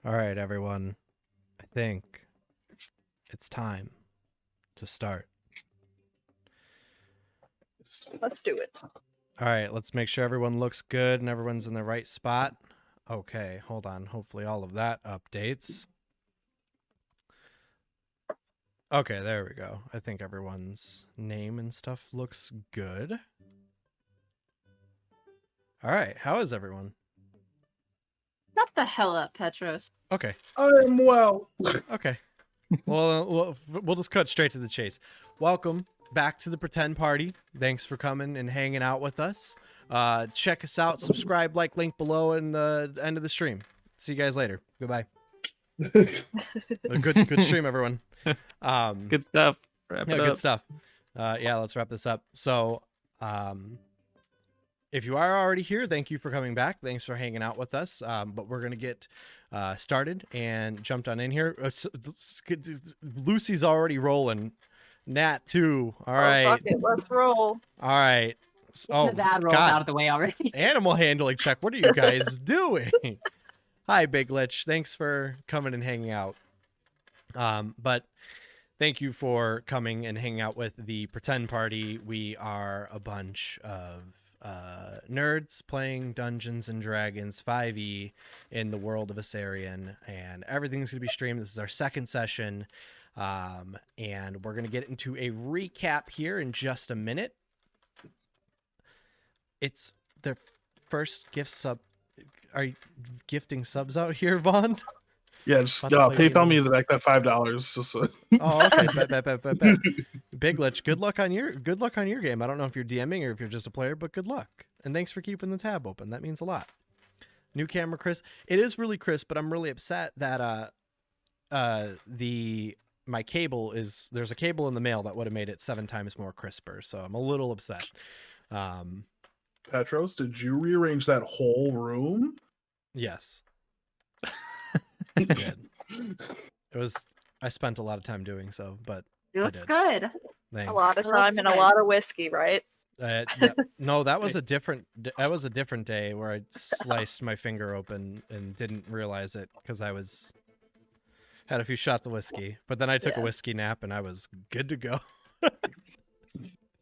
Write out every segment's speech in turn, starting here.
All right, everyone. I think it's time to start. Let's do it. All right, let's make sure everyone looks good and everyone's in the right spot. Okay, hold on. Hopefully all of that updates. Okay, there we go. I think everyone's name and stuff looks good. All right, how is everyone? Shut the hell up, Petros. Okay. I am well. Okay. Well, we'll just cut straight to the chase. Welcome back to the Pretend Party. Thanks for coming and hanging out with us. Check us out, subscribe, like, link below in the end of the stream. See you guys later. Goodbye. Good stream, everyone. Good stuff. Wrap Yeah, it good up. stuff. Yeah, let's wrap this up. So, if you are already here, thank you for coming back. Thanks for hanging out with us. But we're going to get started and jumped on in here. Lucy's already rolling. Nat, too. All right. Fuck it, let's roll. All right. Oh, The bad rolls God. out of the way already. Animal handling check. What are you guys doing? Hi, Big Lich. Thanks for coming and hanging out. But thank you for coming and hanging out with the Pretend Party. We are a bunch of nerds playing Dungeons and Dragons 5e in the world of Asarian, and everything's gonna be streamed. This is our second session, and we're gonna get into a recap here in just a minute. It's the first gift sub. Are you gifting subs out here, Vaughn? Yeah, just About to play PayPal me games. that $5. Just Oh, okay. Bet. Big Lich, good luck on your game. I don't know if you're DMing or if you're just a player, but good luck. And thanks for keeping the tab open. That means a lot. New camera crisp. It is really crisp, but I'm really upset that my cable there's a cable in the mail that would have made it 7 times more crisper. So I'm a little upset. Petros, did you rearrange that whole room? Yes. I did. I spent a lot of time doing so, but It looks did. good. thanks. A lot of It looks time and a good. lot of whiskey, right? No, that was a different day where I sliced my finger open and didn't realize it because had a few shots of whiskey, but then I took a Yeah. whiskey nap and I was good to go.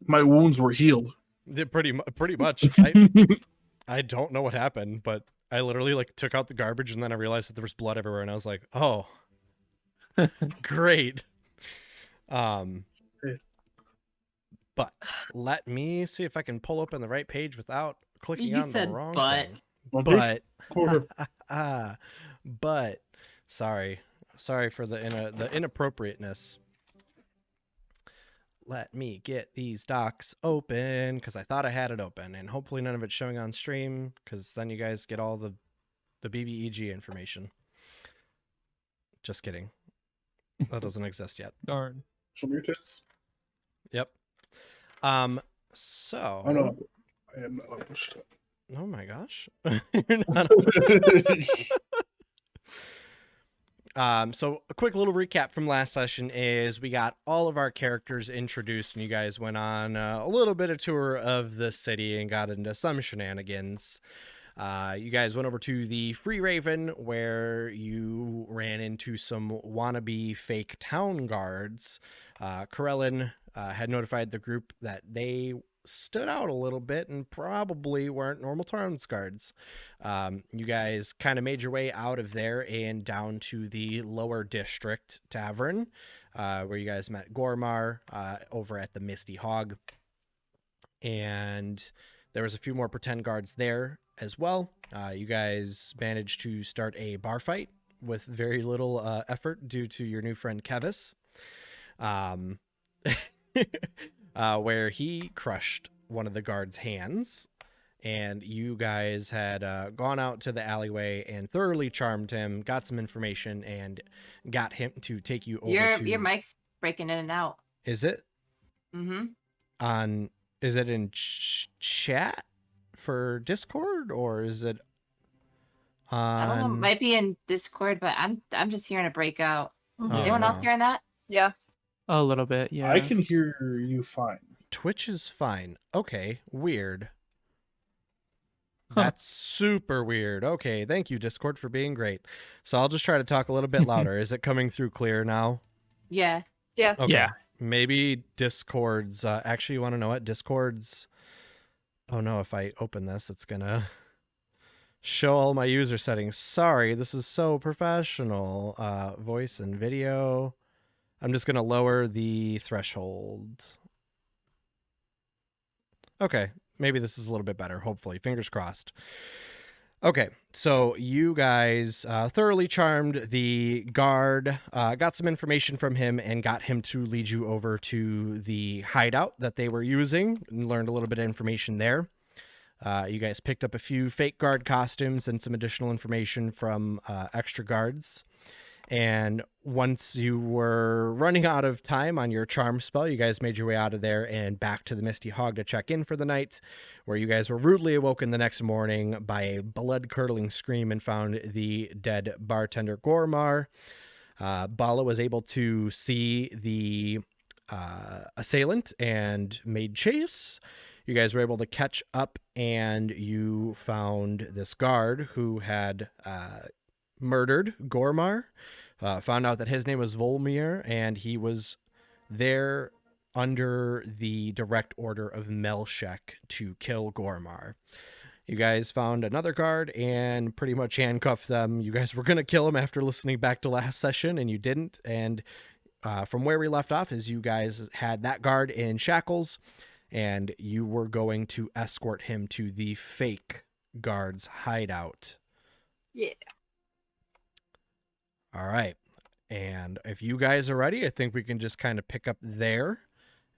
My wounds were healed. Pretty much. I don't know what happened, but I literally took out the garbage and then I realized that there was blood everywhere and I was like, oh, great. But let me see if I can pull open the right page without clicking You on said the wrong but. thing. Well, But sorry for the inappropriateness. Let me get these docs open because I thought I had it open, and hopefully none of it's showing on stream because then you guys get all the BBEG information. Just kidding. That doesn't exist yet. Darn. Show me your tits. Yep. So. Oh no, I am not pushed up. Oh my gosh. You're not. So a quick little recap from last session is we got all of our characters introduced and you guys went on a little bit of tour of the city and got into some shenanigans. You guys went over to the Free Raven where you ran into some wannabe fake town guards. Corellin had notified the group that they stood out a little bit and probably weren't normal town guards. You guys kind of made your way out of there and down to the lower district tavern, where you guys met Gormar over at the Misty Hog. And there was a few more pretend guards there as well. You guys managed to start a bar fight with very little effort due to your new friend Kevis. Where he crushed one of the guards' hands, and you guys had gone out to the alleyway and thoroughly charmed him, got some information, and got him to take you over Your mic's breaking in and out. Is it? Mm-hmm. Is it in chat for Discord, or is it on... I don't know. It might be in Discord, but I'm just hearing a breakout. Mhm. Is anyone else no. hearing that? Yeah. A little bit, yeah. I can hear you fine. Twitch is fine. Okay, weird. That's super weird. Okay, thank you, Discord, for being great. So I'll just try to talk a little bit louder. Is it coming through clear now? Yeah. Yeah. Okay. Yeah. Maybe Discord's actually, you want to know what? Discord's oh no, if I open this, it's gonna show all my user settings. Sorry, this is so professional. Voice and video. I'm just gonna lower the threshold. Okay, maybe this is a little bit better, hopefully. Fingers crossed. Okay, so you guys thoroughly charmed the guard, got some information from him, and got him to lead you over to the hideout that they were using, and learned a little bit of information there. You guys picked up a few fake guard costumes and some additional information from extra guards. And once you were running out of time on your charm spell, you guys made your way out of there and back to the Misty Hog to check in for the night, where you guys were rudely awoken the next morning by a blood-curdling scream and found the dead bartender Gormar. Bala was able to see the assailant and made chase. You guys were able to catch up, and you found this guard who had murdered Gormar. Found out that his name was Volmir, and he was there under the direct order of Melshek to kill Gormar. You guys found another guard and pretty much handcuffed them. You guys were going to kill him after listening back to last session, and you didn't. And from where we left off is you guys had that guard in shackles, and you were going to escort him to the fake guard's hideout. Yeah. All right. And if you guys are ready, I think we can just kind of pick up there,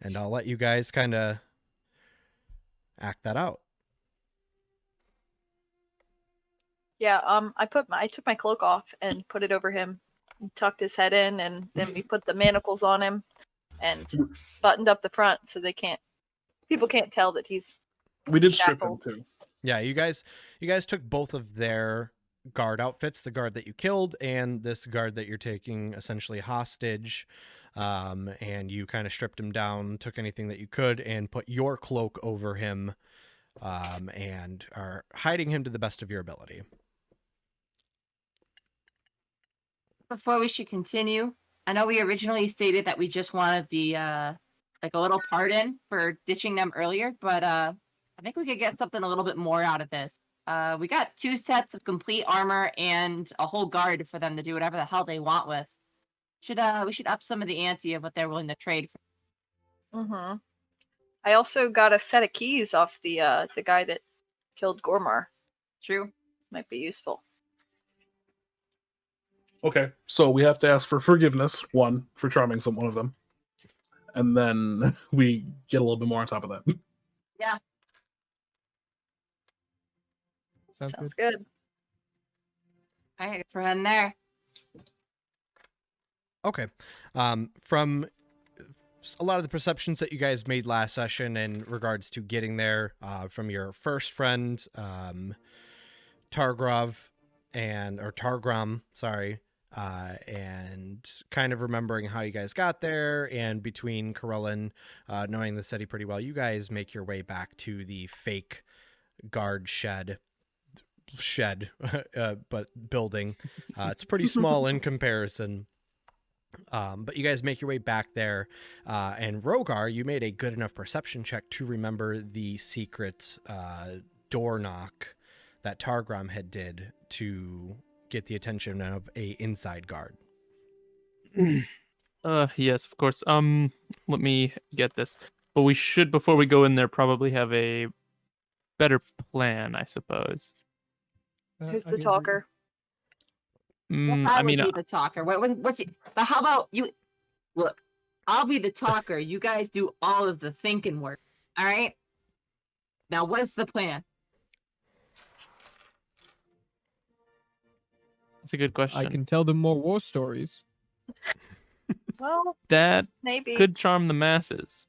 and I'll let you guys kind of act that out. Yeah. I took my cloak off and put it over him, tucked his head in, and then we put the manacles on him and buttoned up the front so people can't tell that he's We did strip him shackled. too. Yeah, you guys took both of their guard outfits, the guard that you killed and this guard that you're taking essentially hostage, and you kind of stripped him down, took anything that you could, and put your cloak over him, and are hiding him to the best of your ability. Before we should continue, I know we originally stated that we just wanted the like a little pardon for ditching them earlier, but I think we could get something a little bit more out of this. We got 2 sets of complete armor and a whole guard for them to do whatever the hell they want with. We should up some of the ante of what they're willing to trade for. Mm-hmm. I also got a set of keys off the guy that killed Gormar. True. Might be useful. Okay, so we have to ask for forgiveness, one, for charming one of them. And then we get a little bit more on top of that. Yeah. Sounds good. All right, I guess we're heading there. Okay. From a lot of the perceptions that you guys made last session in regards to getting there, from your first friend, Targram, sorry, and kind of remembering how you guys got there, and between Corellin knowing the city pretty well, you guys make your way back to the fake guard shed, but building. It's pretty small in comparison. But you guys make your way back there, and Rogar, you made a good enough perception check to remember the secret door knock that Targram had did to get the attention of a inside guard. Yes, of course. Let me get this. But we should, before we go in there, probably have a better plan, I suppose. Who's the talker? I would be the talker. What's it? But how about you? Look, I'll be the talker. You guys do all of the thinking work. All right. Now, what is the plan? That's a good question. I can tell them more war stories. Well, That maybe could charm the masses.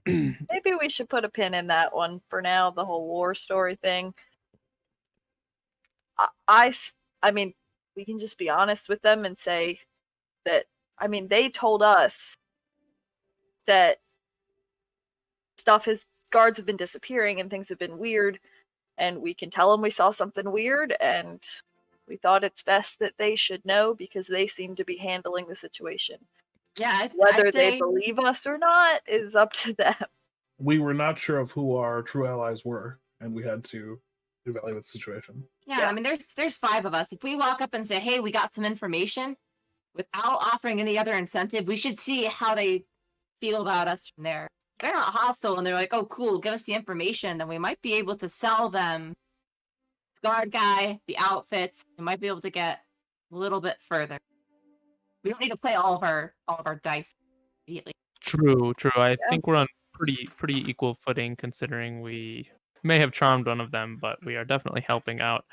maybe we should put a pin in that one for now. The whole war story thing. I mean, we can just be honest with them and say that. I mean, they told us that guards have been disappearing and things have been weird, and we can tell them we saw something weird, and we thought it's best that they should know because they seem to be handling the situation. Yeah, Whether I'd they say, believe us or not is up to them. We were not sure of who our true allies were, and we had to evaluate the situation. yeah, Yeah. I mean, there's 5 of us. If we walk up and say, "Hey, we got some information," without offering any other incentive, we should see how they feel about us from there. If they're not hostile and they're like, "Oh, cool, give us the information," then we might be able to sell them this guard guy, the outfits. We might be able to get a little bit further. We don't need to play all of our dice immediately. True. I Yeah. think we're on pretty equal footing considering we may have charmed one of them, but we are definitely helping out.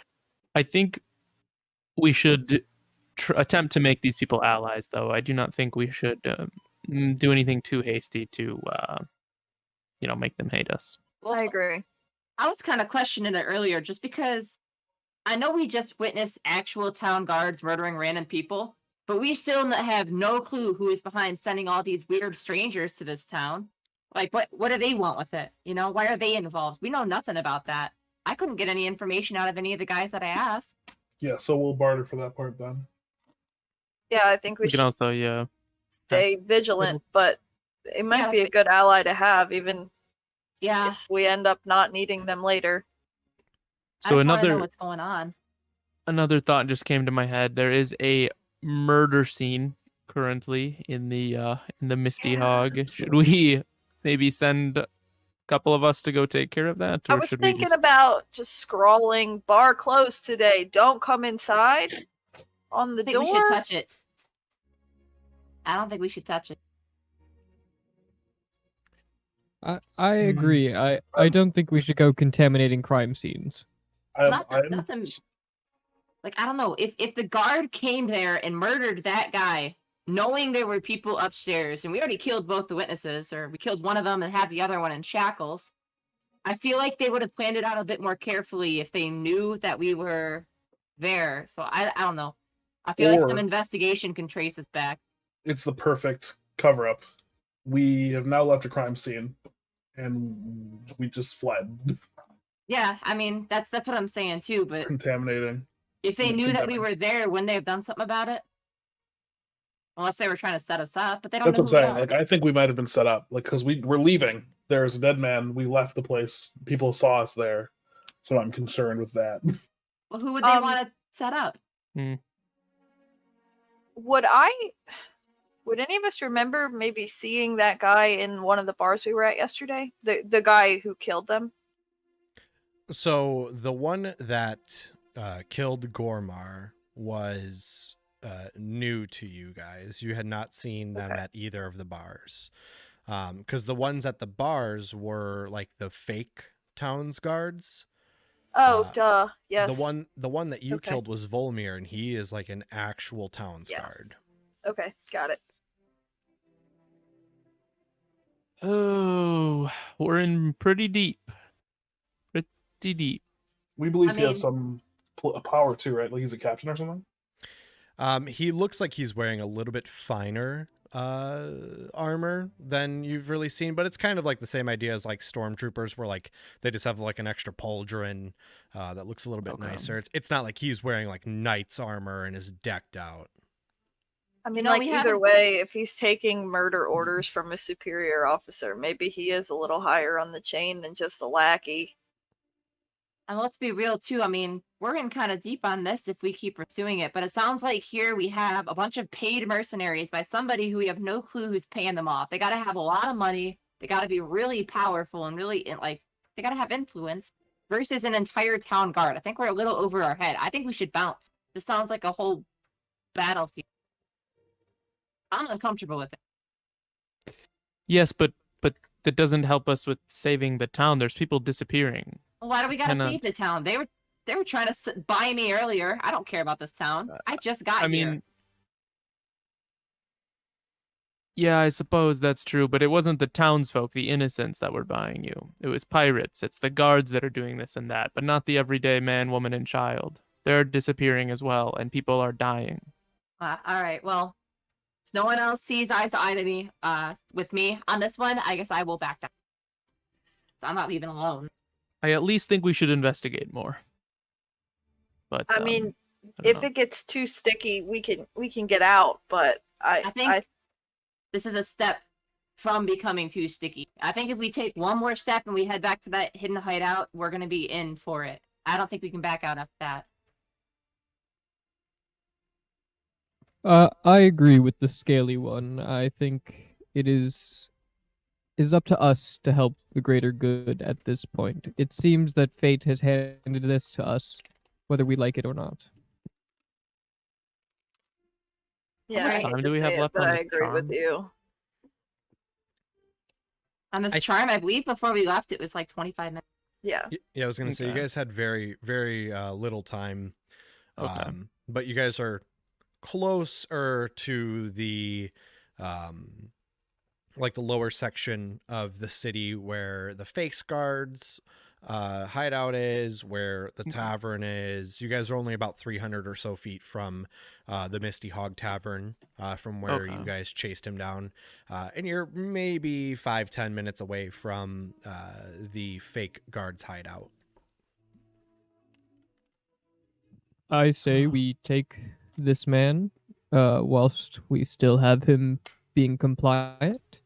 I think we should attempt to make these people allies, though. I do not think we should do anything too hasty to, make them hate us. Well, I agree. I was kind of questioning it earlier just because I know we just witnessed actual town guards murdering random people, but we still have no clue who is behind sending all these weird strangers to this town. Like, what do they want with it? Why are they involved? We know nothing about that. I couldn't get any information out of any of the guys that I asked. Yeah, so we'll barter for that part then. Yeah, I think we We can should also, stay vigilant, but it might be a good ally to have, even Yeah, if we end up not needing them later. I So just want to know another what's going on. thought just came to my head. There is a murder scene currently in the Misty Hog. Should we maybe send a couple of us to go take care of that, I or was should thinking we just... about just scrawling "bar closed today. Don't come inside" on the I think door. we should touch it. I don't think we should touch it. I agree. I don't think we should go contaminating crime scenes. Not to, like, I don't know. If the guard came there and murdered that guy, knowing there were people upstairs, and we already killed both the witnesses, or we killed one of them and had the other one in shackles, I feel like they would have planned it out a bit more carefully if they knew that we were there. So I don't know. I feel like some Or- investigation can trace us back. It's the perfect cover up. We have now left a crime scene, and we just fled, Yeah, I mean that's what I'm saying too. But contaminating. if they Yeah, knew that we condemning. were there, wouldn't they have done something about it? Unless they were trying to set us up, but they don't That's know what who I'm we saying. are. Like, I think we might have been set up. Like, because we're leaving. There's a dead man. We left the place. People saw us there, so I'm concerned with that. Well, who would they want to set up? Would any of us remember maybe seeing that guy in one of the bars we were at yesterday? The guy who killed them? So the one that killed Gormar was new to you guys. You had not seen them Okay. at either of the bars. Because the ones at the bars were like the fake towns guards. Oh, duh. Yes. The one that you Okay. killed was Volmir, and he is like an actual towns Yeah. guard. Okay, got it. Oh, we're in pretty deep. Pretty deep. We believe I he has mean- some power too, right? Like he's a captain or something. He looks like he's wearing a little bit finer armor than you've really seen, but it's kind of like the same idea as like stormtroopers, where like they just have like an extra pauldron that looks a little bit Okay. nicer. It's not like he's wearing like knight's armor and is decked out. I mean, know, like we either haven't- way, if he's taking murder orders from a superior officer, maybe he is a little higher on the chain than just a lackey. And let's be real too. I mean, we're in kind of deep on this if we keep pursuing it. But it sounds like here we have a bunch of paid mercenaries by somebody who we have no clue who's paying them off. They got to have a lot of money. They got to be really powerful and really they got to have influence. Versus an entire town guard. I think we're a little over our head. I think we should bounce. This sounds like a whole battlefield. I'm uncomfortable with it. Yes, but that doesn't help us with saving the town. There's people disappearing. Well, why do we got to Cannot- save the town? They were trying to buy me earlier. I don't care about this town. I just got I here. mean, yeah, I suppose that's true, but it wasn't the townsfolk, the innocents, that were buying you. It was pirates. It's the guards that are doing this and that, but not the everyday man, woman, and child. They're disappearing as well, and people are dying. All right. Well, if no one else sees eye to eye to me, with me on this one, I guess I will back down. So I'm not leaving alone. I at least think we should investigate more. But I mean, I don't if know. it gets too sticky, we can get out. But I think this is a step from becoming too sticky. I think if we take one more step and we head back to that hidden hideout, we're gonna be in for it. I don't think we can back out after that. I agree with the scaly one. I think it is up to us to help the greater good at this point. It seems that fate has handed this to us, whether we like it or not. yeah, much I time hate do to we have say it, left but on I this agree with charm? you. On this I- charm, I believe before we left, it was like 25 minutes. Yeah. Yeah, I was gonna say you Okay. guys had very, very little time, Okay. but you guys are closer to the, um, like the lower section of the city where the fake guards hideout is, where the Okay. tavern is. You guys are only about 300 or so feet from the Misty Hog Tavern, from where you Okay. guys chased him down, and you're maybe 5-10 minutes away from the fake guards hideout. I say we take this man, whilst we still have him being compliant,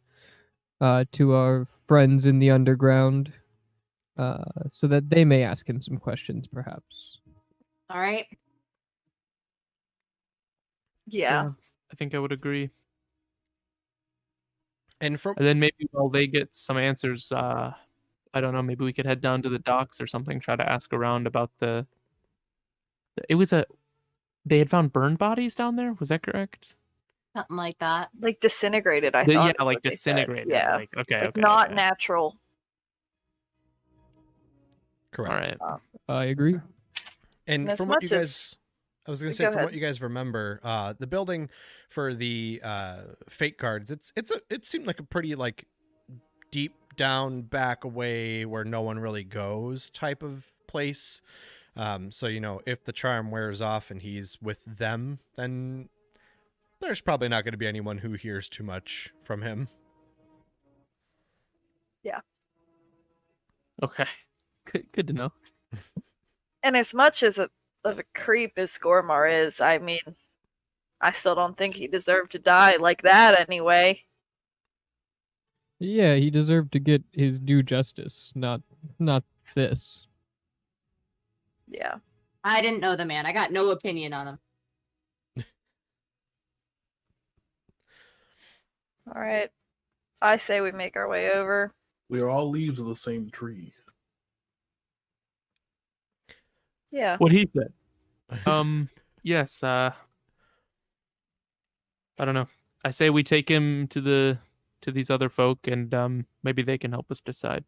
to our friends in the underground, so that they may ask him some questions, perhaps. All right. Yeah. I think I would agree. And from And then maybe while they get some answers, I don't know, maybe we could head down to the docks or something, try to ask around about it was they had found burned bodies down there, was that correct? Something like that. Like disintegrated, I Yeah, thought. is like what they said. disintegrated. Yeah. Like okay, Like okay. not okay. natural. correct. All right. I agree. And And as from what you much guys, as- I was going to Go say, from ahead. what you guys remember, the building for the fake guards, it seemed like a pretty like deep down back away where no one really goes type of place. So if the charm wears off and he's with them, then there's probably not going to be anyone who hears too much from him. Okay. Good to know. And as much as of a creep as Gormar is, I mean, I still don't think he deserved to die like that anyway. Yeah, he deserved to get his due justice, not this. Yeah. I didn't know the man. I got no opinion on him. All right. I say we make our way over. We are all leaves of the same tree. Yeah. What he said. Yes, I don't know. I say we take him to these other folk and maybe they can help us decide.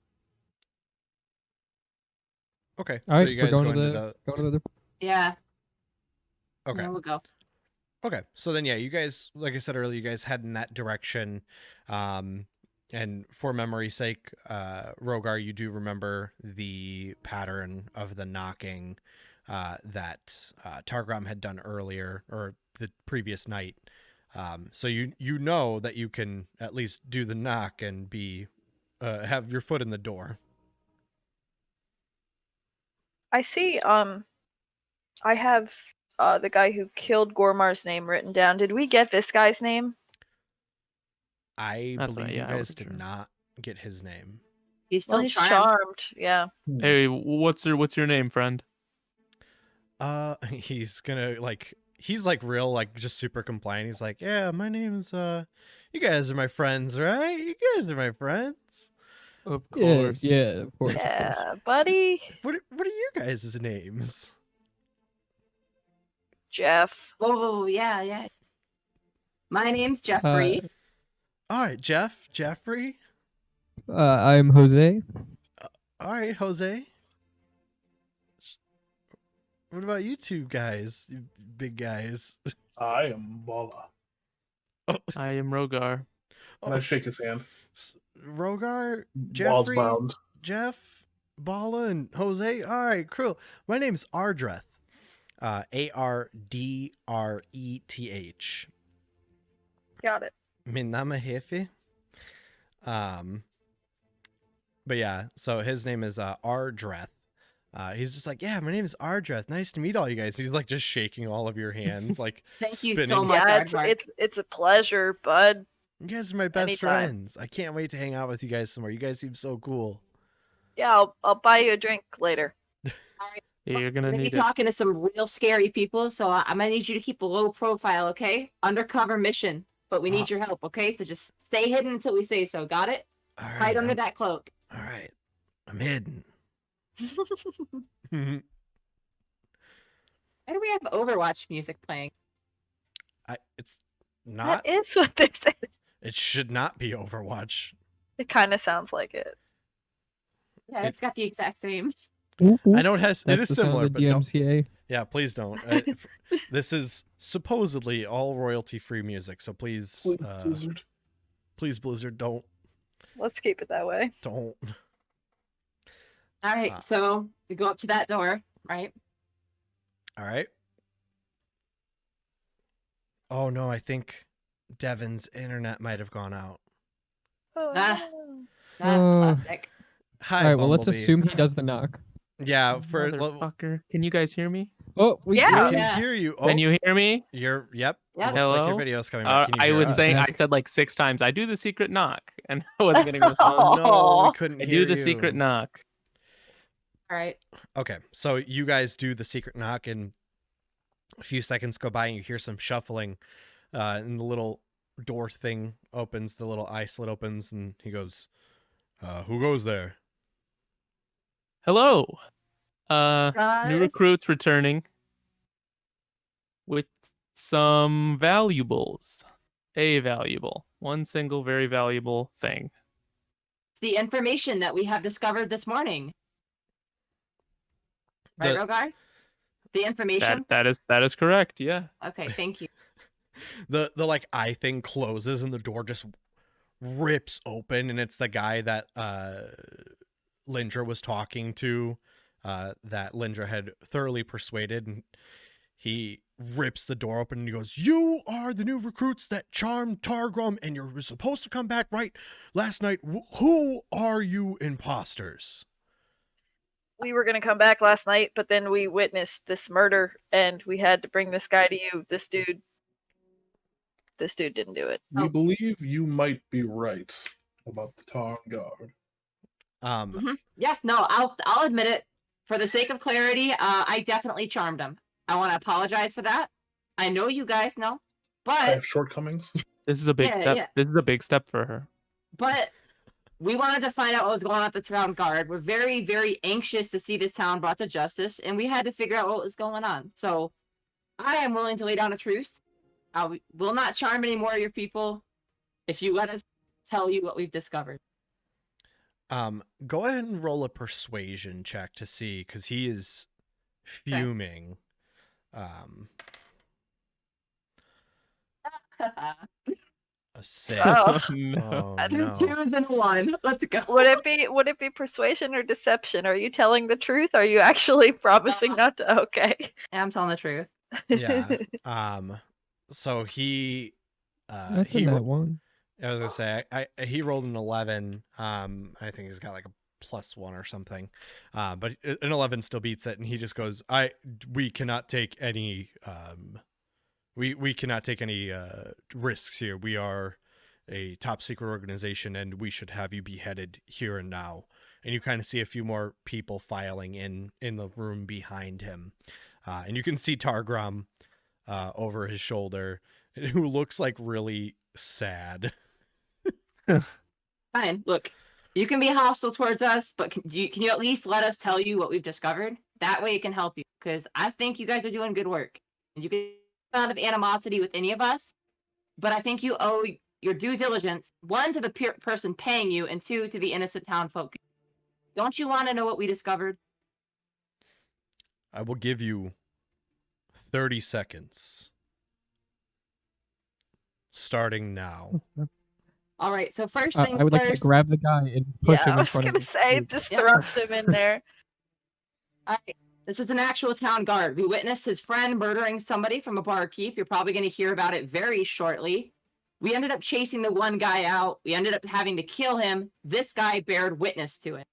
Okay, All so right, you we're guys going going to to the going to the. Yeah. okay. There we go. Okay, so then yeah, you guys, like I said earlier, you guys head in that direction. And for memory's sake, Rogar, you do remember the pattern of the knocking that Targrom had done earlier or the previous night. So you know that you can at least do the knock and be have your foot in the door. I see I have the guy who killed Gormar's name written down. Did we get this guy's name? I That's believe right, you yeah, I guys wasn't did sure. not get his name. He's Well, still he's charmed. charmed. Yeah. Hey, what's your name, friend? He's gonna he's like real like just super compliant. He's like, yeah, my name's you guys are my friends, right? You guys are my friends. Of Yeah, course. yeah, of course. Of course. Yeah, buddy. What are your guys' names? Jeff. Oh, yeah, yeah. My name's Jeffrey. All right, Jeffrey. I'm Jose. All right, Jose. What about you two guys, you big guys? I am Bala. I am Rogar. And I shake his hand. Rogar, Ball's Jeffrey, bound. Jeff, Bala, and Jose. All right, cool. My name's Ardreth. Ardreth. Got it. Min name är Hefe. But yeah, so his name is Ardreth. He's just like, yeah, my name is Ardreth. Nice to meet all you guys. He's like just shaking all of your hands, like Thank you spinning. so much. Yeah, Aardvark. it's a pleasure, bud. You guys are my best Anytime. friends. I can't wait to hang out with you guys some more. You guys seem so cool. Yeah, I'll buy you a drink later. Yeah, you're We're gonna gonna be need it. talking to some real scary people, so I'm gonna need you to keep a low profile, okay? Undercover mission, but we need your help, okay? So just stay hidden until we say so. Got it? All right. Hide under that cloak. All right. I'm hidden. Why do we have Overwatch music playing? It's not. That is what this is. It should not be Overwatch. It kind of sounds like it. Yeah, it's got the exact same. I know it has. It is That's the sound similar, of but don't. DMCA. Yeah, please don't. This is supposedly all royalty-free music, so please, Blizzard. please, Blizzard, don't. Let's keep it that way. Don't. All right, so we go up to that door, right? All right. Oh no, I think Devin's internet might have gone out. Ah. Oh. Classic. Hi, All right, well, let's Bumblebee. assume he does the knock. Yeah, for Motherfucker. Can you guys hear me? Oh, we Yeah. we can Yeah. hear you. Oh, Can you hear me? You're. Yep. Yeah. It looks like your Hello? video's coming back. Can you I hear was us? saying, I said like 6 times, I do the secret knock, and I wasn't getting a response. Oh no, Aw. we couldn't I hear do the you. secret knock. All right. Okay, so you guys do the secret knock, and a few seconds go by, and you hear some shuffling, and the little door thing opens, the little eye slit opens, and he goes, "Who goes there?" Hello. New Guys. recruits returning with some valuables. A valuable. One single very valuable thing. It's the information that we have discovered this morning. Right, The- Rogar? The information? That is correct, yeah. Okay, thank you. The like eye thing closes, and the door just rips open, and it's the guy that Lindra was talking to, that Lindra had thoroughly persuaded, and he rips the door open and he goes, "You are the new recruits that charmed Targrum, and you're supposed to come back right last night. Who are you imposters?" We were gonna come back last night, but then we witnessed this murder, and we had to bring this guy to you. This dude didn't do it. We Oh. believe you might be right about the Town Guard. Yeah, no, I'll admit it. For the sake of clarity, I definitely charmed him. I want to apologize for that. I know you guys know, I but have shortcomings. This is a big Yeah, step. yeah. This is a big step for her. we wanted to find out what was going on at the town guard. We're very, very anxious to see this town brought to justice, and we had to figure out what was going on. So I am willing to lay down a truce. We will not charm any more of your people if you let us tell you what we've discovered. Go ahead and roll a persuasion check to see, because he is fuming. A 6. Oh. Oh, I no. 2s and 1. Let's go. Would it be persuasion or deception? Are you telling the truth? Are you actually promising not to? Okay. I'm telling the truth. Yeah. So he That's he in ro- that one. I was gonna say he rolled an 11. I think he's got like a +1 or something. But an 11 still beats it, and he just goes, we cannot take any we cannot take any risks here. We are a top secret organization, and we should have you beheaded here and now. And you kind of see a few more people filing in the room behind him. And you can see Targrum over his shoulder, who looks like really sad. Fine. Look, you can be hostile towards us, but can you at least let us tell you what we've discovered? That way it can help you, because I think you guys are doing good work. And you can out of animosity with any of us, but I think you owe your due diligence, 1, to the person paying you, and 2, to the innocent town folk. Don't you want to know what we discovered? I will give you 30 seconds. Starting now. All right, so first things I would first. like to grab the guy and push Yeah, him I in was front of gonna the say, group. just Yeah. thrust him in there. All right, this is an actual town guard. We witnessed his friend murdering somebody from a barkeep. You're probably going to hear about it very shortly. We ended up chasing the one guy out. We ended up having to kill him. This guy bared witness to it.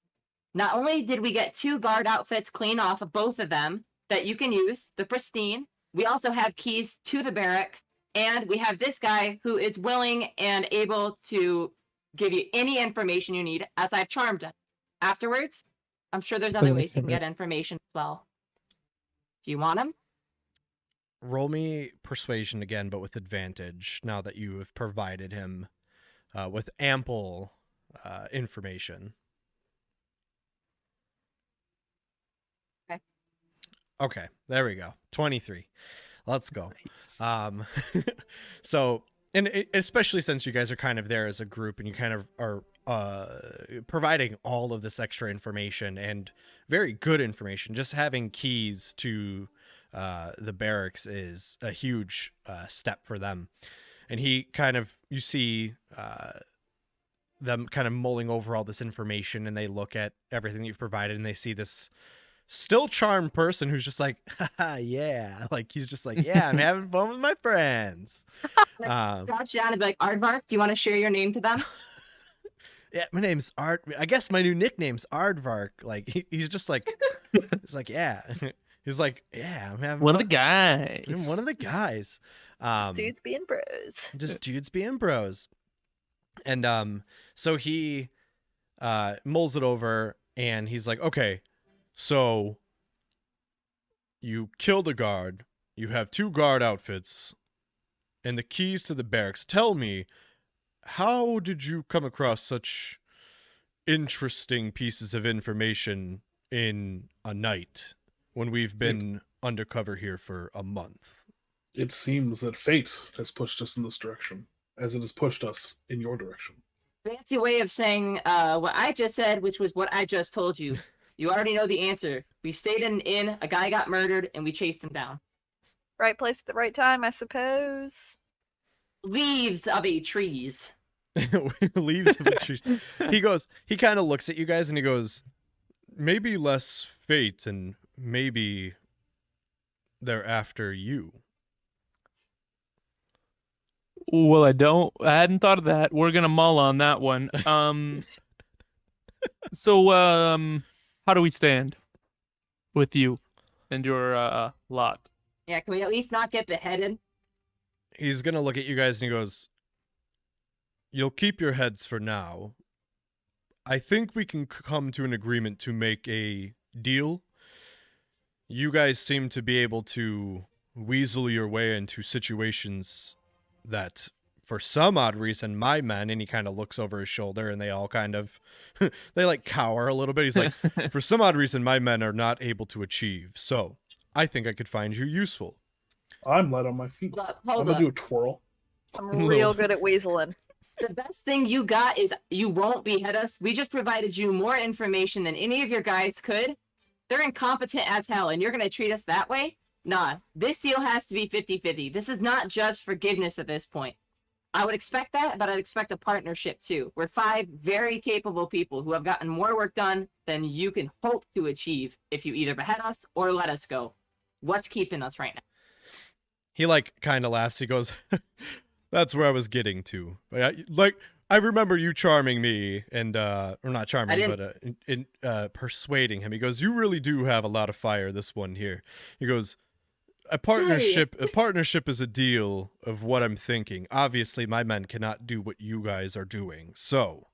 Not only did we get 2 guard outfits clean off of both of them that you can use, the pristine, we also have keys to the barracks, and we have this guy who is willing and able to give you any information you need, as I've charmed him. Afterwards, I'm sure there's other ways you can get information as well. Do you want him? Roll me persuasion again, but with advantage, now that you have provided him with ample information. Okay, there we go. 23. Let's go. Nice. So, and especially since you guys are kind of there as a group and you kind of are providing all of this extra information and very good information, just having keys to the barracks is a huge step for them. And he kind of, you see them kind of mulling over all this information, and they look at everything that you've provided and they see this still charmed person who's just like, haha, yeah, like he's just like, yeah, I'm having fun with my friends. Got you down and be like, Aardvark, do you want to share your name to them? Yeah, my name's Art. I guess my new nickname's Aardvark. Like he's just like, he's like, yeah, he's like, yeah, I'm having One of fun. the guys. I'm one of the guys. Just dudes being bros. Just dudes being bros. And so he mulls it over and he's like, okay, so you killed a guard, you have 2 guard outfits, and the keys to the barracks. Tell me, how did you come across such interesting pieces of information in a night when we've been undercover here for a month? It seems that fate has pushed us in this direction, as it has pushed us in your direction. Fancy way of saying what I just said, which was what I just told you. You already know the answer. We stayed in an inn, a guy got murdered, and we chased him down. Right place at the right time, I suppose. Leaves of a trees. Leaves of a tree. He kind of looks at you guys and he goes, maybe less fate and maybe they're after you. Well, I hadn't thought of that. We're gonna mull on that one. So how do we stand with you and your lot? Yeah, can we at least not get beheaded? He's gonna look at you guys and he goes, you'll keep your heads for now. I think we can come to an agreement to make a deal. You guys seem to be able to weasel your way into situations that, for some odd reason, my men, and he kind of looks over his shoulder and they all kind of, they like cower a little bit. He's like, for some odd reason, my men are not able to achieve. So I think I could find you useful. I'm light on my feet. I'm Hold gonna up. do a twirl. I'm real good at weaseling. The best thing you got is you won't behead us. We just provided you more information than any of your guys could. They're incompetent as hell, and you're going to treat us that way? Nah, this deal has to be 50-50. This is not just forgiveness at this point. I would expect that, but I'd expect a partnership too. We're 5 very capable people who have gotten more work done than you can hope to achieve if you either behead us or let us go. What's keeping us right now? He like kind of laughs. He goes, that's where I was getting to. I remember you charming me and, or not charming, but persuading him. He goes, you really do have a lot of fire, this one here. He goes, a partnership is a deal of what I'm thinking. Obviously, my men cannot do what you guys are doing. So,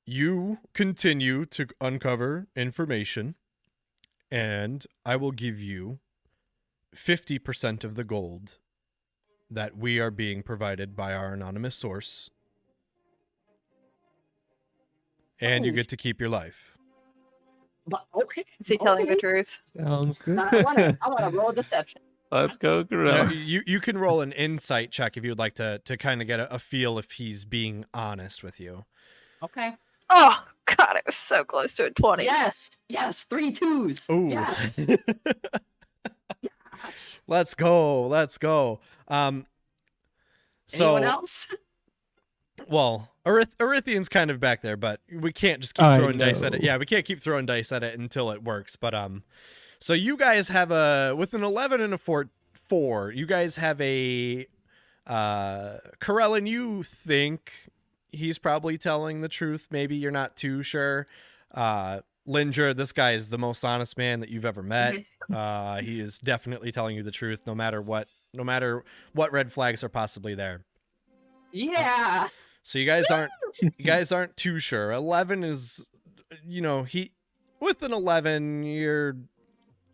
you continue to uncover information, and I will give you 50% of the gold that we are being provided by our anonymous source. And you get to keep your life. But, okay. Is he telling the truth? Sounds good. I want to roll deception. Let's go, Now, Gorilla. you can roll an insight check if you would like to kind of get a feel if he's being honest with you. Okay. Oh, God, it was so close to a 20. Yes. 3 2s. Ooh. Yes. Yes. Let's go. Anyone else? Well, Erythian's kind of back there, but we can't just keep throwing dice at it. Yeah, we can't keep throwing dice at it until it works. But so you guys have with an 11 and a 4, you guys have a Corellin, you think he's probably telling the truth. Maybe you're not too sure. Linger, this guy is the most honest man that you've ever met. He is definitely telling you the truth, no matter what red flags are possibly there. Yeah. So you guys aren't too sure. 11 is, with an 11, you're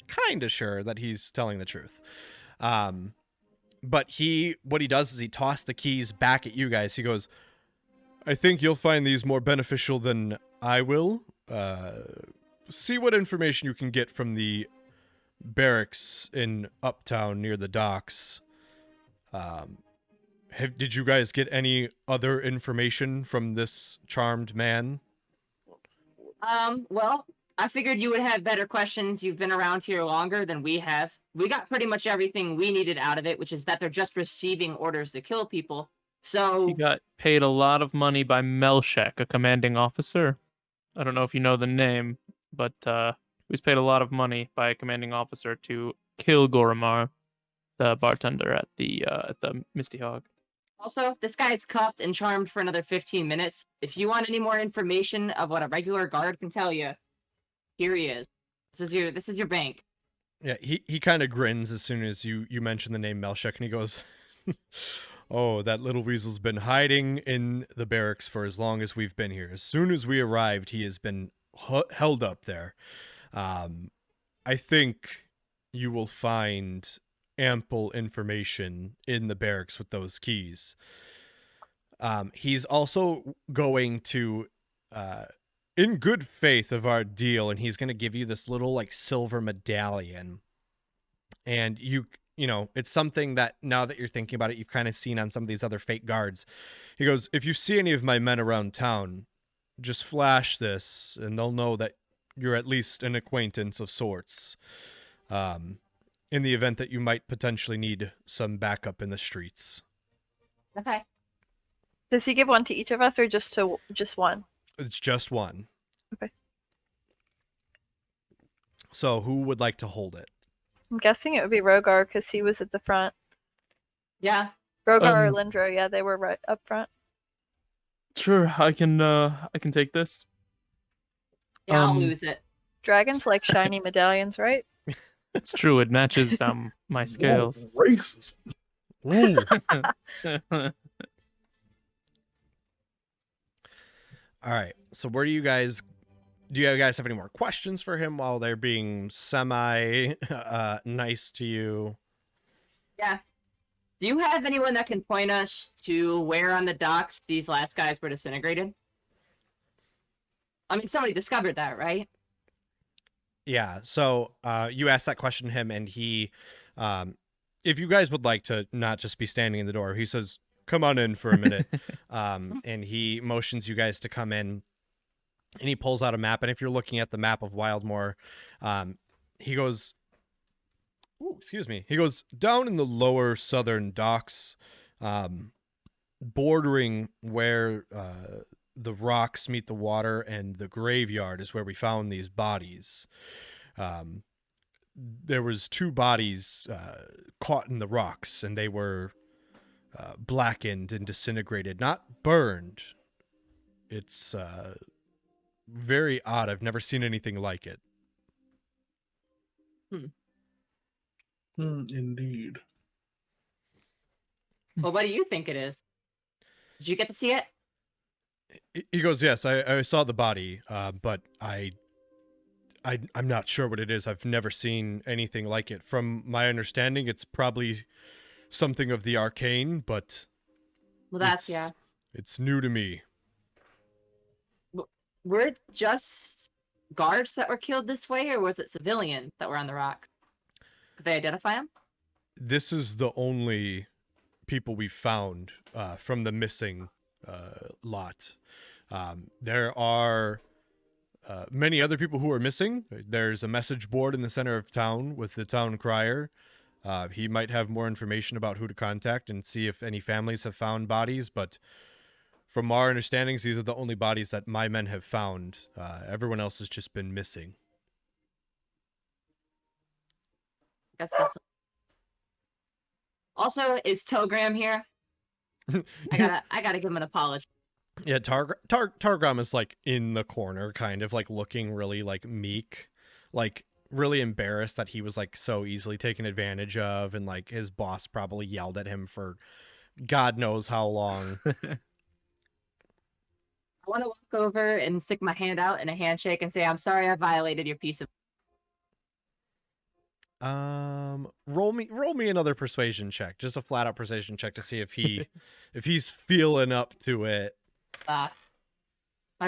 kind of sure that he's telling the truth. But what he does is he tosses the keys back at you guys. He goes, I think you'll find these more beneficial than I will. See what information you can get from the barracks in Uptown near the docks. Did you guys get any other information from this charmed man? Well, I figured you would have better questions. You've been around here longer than we have. We got pretty much everything we needed out of it, which is that they're just receiving orders to kill people. So He got paid a lot of money by Melshek, a commanding officer. I don't know if you know the name, but he was paid a lot of money by a commanding officer to kill Gormar, the bartender at the Misty Hog. also, this guy's cuffed and charmed for another 15 minutes. If you want any more information of what a regular guard can tell you, here he is. This is your bank. Yeah, he kind of grins as soon as you mention the name Melshek, and he goes, oh, that little weasel's been hiding in the barracks for as long as we've been here. As soon as we arrived, he has been held up there. I think you will find ample information in the barracks with those keys. He's also going to, in good faith of our deal, and he's going to give you this little like silver medallion. And you know, it's something that now that you're thinking about it, you've kind of seen on some of these other fake guards. He goes, if you see any of my men around town, just flash this and they'll know that you're at least an acquaintance of sorts. In the event that you might potentially need some backup in the streets. Okay. Does he give one to each of us or just one? It's just one. Okay. So who would like to hold it? I'm guessing it would be Rogar because he was at the front. Yeah. Rogar or Lindro, yeah, they were right up front. Sure, I can take this. Yeah, I'll lose it. Dragons like shiny medallions, right? It's true. It matches my scales. Whoa, racist. All right. So where do you guys have any more questions for him while they're being semi nice to you? Yeah. Do you have anyone that can point us to where on the docks these last guys were disintegrated? I mean, somebody discovered that, right? Yeah. So you asked that question to him, and he, if you guys would like to not just be standing in the door, he says, come on in for a minute. And he motions you guys to come in, and he pulls out a map. And if you're looking at the map of Wildmoor, he goes, he goes down in the lower southern docks, bordering where the rocks meet the water, and the graveyard is where we found these bodies. There was 2 bodies caught in the rocks, and they were blackened and disintegrated, not burned. It's very odd. I've never seen anything like it. Indeed. Well, what do you think it is? Did you get to see it? He goes, yes, I saw the body, but I'm not sure what it is. I've never seen anything like it. From my understanding, it's probably something of the arcane, but Well, that's it's new to me. Were it just guards that were killed this way, or was it civilians that were on the rocks? Could they identify them? This is the only people we found from the missing lot. There are many other people who are missing. There's a message board in the center of town with the town crier. He might have more information about who to contact and see if any families have found bodies, but from our understandings, these are the only bodies that my men have found. Everyone else has just been missing. That's definitely... Also, is Togram here? I gotta give him an apology. Yeah, Targram is like in the corner, kind of like looking really like meek, like really embarrassed that he was like so easily taken advantage of, and like his boss probably yelled at him for God knows how long. I want to walk over and stick my hand out in a handshake and say, "I'm sorry, I violated your peace of." Roll me another persuasion check, just a flat out persuasion check to see if he's feeling up to it. My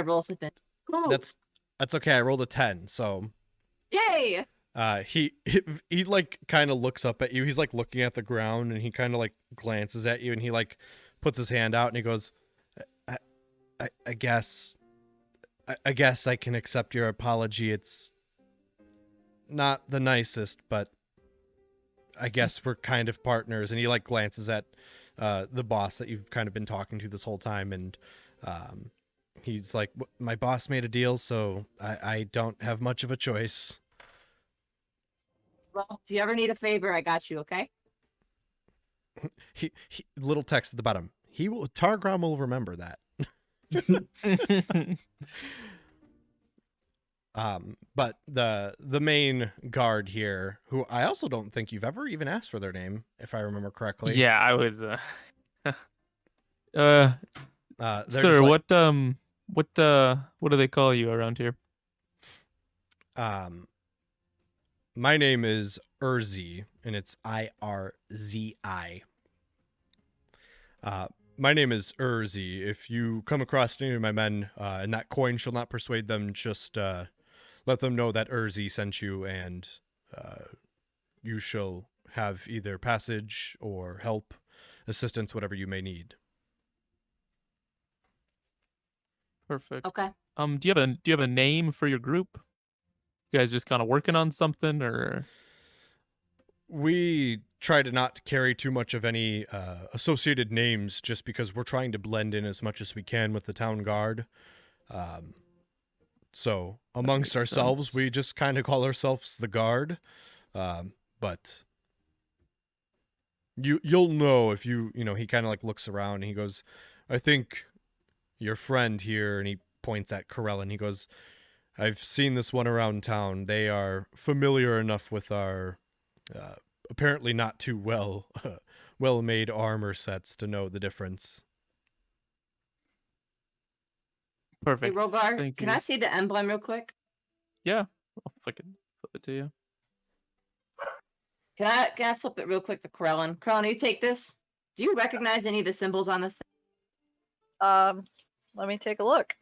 rolls have been. Ooh, That's okay. I rolled a 10, so yay! he like kind of looks up at you. He's like looking at the ground, and he kind of like glances at you, and he like puts his hand out, and he goes, I guess I can accept your apology. It's not the nicest, but I guess we're kind of partners. And he like glances at the boss that you've kind of been talking to this whole time, and he's like, my boss made a deal, so I don't have much of a choice. Well, if you ever need a favor, I got you. Okay. He little text at the bottom. Targram will remember that. But the main guard here, who I also don't think you've ever even asked for their name, if I remember correctly. Yeah, I was. They're Sir, just like, what do they call you around here? my name is Urzi, and it's Irzi. My name is Urzi. If you come across any of my men, and that coin shall not persuade them, just let them know that Urzi sent you, and you shall have either passage or help, assistance, whatever you may need. Perfect. Okay. Do you have a name for your group? You guys just kind of working on something, or? We try to not carry too much of any associated names, just because we're trying to blend in as much as we can with the town guard. So amongst makes ourselves, sense. we just kind of call ourselves the guard. But you'll know if you know. He kind of like looks around, and he goes, I think your friend here, and he points at Corell, and he goes, I've seen this one around town. They are familiar enough with our apparently not too well-made armor sets to know the difference. Hey, Perfect. Rogar, Thank can you. I see the emblem real quick? Yeah, I'll flip it to you. Can I flip it real quick to Krellin? Krellin, you take this. Do you recognize any of the symbols on this? Let me take a look.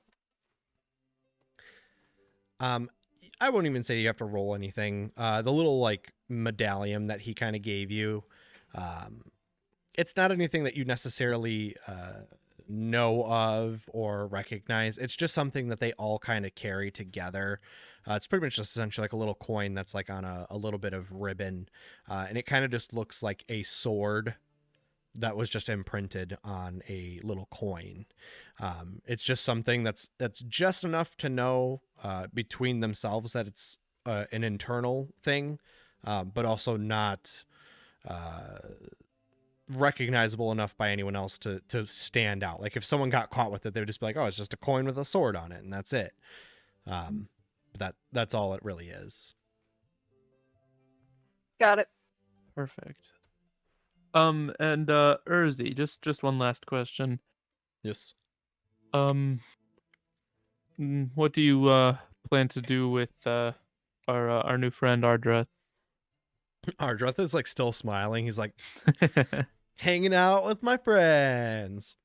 I won't even say you have to roll anything. The little like medallion that he kind of gave you, it's not anything that you necessarily know of or recognize. It's just something that they all kind of carry together. It's pretty much just essentially like a little coin that's like on a little bit of ribbon, and it kind of just looks like a sword that was just imprinted on a little coin. It's just something that's just enough to know between themselves that it's an internal thing, but also not recognizable enough by anyone else to stand out. Like if someone got caught with it, they would just be like, "Oh, it's just a coin with a sword on it," and that's it. That's all it really is. Got it. Perfect. And Urzi, just one last question. Yes. What do you plan to do with our new friend Ardreth? Ardreth is like still smiling. He's like hanging out with my friends.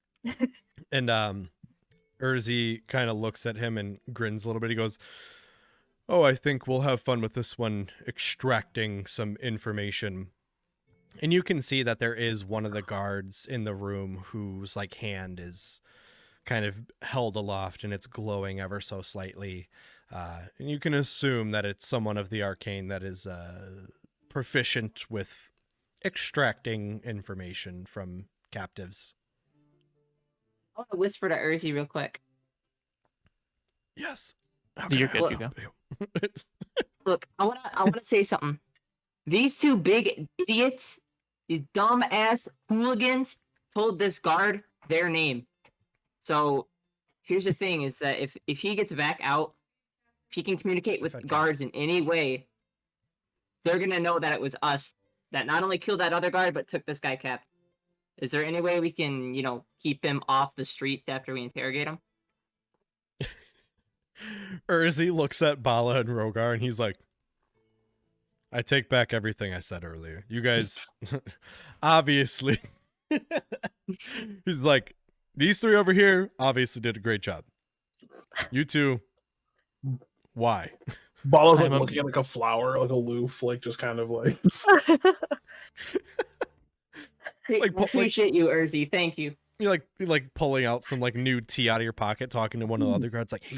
And Urzi kind of looks at him and grins a little bit. He goes, "Oh, I think we'll have fun with this one, extracting some information." And you can see that there is one of the guards in the room whose like hand is kind of held aloft and it's glowing ever so slightly. And you can assume that it's someone of the arcane that is proficient with extracting information from captives. I want to whisper to Urzi real quick. Yes. You're good, you go. Look, I wanna say something. These two big idiots, these dumb ass hooligans, told this guard their name. So here's the thing: is that if he gets back out, if he can communicate with Fed guards in any way, they're gonna know that it was us that not only killed that other guard but took this guy captive. Is there any way we can, keep him off the streets after we interrogate him? Urzi looks at Bala and Rogar and he's like, I take back everything I said earlier. You guys, obviously. He's like, these three over here obviously did a great job. You two, why? Bala's like I'm a- looking at like a flower, like aloof, like just kind of like. Like, I appreciate you, Urzi. Thank you. You're like pulling out some like new tea out of your pocket, talking to one of the other guards, like, hey,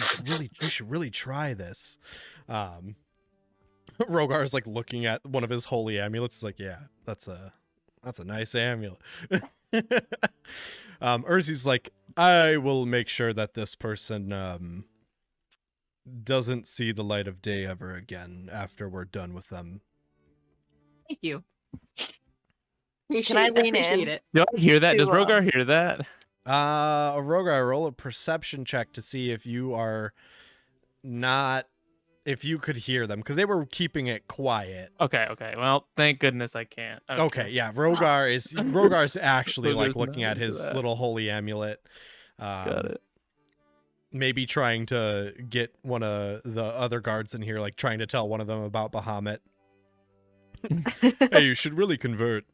you should really try this. Rogar's like looking at one of his holy amulets. He's like, yeah, that's a nice amulet. Urzi's like, I will make sure that this person doesn't see the light of day ever again after we're done with them. Thank you. Can I lean appreciate in? it. Do I hear that? To, Does Rogar hear that? Rogar, roll a perception check to see if you are not, if you could hear them, because they were keeping it quiet. Okay. Well, thank goodness I can't. Okay, yeah, Rogar's actually like Rogar's looking not at into his that. little holy amulet. Got it. Maybe trying to get one of the other guards in here, like trying to tell one of them about Bahamut. Hey, you should really convert.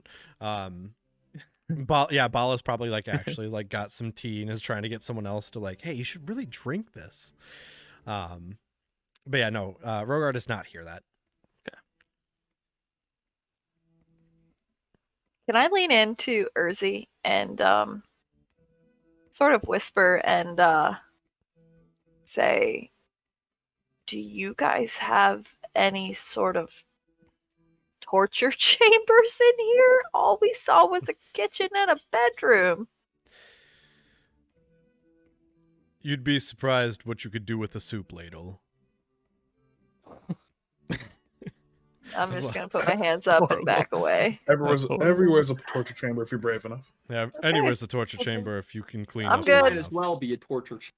Bala's probably like actually like got some tea and is trying to get someone else to like, hey, you should really drink this. But yeah, no, Rogar does not hear that. Can I lean into Urzi and sort of whisper and say, do you guys have any sort of torture chambers in here? All we saw was a kitchen and a bedroom. You'd be surprised what you could do with a soup ladle. I'm just gonna put my hands up and back away. Everywhere's a torture chamber if you're brave enough. Yeah, Okay. anywhere's the torture chamber if you can clean I'm up. good. well Might as enough. well be a torture.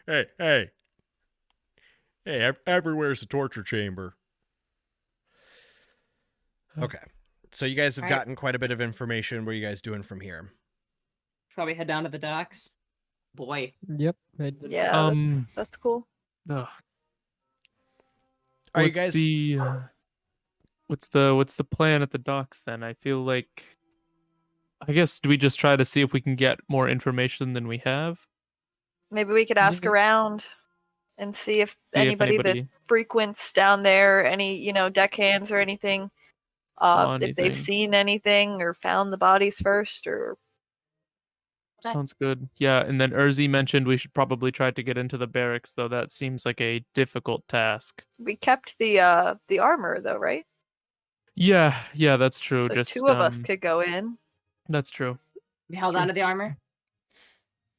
Hey, everywhere's a torture chamber. Okay. So you guys have Alright. gotten quite a bit of information. What are you guys doing from here? Probably head down to the docks. Boy. Yep. Yeah, that's cool. Ugh. Are you What's guys the what's the plan at the docks then? I feel like, I guess, do we just try to see if we can get more information than we have? Maybe we could ask Yeah. around and see if See if anybody that anybody frequents down there, any deckhands or anything, saw if they've anything. seen anything or found the bodies first, or Sounds good. Yeah, and then Urzi mentioned we should probably try to get into the barracks, though that seems like a difficult task. we kept the armor though, right? Yeah, that's true. So Just two of us could go in. That's true. We held on to the armor?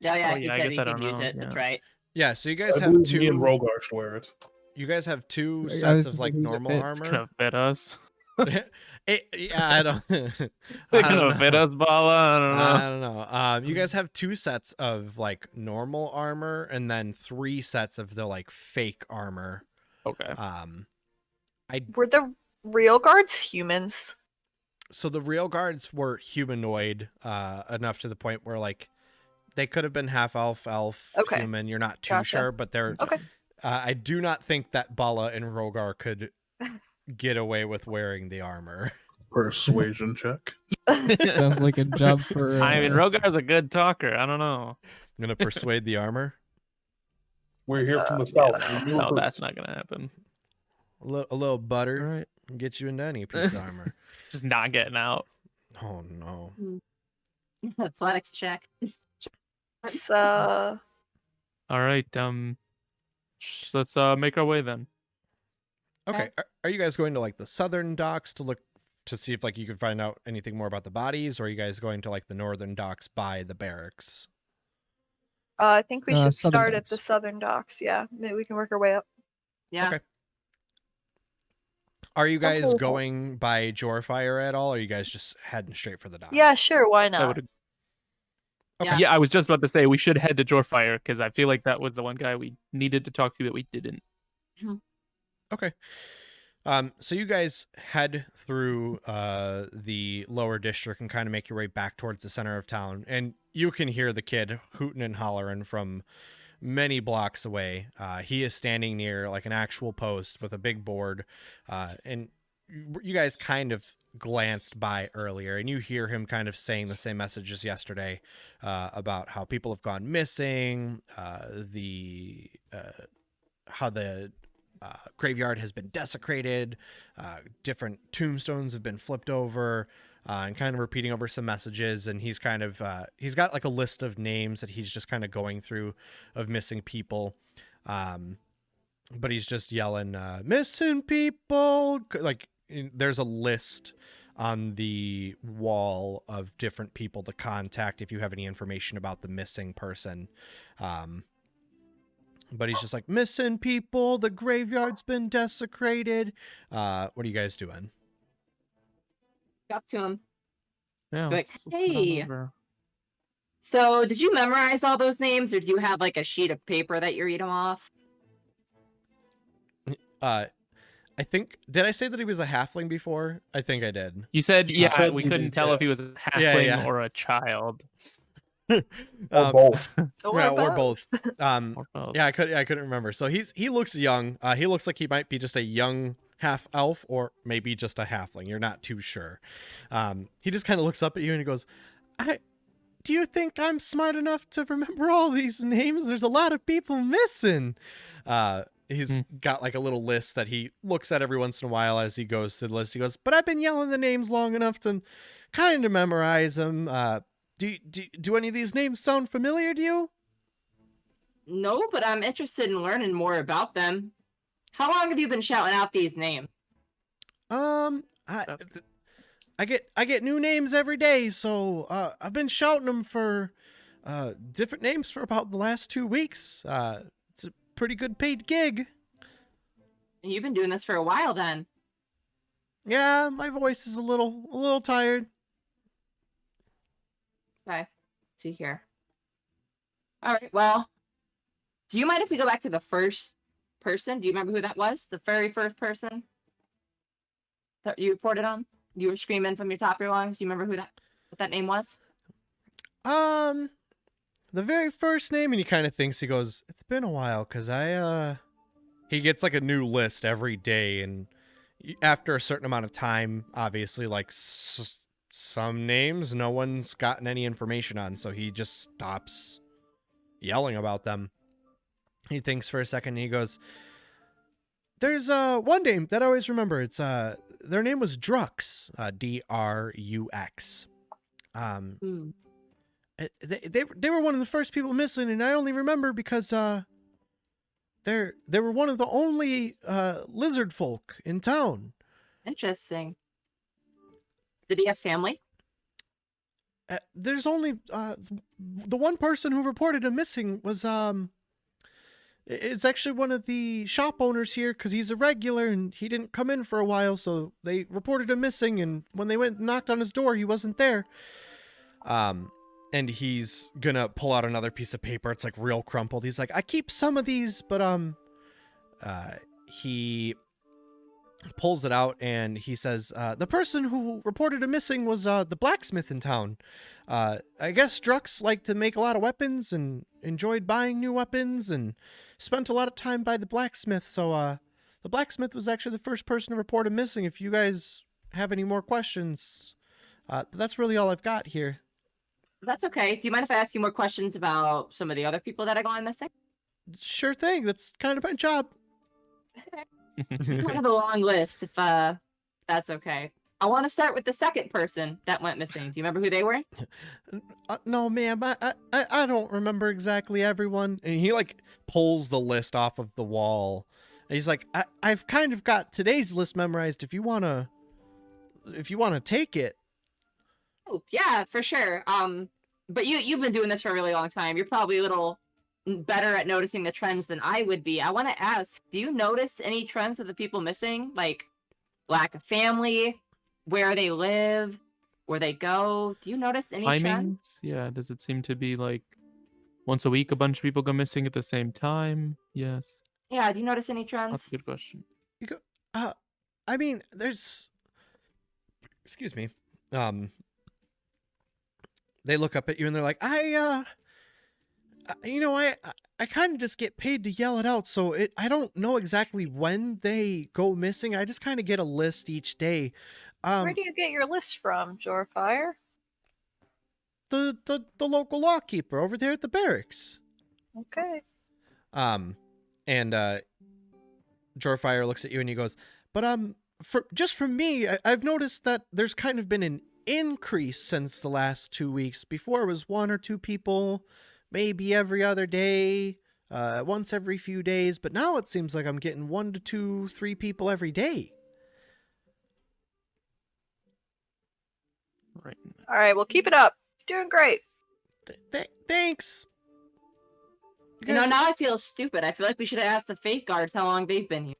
Oh, yeah, Oh, he yeah, I said guess he I could don't use know, it. That's yeah. right. Yeah, so you guys I have believe me and two. Rogar should wear it. You guys have two I sets was of like thinking normal it's It's armor. gonna fit us. Yeah, I don't. It's I gonna don't fit know. us, Bala. I don't know. I don't know. You guys have two sets of like normal armor, and then three sets of the like fake armor. Okay. Were the real guards humans? So the real guards were humanoid, enough to the point where like they could have been half elf, Okay. human. You're not too Gotcha. sure, but they're. Okay. I do not think that Bala and Rogar could get away with wearing the armor. Persuasion check. Sounds like a job for. I mean, Rogar's a good talker. I don't know. I'm gonna persuade the armor. We're here from the south. No, that's not gonna happen. A little butter All right. can get you into any piece of armor. Just not getting out. Oh no. Athletics check. It's, All right. Let's make our way then. Okay. Are you guys going to like the southern docks to look to see if like you can find out anything more about the bodies, or are you guys going to like the northern docks by the barracks? I think we should Southern start at the docks. southern docks. Yeah, maybe we can work our way up. Yeah. Okay. Are you guys Hopefully- going by Jorfire at all? Or are you guys just heading straight for the docks? Yeah, sure. Why That not? would. Yeah. Yeah, I was just about to say we should head to Jorfire because I feel like that was the one guy we needed to talk to that we didn't. Okay. So you guys head through the lower district and kind of make your way back towards the center of town, and you can hear the kid hooting and hollering from many blocks away. He is standing near like an actual post with a big board, and you guys kind of glanced by earlier, and you hear him kind of saying the same message as yesterday about how people have gone missing, how the graveyard has been desecrated, different tombstones have been flipped over, and kind of repeating over some messages. And he's kind of he's got like a list of names that he's just kind of going through of missing people, but he's just yelling missing people, like there's a list on the wall of different people to contact if you have any information about the missing person. But he's just like, missing people, the graveyard's been desecrated. What are you guys doing? Up to him. Yeah, Like, let's head on hey. over. So, did you memorize all those names, or do you have like a sheet of paper that you read them off? I think, did I say that he was a halfling before? I think I did. You said, yeah, said we you couldn't did, tell yeah. if he was a halfling yeah. or a child. Or Um, both. or both. Or both. Yeah, I couldn't remember. So he looks young. He looks like he might be just a young half elf or maybe just a halfling. You're not too sure. He just kind of looks up at you and he goes, do you think I'm smart enough to remember all these names? There's a lot of people missing. He's got like a little list that he looks at every once in a while as he goes to the list. He goes, but I've been yelling the names long enough to kind of memorize them. Do any of these names sound familiar to you? No, but I'm interested in learning more about them. How long have you been shouting out these names? That's I get new names every day, so I've been shouting them for different names for about the last 2 weeks. It's a pretty good paid gig. You've been doing this for a while then. Yeah, my voice is a little tired. Okay. See here. All right. Well, do you mind if we go back to the first person? Do you remember who that was? The very first person that you reported on? You were screaming from your top of your lungs. Do you remember what that name was? The very first name, and he kind of thinks, he goes, it's been a while, because he gets like a new list every day, and after a certain amount of time, obviously, like some names no one's gotten any information on, so he just stops yelling about them. He thinks for a second, and he goes, there's one name that I always remember. It's their name was Drux, Drux. They were one of the first people missing, and I only remember because they were one of the only lizard folk in town. Interesting. Did he have family? There's only the one person who reported him missing was it's actually one of the shop owners here, because he's a regular and he didn't come in for a while, so they reported him missing, and when they went and knocked on his door, he wasn't there. And he's gonna pull out another piece of paper. It's like real crumpled. He's like, I keep some of these, but he pulls it out and he says, the person who reported him missing was the blacksmith in town. I guess Drux liked to make a lot of weapons and enjoyed buying new weapons and spent a lot of time by the blacksmith. So the blacksmith was actually the first person to report him missing. If you guys have any more questions, that's really all I've got here. That's okay. Do you mind if I ask you more questions about some of the other people that are going missing? Sure thing. That's kind of my job. I have a long list, if that's okay. I want to start with the second person that went missing. Do you remember who they were? No, ma'am. I don't remember exactly everyone. And he like pulls the list off of the wall. And he's like, I've kind of got today's list memorized. If you wanna take it. Oh, yeah, for sure. But you've been doing this for a really long time. You're probably a little better at noticing the trends than I would be. I want to ask, do you notice any trends of the people missing? Like lack of family, where they live, where they go? Do you notice any trends? Timings? Yeah. Does it seem to be like once a week a bunch of people go missing at the same time? Yes. Yeah, do you notice any That's trends? a good question. You go, I mean, there's. Excuse me. They look up at you and they're like, I kind of just get paid to yell it out, so I don't know exactly when they go missing. I just kind of get a list each day. Where do you get your list from, Jorfire? The local lockkeeper over there at the barracks. Okay. And Jorfire looks at you and he goes, but for me, I've noticed that there's kind of been an increase since the last 2 weeks. Before it was 1 or 2 people, maybe every other day, once every few days, but now it seems like I'm getting 1 to 2, 3 people every day. Right. All right, well, keep it up. You're doing great. Thanks. You know, now I feel stupid. I feel like we should have asked the fake guards how long they've been here.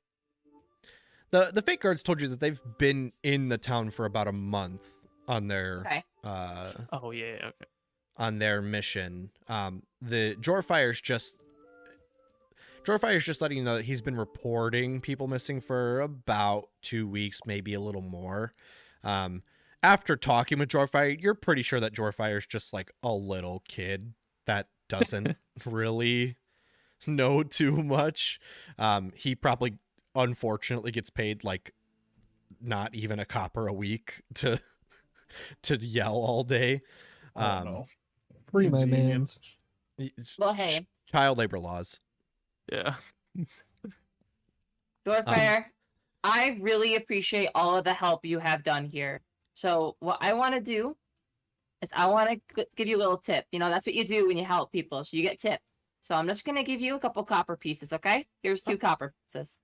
The fake guards told you that they've been in the town for about a month on their Okay. Oh yeah. Okay. on their mission. The Jorfire's just letting you know that he's been reporting people missing for about 2 weeks, maybe a little more. After talking with Jorfire, you're pretty sure that Jorfire's just like a little kid that doesn't really know too much. He probably, unfortunately, gets paid like not even a copper a week to yell all day. Oh, no. Free my Convenient. mans. Well, hey. Child labor laws. Yeah. Doorfire, I really appreciate all of the help you have done here. So what I want to do is I want to give you a little tip. You know, that's what you do when you help people. So you get tip. So I'm just going to give you a couple copper pieces, okay? Here's 2 copper pieces.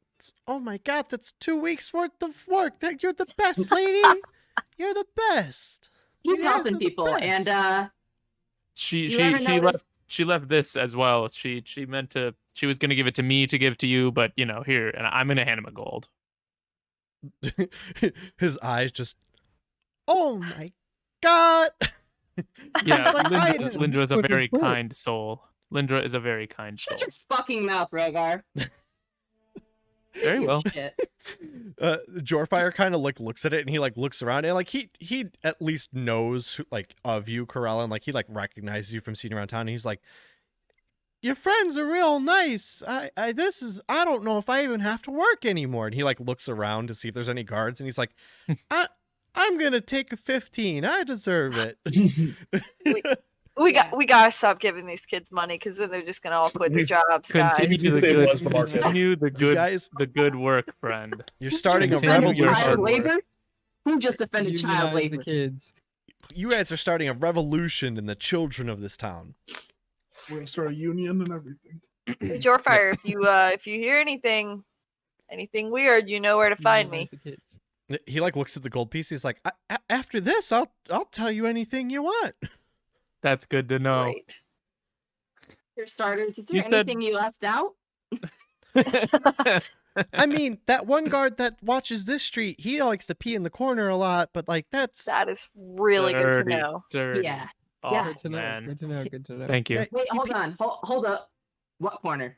Oh my god, that's 2 weeks worth of work. You're the best, lady. You're the best. Keep You guys are helping the people. best. And She ever notice- she left this as well. She was gonna give it to me to give to you, but you know, here, and I'm gonna hand him a gold. His eyes just, oh my god. Yeah, It's like, Lindra is a What is very what? kind soul. Lindra is a very kind soul. shut your fucking mouth, Rogar. Very well. Shit. Jorfire kind of like looks at it and he like looks around and like he at least knows who, like, of you, Corella, and like he like recognizes you from seeing around town, and he's like, your friends are real nice. I don't know if I even have to work anymore. And he like looks around to see if there's any guards, and he's like, I'm gonna take a 15. I deserve it. We gotta stop giving these kids money because then they're just gonna all quit their jobs, guys. Continue the Stabilize the market. continue the good guys- the good work, friend. You're starting a Continue your Offended revolution. hard child work. labor? Who just offended child Unionize labor? the kids. You guys are starting a revolution in the children of this town. We're gonna start a union and everything. Hey, Jorfire, if you hear anything weird, you know where to find me. Unionize the kids. He like looks at the gold piece. He's like, after this, I'll tell you anything you want. That's good to know. Great. For starters, is there You said- anything you left out? I mean, that one guard that watches this street, he likes to pee in the corner a lot, but like that is really good to Dirty, know. dirty. Yeah. Oh, Yeah. Good to know. man. Good to know. Good to know. Thank you. Yeah. Wait, hold on. Hold up. What corner?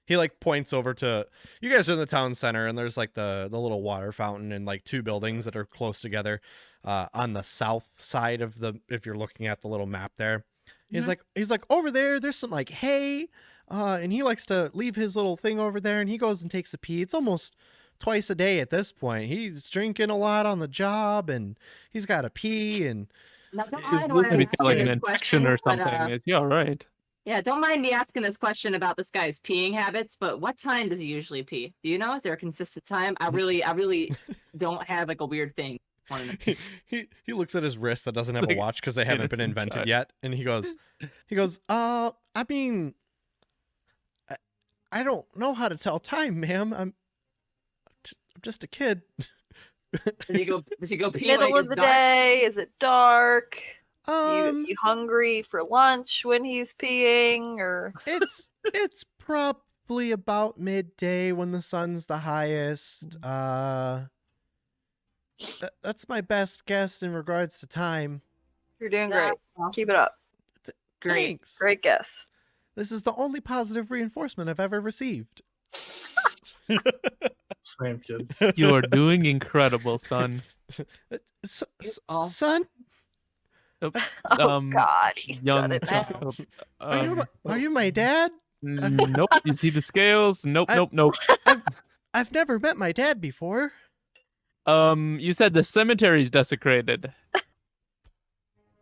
He like points over to, you guys are in the town center, and there's like the little water fountain and like 2 buildings that are close together on the south side of the, if you're looking at the little map there. He's like over there, there's some like hay, and he likes to leave his little thing over there, and he goes and takes a pee. It's almost twice a day at this point. He's drinking a lot on the job, and he's got to pee, and Now, don't Is mind Luke- when Maybe I'm he's got like asking an this infection or question, but, something. Is he all right? yeah, don't mind me asking this question about this guy's peeing habits, but what time does he usually pee? Do you know? Is there a consistent time? I really don't have like a weird thing. he looks at his wrist that doesn't have a Like watch because they haven't been innocent invented child. yet, and he goes, I mean, I don't know how to tell time, ma'am. I'm just a kid. Does he go pee Middle like of the it's dark? day? Is it dark? Um, You hungry for lunch when he's peeing, or it's probably about midday when the sun's the highest. That's my best guess in regards to time. You're doing great. Well, Keep it up. great. Thanks. Great guess. This is the only positive reinforcement I've ever received. Same kid. You are doing incredible, son. Oh. Son, Oh, Oh God, he's done young it now. child. are you my dad? Nope. You see the scales? Nope. I- Nope. Nope. I've never met my dad before. You said the cemetery's desecrated.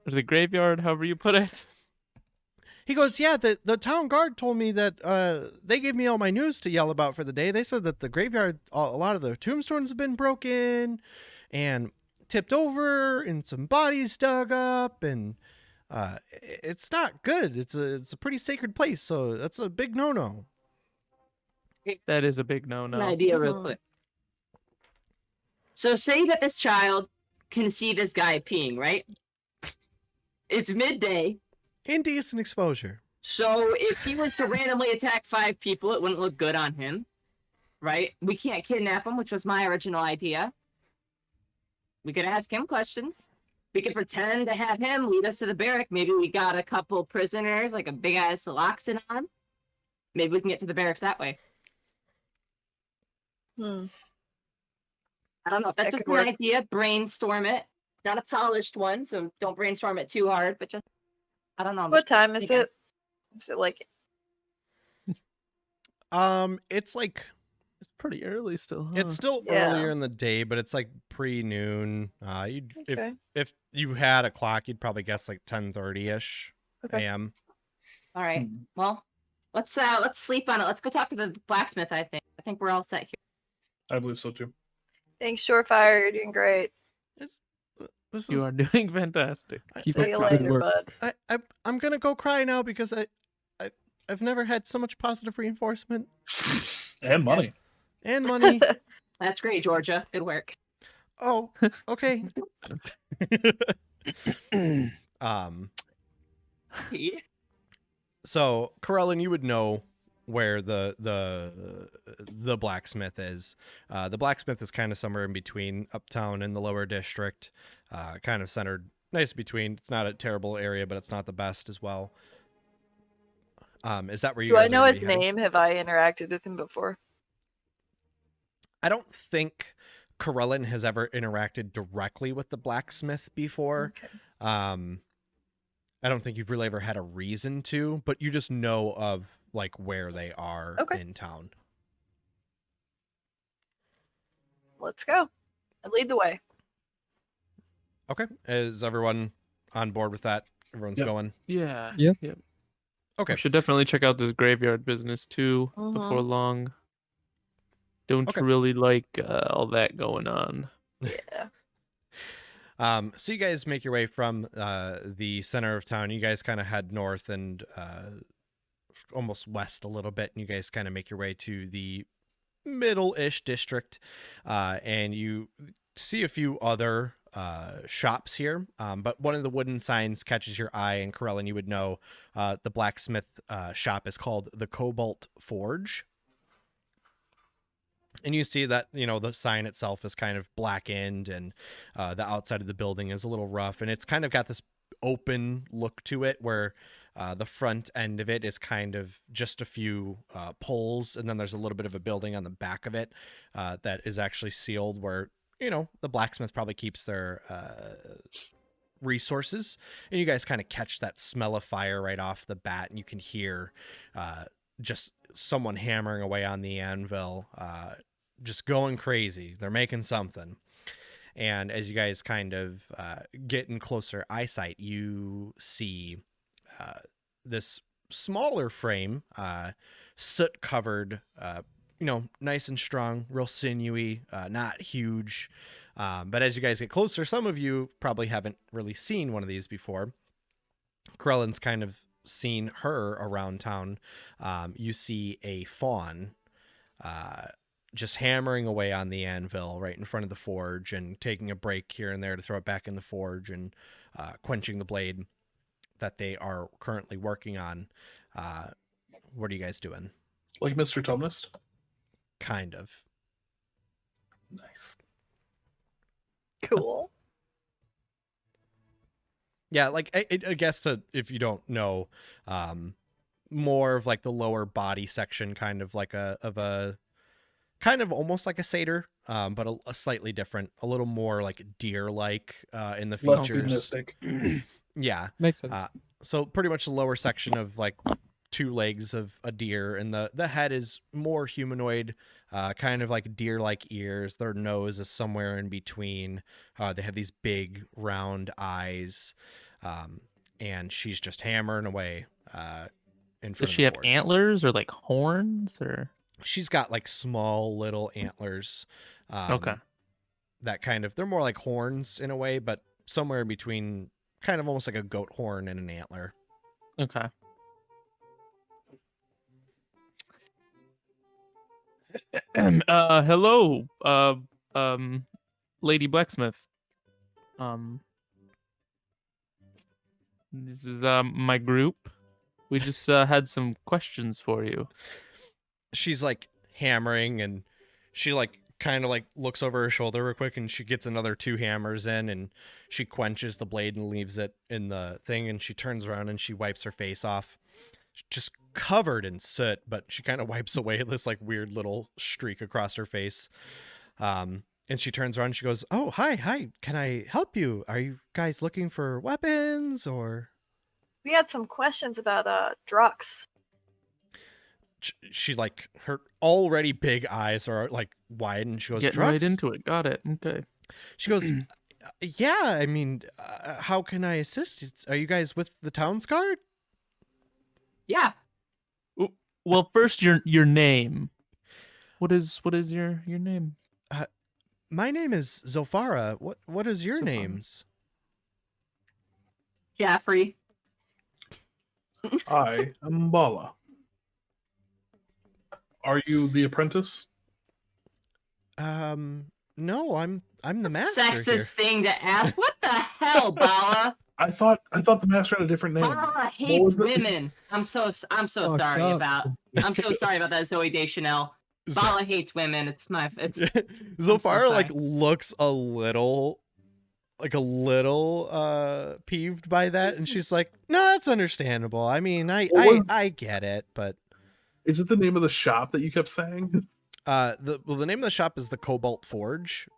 Or the graveyard, however you put it. He goes, yeah, the town guard told me that they gave me all my news to yell about for the day. They said that the graveyard, a lot of the tombstones have been broken and tipped over and some bodies dug up, and it's not good. It's a pretty sacred place, so that's a big no-no. That is a big An no-no. idea real Mhm. quick. So say that this child can see this guy peeing, right? It's midday. Indecent exposure. So if he was to randomly attack 5 people, it wouldn't look good on him, right? We can't kidnap him, which was my original idea. We could ask him questions. We could pretend to have him lead us to the barrack. Maybe we got a couple prisoners, like a big ass Suloxan on. Maybe we can get to the barracks that way. Hmm. I don't know. That's That just could an work. idea. Brainstorm it. It's not a polished one, so don't brainstorm it too hard. But just, I don't know. What time is Again. it? Is it like It's like It's pretty early still, huh? it's still Yeah. earlier in the day, but it's like pre-noon. okay? If you had a clock, you'd probably guess like 10:30ish Okay. a.m. All right. Hmm. Well, let's sleep on it. Let's go talk to the blacksmith. I think we're all set here. I believe so too. Thanks, Surefire. You're doing great. This You is are doing fantastic. Keep See up you the good later, work. bud. I'm gonna go cry now because I've never had so much positive reinforcement And money. and money. That's great, Georgia. Good work. Oh, okay. um So, Corellin, you would know where the blacksmith is. The blacksmith is kind of somewhere in between uptown and the lower district, kind of centered, nice between. It's not a terrible area, but it's not the best as well. Is that where you Do I guys are know gonna his be heading? name? Have I interacted with him before? I don't think Corellin has ever interacted directly with the blacksmith before. Okay. I don't think you've really ever had a reason to, but you just know of like where they are Okay. in town. Let's go. And lead the way. Okay. Is everyone on board with that? Everyone's Yep. going. Yeah. Yeah. Yep. Okay. We should definitely check out this graveyard business too before long. Don't Okay. really like all that going on. Yeah. So you guys make your way from the center of town. You guys kind of head north and almost west a little bit, and you guys kind of make your way to the middle-ish district, and you see a few other shops here, but one of the wooden signs catches your eye, and Corellin, you would know the blacksmith shop is called the Cobalt Forge. And you see that, the sign itself is kind of blackened, and the outside of the building is a little rough, and it's kind of got this open look to it where the front end of it is kind of just a few poles, and then there's a little bit of a building on the back of it that is actually sealed where, the blacksmith probably keeps their resources. And you guys kind of catch that smell of fire right off the bat, and you can hear just someone hammering away on the anvil, just going crazy. They're making something. And as you guys kind of get in closer eyesight, you see this smaller frame, soot covered, nice and strong, real sinewy, not huge. But as you guys get closer, some of you probably haven't really seen one of these before. Corellin's kind of seen her around town. You see a fawn just hammering away on the anvil right in front of the forge and taking a break here and there to throw it back in the forge and quenching the blade that they are currently working on. What are you guys doing? Like Mr. Tumnist? Kind of. Nice. Cool. Yeah, like I guess if you don't know, more of like the lower body section, kind of like a kind of almost like a satyr, but a slightly different, a little more like deer-like in the Less features. hedonistic. Yeah. Makes sense. So pretty much the lower section of like 2 legs of a deer, and the head is more humanoid, kind of like deer-like ears. Their nose is somewhere in between. They have these big round eyes, and she's just hammering away in front Does of she the have forge. antlers or like horns or? She's got like small little antlers. Okay. That kind of, they're more like horns in a way, but somewhere in between, kind of almost like a goat horn and an antler. Okay. Hello, Lady Blacksmith. This is my group. We just had some questions for you. She's like hammering, and she like kind of like looks over her shoulder real quick, and she gets another 2 hammers in, and she quenches the blade and leaves it in the thing, and she turns around and she wipes her face off, just covered in soot, but she kind of wipes away this like weird little streak across her face. And she turns around and she goes, "Oh, hi, can I help you? Are you guys looking for weapons or?" We had some questions about Drux. She like, her already big eyes are like wide, and she goes, Getting right "Drugs?" into it. Got it. Okay. She goes, "Yeah, I mean, how can I assist? Are you guys with the town's guard?" Yeah. Well, first your name. What is your name? My name is Zofara. What is your Zofara. names? Jaffrey. I am Bala. Are you the apprentice? No, I'm the master Sexist here. thing to ask. What the hell, Bala? I thought the master had a different name. Bala What hates was the- women. I'm so Fucked sorry up. about. I'm so sorry about that, Zoe Deschanel. Bala hates women. It's my. It's. Zofara like sorry. looks a little peeved by that, and she's like, "No, that's understandable. I mean, I get it, but Is it the name of the shop that you kept saying? the name of the shop is the Cobalt Forge."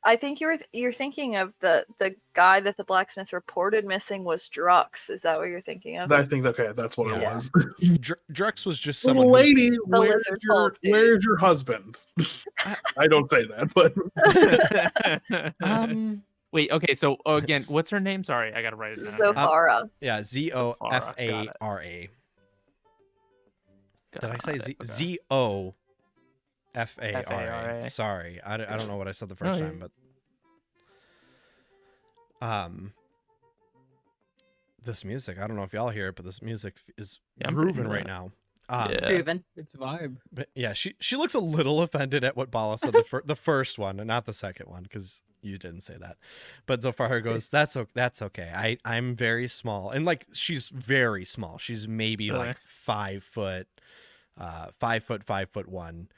I think you're thinking of the guy that the blacksmith reported missing was Drux. Is that what you're thinking of? I think okay, that's what Yeah. it was. Drux was just someone Little who lady, lizard folk, dude. where's your husband? I don't say that, but Wait. Okay. So again, what's her name? Sorry, I gotta write it down. here. Zofara. yeah, Zofara, Zofara. Did I say Got it, okay. Zofara? F-A-R-A. Sorry, I don't know what I said the first No, time, you're- but this music, I don't know if y'all hear it, but this music is Yeah, I'm pretty grooving into right that. now. Yeah. Proven. It's vibe. But yeah, she looks a little offended at what Bala said the first one, and not the second one, because you didn't say that. But Zofara goes, that's okay. I'm very small, and like she's very small. She's maybe Really? like 5 foot, 5'1".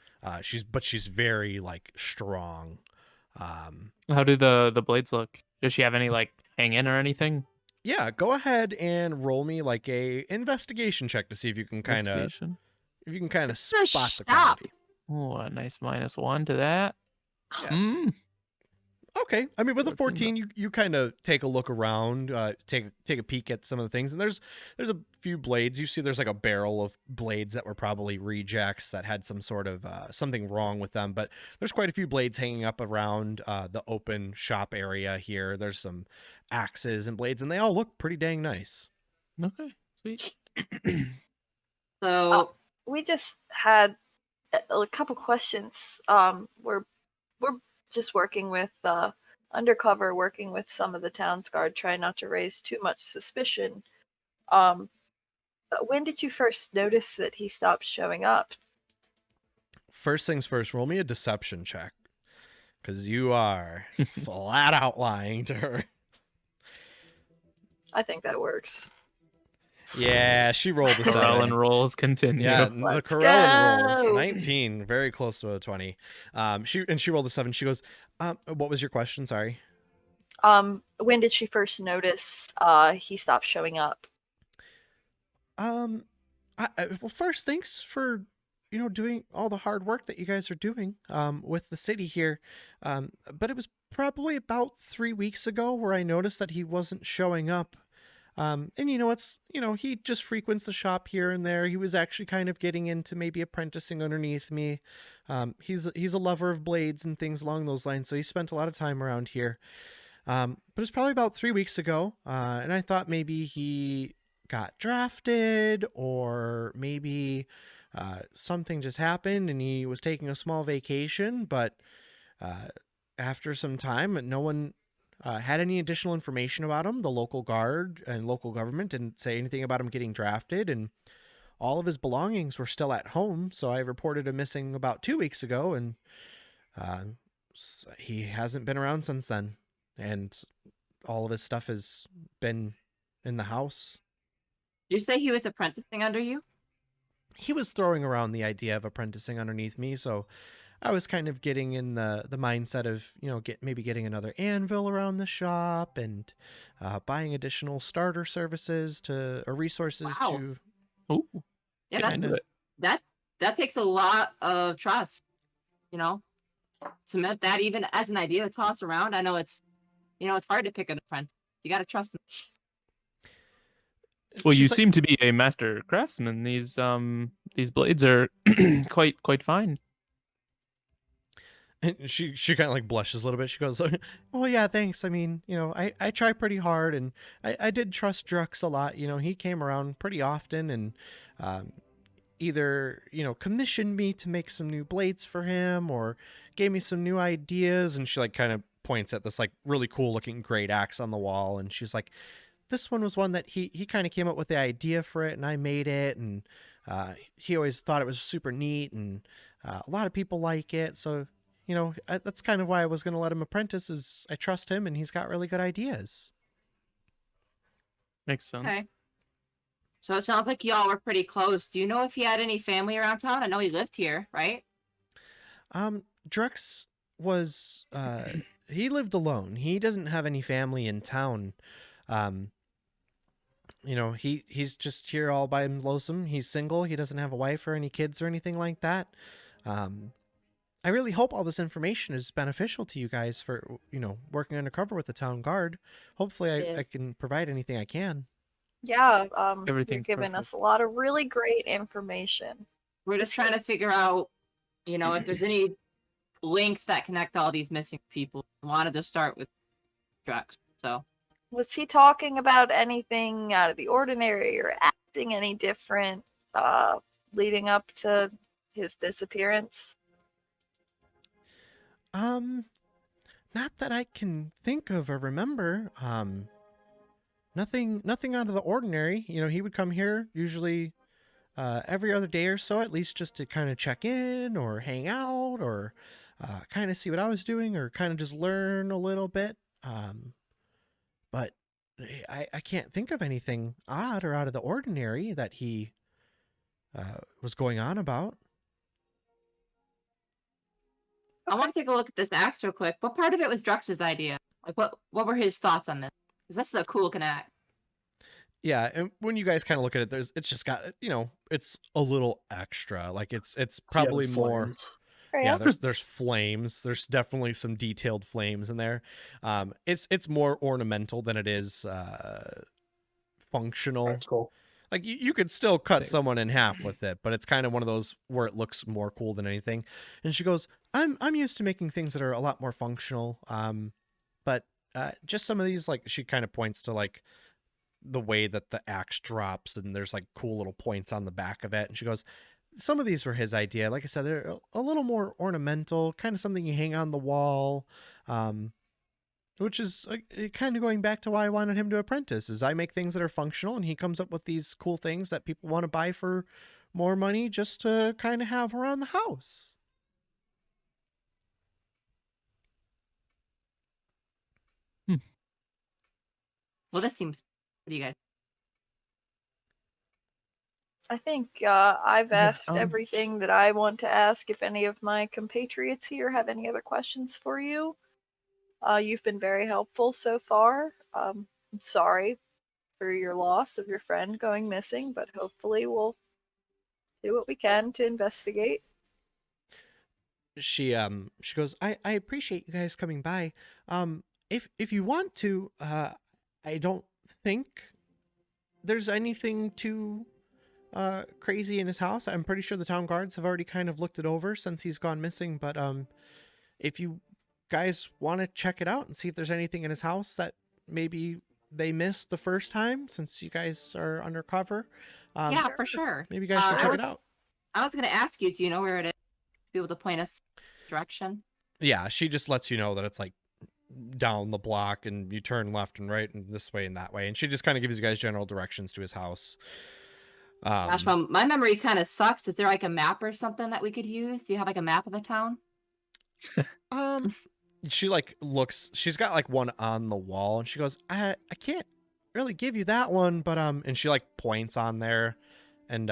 She's very like strong. How do the blades look? Does she have any like hang in or anything? Yeah, go ahead and roll me like a investigation check to see if you can kind of Investigation? It's a spot the shop. quality. Oh, a nice -1 to that. Yeah. Mm. Okay, I mean with a 14, 14, you kind of take a look around, take a peek at some of the things, and there's a few blades. You see, there's like a barrel of blades that were probably rejects that had some sort of something wrong with them. But there's quite a few blades hanging up around the open shop area here. There's some axes and blades, and they all look pretty dang nice. Okay, sweet. So We just had a couple questions. We're just working with undercover, working with some of the town's guard, trying not to raise too much suspicion. When did you first notice that he stopped showing up? First things first, roll me a deception check, because you are flat out lying to her. I think that works. Yeah, she rolled a Corellin 7. rolls continue. Yeah, the Let's Corellin rolls go. 19, very close to a 20. She rolled a 7. She goes, what was your question? Sorry. When did she first notice he stopped showing up? Well, first, thanks for doing all the hard work that you guys are doing with the city here. But it was probably about 3 weeks ago where I noticed that he wasn't showing up. And he just frequents the shop here and there. He was actually kind of getting into maybe apprenticing underneath me. He's a lover of blades and things along those lines, so he spent a lot of time around here. But it's probably about 3 weeks ago, and I thought maybe he got drafted, or maybe something just happened and he was taking a small vacation. But after some time, no one had any additional information about him. The local guard and local government didn't say anything about him getting drafted, and all of his belongings were still at home. So I reported him missing about 2 weeks ago, and he hasn't been around since then. And all of his stuff has been in the house. Did you say he was apprenticing under you? He was throwing around the idea of apprenticing underneath me, so I was kind of getting in the mindset of maybe getting another anvil around the shop, and buying additional starter services or resources Wow. to. Ooh, Yeah, getting into it. that takes a lot of trust. Cement that even as an idea to toss around. I know it's hard to pick an apprentice. You got to trust them. Well, She's you like- seem to be a master craftsman. These blades are quite fine. And she kind of like blushes a little bit. She goes, "Oh yeah, thanks. I mean, I try pretty hard, and I did trust Drux a lot. He came around pretty often, and either commissioned me to make some new blades for him, or gave me some new ideas." And she like kind of points at this like really cool looking great axe on the wall, and she's like, "This one was one that he kind of came up with the idea for it, and I made it, and he always thought it was super neat, and a lot of people like it. So that's kind of why I was going to let him apprentice, is I trust him and he's got really good ideas." Makes sense. Okay. So it sounds like y'all were pretty close. Do you know if he had any family around town? I know he lived here, right? Drux was he lived alone. He doesn't have any family in town. He's just here all by him lonesome. He's single. He doesn't have a wife or any kids or anything like that. I really hope all this information is beneficial to you guys for working undercover with the town guard. Hopefully I can provide anything I can. Yeah, you're Everything's giving perfect. us a lot of really great information. We're just trying to figure out, if there's any links that connect all these missing people. We wanted to start with Drax. So Was he talking about anything out of the ordinary or acting any different leading up to his disappearance? Not that I can think of or remember. Nothing out of the ordinary. He would come here usually every other day or so, at least, just to kind of check in or hang out, or kind of see what I was doing, or kind of just learn a little bit. But I can't think of anything odd or out of the ordinary that he was going on about. I want to take a look at this axe real quick. What part of it was Drux's idea? Like, what were his thoughts on this? Because this is a cool looking axe. Yeah, and when you guys kind of look at it, it's just got it's a little extra. Like it's probably there's more. flames. Yeah, there's flames. There's definitely some detailed flames in there. It's more ornamental than it is functional. That's cool. Like you could still cut Same. someone in half with it, but it's kind of one of those where it looks more cool than anything. And she goes, I'm used to making things that are a lot more functional. But just some of these, like, she kind of points to like the way that the axe drops, and there's like cool little points on the back of it. And she goes, some of these were his idea. Like I said, they're a little more ornamental, kind of something you hang on the wall. Which is kind of going back to why I wanted him to apprentice, is I make things that are functional, and he comes up with these cool things that people want to buy for more money just to kind of have around the house. Well, this seems. What do you guys? I think I've asked everything that I want to ask. If any of my compatriots here have any other questions for you, you've been very helpful so far. I'm sorry for your loss of your friend going missing, but hopefully we'll do what we can to investigate. She goes, I appreciate you guys coming by. If you want to, I don't think there's anything too crazy in his house. I'm pretty sure the town guards have already kind of looked it over since he's gone missing, but if you guys want to check it out and see if there's anything in his house that maybe they missed the first time, since you guys are undercover, Yeah, for sure. maybe you guys should check it out. I was going to ask you, do you know where it is? Be able to point us direction? Yeah, she just lets you know that it's like down the block and you turn left and right and this way and that way, and she just kind of gives you guys general directions to his house. Gosh, Mom, my memory kind of sucks. Is there like a map or something that we could use? Do you have like a map of the town? She like looks, she's got like one on the wall and she goes, I can't really give you that one, but and she like points on there and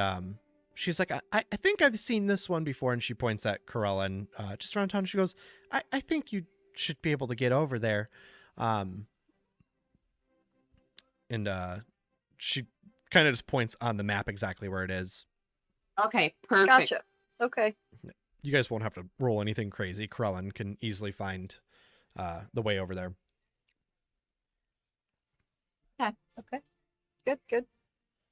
she's like, I think I've seen this one before, and she points at Corella and just around town. She goes, I think you should be able to get over there. And she kind of just points on the map exactly where it is. Okay, perfect. Gotcha. Okay. You guys won't have to roll anything crazy. Corella can easily find the way over there. Okay. Good.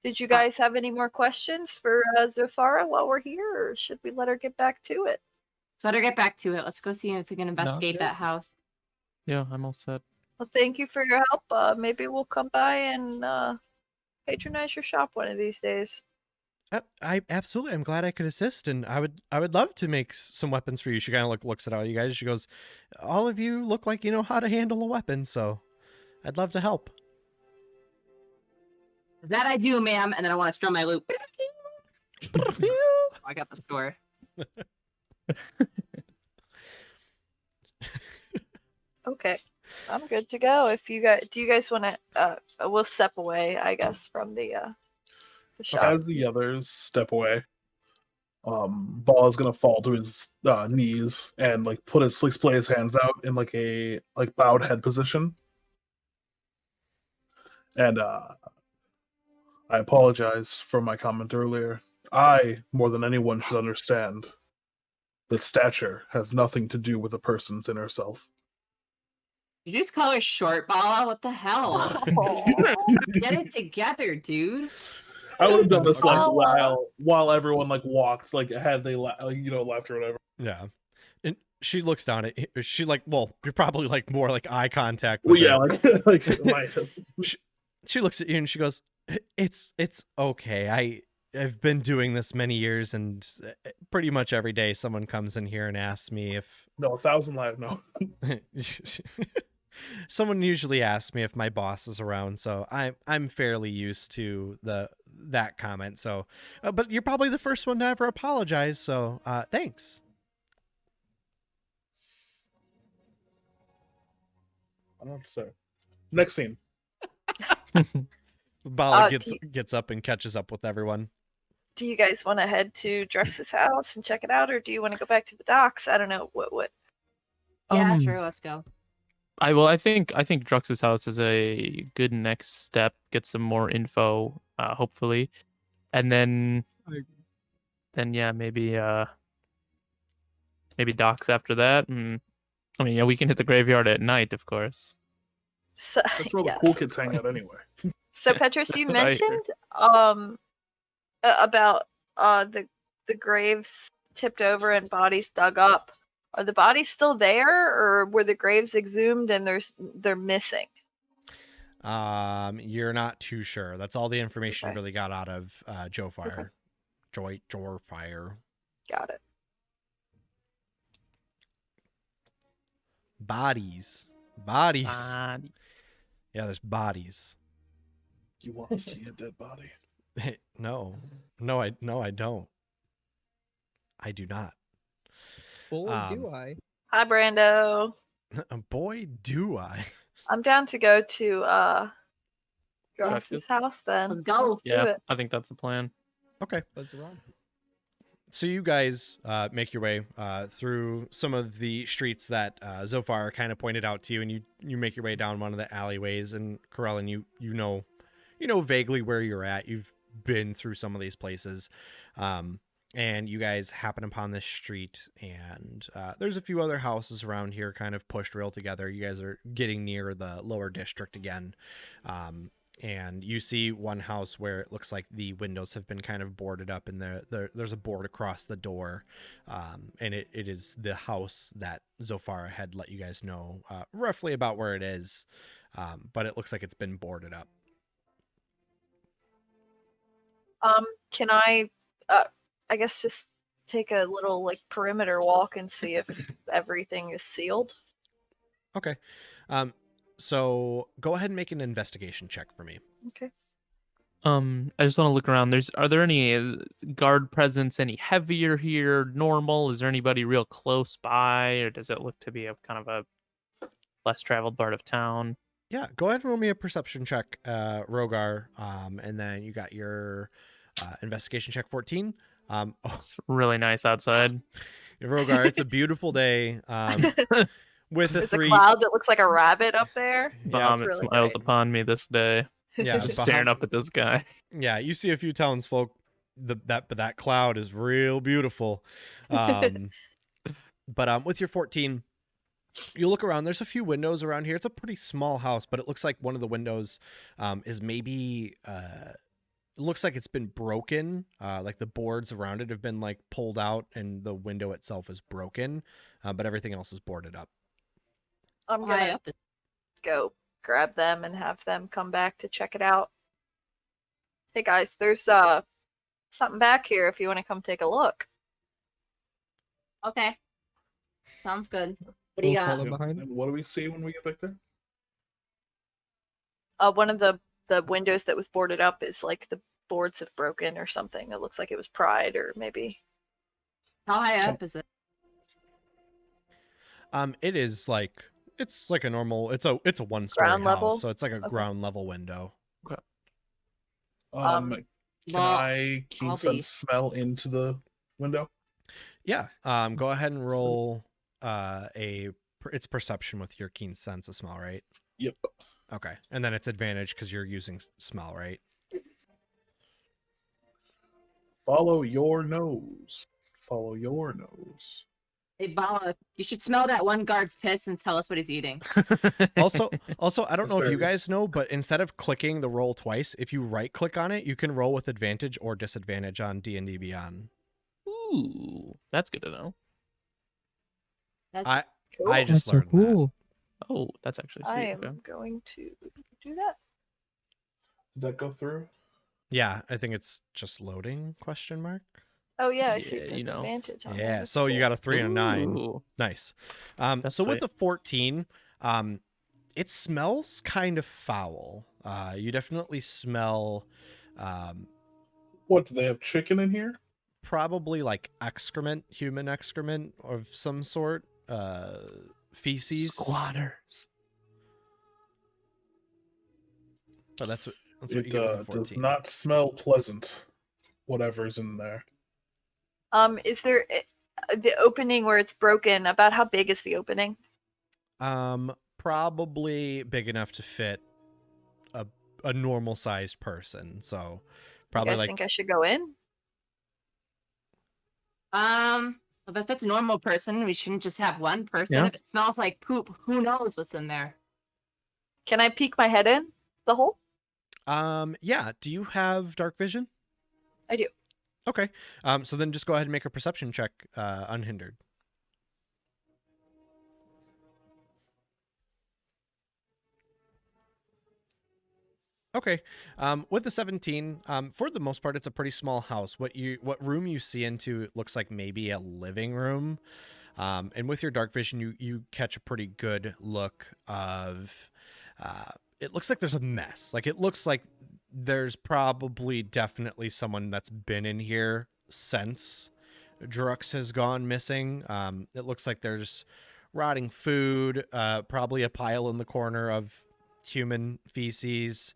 Did you guys have any more questions for Zofara while we're here, or should we let her get back to it? So let her get back to it. Let's go see if we can investigate that house. Yeah, I'm all set. Well, thank you for your help. Maybe we'll come by and patronize your shop one of these days. I absolutely. I'm glad I could assist, and I would love to make some weapons for you. She kind of looks at all you guys. She goes, all of you look like you know how to handle a weapon, so I'd love to help. That I do, ma'am. And then I want to strum my lute. I got the score. Okay, I'm good to go. If you guys, do you guys want to? We'll step away, I guess, from the shop. As the others step away, Ball is gonna fall to his knees and like splay his hands out in like a bowed head position. And I apologize for my comment earlier. I, more than anyone, should understand that stature has nothing to do with a person's inner self. You just call her short, Bala? What the hell? Get it together, dude. I would have done this like while everyone like walked like ahead, they left or whatever. Yeah, and she looks down at she like, well, you're probably like more like eye contact. Well, With yeah, her. like She looks at you and she goes, it's okay. I've been doing this many years, and pretty much every day someone comes in here and asks me if 1,000 live no. Someone usually asks me if my boss is around, so I'm fairly used to that comment. So, but you're probably the first one to ever apologize. So, thanks. I don't know what to say. Next scene. Bala gets up and catches up with everyone. Do you guys want to head to Drex's house and check it out, or do you want to go back to the docks? I don't know what. Yeah, sure. Let's go. I think Drux's house is a good next step. Get some more info, hopefully, and then yeah, maybe docks after that. And I mean, yeah, we can hit the graveyard at night, of course. So, That's where the cool kids hang out anyway. So, Petrus, you That's what I mentioned about the graves tipped over and bodies dug up. Are the bodies still there, or were the graves exhumed and they're missing? You're not too sure. That's all the information you really got out of Joe Fire. Okay. Joe Fire. Got it. Bodies. Yeah, there's bodies. You want to see a dead body? No, I don't. I do not. Boy, do I. Hi, Brando. Boy, do I. I'm down to go to Drex's house then. Let's go. Let's do Yeah, it. I think that's the plan. Okay. Buzz around. So you guys make your way through some of the streets that Zofar kind of pointed out to you, and you make your way down one of the alleyways. And Corellin, you know vaguely where you're at. You've been through some of these places, and you guys happen upon this street, and there's a few other houses around here, kind of pushed real together. You guys are getting near the lower district again. And you see one house where it looks like the windows have been kind of boarded up, and there's a board across the door, and it is the house that Zofara had let you guys know roughly about where it is, but it looks like it's been boarded up. Can I guess just take a little like perimeter walk and see if everything is sealed? Okay. So go ahead and make an investigation check for me. Okay. I just want to look around. Are there any guard presence any heavier here? Normal? Is there anybody real close by, or does it look to be a kind of a less traveled part of town? Yeah, go ahead and roll me a perception check, Rogar, and then you got your investigation check 14. It's really nice outside. Rogar, it's a beautiful day. With a There's 3. a cloud that looks like a rabbit up there. Bahamut really smiles great. upon me this day. Yeah, Just staring up at this guy. Yeah, you see a few townsfolk. That cloud is real beautiful. But with your 14, you look around. There's a few windows around here. It's a pretty small house, but it looks like one of the windows is maybe. It looks like it's been broken. Like the boards around it have been like pulled out, and the window itself is broken. But everything else is boarded up. I'm High gonna up. go grab them and have them come back to check it out. Hey guys, there's something back here if you want to come take a look. Okay. Sounds good. What do you We'll got? follow behind. And what do we see when we get back there? One of the windows that was boarded up is like the boards have broken or something. It looks like it was pried or maybe. How high up is it? It is like it's like a normal. It's a 1-story Ground house, level? so it's like a Okay. ground level window. Can Well, I keen I'll sense be- smell into the window? Yeah. Go ahead and roll it's perception with your keen sense of smell, right? Yep. Okay. And then it's advantage because you're using smell, right? Follow your nose. Follow your nose. Hey, Bala, you should smell that one guard's piss and tell us what he's eating. Also, I don't That's know if fair. you guys know, but instead of clicking the roll twice, if you right click on it, you can roll with advantage or disadvantage on D&D Beyond. Ooh, that's good to know. That's I Cool. I just That's so learned cool. Oh, that's actually I sweet. am Okay. going to do that. Did that go through? that. Yeah, I think it's just loading question mark. Oh yeah, I see Yeah, it says you know. advantage on Yeah, that. so you got a 3 and a 9. Ooh. Nice. That's So with sweet. the 14, it smells kind of foul. You definitely smell What, do they have chicken in here? probably like excrement, human excrement of some sort, feces. Squatters. Oh, that's what you It get with the does 14. not smell pleasant. Whatever's in there. Is there the opening where it's broken? About how big is the opening? Probably big enough to fit a normal sized person. So You probably guys like think I should go in? If it's a normal person, we shouldn't just have one person. Yeah. If it smells like poop, who knows what's in there? Can I peek my head in the hole? yeah. Do you have dark vision? I do. Okay. So then just go ahead and make a perception check, unhindered. Okay. With the 17, for the most part, it's a pretty small house. What room you see into looks like maybe a living room. And with your dark vision, you catch a pretty good look of. It looks like there's a mess. Like it looks like there's probably definitely someone that's been in here since Drux has gone missing. It looks like there's rotting food, probably a pile in the corner of human feces.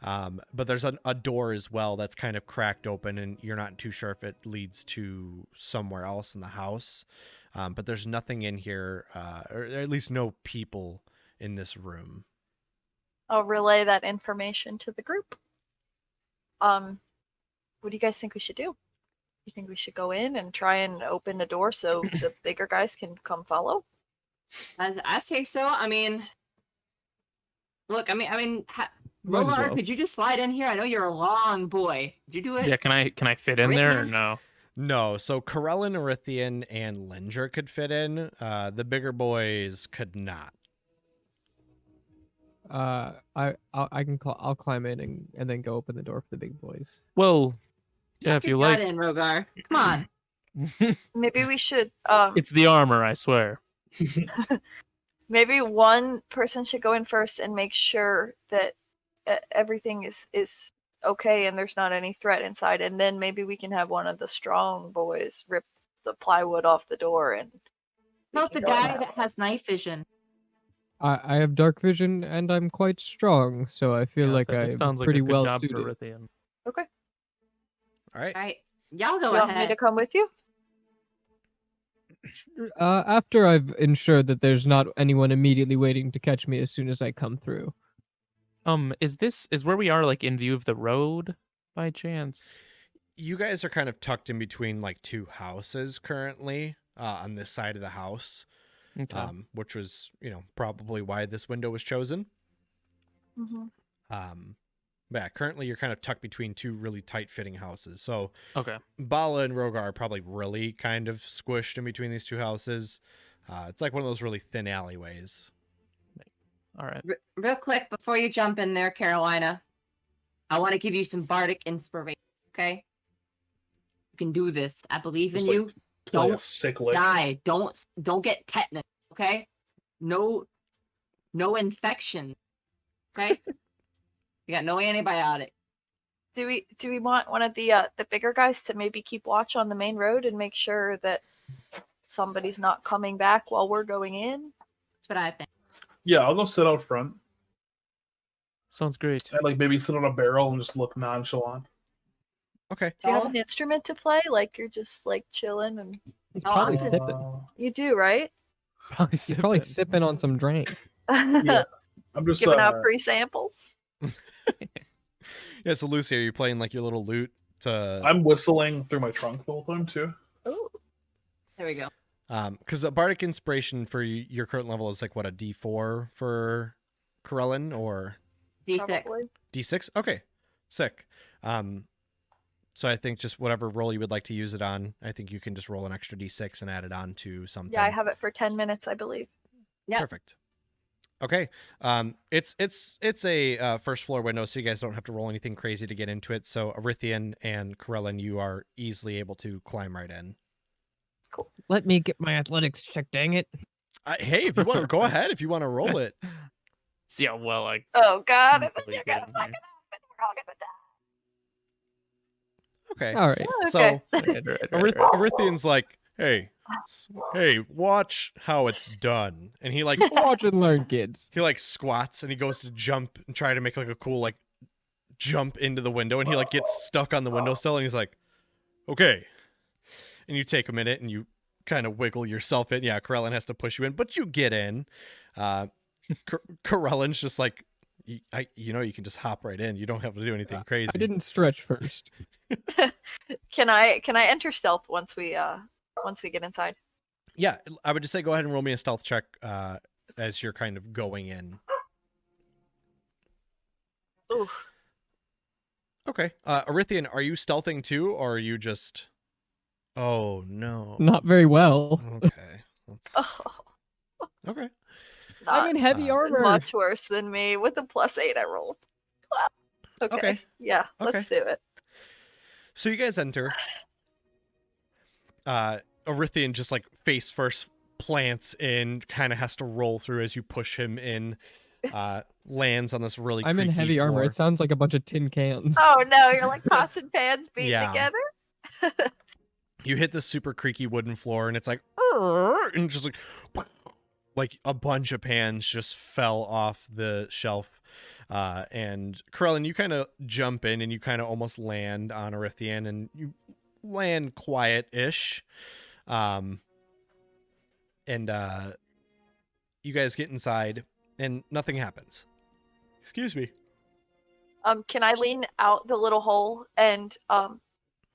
But there's a door as well that's kind of cracked open, and you're not too sure if it leads to somewhere else in the house. But there's nothing in here, or at least no people in this room. I'll relay that information to the group. What do you guys think we should do? You think we should go in and try and open the door so the bigger guys can come follow? As I say so. I mean, look. Might as Gormar, well. could you just slide in here? I know you're a long boy. Could you do it? Yeah, can I fit in there or Arythian? no? No, so Corellin, Arythian, and Linger could fit in. The bigger boys could not. I'll climb in and then go open the door for the big boys. Well, yeah, if Get you that like. in, Rogar. Come on. Maybe we should. It's the armor, I swear. Maybe one person should go in first and make sure that everything is okay and there's not any threat inside, and then maybe we can have one of the strong boys rip the plywood off the door and. we About can the go in guy that way. has night vision. I have dark vision and I'm quite strong, so I feel Yeah, like so it I'm sounds like pretty a good well job suited. for Rithian. Okay. All right. All right, y'all go You want me ahead. to come with you? After I've ensured that there's not anyone immediately waiting to catch me as soon as I come through. Is where we are like in view of the road by chance? You guys are kind of tucked in between like two houses currently on this side of the house, Okay. which was, probably why this window was chosen. Mm-hmm. But yeah, currently you're kind of tucked between two really tight-fitting houses. So Okay. Bala and Rogar are probably really kind of squished in between these two houses. It's like one of those really thin alleyways. All right. Real quick before you jump in there, Carolina, I want to give you some bardic inspiration. Okay, you can do this. I believe in Just, like, you. Play a Don't sick lick. die. Don't get tetanus. Okay, no infection. Okay, you got no antibiotic. Do we want one of the bigger guys to maybe keep watch on the main road and make sure that somebody's not coming back while we're going in? That's what I think. Yeah, I'll go sit out front Sounds great. and like maybe sit on a barrel and just look nonchalant. Okay. Do you have Don't- an instrument to play? Like you're just like chilling and He's Oh, probably I'm- sipping. you do, right? Probably He's probably sipping on some drink. Yeah. I'm just Giving out free samples. Yeah, so Lucy, are you playing like your little lute to I'm whistling through my trunk the whole time too. Oh, There we go. because a bardic inspiration for your current level is like what, a D4 for Corellin or D6. probably. D6? Okay. Sick. So I think just whatever roll you would like to use it on, I think you can just roll an extra D6 and add it on to something. Yeah, I have it for 10 minutes, I believe. Yep. Perfect. Okay. It's a first floor window, so you guys don't have to roll anything crazy to get into it. So Arythian and Corellin, you are easily able to climb right in. Let me get my athletics check, dang it. Hey, if you want to go ahead, if you want to roll it. See how well I. Oh God, and then Really you're good gonna in fuck here. it up and we're all gonna die. Okay. All right. Oh, So okay. Arythian's like, hey, watch how it's done. And he like Watch and learn, kids. he like squats and he goes to jump and try to make like a cool like jump into the window, and he like gets stuck on the windowsill, and he's like, okay. And you take a minute and you kind of wiggle yourself in. Yeah, Corellin has to push you in, but you get in. Corellin's just like, you can just hop right in. You don't have to do anything crazy. I didn't stretch first. Can I enter stealth once we get inside? Yeah, I would just say go ahead and roll me a stealth check as you're kind of going in. Ooh. Okay. Arythian, are you stealthing too, or are you just... Oh, no. Not very well. Okay. Let's... Oh, Okay. I'm in heavy Uh, armor. much worse than me with a +8 I rolled. Wow. Okay. Okay. Yeah, let's do it. So you guys enter. Arythian just like face first plants in, kind of has to roll through as you push him in. Lands on this really I'm in creaky heavy armor. floor. It sounds like a bunch of tin cans. Oh no, you're like pots and pans beaten Yeah. together. You hit this super creaky wooden floor, and it's like, and just like a bunch of pans just fell off the shelf. And Krellin, you kind of jump in and you kind of almost land on Arithian, and you land quiet-ish. And you guys get inside and nothing happens. Excuse me. Can I lean out the little hole and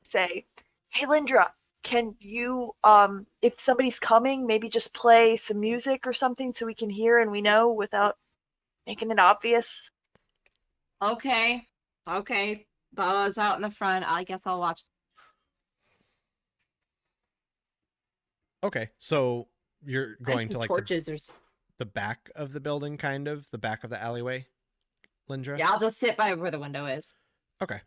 say, "Hey, Lindra, can you if somebody's coming, maybe just play some music or something so we can hear and we know without making it obvious?" Okay. Bella's out in the front. I guess I'll watch. Okay, so you're I going see to like torches. There's. the back of the building, kind of the back of the alleyway, Lindra? Yeah, I'll just sit by where the window is. Okay.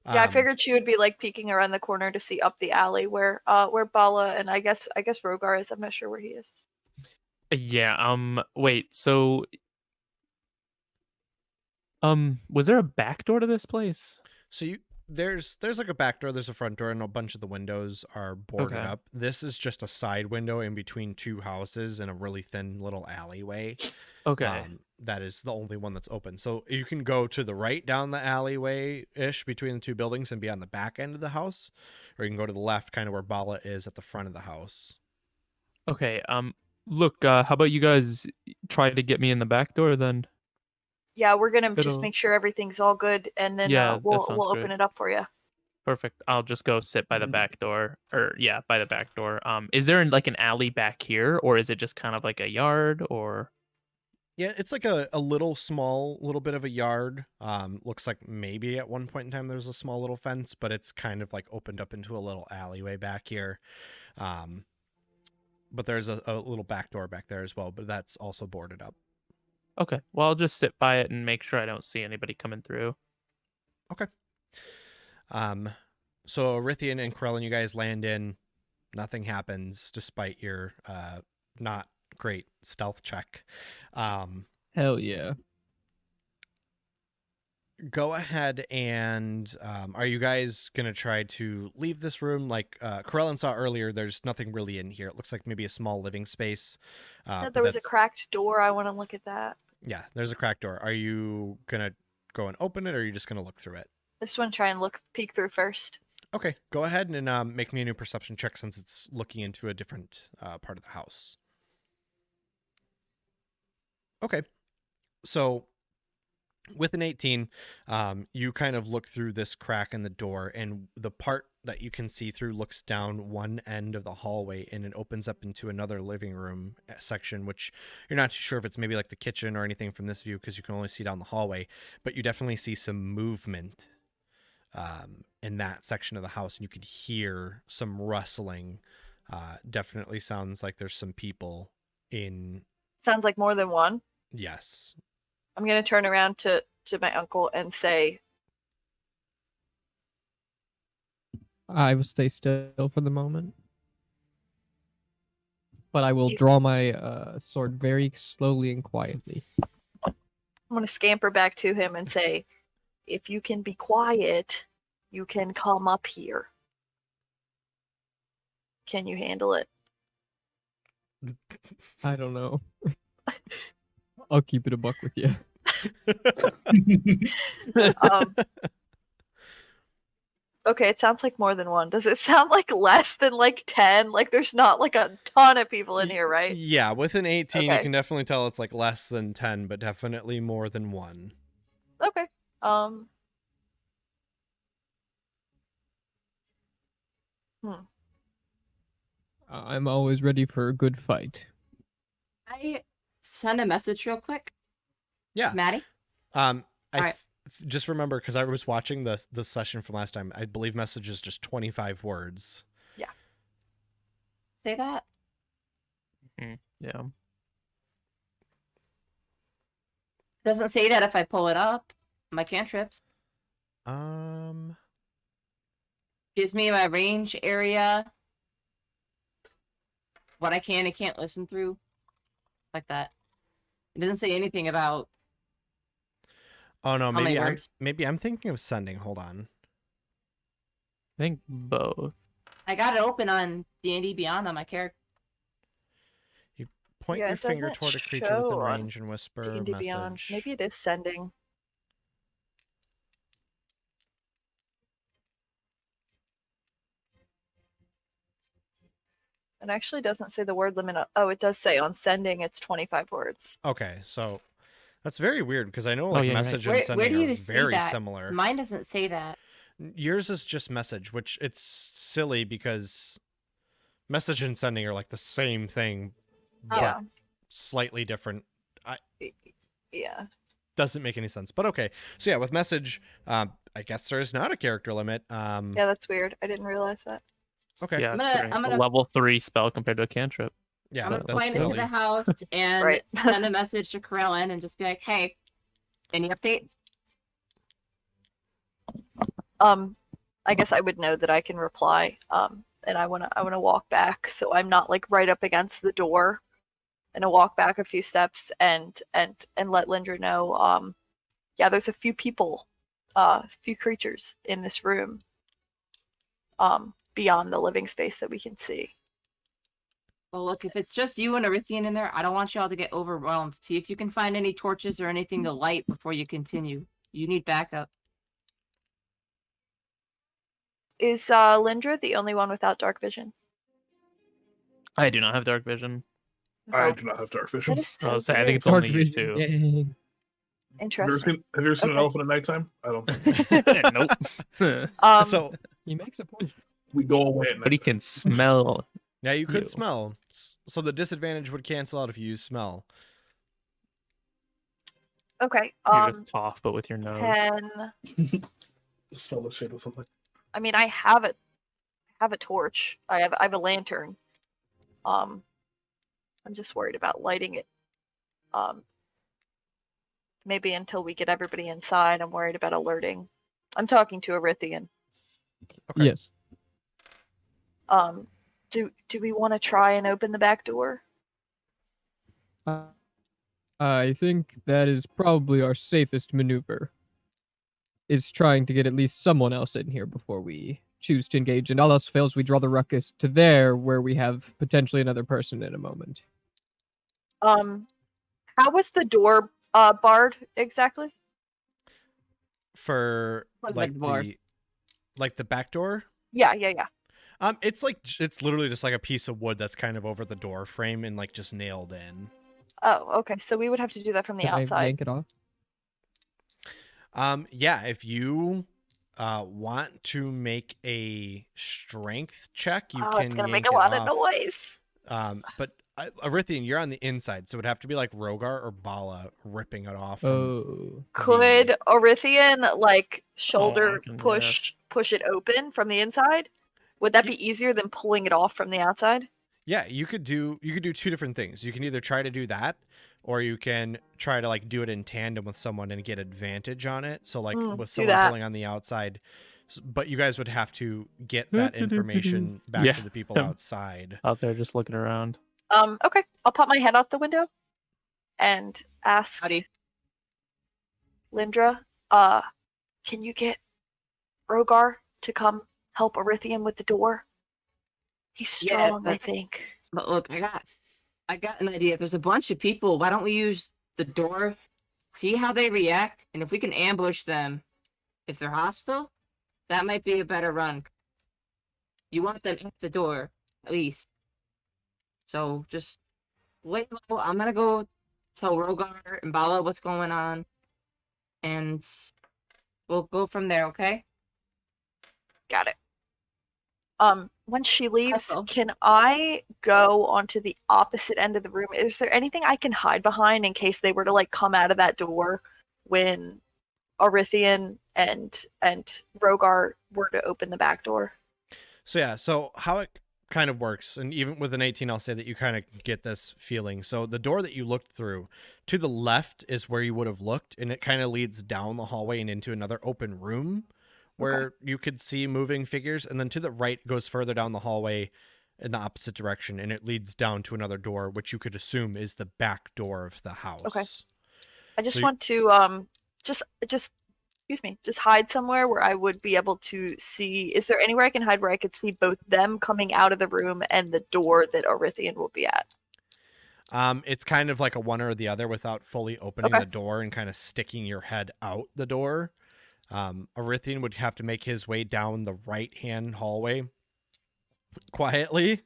Yeah, I figured she would be like peeking around the corner to see up the alley where Bala and I guess Rogar is. I'm not sure where he is. Yeah. Wait. So, was there a back door to this place? So there's like a back door, there's a front door, and a bunch of the windows are boarded Okay. up. This is just a side window in between two houses in a really thin little alleyway. Okay. That is the only one that's open. So you can go to the right down the alleyway ish between the two buildings and be on the back end of the house, or you can go to the left, kind of where Bala is at the front of the house. Okay. Look. How about you guys try to get me in the back door then? Yeah, we're gonna just It'll- make sure everything's all good, and then Yeah, that we'll sounds open good. it up for you. Perfect. I'll just go sit by the back door, or yeah, by the back door. Is there like an alley back here, or is it just kind of like a yard, or? Yeah, it's like a little bit of a yard. Looks like maybe at one point in time there's a small little fence, but it's kind of like opened up into a little alleyway back here. But there's a little back door back there as well, but that's also boarded up. Okay. Well, I'll just sit by it and make sure I don't see anybody coming through. So Arithian and Krellin, you guys land in. Nothing happens despite your not great stealth check. Hell yeah. Go ahead and are you guys gonna try to leave this room? Like Krellin saw earlier, there's nothing really in here. It looks like maybe a small living space. Said But there was a that's- cracked door. I want to look at that. Yeah, there's a cracked door. Are you gonna go and open it, or are you just gonna look through it? This one, try and peek through first. Okay, go ahead and make me a new perception check since it's looking into a different part of the house. Okay, so with an 18, you kind of look through this crack in the door, and the part that you can see through looks down one end of the hallway, and it opens up into another living room section, which you're not too sure if it's maybe like the kitchen or anything from this view because you can only see down the hallway, but you definitely see some movement in that section of the house, and you can hear some rustling. Definitely sounds like there's some people in. Sounds like more than one. Yes. I'm gonna turn around to my uncle and say, I will stay still for the moment. But I will draw my sword very slowly and quietly. I'm gonna scamper back to him and say, "If you can be quiet, you can come up here. Can you handle it?" I don't know. I'll keep it a buck with you. Okay, it sounds like more than one. Does it sound like less than like 10? Like there's not like a ton of people in here, right? Yeah, with an 18, you Okay. can definitely tell it's like less than 10, but definitely more than one. Okay. I'm always ready for a good fight. I send a message real quick. Yeah. It's Maddie. I Alright. just remember, because I was watching the session from last time, I believe message is just 25 words. Say that. Yeah. Doesn't say that if I pull it up. My cantrips. Gives me my range area. What I can and can't listen through. Like that. It doesn't say anything about Oh no, how many maybe words. I'm thinking of sending. Hold on. I think both. I got it open on D&D Beyond on my character. Point Yeah, your it finger doesn't toward a creature show within on range and whisper a D&D message. Beyond. Maybe it is sending. It actually doesn't say the word limit. Oh, it does say on sending it's 25 words. Okay, so that's very weird because I know Oh, like yeah, you're right. message Where and sending do are you see very that? similar. Mine doesn't say that. Yours is just message, which it's silly because message and sending are like the same thing, but Yeah. slightly different. Yeah. Doesn't make any sense, but okay. So yeah, with message, I guess there is not a character limit. Yeah, that's weird. I didn't realize that. Okay. Yeah, I'm it's gonna- a I'm gonna- level 3 spell compared to a cantrip. Yeah, I'm gonna that's point into silly. the house and Right. send a message to Corellin and just be like, "Hey, any updates?" I guess I would know that I can reply. And I wanna walk back so I'm not like right up against the door. And I walk back a few steps and let Lindra know. Yeah, there's a few people, few creatures in this room. Beyond the living space that we can see. Well, look, if it's just you and Arithian in there, I don't want y'all to get overwhelmed. See if you can find any torches or anything to light before you continue. You need backup. Is Lindra the only one without dark vision? I do not have dark vision. I Oh, do not have dark that vision. is so I think weird. it's Dark only you vision. two. Dang. Have you Interesting. ever seen an Okay. elephant at nighttime? I don't think. Nope. So He makes a point. We go away at night. But he can smell. yeah, you could You. smell. So the disadvantage would cancel out if you use smell. Okay. You just cough, but with your nose. Can Smell the shit or something. I mean I have a torch. I have a lantern. I'm just worried about lighting it. Maybe until we get everybody inside. I'm worried about alerting. I'm talking to Arithian. Okay. Yes. Do we want to try and open the back door? I think that is probably our safest maneuver. Is trying to get at least someone else in here before we choose to engage. And all else fails, we draw the ruckus to there where we have potentially another person in a moment. How was the door barred exactly? For Like like the bar. the back door. Yeah. It's like it's literally just like a piece of wood that's kind of over the door frame and like just nailed in. Oh, okay. So we would have to do that from the Can I outside. yank it off? Yeah, if you want to make a strength check, you can It's gonna make yank a lot it of off. noise. But Arithian, you're on the inside, so it would have to be like Rogar or Bala ripping it off. From Oh. Could Orithian like I shoulder can push it open from the inside? Would that Ye- be easier than pulling it off from the outside? Yeah, you could do two different things. You can either try to do that, or you can try to like do it in tandem with someone and get advantage on it. So like with do someone that. pulling on the outside, but you guys would have to get that information back Yeah. to the people outside. Out there just looking around. Okay. I'll pop my head out the window and ask Howdy. Lindra, can you get Rogar to come help Arithian with the door? He's Yeah, strong, I think. But look, I got an idea. There's a bunch of people. Why don't we use the door? See how they react, and if we can ambush them, if they're hostile, that might be a better run. You want them at the door, at least. So just wait low. I'm gonna go tell Rogar and Bala what's going on, and we'll go from there. Okay? Got it. When she leaves, Also- can I go onto the opposite end of the room? Is there anything I can hide behind in case they were to like come out of that door when Arithian and Rogar were to open the back door? So yeah, so how it kind of works, and even with an 18, I'll say that you kind of get this feeling. So the door that you looked through, to the left is where you would have looked, and it kind of leads down the hallway and into another open room where you could see moving figures, and then to the right goes further down the hallway in the opposite direction, and it leads down to another door, which you could assume is the back door of the house. Okay. I just So you- want to just excuse me, just hide somewhere where I would be able to see. Is there anywhere I can hide where I could see both them coming out of the room and the door that Arithian will be at? It's kind of like a one or the other without fully opening Okay. the door and kind of sticking your head out the door. Arithian would have to make his way down the right-hand hallway quietly.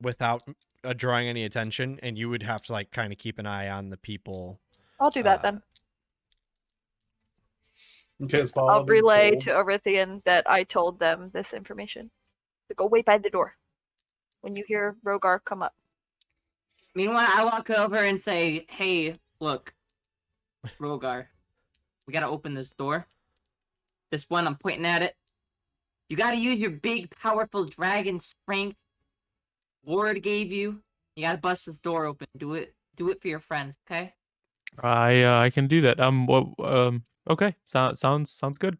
without drawing any attention, and you would have to like kind of keep an eye on the people. I'll do that then. Okay, it's I'll being relay told. to Orithian that I told them this information. So go wait by the door. When you hear Rogar come up. Meanwhile, I walk over and say, "Hey, look, Rogar, we gotta open this door. This one, I'm pointing at it. You gotta use your big, powerful dragon strength Lord gave you. You gotta bust this door open. Do it for your friends, okay?" I can do that. Okay. Sounds good.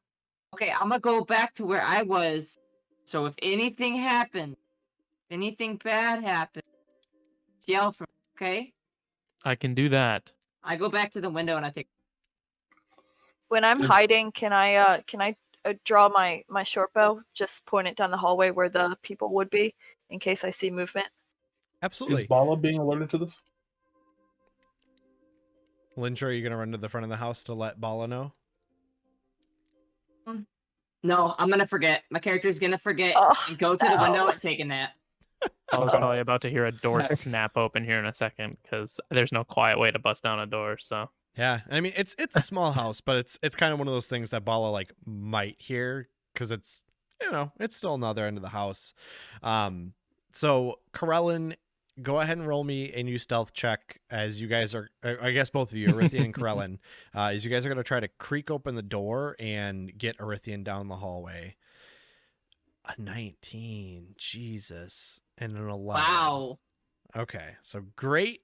Okay, I'm gonna go back to where I was. So if anything happens, anything bad happens, yell for me, okay? I can do that. I go back to the window and I take. When I'm hiding, can I draw my short bow? Just point it down the hallway where the people would be, in case I see movement. Absolutely. Is Bala being alerted to this? Lynch, are you gonna run to the front of the house to let Bala know? No, I'm gonna forget. My character's gonna forget Oh, and go to the window no. and take a nap. I was Okay. probably about to hear a door Nice. snap open here in a second because there's no quiet way to bust down a door. So Yeah, I mean it's a small house, but it's kind of one of those things that Bala like might hear because it's it's still another end of the house. So Corellin, go ahead and roll me a new stealth check as you guys are. I guess both of you, Arithian and Corellin, as you guys are gonna try to creak open the door and get Arithian down the hallway. A 19, Jesus, and an 11. Wow. Okay, so great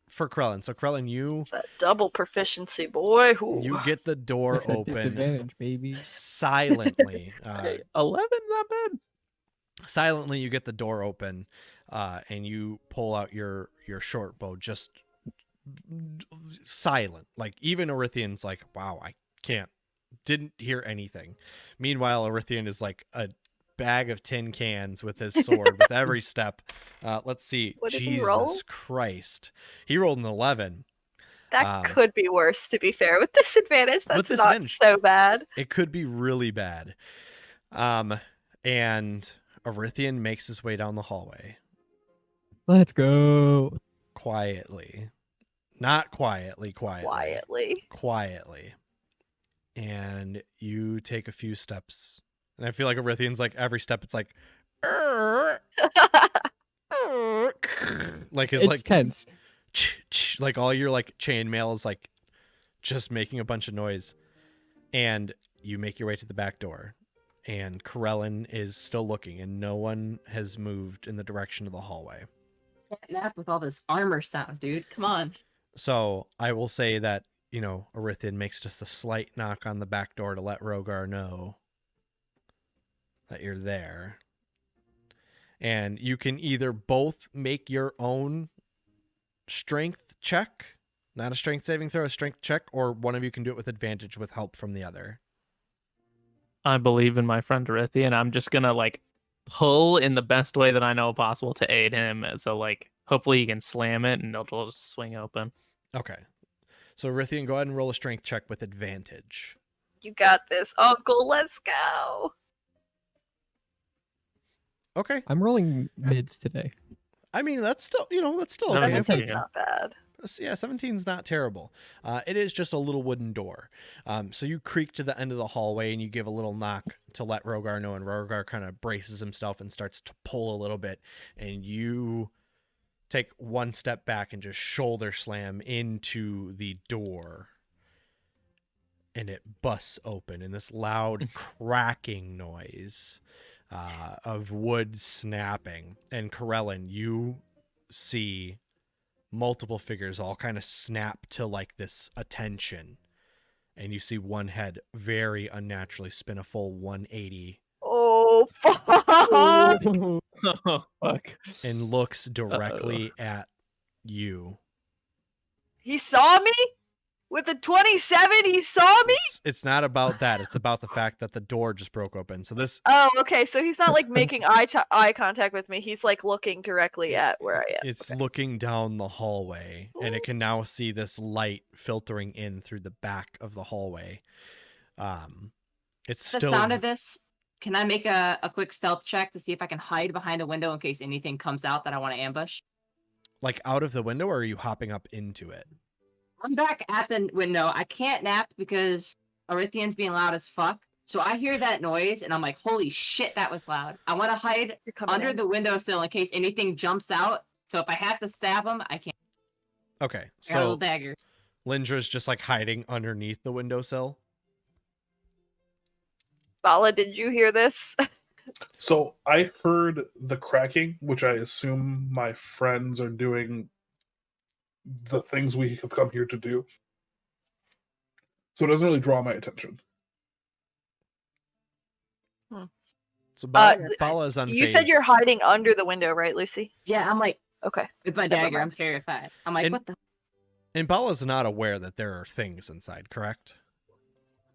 for Krellin. So Krellin, you It's that double proficiency, boy. Ooh. you get the door With that open disadvantage, baby. silently. 11, not bad. Silently, you get the door open, and you pull out your short bow. Just silent, like even Arithian's like, "Wow, I didn't hear anything." Meanwhile, Arithian is like a bag of tin cans with his sword with every step. Let's see. What did he roll? Jesus Christ. He rolled an 11. That could be worse, to be fair. With disadvantage, that's With not disadvantage. so bad. It could be really bad. And Arithian makes his way down the hallway Let's go. quietly. Not quietly. Quietly. And you take a few steps. And I feel like Arithian's like every step it's like like his It's like tense. like all your like chainmail is like just making a bunch of noise. And you make your way to the back door. And Corellin is still looking, and no one has moved in the direction of the hallway. Can't nap with all this armor sound, dude. Come on. So I will say that, Arithian makes just a slight knock on the back door to let Rogar know that you're there. And you can either both make your own strength check, not a strength saving throw, a strength check, or one of you can do it with advantage with help from the other. I believe in my friend Arithian. I'm just gonna like pull in the best way that I know possible to aid him. So like hopefully he can slam it and it'll just swing open. Okay. So Arithian, go ahead and roll a strength check with advantage. You got this, Uncle. Let's go. Okay. I'm rolling mids today. I mean, that's still, that's still No, okay. you're That's Yeah. not bad. Yeah, 17 is not terrible. It is just a little wooden door. So you creak to the end of the hallway and you give a little knock to let Rogar know, and Rogar kind of braces himself and starts to pull a little bit, and you take one step back and just shoulder slam into the door, and it busts open in this loud cracking noise of wood snapping. And Corellin, you see multiple figures all kind of snap to like this attention, and you see one head very unnaturally spin a full 180 Oh, fuck. Oh fuck! and looks directly at you. He saw me? With the 27, he saw me? It's not about that. It's about the fact that the door just broke open. So this Oh, okay. So he's not like making eye contact with me. He's like looking directly at where I am. it's looking down the hallway, and it can now see this light filtering in through the back of the hallway. It's The still sound of this Can I make a quick stealth check to see if I can hide behind a window in case anything comes out that I want to ambush? Like out of the window, or are you hopping up into it? I'm back at the window. I can't nap because Arithian's being loud as fuck. So I hear that noise and I'm like, holy shit, that was loud. I want to hide You're coming under in. the windowsill in case anything jumps out. So if I have to stab him, I can't. Okay, I got a little so dagger. Lindra's just like hiding underneath the windowsill. Bala, did you hear this? So I heard the cracking, which I assume my friends are doing the things we have come here to do. So it doesn't really draw my attention. So Uh, Bala's unfazed. You said you're hiding under the window, right, Lucy? Yeah, I'm like, Okay. with my Never dagger, I'm mind. terrified. I'm like, And- what the? And Bala's not aware that there are things inside, correct?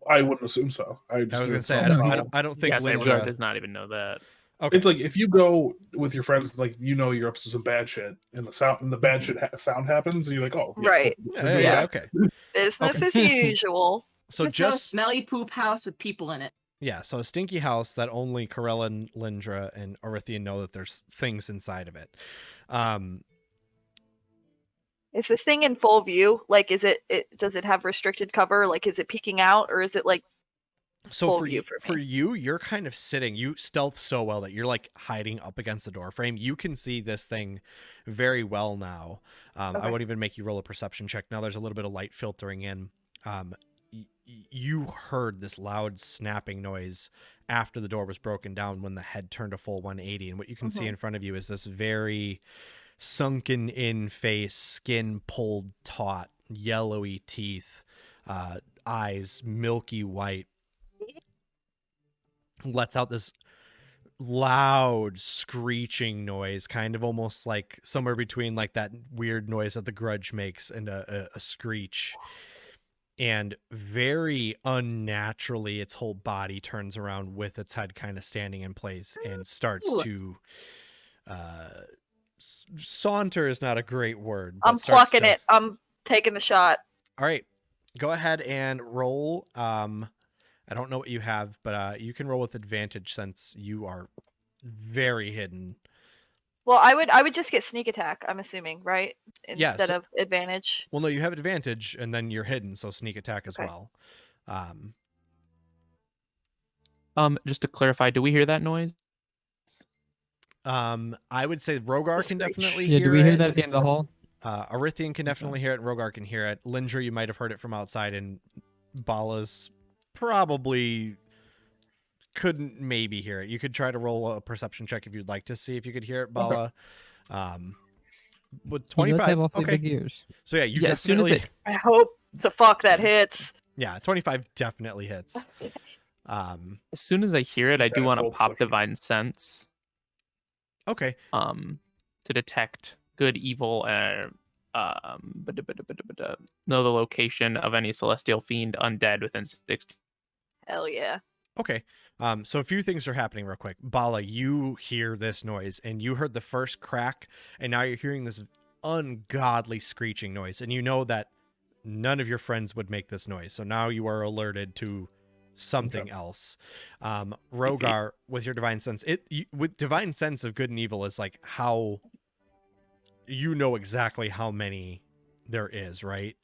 I wouldn't assume so. I was knew gonna it's say not I don't, I how- don't. I don't think Yeah, Saber Lindra. does not even know that. Okay. It's like if you go with your friends, like you're up to some bad shit, and the bad shit sound happens, and you're like, oh, yeah, Right. cool. Yeah, yeah, Yeah. okay. Business as usual. So There's no just smelly poop house with people in it. yeah, so a stinky house that only Corella, Lindra, and Orithian know that there's things inside of it. Is this thing in full view? Like, does it have restricted cover? Like, is it peeking out, or is it like So full for view you, for me? you're kind of sitting. You stealth so well that you're like hiding up against the door frame. You can see this thing very well now. I Okay. won't even make you roll a perception check. Now there's a little bit of light filtering in. You heard this loud snapping noise after the door was broken down when the head turned a full 180, and what you can see Mhm. in front of you is this very sunken in face, skin pulled taut, yellowy teeth, eyes milky white, lets out this loud screeching noise, kind of almost like somewhere between like that weird noise that the Grudge makes and a screech. And very unnaturally, its whole body turns around with its head kind of standing in place and starts Ooh. to saunter is not a great word. But I'm starts plucking to- it. I'm taking the shot. All right, go ahead and roll. I don't know what you have, but you can roll with advantage since you are very hidden. Well, I would just get sneak attack. I'm assuming, right? Yeah, Instead so- of advantage. Well, no, you have advantage, and then you're hidden, so sneak attack as Okay. well. Just to clarify, do we hear that noise? I would say Rogar can screech. definitely Yeah, hear do we hear it. that at the end of the hall? Arithian can definitely hear it, and Rogar can hear it. Lindra, you might have heard it from outside, and Bala's probably couldn't maybe hear it. You could try to roll a perception check if you'd like to see if you could hear it, Bala. With He does 25, have awfully okay. big ears. So yeah, you Yeah, as soon as definitely, I hope the fuck that hits. yeah, 25 definitely hits. As soon as I hear it, I do Yeah, want to roll pop perception. divine sense. Okay, To detect good, evil, know the location of any celestial fiend undead within 60. Hell yeah. okay. So a few things are happening real quick. Bala, you hear this noise, and you heard the first crack, and now you're hearing this ungodly screeching noise, and you know that none of your friends would make this noise. So now you are alerted to something else. Rogar, with your divine sense, with divine sense of good and evil is like how you know exactly how many there is, right?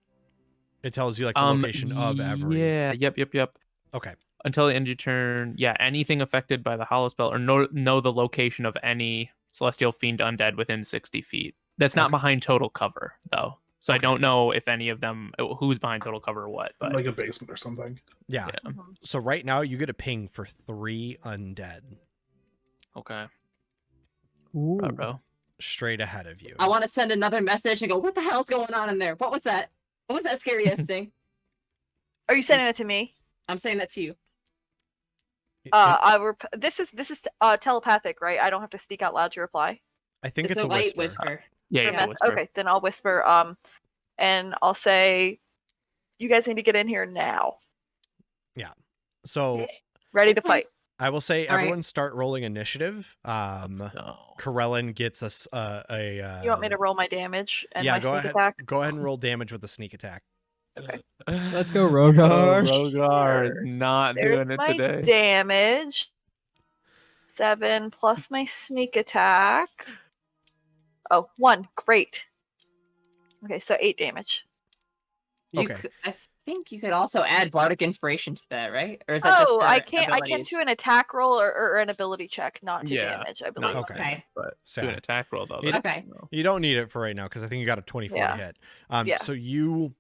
It tells you like the location of every. Yeah, yep. Okay. Until the end of your turn, yeah, anything affected by the hollow spell, or know the location of any celestial fiend undead within 60 feet. That's not Okay. behind total cover, though. So I Okay. don't know if any of them, who's behind total cover or what. But like a basement or something. Yeah. Yeah. Mhm. So right now you get a ping for 3 undead okay, Ooh. bro. straight ahead of you. I want to send another message and go, what the hell's going on in there? What was that? What was that scariest thing? Are you sending it to me? I'm saying that to you. This is telepathic, right? I don't have to speak out loud to reply. I think It's it's a a light whisper. whisper. Yeah, For yeah, meth- whisper. Okay, then I'll whisper. And I'll say, you guys need to get in here now. So Ready to Okay. fight. I will say All right. everyone start rolling initiative. Let's go. Corellin gets us You want me to roll my damage and yeah, my go sneak ahead. attack? Go ahead and roll damage with the sneak attack. Let's go, Rogar. Oh, Rogar is not There's doing it my today. damage. 7 plus my sneak attack. Oh, 1. Great. Okay, so 8 damage. Okay. I think you could also add bardic inspiration to that, right? Or is that just Oh, for I can't abilities? do an attack roll or an ability check, not to Yeah, damage, I Not believe. Okay. Okay. but So, do an attack roll though. It- that's- Okay. no. You don't need it for right now because I think you got a 24 to Yeah. hit. Yeah. So you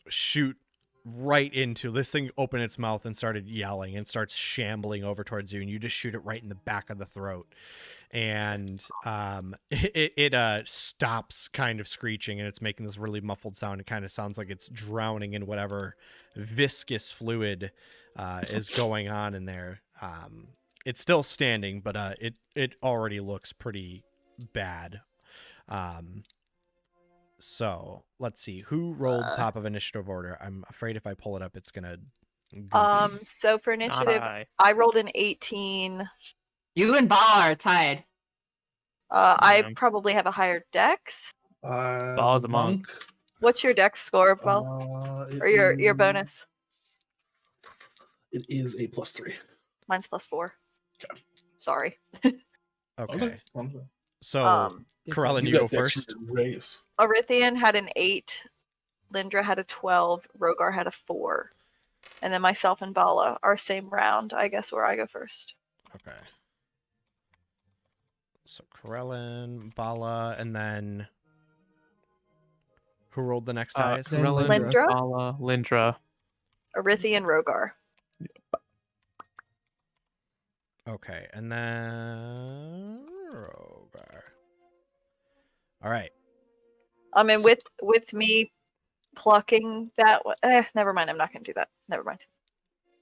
shoot right into this thing, opened its mouth and started yelling and starts shambling over towards you, and you just shoot it right in the back of the throat. And it stops kind of screeching, and it's making this really muffled sound. It kind of sounds like it's drowning in whatever viscous fluid is going on in there. It's still standing, but it already looks pretty bad. So let's see who rolled top of initiative order. I'm afraid if I pull it up, it's gonna. goof. So for Not initiative, I. I rolled an 18. You and Bala are tied. I Damn. probably have a higher dex. Ball's a monk. What's your dex score, Bal? It Or your is- bonus? It is a +3. Mine's +4. Okay. Sorry. Okay, Okay. so Um, Corellin, you got go dex first. for your race. Arithian had an 8. Lindra had a 12. Rogar had a 4. And then myself and Bala are same round, I guess, where I go first. Okay. So Corellin, Bala, and then who rolled the next highest? Then Krillin, Lindra? Bala, Lindra. Arithian, Rogar. Okay, and then Rogar. All right. I mean, So- with me plucking that one. Never mind. I'm not going to do that. Never mind.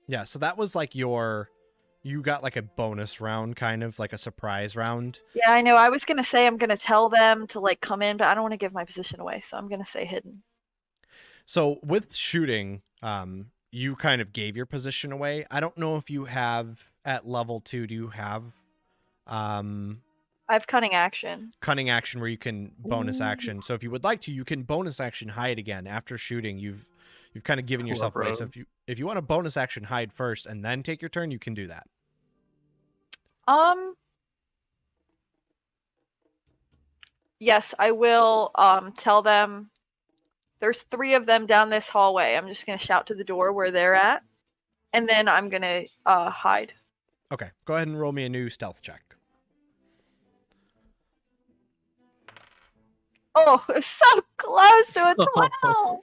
Yeah, so that was like you got like a bonus round, kind of like a surprise round. Yeah, I know. I was going to say I'm going to tell them to like come in, but I don't want to give my position away, so I'm going to say hidden. So with shooting, you kind of gave your position away. I don't know if you have at level 2. Do you have I have cunning action. cunning action where you can bonus action? So if you would like to, you can bonus action hide again after shooting. You've kind of given Cool yourself away. So roads. if you want to bonus action hide first and then take your turn, you can do that. Yes, I will tell them there's 3 of them down this hallway. I'm just going to shout to the door where they're at, and then I'm going to hide. Okay, go ahead and roll me a new stealth check. Oh, it was so close to a 12.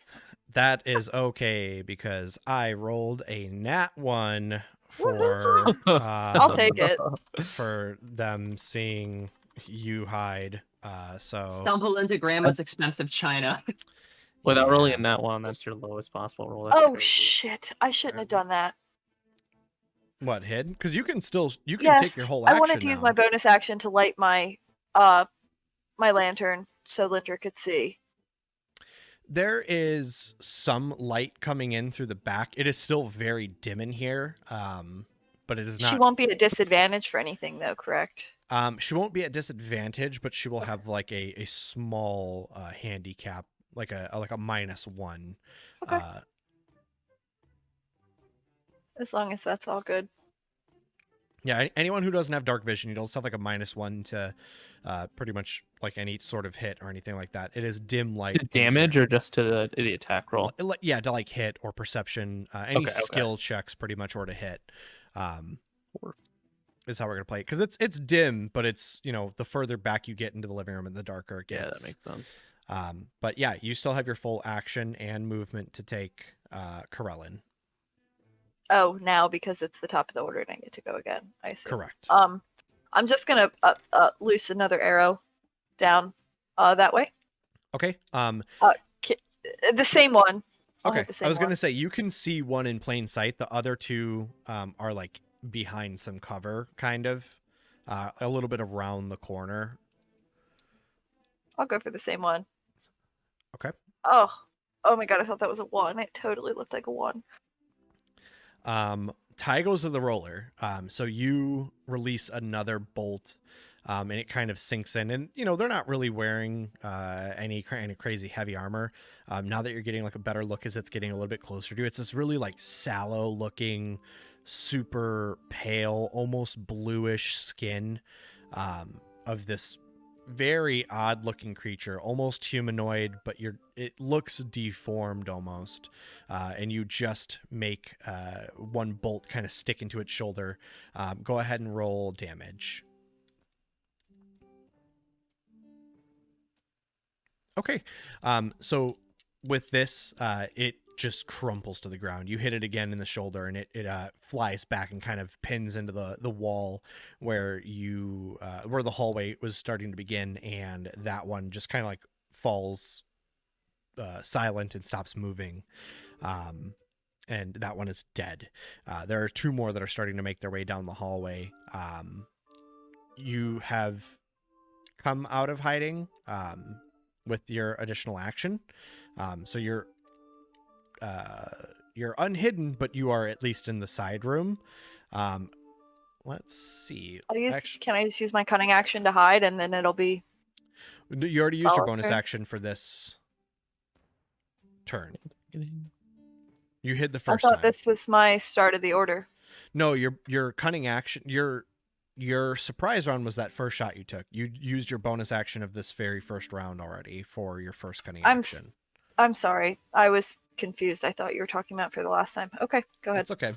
That is okay because I rolled a nat 1 for I'll take it. for them seeing you hide. So Stumble into grandma's expensive china. Without yeah. rolling in that one, that's your lowest possible roll. That's Oh crazy. shit! I shouldn't have done that. What, hid? Because you can take Yes, your whole I action. wanted to use my now. bonus action to light my my lantern so Lindra could see. There is some light coming in through the back. It is still very dim in here, but it is not. She won't be at disadvantage for anything, though, correct? She won't be at disadvantage, but she will have like a small handicap, like a -1. Okay. As long as that's all good. Yeah, anyone who doesn't have dark vision, you don't have like a -1 to pretty much like any sort of hit or anything like that. It is dim light. To damage or just to the attack roll? Yeah, to like hit or perception, any Okay. skill checks pretty much, or to hit. Or- Is how we're gonna play it because it's dim, but it's the further back you get into the living room and the darker it Yeah, gets. that makes sense. But yeah, you still have your full action and movement to take Corellin. Oh, now because it's the top of the order and I get to go again. I see. Correct. I'm just gonna loose another arrow down that way. Okay. The same one. I'll Okay. hit the I same was gonna one. say you can see one in plain sight. The other two are like behind some cover, kind of, a little bit around the corner. I'll go for the same one. Okay. Oh my god! I thought that was a 1. It totally looked like a 1. Ty goes to the roller. So you release another bolt, and it kind of sinks in. And they're not really wearing any crazy heavy armor. Now that you're getting like a better look as it's getting a little bit closer to you, it's this really like sallow looking super pale, almost bluish skin of this very odd looking creature, almost humanoid, but it looks deformed almost. And you just make one bolt kind of stick into its shoulder. Go ahead and roll damage. Okay. So with this, it just crumples to the ground. You hit it again in the shoulder, and it flies back and kind of pins into the wall where where the hallway was starting to begin, and that one just kind of like falls silent and stops moving. And that one is dead. There are two more that are starting to make their way down the hallway. You have come out of hiding with your additional action. So you're unhidden, but you are at least in the side room. Let's see. Can I just use my cunning action to hide, and then it'll be... You already used your Balla's bonus turn? action for this turn. You hid the I first thought time. this was my start of the order. No, your cunning action, your surprise round was that first shot you took. You used your bonus action of this very first round already for your first cunning action. I'm sorry. I was confused. I thought you were talking about for the last time. Okay, go ahead. That's okay.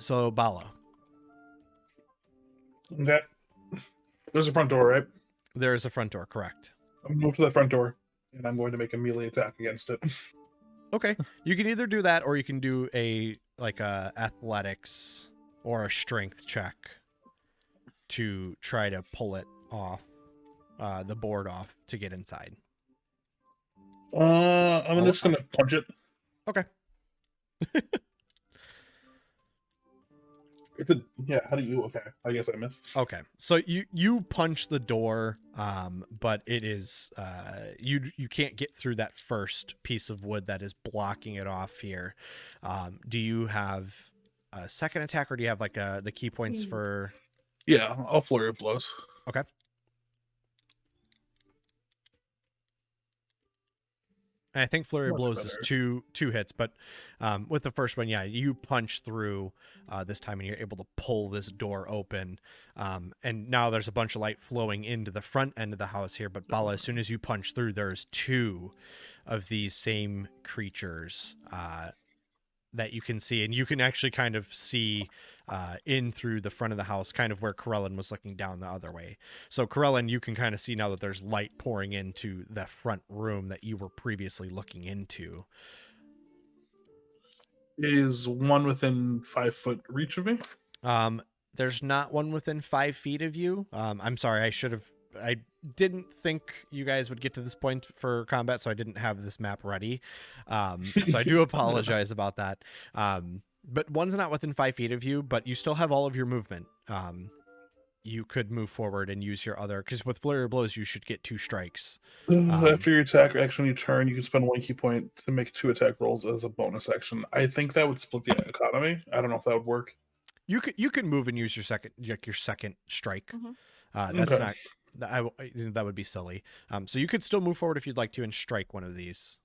So Bala, Okay. There's a front door, right? there is a front door, correct? I'm gonna move to the front door, and I'm going to make a melee attack against it. Okay, you can either do that or you can do a athletics or a strength check to try to pull it off, the board off to get inside. I'm just gonna punch it. Okay. How do you? Okay, I guess I missed. Okay, so you punch the door, but it is you can't get through that first piece of wood that is blocking it off here. Do you have a second attack, or do you have like the key points for? Yeah, I'll flurry of blows. Okay. And I think flurry of Much blows is better. two hits, but with the first one, yeah, you punch through this time, and you're able to pull this door open. And now there's a bunch of light flowing into the front end of the house here. But Bala, as soon as you punch through, there's two of these same creatures that you can see, and you can actually kind of see in through the front of the house, kind of where Corellin was looking down the other way. So Corellin, you can kind of see now that there's light pouring into the front room that you were previously looking into. Is one within 5 foot reach of me? There's not one within 5 feet of you. I'm sorry, I didn't think you guys would get to this point for combat, so I didn't have this map ready. So I do apologize about that. But one's not within 5 feet of you, but you still have all of your movement. You could move forward and use your other, because with flurry of blows, you should get 2 strikes. After your attack action you turn, you can spend 1 key point to make 2 attack rolls as a bonus action. I think that would split the economy. I don't know if that would work. You can move and use your second strike. Mhm. That's Okay. not that would be silly. So you could still move forward if you'd like to and strike one of these.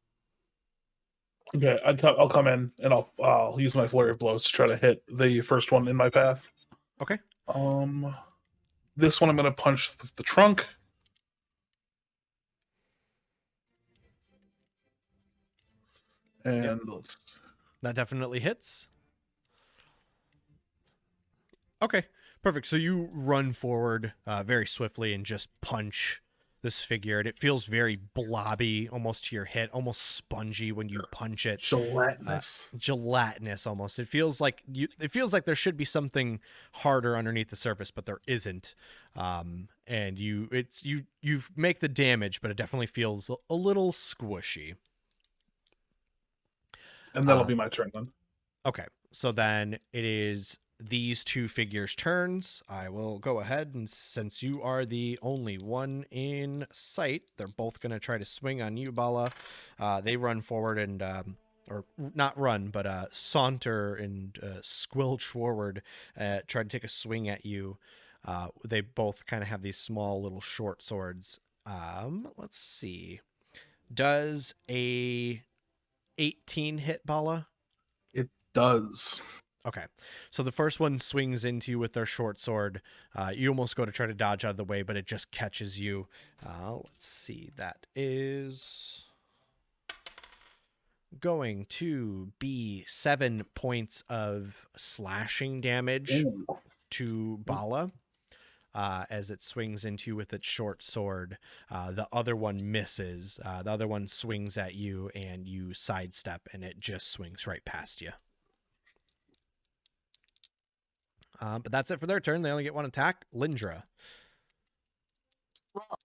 Okay, I'll come in and I'll use my flurry of blows to try to hit the first one in my path. Okay. This one I'm gonna punch the trunk. And That definitely hits. Okay, perfect. So you run forward very swiftly and just punch this figure, and it feels very blobby, almost to your hit, almost spongy when you punch it. Gelatinous almost. It feels like there should be something harder underneath the surface, but there isn't. And you make the damage, but it definitely feels a little squishy. And that'll be my turn then. Okay, so then it is these two figures' turns. I will go ahead, and since you are the only one in sight, they're both going to try to swing on you, Bala. They run forward and, or not run, but saunter and squelch forward, try to take a swing at you. They both kind of have these small little short swords. Let's see. Does a 18 hit, Bala? It does. Okay, so the first one swings into you with their short sword. You almost go to try to dodge out of the way, but it just catches you. Let's see, that is going to be 7 points of slashing damage Ooh. to Bala. As it swings into you with its short sword. The other one misses. The other one swings at you, and you sidestep, and it just swings right past you. But that's it for their turn. They only get one attack. Lindra. Well,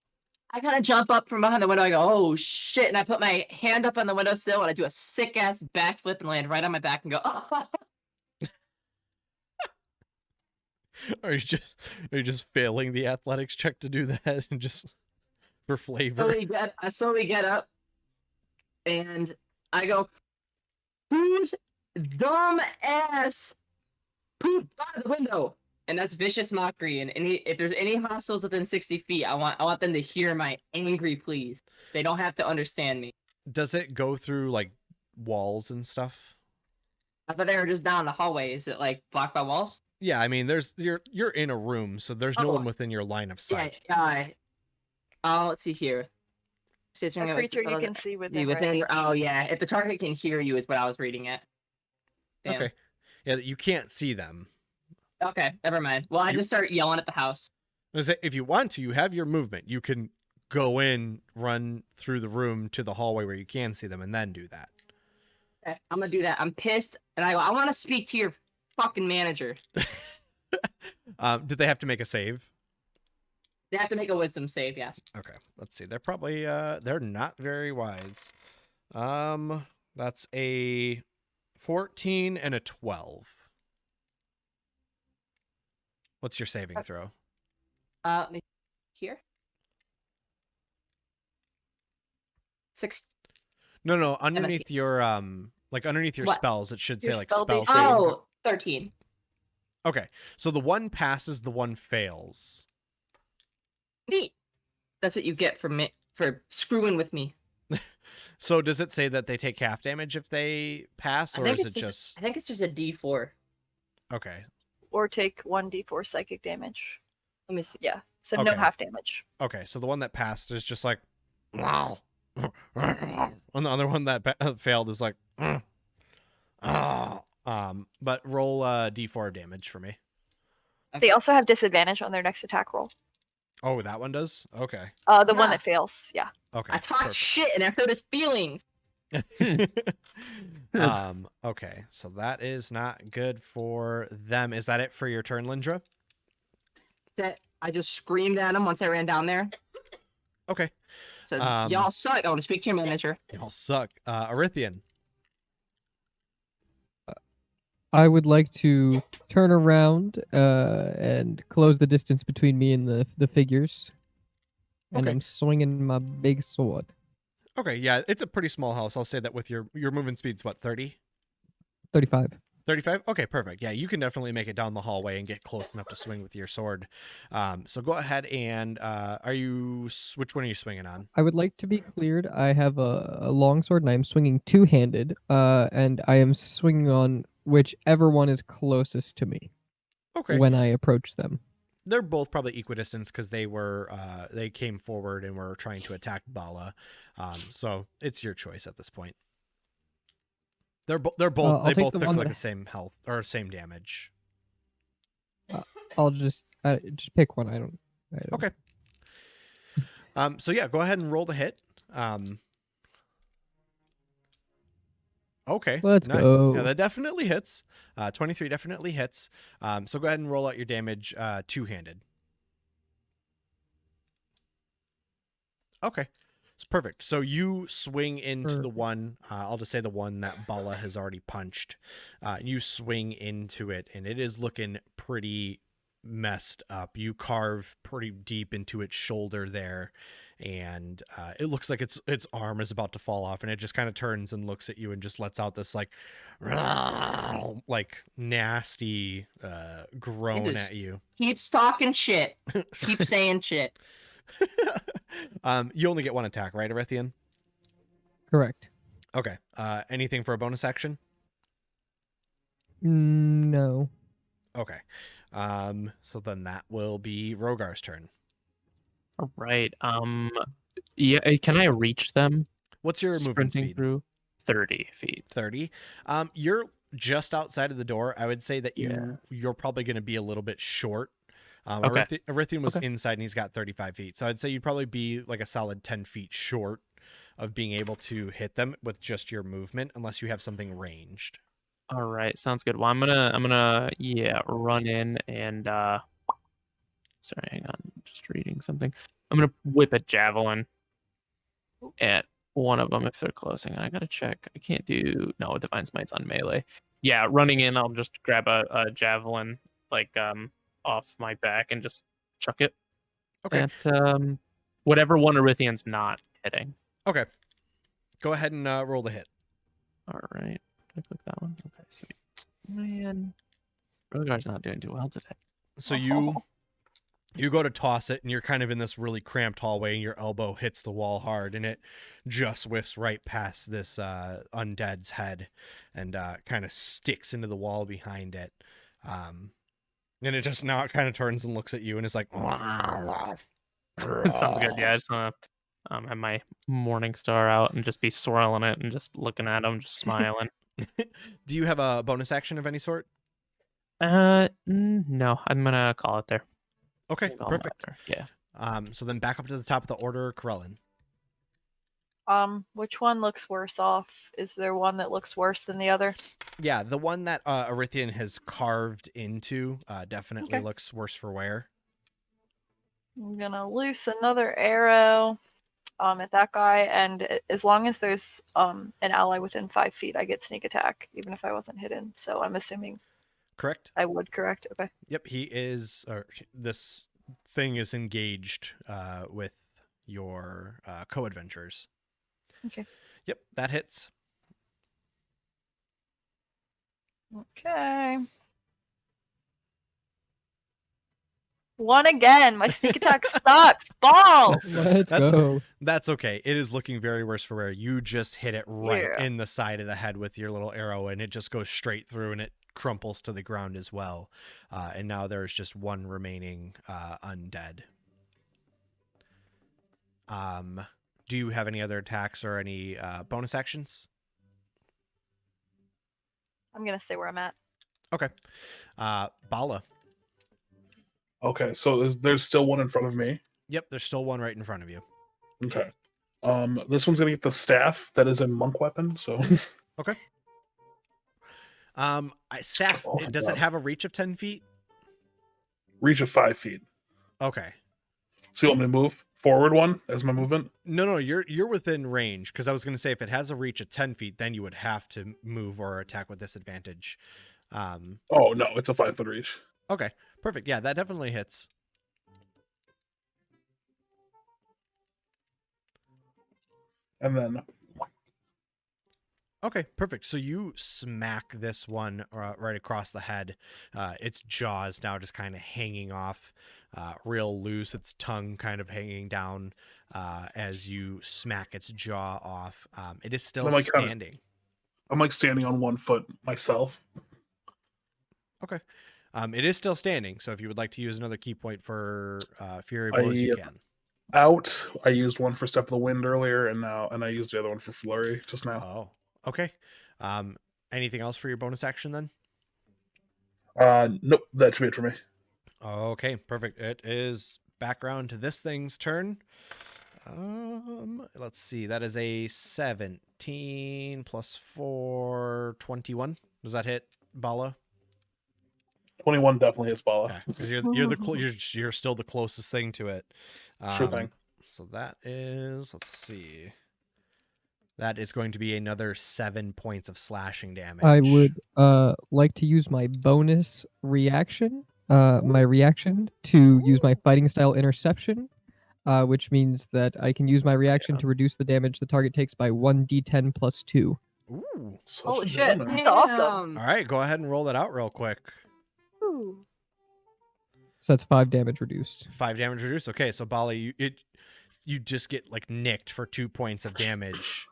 I kind of jump up from behind the window. I go, oh shit! And I put my hand up on the windowsill and I do a sick ass backflip and land right on my back and go, oh. Are you just failing the athletics check to do that and just for flavor? I slowly get up and I go, whose dumb ass pooped out the window? And that's vicious mockery. And if there's any hostiles within 60 feet, I want them to hear my angry pleas. They don't have to understand me. Does it go through like walls and stuff? I thought they were just down the hallway. Is it like blocked by walls? Yeah, I mean, you're in a room, so there's no one within your line of sight. Yeah. Let's see here. A creature you can see within. Right? Oh yeah, if the target can hear you is what I was reading it. Damn. Okay. Yeah, you can't see them. Okay, never mind. Well, I just start yelling at the house. If you want to, you have your movement. You can go in, run through the room to the hallway where you can see them, and then do that. Okay, I'm gonna do that. I'm pissed, and I go, I want to speak to your fucking manager. Did they have to make a save? They have to make a wisdom save, yes. Okay, let's see. They're probably they're not very wise. That's a 14 and a 12. What's your saving throw? Here. 6. No, underneath your like underneath your What? spells, it should Your say like spell spell base. saving. Oh, 13. Okay, so the one passes, the one fails. Neat. That's what you get for screwing with me. So does it say that they take half damage if they pass, or is it just? I think it's just a D4. Okay. Or take 1d4 psychic damage. Let me see. Yeah, so no Okay. half damage. Okay, so the one that passed is just like, wow. And the other one that failed is like, but roll d4 of damage for me. They also have disadvantage on their next attack roll. Oh, that one does? Okay. The one Yeah. that fails, yeah. Okay. I talked shit and I hurt his feelings. Okay, so that is not good for them. Is that it for your turn, Lindra? I just screamed at him once I ran down there. Okay. So y'all suck. I want to speak to your manager. Y'all suck. Arithian. I would like to turn around and close the distance between me and the figures. And Okay. I'm swinging my big sword. Okay, yeah, it's a pretty small house. I'll say that with your movement speed's what, 30? 35. 35? Okay, perfect. Yeah, you can definitely make it down the hallway and get close enough to swing with your sword. So go ahead and which one are you swinging on? I would like to be cleared. I have a long sword and I am swinging two-handed. And I am swinging on whichever one is closest to me Okay. when I approach them. They're both probably equidistant because they came forward and were trying to attack Bala. So it's your choice at this point. They both took like the same health or same damage. I'll just pick one. I don't. Okay. So yeah, go ahead and roll the hit. Okay. Let's go. Yeah, that definitely hits. 23 definitely hits. So go ahead and roll out your damage two-handed. Okay. It's perfect. So you swing into the one, I'll just say the one that Bala has already punched. You swing into it, and it is looking pretty messed up. You carve pretty deep into its shoulder there, and it looks like its arm is about to fall off, and it just kind of turns and looks at you and just lets out this like nasty groan at you. Keeps talking shit. Keep saying shit. You only get one attack, right, Arethian? Correct. Okay. Anything for a bonus action? No. Okay. So then that will be Rogar's turn. All right. Yeah. Can I reach them? What's your movement Sprinting speed? through 30 feet. 30. You're just outside of the door. I would say that Yeah. you're probably going to be a little bit short. Okay. Erythian was Okay. inside and he's got 35 feet. So I'd say you'd probably be like a solid 10 feet short of being able to hit them with just your movement, unless you have something ranged. All right. Sounds good. Well, yeah, run in and sorry, hang on. Just reading something. I'm gonna whip a javelin at one of them if they're close. Hang on, I gotta check. I can't do no divine smite's on melee. Yeah, running in, I'll just grab a javelin like off my back and just chuck it Okay. at whatever one Erythian's not hitting. Okay. Go ahead and roll the hit. All right. Did I click that one? Okay, sweet. Man, Rogar's not doing too well today. So you go to toss it and you're kind of in this really cramped hallway and your elbow hits the wall hard and it just whiffs right past this undead's head and kind of sticks into the wall behind it. And it just now it kind of turns and looks at you and is like Sounds good. Yeah, I just want to have my morning star out and just be swirling it and just looking at him, just smiling. Do you have a bonus action of any sort? No, I'm gonna call it there. Okay, Call him perfect. after. Yeah. So then back up to the top of the order, Corellin. Which one looks worse off? Is there one that looks worse than the other? Yeah, the one that Erythian has carved into definitely Okay. looks worse for wear. I'm gonna loose another arrow at that guy, and as long as there's an ally within 5 feet, I get sneak attack, even if I wasn't hidden. So I'm assuming Correct? I would. Correct. Okay. Yep, he is. Or this thing is engaged with your co-adventurers. Okay. Yep, that hits. Okay. One again. My sneak attack sucks. Balls. Let's That's- go. That's okay. It is looking very worse for wear. You just hit it right Yeah. in the side of the head with your little arrow, and it just goes straight through, and it crumples to the ground as well. And now there's just one remaining undead. Do you have any other attacks or any bonus actions? I'm gonna stay where I'm at. Okay. Bala. Okay, so there's still one in front of me. Yep, there's still one right in front of you. Okay. This one's gonna get the staff that is a monk weapon. So Staff, Oh my does it God. have a reach of 10 feet? reach of 5 feet. Okay. So you want me to move forward one as my movement? No, you're within range, because I was going to say if it has a reach of 10 feet, then you would have to move or attack with disadvantage. Oh no, it's a 5 foot reach. Okay, perfect. Yeah, that definitely hits. And then Okay, perfect. So you smack this one right across the head. Its jaws now just kind of hanging off, real loose. Its tongue kind of hanging down as you smack its jaw off. It is still I'm like standing. I'm like standing on 1 foot myself. Okay. It is still standing. So if you would like to use another key point for Fury Blows, you can. Out. I used one for Step of the Wind earlier, and I used the other one for Flurry just now. Oh, okay. Anything else for your bonus action then? Nope, that should be it for me. Okay, perfect. It is back around to this thing's turn. Let's see. That is a 17 plus 4, 21. Does that hit Bala? 21 definitely hits Bala. Okay, because you're still the closest thing to it. Sure thing. So that is, let's see. That is going to be another 7 points of slashing damage. I would like to use my bonus reaction, to use my fighting style interception, which means that I can use my reaction to reduce the damage the target takes by 1d10 plus 2. Ooh. Such Holy a shit. gentleman. That's awesome. All right, go ahead and roll that out real quick. Ooh. So that's 5 damage reduced. 5 damage reduced. Okay, so Bali, you just get like nicked for 2 points of damage.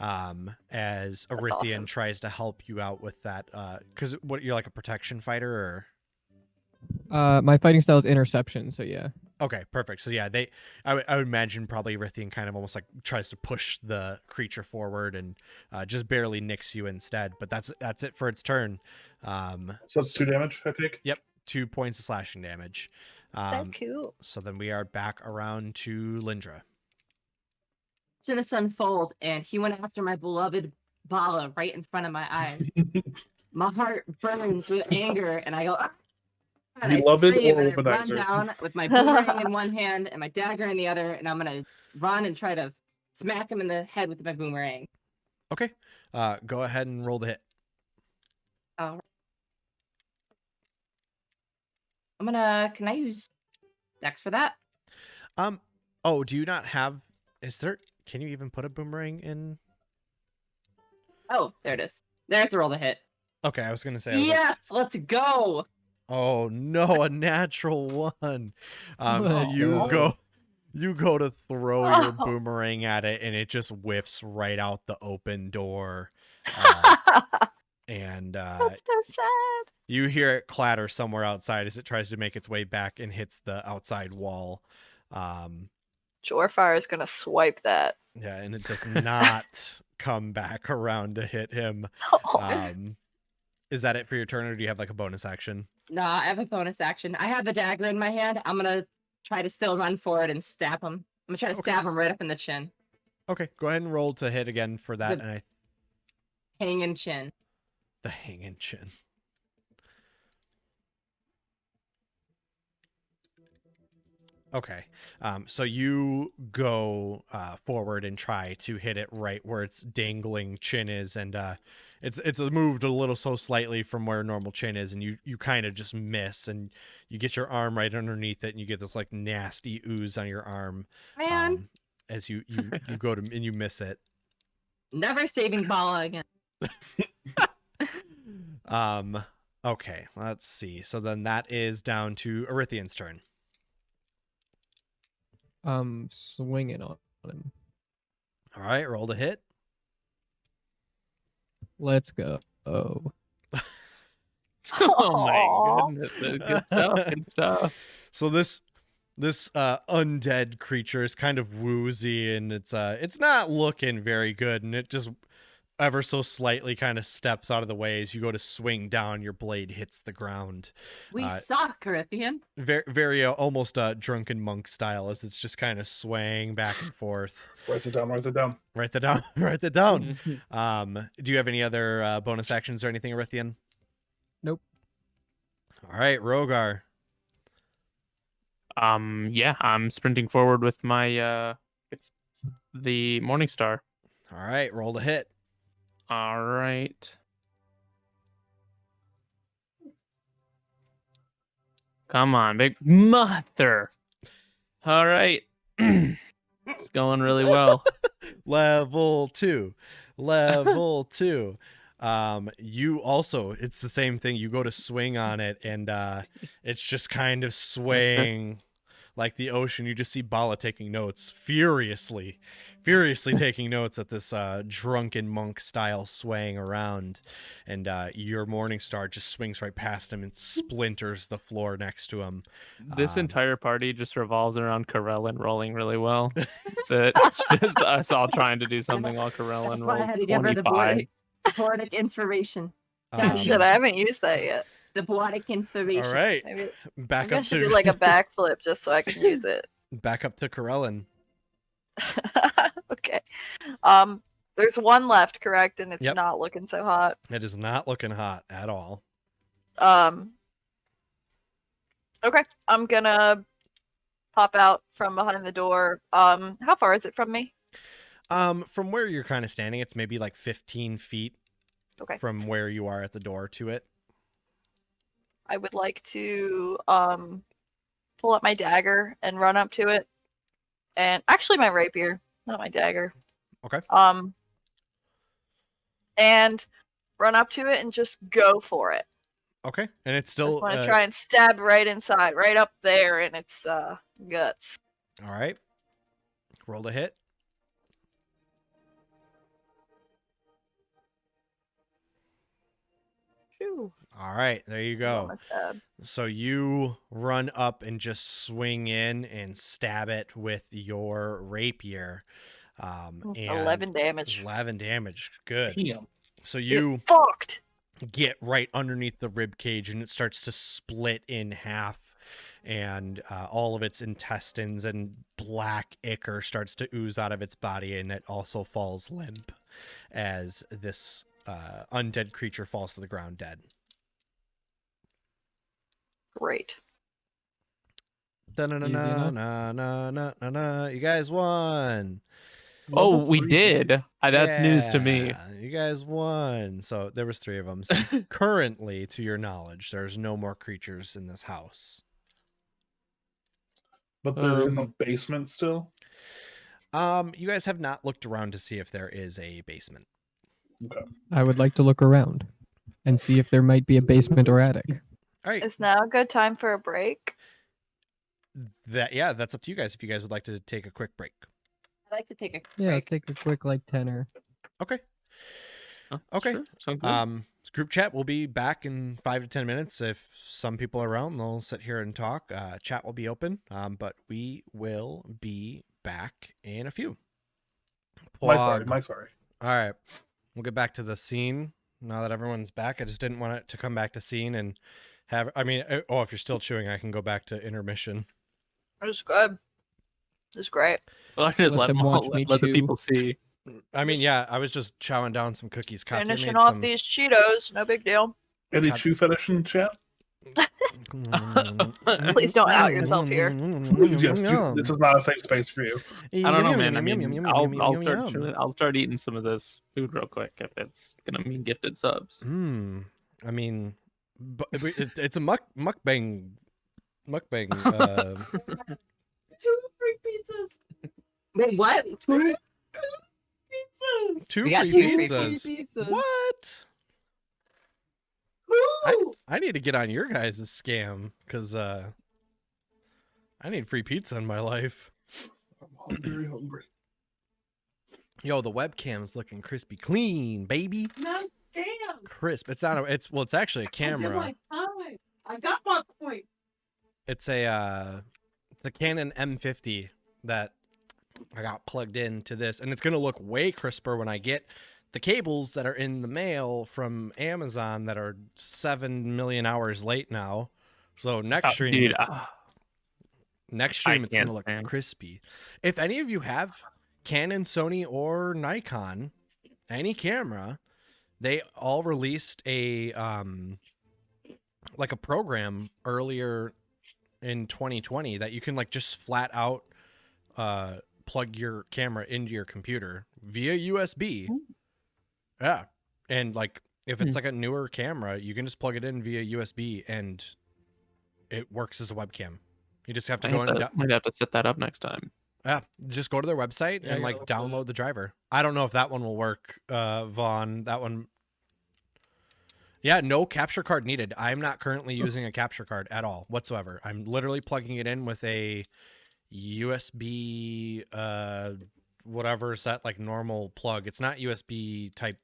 as That's Arithian awesome. tries to help you out with that. Because what, you're like a protection fighter, or My fighting style is interception, so yeah. okay, perfect. So yeah, I would imagine probably Arithian kind of almost like tries to push the creature forward and just barely nicks you instead. But that's it for its turn. So that's 2 damage, I take. Yep, 2 points of slashing damage. So cool. So then we are back around to Lindra. To this unfold, and he went after my beloved Bala right in front of my eyes. My heart burns with anger, and I go, "Ah!" And I Beloved scream, or and I run womanizer? down with my boomerang in one hand and my dagger in the other, and I'm gonna run and try to smack him in the head with my boomerang. Okay, go ahead and roll the hit. I'm gonna. Can I use Dex for that? Oh, do you not have? Is there? Can you even put a boomerang in? Oh, there it is. There's the roll to hit. Okay, I was gonna say. I was like, Yes, let's go. oh no, a natural one. So Oh. you go to throw your Oh. boomerang at it, and it just whips right out the open door. And That's so sad. you hear it clatter somewhere outside as it tries to make its way back and hits the outside wall. Jorfire is gonna swipe that. Yeah, and it does not come back around to hit him. Is that it for your turn, or do you have like a bonus action? Nah, I have a bonus action. I have the dagger in my hand. I'm gonna try to still run for it and stab him. I'm gonna try to stab him right up in the chin. Okay, go ahead and roll to hit again for that. The- And Hanging chin. the hanging chin. Okay, so you go forward and try to hit it right where its dangling chin is, and it's moved a little so slightly from where normal chin is, and you kind of just miss, and you get your arm right underneath it, and you get this like nasty ooze on your arm. Man, As you go to and you miss it. never saving Bala again. Okay, let's see. So then that is down to Arithian's turn. Swinging on him. All right, roll to hit. Let's go. Oh. Oh my Aw. goodness. Good stuff. Good stuff. So this undead creature is kind of woozy, and it's not looking very good, and it just ever so slightly kind of steps out of the way as you go to swing down. Your blade hits the ground. We suck, Corinthian. Very almost drunken monk style, as it's just kind of swaying back and forth. Write it down. Write it down. Write that down. Write that down. Do you have any other bonus actions or anything, Arithian? Nope. All right, Rogar. Yeah, I'm sprinting forward with my with the Morningstar. All right, roll to hit. All right. Come on, big mother. All right. It's going really well. Level 2. Level 2. You also, it's the same thing. You go to swing on it, and it's just kind of swaying like the ocean. You just see Bala taking notes, furiously taking notes at this drunken monk style swaying around, and your Morningstar just swings right past him and splinters the floor next to him. This entire party just revolves around Corellin rolling really well. That's it. It's just us all trying to do something while Corellin That's why I rolls had to give her the 25. poetic inspiration. Shit, I haven't used that yet. The poetic inspiration. All right, Maybe, back maybe I up should to do like a backflip just so I can use it. back up to Corellin. Okay. There's one left, correct? And it's Yep. not looking so hot. It is not looking hot at all. Okay. I'm gonna pop out from behind the door. How far is it from me? From where you're kind of standing, it's maybe like 15 feet Okay. from where you are at the door to it. I would like to pull up my dagger and run up to it. And actually my rapier, not my dagger. Okay. And run up to it and just go for it. Okay, and it's I still just want to try and stab right inside, right up there in its guts. all right. Roll to hit. All right, there you On go. my tab. So you run up and just swing in and stab it with your rapier. And 11 damage. 11 damage. Good. Damn. So Get you fucked. get right underneath the rib cage and it starts to split in half, and all of its intestines and black ichor starts to ooze out of its body, and it also falls limp as this undead creature falls to the ground dead. Great. Da-na-na-na-na-na-na-na. You guys won. Oh, Level we 3 's did. That's news to me. Yeah, you guys won. So there was 3 of them. So currently, to your knowledge, there's no more creatures in this house. But there is a basement still. You guys have not looked around to see if there is a basement. Okay. I would like to look around and see if there might be a basement or attic. All right. Is now a good time for a break? That's up to you guys if you guys would like to take a quick break. I'd like to take a Yeah, break. take a quick like tenor. Okay. Oh, Okay. sure. Sounds good. Group chat will be back in 5 to 10 minutes. If some people are around, they'll sit here and talk. Chat will be open, but we will be back in a few. My sorry. All right. We'll get back to the scene now that everyone's back. I just didn't want it to come back to scene and have, if you're still chewing, I can go back to intermission. It was good. It was great. Well, I just Let let them them all, watch me let the chew. people see. I mean, yeah, I was just chowing down some cookies. Katya Finishing made off some- these Cheetos. No big deal. Any God. chew fetish in the chat? Please don't out yourself here. Yes, this is not a safe space for you. I don't know, man. I mean, I'll start eating some of this food real quick if it's gonna mean gifted subs. I mean, but it's a mukbang. 2 free pizzas. Wait, what? 2 pizzas. 2 We got free 2 free pizzas. What? I need to get on your guys' scam because I need free pizza in my life. I'm very hungry. Yo, the webcam's looking crispy clean, baby. No, damn. Crisp. It's not. It's actually a camera. I got my point. It's a Canon M50 that I got plugged into this, and it's gonna look way crisper when I get the cables that are in the mail from Amazon that are 7 million hours late now. So next stream, Dude, next stream it's can't gonna look stand. crispy. If any of you have Canon, Sony, or Nikon, any camera, they all released a like a program earlier in 2020 that you can like just flat out plug your camera into your computer via USB. Yeah. And like if it's like a newer camera, you can just plug it in via USB and it works as a webcam. You just have to might have to set that up next time. yeah, just go to their website Yeah, and I like gotta look download the driver. I don't know if that one will work, Vaughn. That one. Yeah, no capture card needed. I'm not currently using a capture card at all whatsoever. I'm literally plugging it in with a USB whatever set, like normal plug. It's not USB type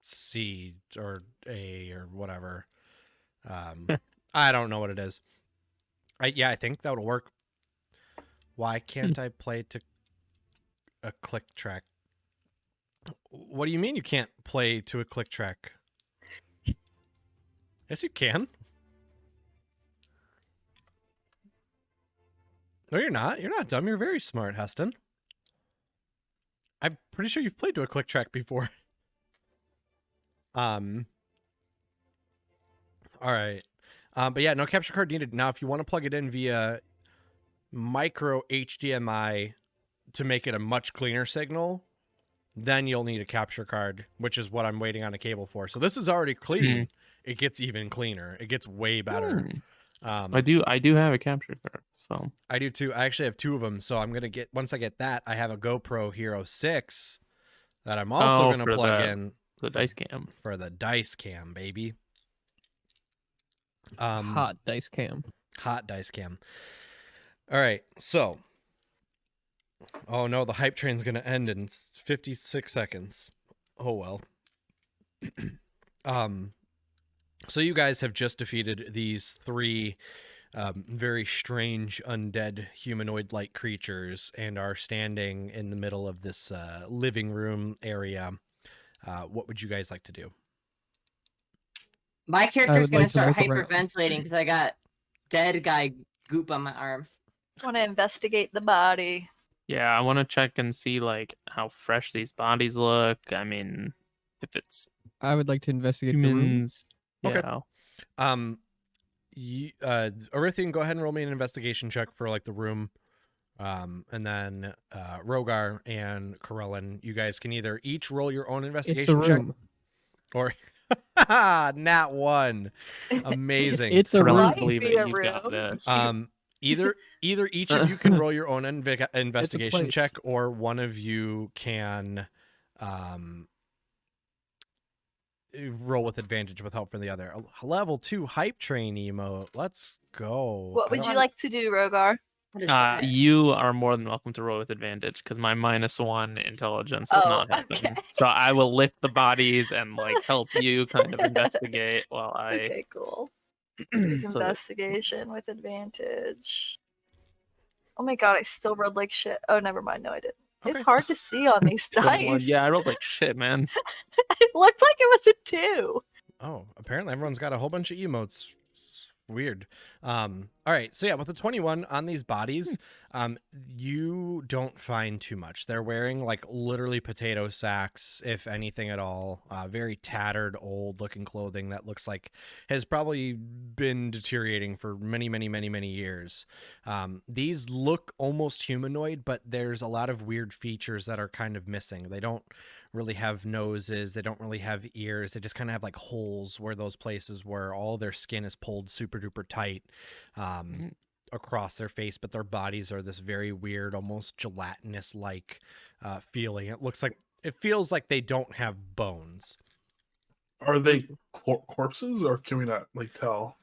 C or A or whatever. I don't know what it is. I think that'll work. Why can't I play to a click track? What do you mean you can't play to a click track? Yes, you can. No, you're not. You're not dumb. You're very smart, Heston. I'm pretty sure you've played to a click track before. All right. But yeah, no capture card needed. Now, if you want to plug it in via micro HDMI to make it a much cleaner signal, then you'll need a capture card, which is what I'm waiting on a cable for. So this is already clean. It gets even cleaner. It gets way better. I do have a capture card, so I do too. I actually have 2 of them. So I'm gonna get, once I get that, I have a GoPro Hero 6 that I'm also gonna plug in the dice cam. for the dice cam, baby. Hot dice cam. Hot dice cam. All right, so. Oh no, the hype train's gonna end in 56 seconds. Oh well. So you guys have just defeated these three very strange undead humanoid-like creatures and are standing in the middle of this living room area. What would you guys like to do? My character's would gonna like to start look around. hyperventilating because I got dead guy goop on my arm. Want to investigate the body. Yeah, I want to check and see like how fresh these bodies look. I mean, if it's I would like to investigate the room. humans. Okay. Yeah. Arithian, go ahead and roll me an investigation check for like the room. And then Rogar and Corellin, you guys can either each roll your own It's a investigation check room. or nat one. Amazing. It's a I don't room. Might believe be it. a You got room. this. Either each of you can roll your own investigation place. check, or one of you can roll with advantage with help from the other. A level 2 hype train emote. Let's go. What would you like to do, Rogar? What is that? You are more than welcome to roll with advantage because my -1 intelligence is Oh, not helping. okay. So I will lift the bodies and like help you kind of investigate while I. Okay, cool. so that- Investigation with advantage. Oh my god, I still rolled like shit. Oh, never mind. No, I didn't. It's Okay. hard to see on these 21. dice. Yeah, I rolled like shit, man. It looked like it was a 2. Oh, apparently everyone's got a whole bunch of emotes. It's weird. All right, so yeah, with the 21 on these bodies, you don't find too much. They're wearing like literally potato sacks, if anything at all. Very tattered, old-looking clothing that looks like has probably been deteriorating for many, many, many, many years. These look almost humanoid, but there's a lot of weird features that are kind of missing. They don't really have noses, they don't really have ears, they just kind of have like holes where those places where all their skin is pulled super duper tight across their face, but their bodies are this very weird, almost gelatinous like feeling. It feels like they don't have bones. Are they corpses, or can we not like tell?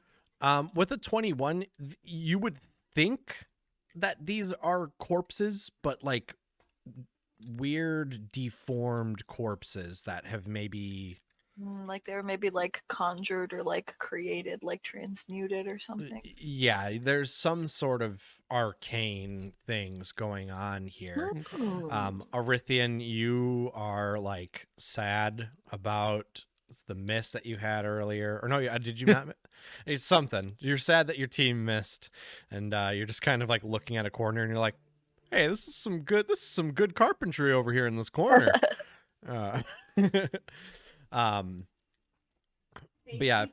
With a 21, you would think that these are corpses, but like weird deformed corpses that have maybe Like they were maybe like conjured or like created, like transmuted or something. yeah, there's some sort of arcane things going on here. Ooh. Arithian, you are like sad about the miss that you had earlier, or no, did you not? It's something. You're sad that your team missed, and you're just kind of like looking at a corner, and you're like, "Hey, this is some good carpentry over here in this corner." But yeah, if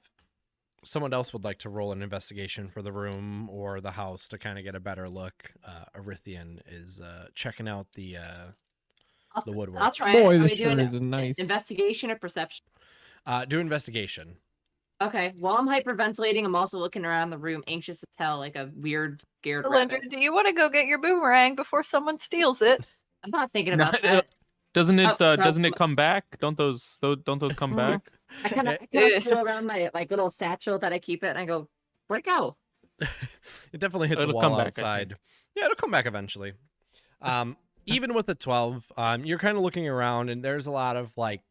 someone else would like to roll an investigation for the room or the house to kind of get a better look, Arithian is checking out the woodwork. I'll try Boy, it. Are this we doing sure is a nice. investigation or perception? Do investigation. Okay. While I'm hyperventilating, I'm also looking around the room, anxious to tell, like a weird, scared Lindra, rabbit. do you want to go get your boomerang before someone steals it? I'm not thinking No, about that. Doesn't it? Oh, Doesn't it come back? Don't those come back? I kind of feel around my like little satchel that I keep it, and I go, "Where'd it go?" It definitely hit the It'll wall come back, I outside. Yeah, it'll come back eventually. Even with the 12, you're kind of looking around, and there's a lot of like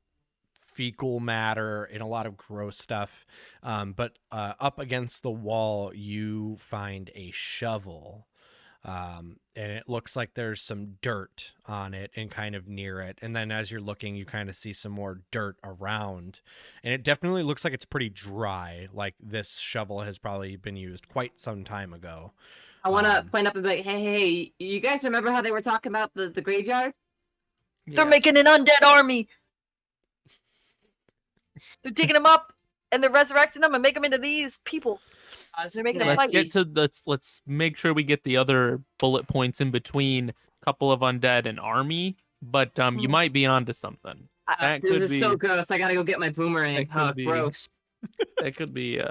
fecal matter and a lot of gross stuff. But up against the wall, you find a shovel. And it looks like there's some dirt on it and kind of near it. And then as you're looking, you kind of see some more dirt around. And it definitely looks like it's pretty dry. Like this shovel has probably been used quite some time ago. I want to point up and be like, hey, you guys remember how they were talking about the graveyard? They're making an undead army. They're digging them up and they're resurrecting them and make them into these people. They're making them Let's fight. get to let's make sure we get the other bullet points in between couple of undead and army. But you might be onto something. That This could is be so gross. I gotta go get my boomerang. That could be- Gross. that could be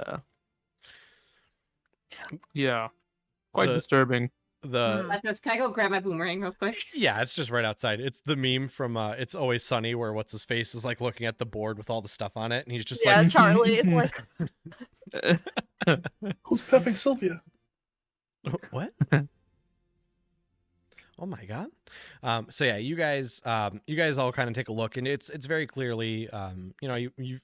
yeah, quite The- disturbing. The Can I go grab my boomerang real quick? yeah, it's just right outside. It's the meme from It's Always Sunny where what's his face is like looking at the board with all the stuff on it, and he's just Yeah, like, Charlie is like, Who's pepping Sylvia? what? Oh my god. So yeah, you guys all kind of take a look, and it's very clearly you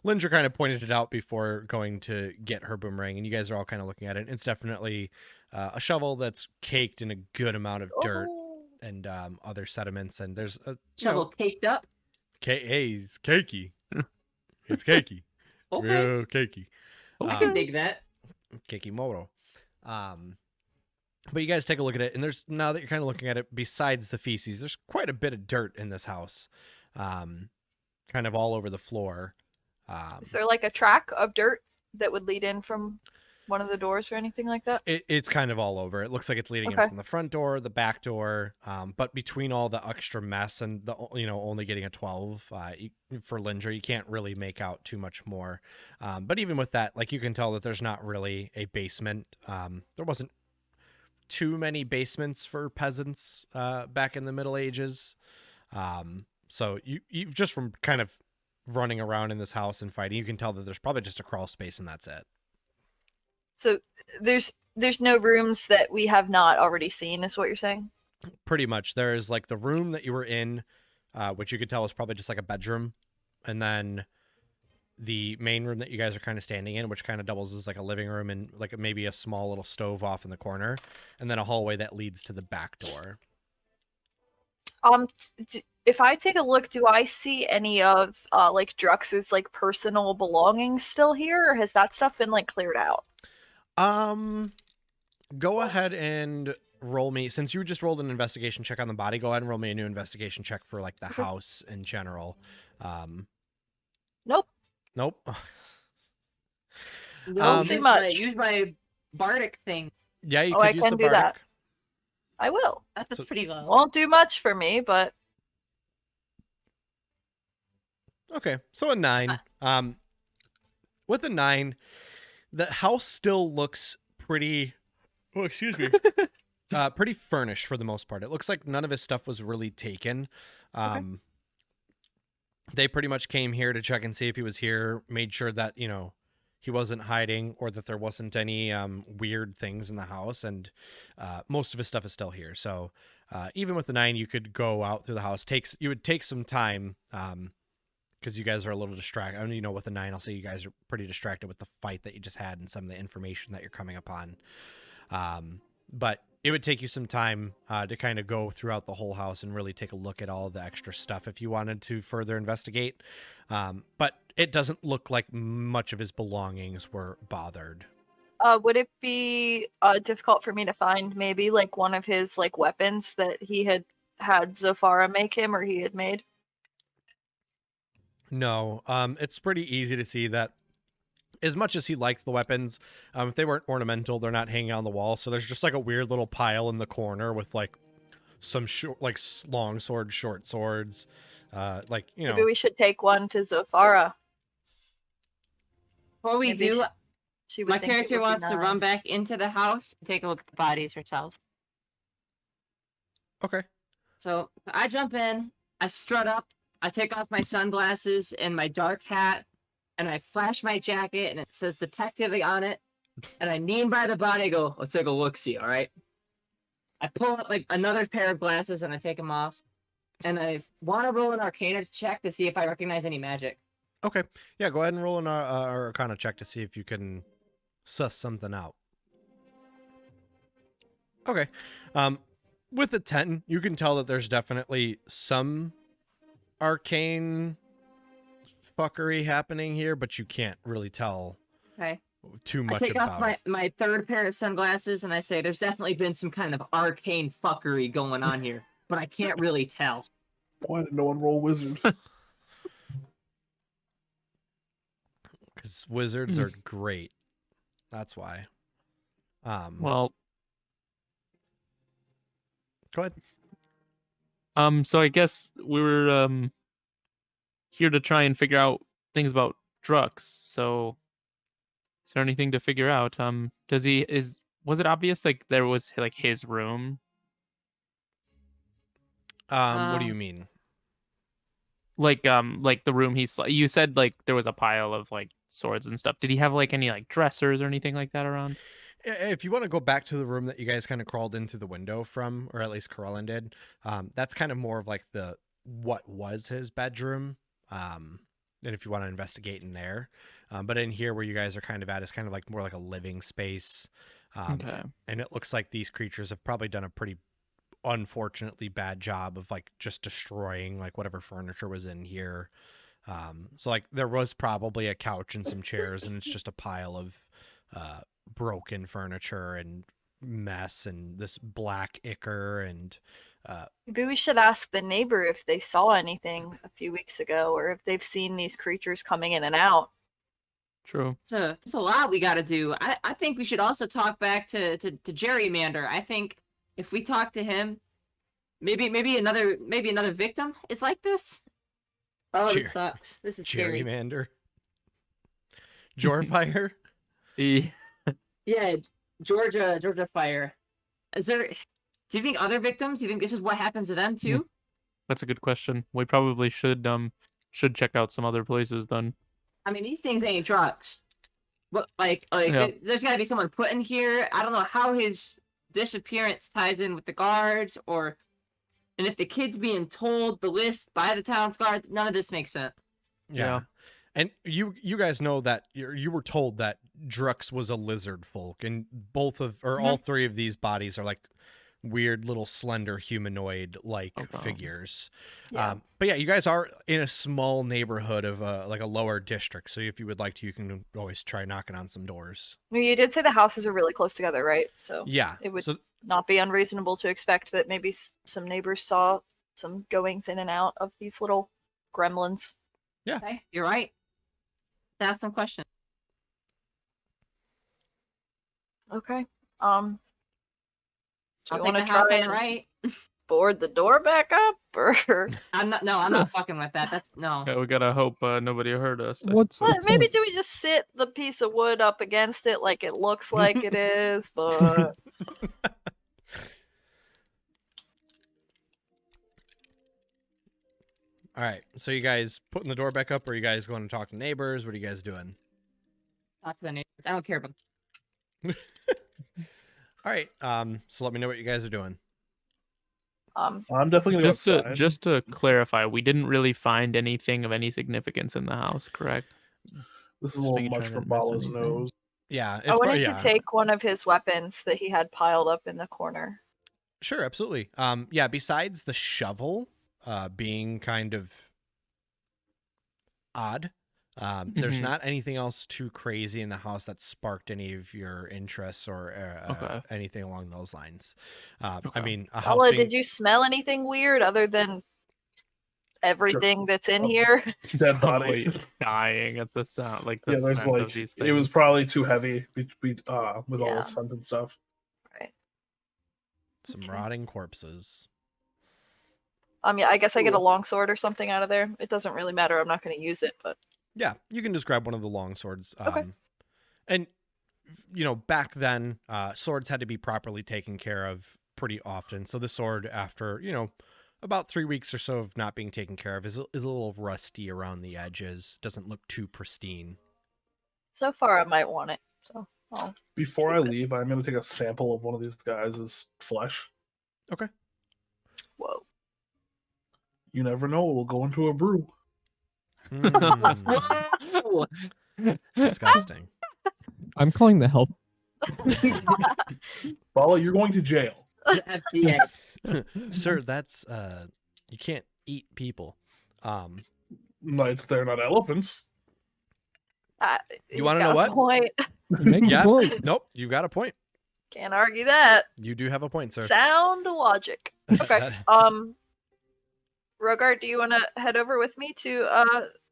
Linger kind of pointed it out before going to get her boomerang, and you guys are all kind of looking at it. It's definitely a shovel that's caked in a good amount of dirt Oh. and other sediments, and there's a Shovel caked up. hey, it's cakey. It's cakey. Okay. Real cakey. I can dig that. Kikimoto. But you guys take a look at it, and there's, now that you're kind of looking at it, besides the feces, there's quite a bit of dirt in this house, kind of all over the floor. Is there like a track of dirt that would lead in from one of the doors or anything like that? It's kind of all over. It looks like it's leading in Okay. from the front door, the back door, but between all the extra mess and the only getting a 12 for Linger, you can't really make out too much more. But even with that, like, you can tell that there's not really a basement. There wasn't too many basements for peasants back in the Middle Ages. So you just from kind of running around in this house and fighting, you can tell that there's probably just a crawl space and that's it. So there's no rooms that we have not already seen, is what you're saying? Pretty much. There's like the room that you were in, which you could tell was probably just like a bedroom, and then the main room that you guys are kind of standing in, which kind of doubles as like a living room and like maybe a small little stove off in the corner, and then a hallway that leads to the back door. If I take a look, do I see any of like Drux's like personal belongings still here, or has that stuff been like cleared out? Go ahead and roll me, since you just rolled an investigation check on the body, go ahead and roll me a new investigation check for like the house in general. Nope. Nope. No, see much. Use my bardic thing. Yeah, you Oh, could I use can the do bardic. that. I will. That's So- pretty low. Won't do much for me, but Okay, so a 9. With a 9, the house still looks pretty. Oh, excuse me. Pretty furnished for the most part. It looks like none of his stuff was really taken. They pretty much came here to check and see if he was here, made sure that, he wasn't hiding or that there wasn't any weird things in the house, and most of his stuff is still here. So even with the 9, you could go out through the house. You would take some time because you guys are a little distracted. I mean, with the 9, I'll say you guys are pretty distracted with the fight that you just had and some of the information that you're coming upon. But it would take you some time to kind of go throughout the whole house and really take a look at all the extra stuff if you wanted to further investigate. But it doesn't look like much of his belongings were bothered. would it be difficult for me to find maybe like one of his like weapons that he had Zofara make him or he had made? No, it's pretty easy to see that as much as he liked the weapons, if they weren't ornamental, they're not hanging on the wall. So there's just like a weird little pile in the corner with like some long swords, short swords, Maybe we should take one to Zofara. Before we Maybe do, She would my think it character would be wants to run nice. back into the house and take a look at the bodies herself. Okay. So I jump in, I strut up, I take off my sunglasses and my dark hat, and I flash my jacket, and it says detective on it. And I lean by the body, and go, let's take a look-see, all right? I pull out like another pair of glasses, and I take them off. And I want to roll an Arcana check to see if I recognize any magic. Okay. Yeah, go ahead and roll an Arcana check to see if you can suss something out. Okay. With the 10, you can tell that there's definitely some arcane fuckery happening here, but you can't really tell Okay. too I much take about off my third pair of sunglasses, and I say, there's definitely been some kind of arcane fuckery going on here, but I can't really tell. Why did no one roll wizard? because wizards are great. That's why. Well, go ahead. so I guess we were here to try and figure out things about Drux. So, is there anything to figure out? Was it obvious like there was like his room? What do you mean? Like the room you said like there was a pile of like swords and stuff. Did he have like any like dressers or anything like that around? If you want to go back to the room that you guys kind of crawled into the window from, or at least Corellin did, that's kind of more of like what was his bedroom. and if you want to investigate in there. But in here where you guys are kind of at is kind of like more like a living space. Okay. And it looks like these creatures have probably done a pretty unfortunately bad job of like just destroying like whatever furniture was in here. So like there was probably a couch and some chairs, and it's just a pile of broken furniture and mess and this black ichor and Maybe we should ask the neighbor if they saw anything a few weeks ago, or if they've seen these creatures coming in and out. True. So that's a lot we got to do. I think we should also talk back to Gerrymander. I think if we talk to him, maybe another victim is like this. Oh, Jer- this sucks. This is scary. gerrymander. Jorfire? Yeah, Georgia fire. Is there? Do you think other victims? Do you think this is what happens to them too? That's a good question. We probably should check out some other places then. I mean, these things ain't drugs. But Yeah. there's got to be someone put in here. I don't know how his disappearance ties in with the guards, and if the kid's being told the list by the town's guard. None of this makes sense. Yeah. And you guys know that you were told that Drux was a lizard folk, and all three of these bodies are like weird little slender humanoid like Okay. figures. Yeah. But yeah, you guys are in a small neighborhood of like a lower district, so if you would like to, you can always try knocking on some doors. I mean, you did say the houses are really close together, right? So Yeah. it would So not be unreasonable to expect that maybe some neighbors saw some goings in and out of these little gremlins. Okay, you're right. Ask some questions. Okay. So I'll you take want the to house try on the and right. board the door back up, or I'm not fucking with that. That's no. Yeah, we gotta hope nobody heard us. I What's suppose. Well, maybe do we just sit the piece of wood up against it like it looks like it is, but all right. So you guys putting the door back up, or are you guys going to talk to neighbors? What are you guys doing? Talk to the neighbors. I don't care about. All right. So let me know what you guys are doing. I'm definitely gonna go outside. Just to clarify, we didn't really find anything of any significance in the house, correct? This is a Just little making much sure I for didn't miss Bala's anything. nose. Yeah. I wanted yeah. to take one of his weapons that he had piled up in the corner. Sure, absolutely. Yeah, besides the shovel being kind of odd, there's Mhm. not anything else too crazy in the house that sparked any of your interests or Okay. anything along those lines. I Okay. mean, a house Ella, being... did you smell anything weird other than everything that's in here? Dead Probably body. dying at the sound, like the Yeah, there's sound like of these it was things. probably too heavy with all Yeah. the scent and stuff. Right. some Okay. rotting corpses. Yeah, I guess I get a Cool. longsword or something out of there. It doesn't really matter. I'm not going to use it, but Yeah, you can just grab one of the long swords. Okay. And back then, swords had to be properly taken care of pretty often. So the sword, after about 3 weeks or so of not being taken care of, is a little rusty around the edges. Doesn't look too pristine. so far I might want it. So I'll Before I leave, I'm gonna take a sample of one of these guys' flesh. whoa. You never know, it will go into a brew. Mm, disgusting. I'm calling the health. Bala, you're going to jail. FDA. Sir, that's you can't eat people. Like they're not elephants. He's wanna got know a what? point. You make a Yeah. point. Nope, you got a point. Can't argue that. You do have a point, sir. Sound logic. Okay. That- Rogart, do you want to head over with me to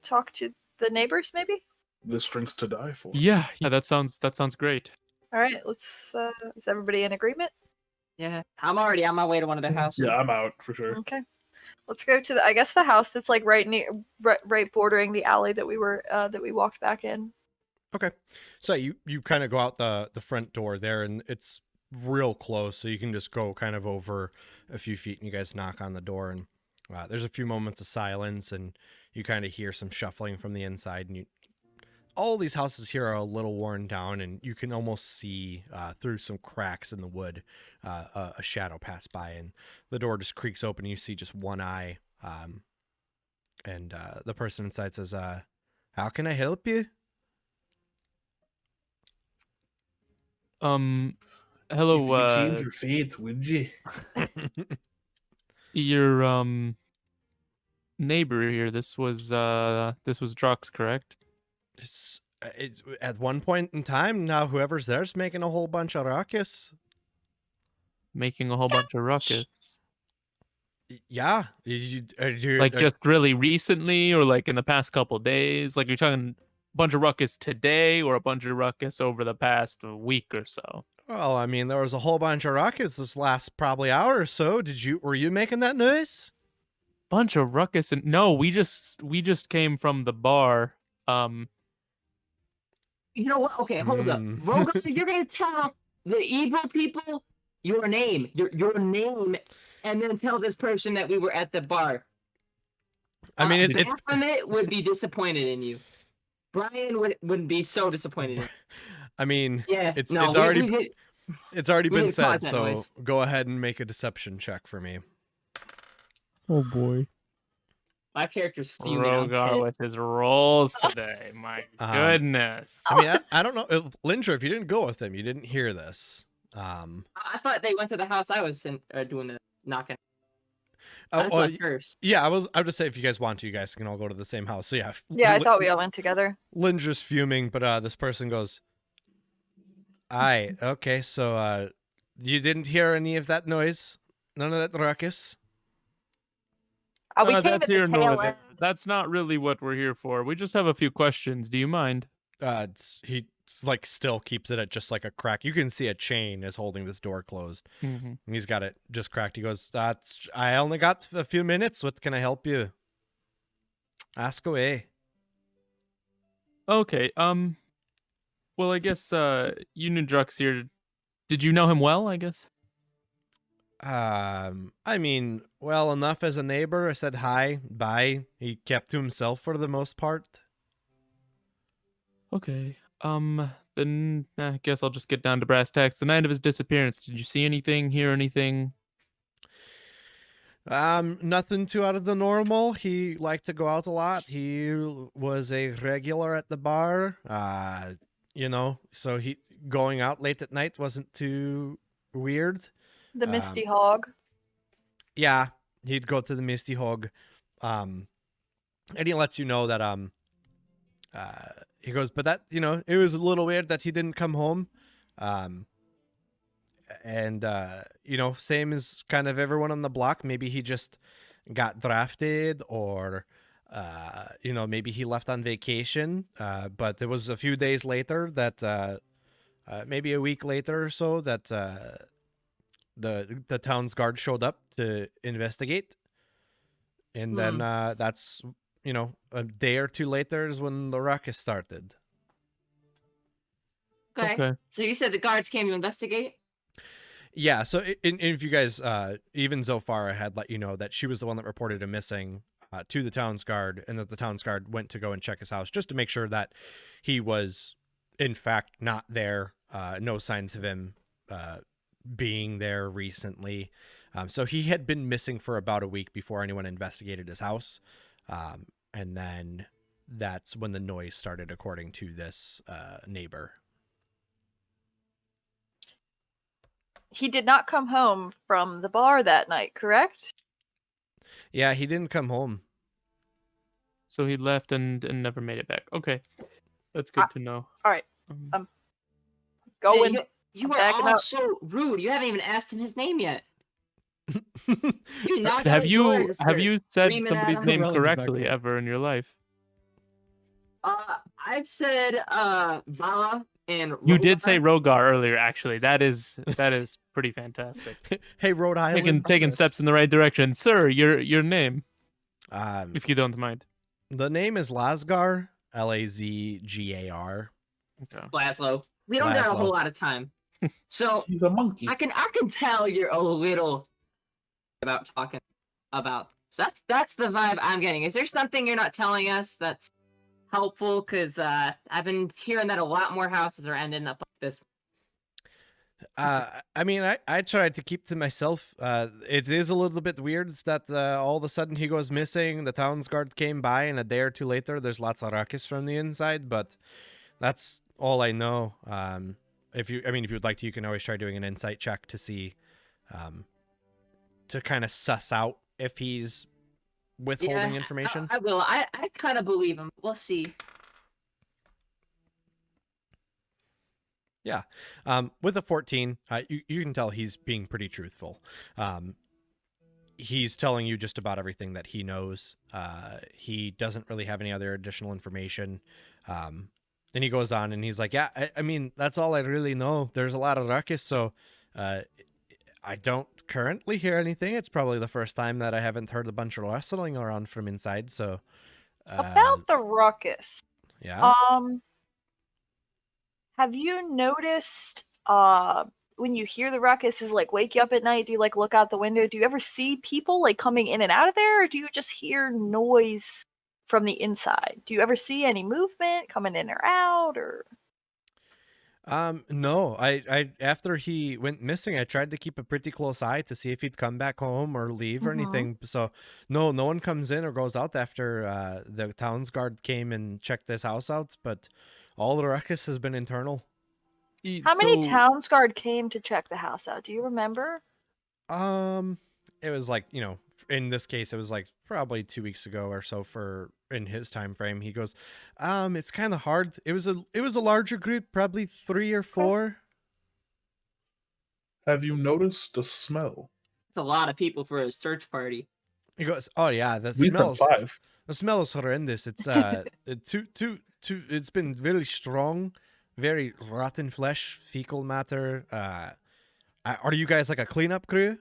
talk to the neighbors maybe? This drink's to die for. Yeah, that sounds great. All right, let's is everybody in agreement? Yeah, I'm already on my way to one of their houses. Yeah, I'm out for sure. Okay. Let's go to the house that's like right bordering the alley that we walked back in. Okay. So you kind of go out the front door there, and it's real close, so you can just go kind of over a few feet, and you guys knock on the door, and there's a few moments of silence, and you kind of hear some shuffling from the inside, and all these houses here are a little worn down, and you can almost see through some cracks in the wood a shadow pass by, and the door just creaks open, and you see just one eye, and the person inside says, How can I help you? Hello, If you could change your fate, would you? your neighbor here. This was Drux, correct? It's at one point in time now, whoever's there's making a whole bunch of ruckus. Making a whole bunch of ruckus. Yeah, Like just really recently, or like in the past couple days? Like you're talking a bunch of ruckus today, or a bunch of ruckus over the past week or so? well, I mean, there was a whole bunch of ruckus this last probably hour or so. Were you making that noise? Bunch of ruckus, and no, we just came from the bar. You know what? Okay, hold up. Hmm. Rogar, you're gonna tell the evil people your name, your name, and then tell this person that we were at the bar. I mean, it's Baphomet would be disappointed in you. Brian wouldn't be so disappointed in you. I mean, Yeah, it's no, already it's already we been didn't cause said. that So noise. go ahead and make a deception check for me. Oh boy. My character's fuming. Rogar with his rolls today. My goodness. I mean, I don't know, Lindra, if you didn't go with him, you didn't hear this. I thought they went to the house I was doing the knocking. Oh, I saw first. yeah, I would just say if you guys want to, you guys can all go to the same house. So yeah, Yeah, I thought we all went together. Lindra's fuming, but this person goes, "Aye, okay, so you didn't hear any of that noise, none of that ruckus." We came at that's the here nor tail there. end. That's not really what we're here for. We just have a few questions. Do you mind? He like still keeps it at just like a crack. You can see a chain is holding this door closed. Mm-hmm. And he's got it just cracked. He goes, I only got a few minutes. What can I help you? Ask away. Okay. Well, I guess you knew Drux here. Did you know him well? I guess. I mean, well enough as a neighbor. I said hi, bye. He kept to himself for the most part. Okay. Then I guess I'll just get down to brass tacks. The night of his disappearance, did you see anything, hear anything? Nothing too out of the normal. He liked to go out a lot. He was a regular at the bar. So he going out late at night wasn't too weird. The Misty Hog. Yeah, he'd go to the Misty Hog. And he lets you know that he goes, but that, it was a little weird that he didn't come home. Same as kind of everyone on the block. Maybe he just got drafted, or maybe he left on vacation. But it was a few days later that maybe a week later or so that the town's guard showed up to investigate. And then that's a day or two later is when the ruckus started. Okay. So you said the guards came to investigate? Yeah, so if you guys, even Zofara had let you know that she was the one that reported him missing to the town's guard, and that the town's guard went to go and check his house just to make sure that he was, in fact, not there. No signs of him being there recently. So he had been missing for about a week before anyone investigated his house. And then that's when the noise started, according to this neighbor. He did not come home from the bar that night, correct? Yeah, he didn't come home. So he left and never made it back. Okay, that's good to know. All right. Going. You were all so rude. You haven't even asked him his name yet. Have you said screaming at somebody's him. name Irrelevant correctly back ever in your life? I've said Vala and You did say Rogar earlier. Actually, that is pretty fantastic. Hey, Rhode Island. Taking steps in the right direction, sir. Your name, if you don't mind. The name is Lazgar, Lazgar. Okay. Laszlo. We don't got a Laszlo. whole lot of time, so He's a monkey. I can tell you're a little about talking about. So that's the vibe I'm getting. Is there something you're not telling us that's helpful? Because I've been hearing that a lot more houses are ending up like this. I mean, I tried to keep to myself. It is a little bit weird that all of a sudden he goes missing. The town's guard came by, and a day or two later, there's lots of ruckus from the inside. But that's all I know. If you would like to, you can always try doing an insight check to see, to kind of suss out if he's withholding information. I will. I kind of believe him. We'll see. Yeah. With a 14, you can tell he's being pretty truthful. He's telling you just about everything that he knows. He doesn't really have any other additional information. Then he goes on and he's like, yeah, I mean, that's all I really know. There's a lot of ruckus, so I don't currently hear anything. It's probably the first time that I haven't heard a bunch of rustling around from inside, so... About the ruckus. Yeah? Have you noticed when you hear the ruckus is like wake you up at night? Do you like look out the window? Do you ever see people like coming in and out of there, or do you just hear noise from the inside? Do you ever see any movement coming in or out, or? No. I after he went missing, I tried to keep a pretty close eye to see if he'd come back home or leave or anything. So no one comes in or goes out after the town's guard came and checked this house out, but all the ruckus has been internal. How many town's guard came to check the house out? Do you remember? It was like, in this case, it was like probably 2 weeks ago or so in his time frame. He goes, it's kind of hard. It was a larger group, probably 3 or 4. Have you noticed a smell? It's a lot of people for a search party. He goes, oh yeah, the We've done 5. The smell is horrendous. It's it's been really strong, very rotten flesh, fecal matter. Are you guys like a cleanup crew?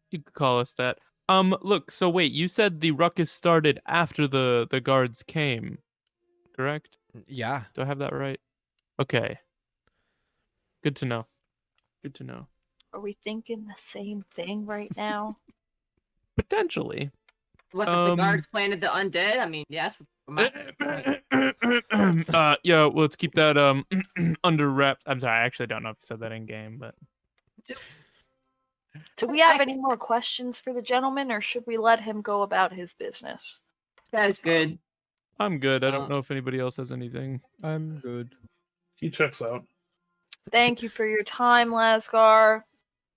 You could call us that. Look, so wait, you said the ruckus started after the guards came, correct? Yeah. Do I have that right? Okay. Good to know. Good to know. Are we thinking the same thing right now? Potentially. What, if the guards planted the undead? I mean, yes. Yeah, well, let's keep that under wraps. I'm sorry, I actually don't know if you said that in game, but Do we have any more questions for the gentleman, or should we let him go about his business? That is good. I'm good. I don't know if anybody else has anything. I'm good. He checks out. Thank you for your time, Lasgar.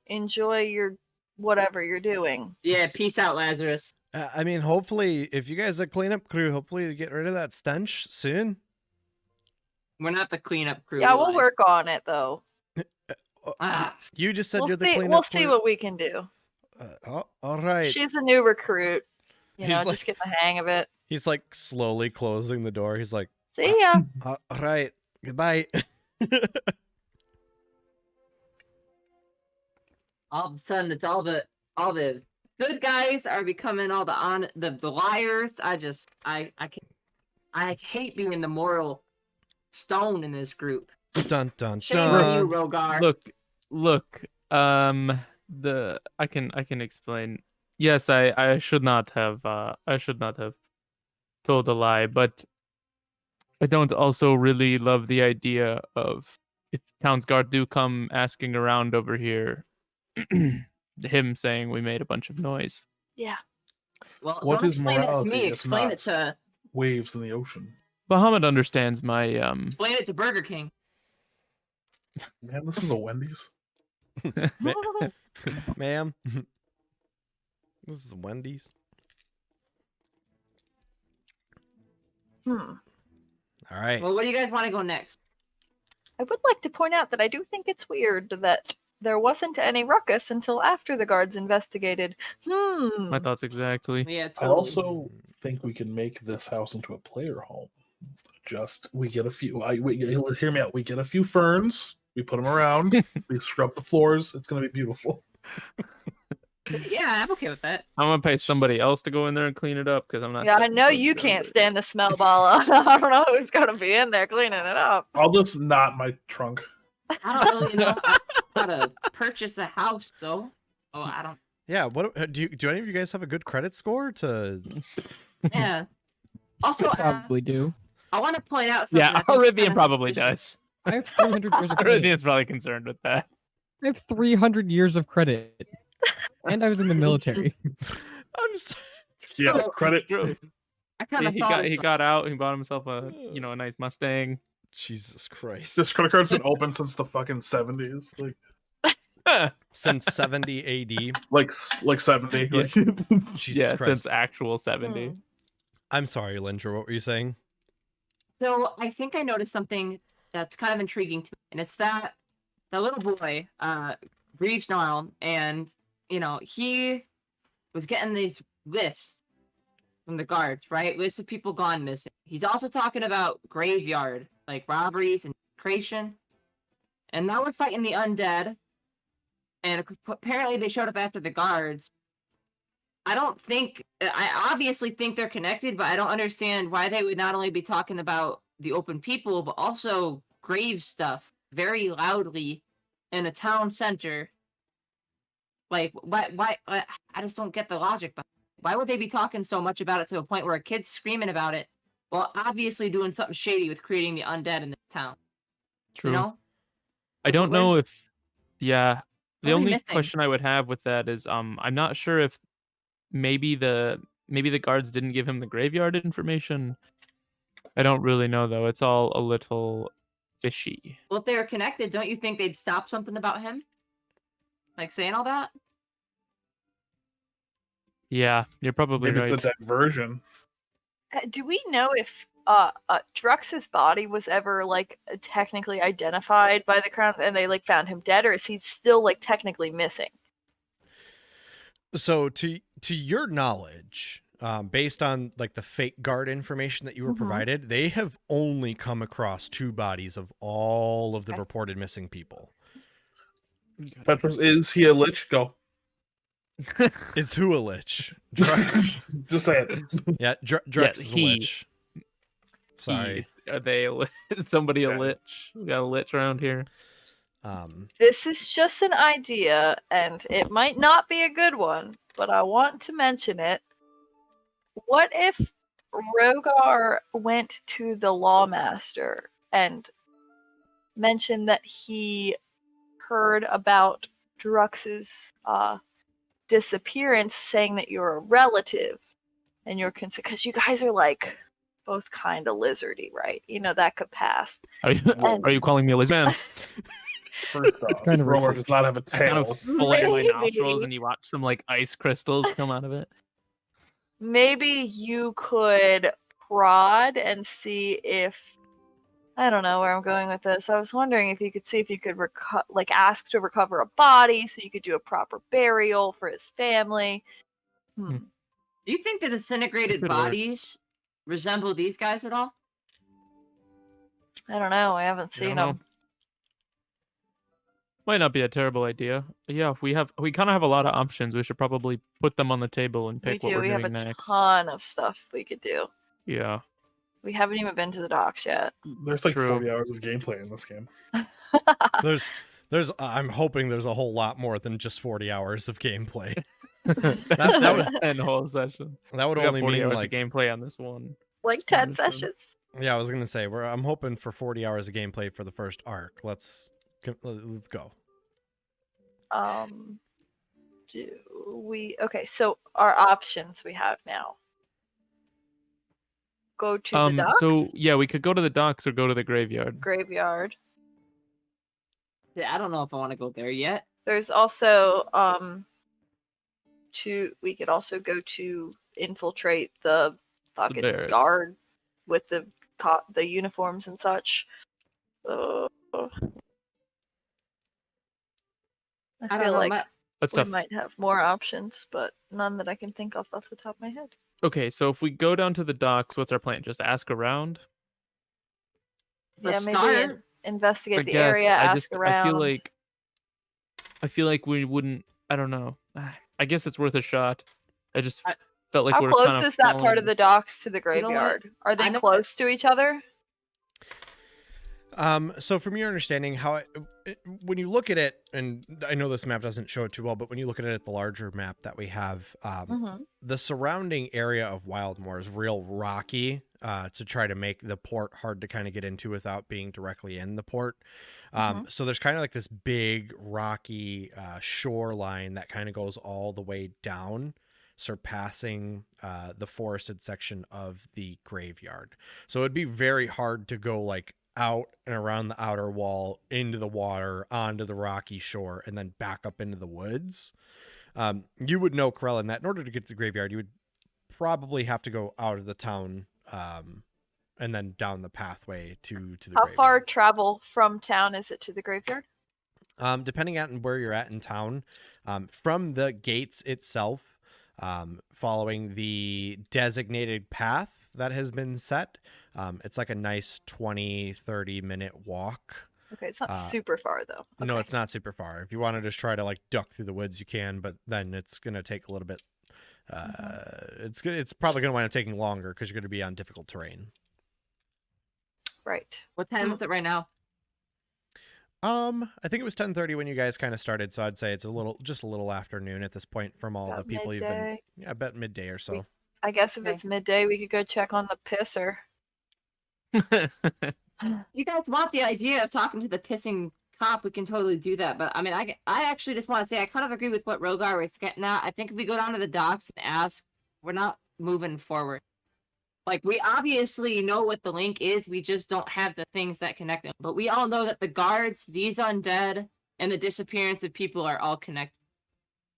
Enjoy your whatever you're doing. Yeah, peace out, Lazarus. I mean, hopefully, if you guys are cleanup crew, hopefully you get rid of that stench soon. We're not the cleanup crew. Yeah, we'll work on it though. You just said you're the see, cleanup we'll see crew. what we can do. All right. She's a new recruit. You know, He's just get the hang of it. He's like slowly closing the door. He's like, See ya. all right, goodbye. All of a sudden, it's all the good guys are becoming all the liars. I hate being the moral stone in this group. Dun dun Shame on you, dun. Rogar. Look. I can explain. Yes, I should not have told a lie, but I don't also really love the idea of if Townsguard do come asking around over here, him saying we made a bunch of noise. Yeah. Well, What don't is explain it to morality me. if Explain not it to waves in the ocean? Bahamut understands my explain it to Burger King. Man, this is a Wendy's. Ma'am. This is Wendy's. All right. Well, where do you guys want to go next? I would like to point out that I do think it's weird that there wasn't any ruckus until after the guards investigated. my thoughts exactly. Yeah, I totally. also think we can make this house into a player home. We get a few. Hear me out. We get a few ferns. We put them around. We scrub the floors. It's gonna be beautiful. Yeah, I'm okay with that. I'm gonna pay somebody else to go in there and clean it up because I'm not. Yeah, I touching know those you guys. can't stand the smell, Bala. I don't know who's gonna be in there cleaning it up. I'll just knot my trunk. I don't really know how to purchase a house, though. Oh, I don't. Yeah. What do any of you guys have a good credit score to? Yeah. Also, Probably do. I want to point out something. Yeah, I think is Arabian kinda probably suspicious. does. I have 300 years of I really think credit. it's probably concerned with that. I have 300 years of credit. And I was in the military. I'm sorry. Yeah, So- credit. True. I kind of He thought got out. He bought himself a nice Mustang. Jesus Christ. This credit card's been open since the fucking 70s. Since 70 AD. Like 70. Yeah. Jesus Yeah, Christ. since actual 70. Hmm. I'm sorry, Lindra, what were you saying? So I think I noticed something that's kind of intriguing to me, and it's that the little boy, Reeve Snarl, and he was getting these lists from the guards, right? Lists of people gone missing. He's also talking about graveyard, like robberies and creation. And now we're fighting the undead, and apparently they showed up after the guards. I obviously think they're connected, but I don't understand why they would not only be talking about the open people, but also grave stuff very loudly in a town center. Like, why? I just don't get the logic. But why would they be talking so much about it to a point where a kid's screaming about it, while obviously doing something shady with creating the undead in the town? True. You know? I don't know Where's- if. Yeah. The What are we only missing? question I would have with that is, I'm not sure if maybe the guards didn't give him the graveyard information. I don't really know though. It's all a little fishy. Well, if they were connected, don't you think they'd stop something about him? Like saying all that? Yeah, you're probably Maybe right. it's a diversion. Do we know if Drux's body was ever like technically identified by the crown and they like found him dead, or is he still like technically missing? So to your knowledge, based on like the fake guard information that you were Mhm. provided, they have only come across 2 bodies of all of the reported missing people. Petros, is he a lich? Go. Is who a lich? Drux. Just say it. Yeah, Drux Yeah, is a he. lich. Sorry. Are they somebody a Yeah. lich? We got a lich around here. This is just an idea, and it might not be a good one, but I want to mention it. What if Rogar went to the Lawmaster and mentioned that he heard about Drux's disappearance, saying that you're a relative and you're because you guys are like both kind of lizardy, right? You know, that could pass. Are you calling me a lizard? First off, kind of Roller racist. does not have a I kind tail. of pull it in my Maybe. nostrils and you watch some like ice crystals come out of it. Maybe you could prod and see if I don't know where I'm going with this. I was wondering if you could see if you could ask to recover a body so you could do a proper burial for his family. Do you think the disintegrated If it works. bodies resemble these guys at all? I don't know. I haven't I don't seen know. them. Might not be a terrible idea. But yeah, we kind of have a lot of options. We should probably put them on the table and We pick what do. we're We have doing a next. ton of stuff we could do. Yeah. We haven't even been to the docks yet. There's like True. 40 hours of gameplay in this game. There's I'm hoping there's a whole lot more than just 40 hours of gameplay. that would end the whole session. That would We got only 40 mean hours like of gameplay on this one. Like 10 Understood. sessions. yeah, I was gonna say I'm hoping for 40 hours of gameplay for the first arc. Let's go. Do we okay, so our options we have now. Go to the docks, So yeah, we could go to the docks or go to the graveyard. graveyard. Yeah, I don't know if I want to go there yet. There's also we could also go to infiltrate the fucking barracks. guard with the uniforms and such. I I feel don't know. like That's we tough. might have more options, but none that I can think of off the top of my head. Okay, so if we go down to the docks, what's our plan? Just ask around? For Yeah, maybe start, investigate I the guess. area, ask I around. feel like we wouldn't. I don't know. I guess it's worth a shot. I just felt like How we're close kind of is that part following of the this. docks to the You know what? graveyard? Are they I know close to each other? So from your understanding, how when you look at it, and I know this map doesn't show it too well, but when you look at it at the larger map that we have, Mm-hmm. the surrounding area of Wildmoor is real rocky to try to make the port hard to kind of get into without being directly in the port. So there's kind of like this big rocky shoreline that kind of goes all the way down, surpassing the forested section of the graveyard. So it'd be very hard to go like out and around the outer wall into the water onto the rocky shore and then back up into the woods. You would know, Corellin, that in order to get to the graveyard, you would probably have to go out of the town and then down the pathway to the How graveyard. far travel from town is it to the graveyard? Depending on where you're at in town, from the gates itself, following the designated path that has been set, it's like a nice 20-30 minute walk. Okay, it's not super far though. No, Okay. it's not super far. If you want to just try to like duck through the woods, you can, but then it's gonna take a little bit. It's probably gonna wind up taking longer because you're gonna be on difficult terrain. Right. What time is it right now? I think it was 10:30 when you guys kind of started, so I'd say it's just a little afternoon at this point from all About the people you've been. midday. Yeah, I bet midday or so. I guess if Okay. it's midday, we could go check on the pisser. You guys want the idea of talking to the pissing cop? We can totally do that. But I mean, I actually just want to say I kind of agree with what Rogar was getting at. I think if we go down to the docks and ask, we're not moving forward. Like, we obviously know what the link is. We just don't have the things that connect them. But we all know that the guards, these undead, and the disappearance of people are all connected.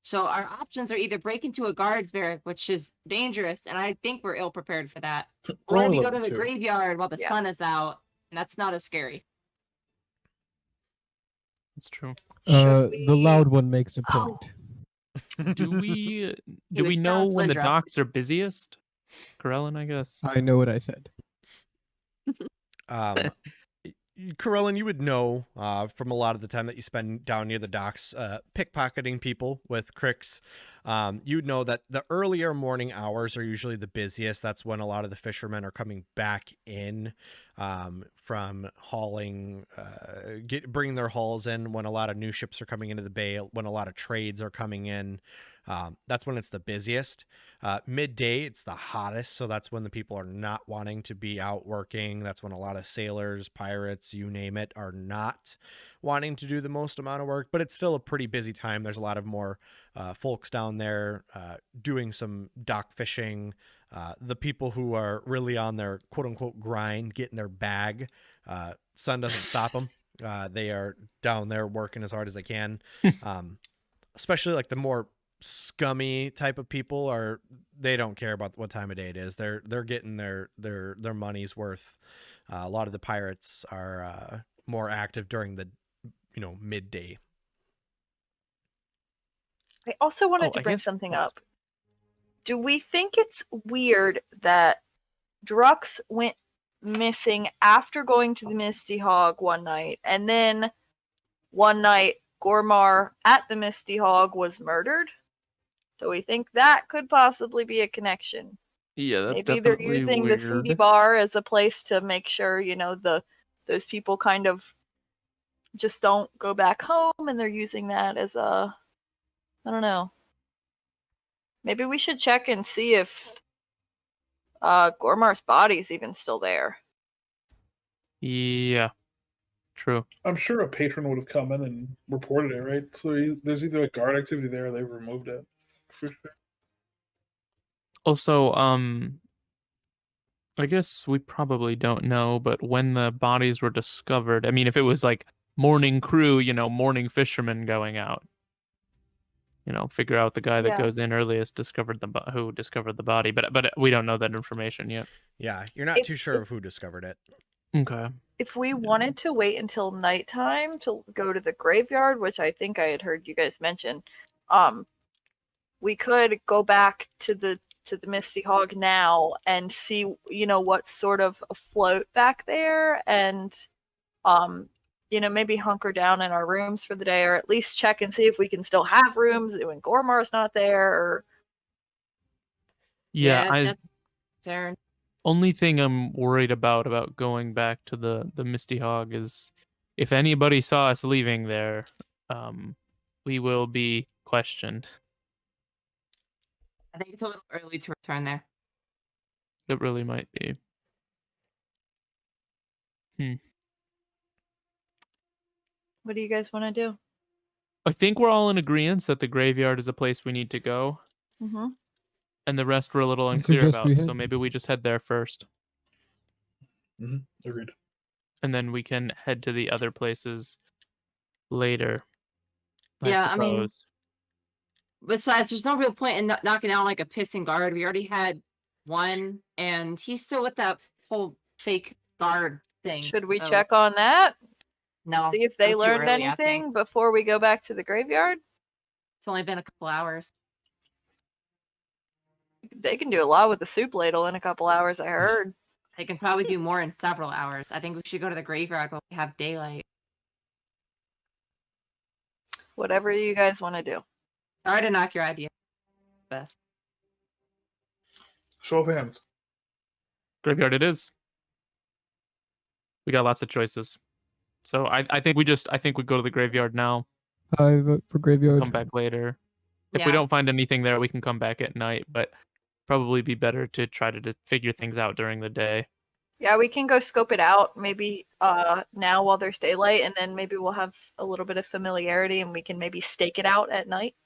So our options are either break into a guards barrack, which is dangerous, and I think we're ill prepared for that, We're or only we go to level the 2. graveyard while the Yeah. sun is out, and that's not as scary. That's true. Should The we- loud one makes a Oh. Do point. we was know fast when the Windrop. docks are busiest? Corellin, I guess. I know what I said. Corellin, you would know from a lot of the time that you spend down near the docks pickpocketing people with cricks. You'd know that the earlier morning hours are usually the busiest. That's when a lot of the fishermen are coming back in from hauling, bringing their hauls in, when a lot of new ships are coming into the bay, when a lot of trades are coming in. That's when it's the busiest. Midday, it's the hottest, so that's when the people are not wanting to be out working. That's when a lot of sailors, pirates, you name it, are not wanting to do the most amount of work, but it's still a pretty busy time. There's a lot of more folks down there doing some dock fishing. The people who are really on their quote-unquote grind, getting their bag, sun doesn't stop them. They are down there working as hard as they can. Especially like the more scummy type of people they don't care about what time of day it is. They're getting their money's worth. A lot of the pirates are more active during the midday. I also wanted Oh, to I bring guess- something oh, up. Do we think it's weird that Drux went missing after going to the Misty Hog one night, and then one night Gormar at the Misty Hog was murdered? Do we think that could possibly be a connection? Yeah, that's Maybe they're definitely using weird. the CD bar as a place to make sure, those people kind of just don't go back home, and they're using that as I don't know. Maybe we should check and see if Gormar's body's even still there. Yeah, true. I'm sure a patron would have come in and reported it, right? So there's either a guard activity there or they've removed it. For sure. Also, I guess we probably don't know, but when the bodies were discovered, I mean, if it was like morning crew, morning fishermen going out, figure out the guy that Yeah. goes in earliest who discovered the body, but we don't know that information yet. Yeah, you're not too If- sure of who discovered it. Okay. If we wanted to wait until nighttime to go to the graveyard, which I think I had heard you guys mention, we could go back to the Misty Hog now and see, what's sort of afloat back there, and maybe hunker down in our rooms for the day, or at least check and see if we can still have rooms when Gormar's not there. Or Yeah, that's concern. only thing I'm worried about going back to the Misty Hog is if anybody saw us leaving there, we will be questioned. I think it's a little early to return there. It really might be. What do you guys want to do? I think we're all in agreement that the graveyard is a place we need to go, Mm-hmm. and the rest we're a little I unclear suggest we about. So head. maybe we just head there first, Agreed. and then we can head to the other places later. Yeah, I I mean, suppose. besides, there's no real point in knocking down like a pissing guard. We already had one, and he's still with that whole fake guard thing. Should we so check on that? No. See if they still too learned early, I think. anything before we go back to the graveyard? It's only been a couple hours. They can do a lot with the soup ladle in a couple hours, I heard. They can probably do more in several hours. I think we should go to the graveyard while we have daylight. Whatever you guys want to do. Sorry to knock your idea. Best. Show of hands. Graveyard it is. We got lots of choices. So I think we go to the graveyard now, I vote for graveyard. come back later. If Yeah. we don't find anything there, we can come back at night, but probably be better to try to figure things out during the day. Yeah, we can go scope it out maybe now while there's daylight, and then maybe we'll have a little bit of familiarity and we can maybe stake it out at night.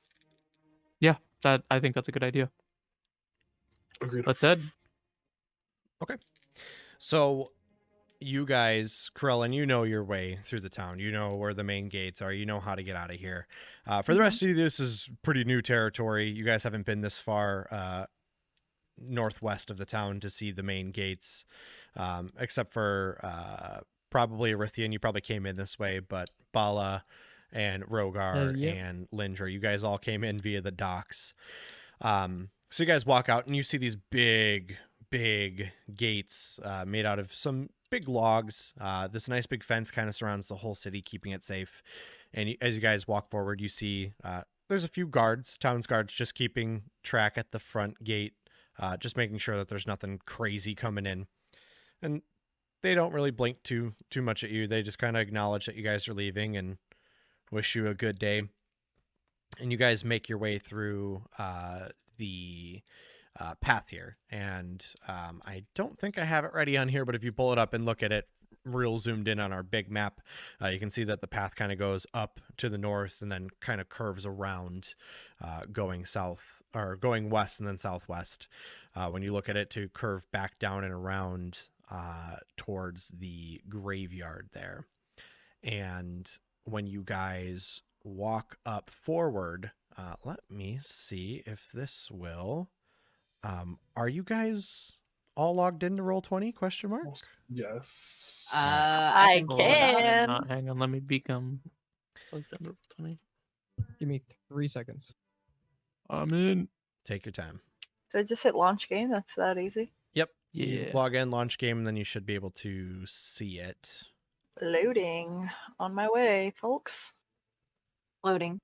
Yeah, I think that's a good idea. Agreed. Let's head. So, you guys, Krellin, you know your way through the town. You know where the main gates are. You know how to get out of here. For the rest of you, this is pretty new territory. You guys haven't been this far northwest of the town to see the main gates, except for probably Erithian. You probably came in this way, but Bala and Rogar Yep. and Lindra, you guys all came in via the docks. So you guys walk out and you see these big gates made out of some big logs. This nice big fence kind of surrounds the whole city, keeping it safe. And as you guys walk forward, you see there's a few guards, town's guards, just keeping track at the front gate, just making sure that there's nothing crazy coming in. And they don't really blink too much at you. They just kind of acknowledge that you guys are leaving and wish you a good day. And you guys make your way through the path here. And I don't think I have it ready on here, but if you pull it up and look at it real zoomed in on our big map, you can see that the path kind of goes up to the north and then kind of curves around, going south or going west and then southwest. When you look at it, to curve back down and around towards the graveyard there. And when you guys walk up forward, let me see if this will. Are you guys all logged into Roll20? Question mark. Yes. I Hold on, I'm can. not. Hang on, let me become. Give me 3 seconds. I'm in. Take your time. So I just hit launch game. That's that easy. Yep. You Yeah. log in, launch game, and then you should be able to see it. Loading. On my way, folks. Loading.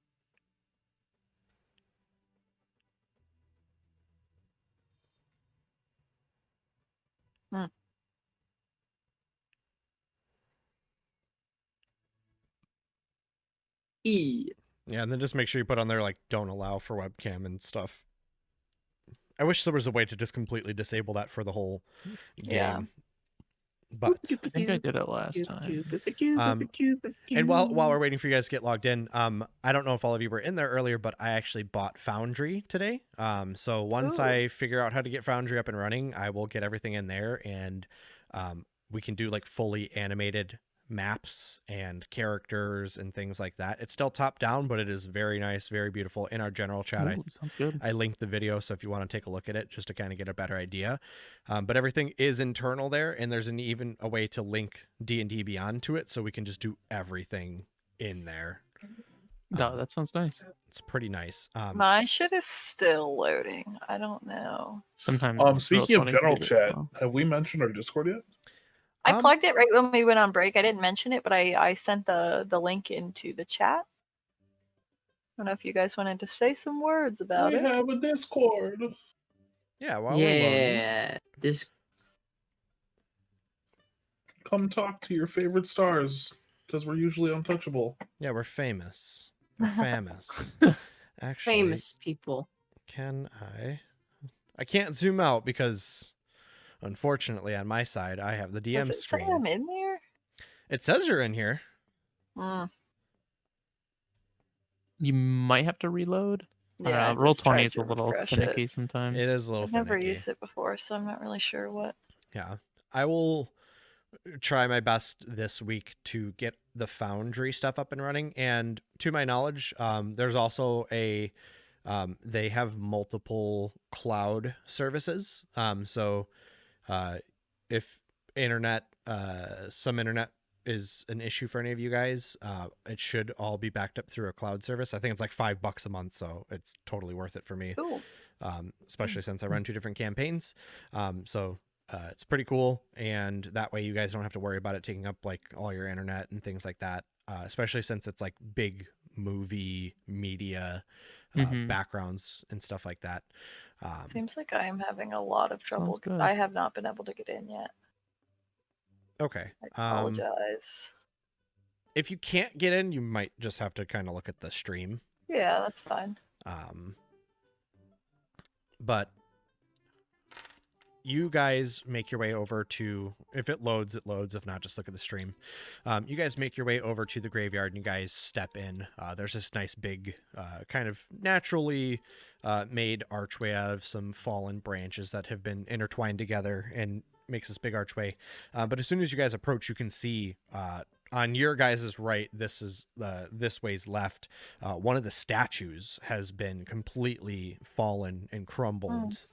E. Yeah, and then just make sure you put on there like don't allow for webcam and stuff. I wish there was a way to just completely disable that for the whole game. Yeah. But I think I did it last time. and while we're waiting for you guys to get logged in, I don't know if all of you were in there earlier, but I actually bought Foundry today. So once Ooh. I figure out how to get Foundry up and running, I will get everything in there, and we can do like fully animated maps and characters and things like that. It's still top down, but it is very nice, very beautiful. In our general chat, Ooh, sounds good. I linked the video, so if you want to take a look at it just to kind of get a better idea. But everything is internal there, and there's even a way to link D&D Beyond to it, so we can just do everything in there. No, that sounds nice. It's pretty nice. My shit is still loading. I don't know. Sometimes. it's Speaking of Roll20 general pretty chat, slow. have we mentioned our Discord yet? I Um, plugged it right when we went on break. I didn't mention it, but I sent the link into the chat. I don't know if you guys wanted to say some words about We it. have a Discord. Yeah, while we're loading. Yeah. This. come talk to your favorite stars because we're usually untouchable. Yeah, we're famous. We're famous. Actually, Famous people. can I can't zoom out because unfortunately on my side I have the DM Does it say screen. I'm in there? It says you're in here. Mm, You might have to reload. yeah, I Roll just tried 20 is a to little refresh finicky it. sometimes. It is a little I've never finicky. used it before, so I'm not really sure what. Yeah. I will try my best this week to get the Foundry stuff up and running. And to my knowledge, there's also they have multiple cloud services. So if some internet is an issue for any of you guys, it should all be backed up through a cloud service. I think it's like $5 a month, so it's totally worth it for me. Cool. Especially since I run 2 different campaigns. So it's pretty cool, and that way you guys don't have to worry about it taking up like all your internet and things like that. Especially since it's like big movie media backgrounds and stuff like that. Seems like I am having a lot of trouble. Sounds good. I have not been able to get in yet. Okay. I apologize. If you can't get in, you might just have to kind of look at the stream. Yeah, that's fine. But you guys make your way over to, if it loads, it loads. If not, just look at the stream. You guys make your way over to the graveyard and you guys step in. There's this nice big kind of naturally made archway out of some fallen branches that have been intertwined together and makes this big archway. But as soon as you guys approach, you can see on your guys' right, this way's left, one of the statues has been completely fallen and crumbled.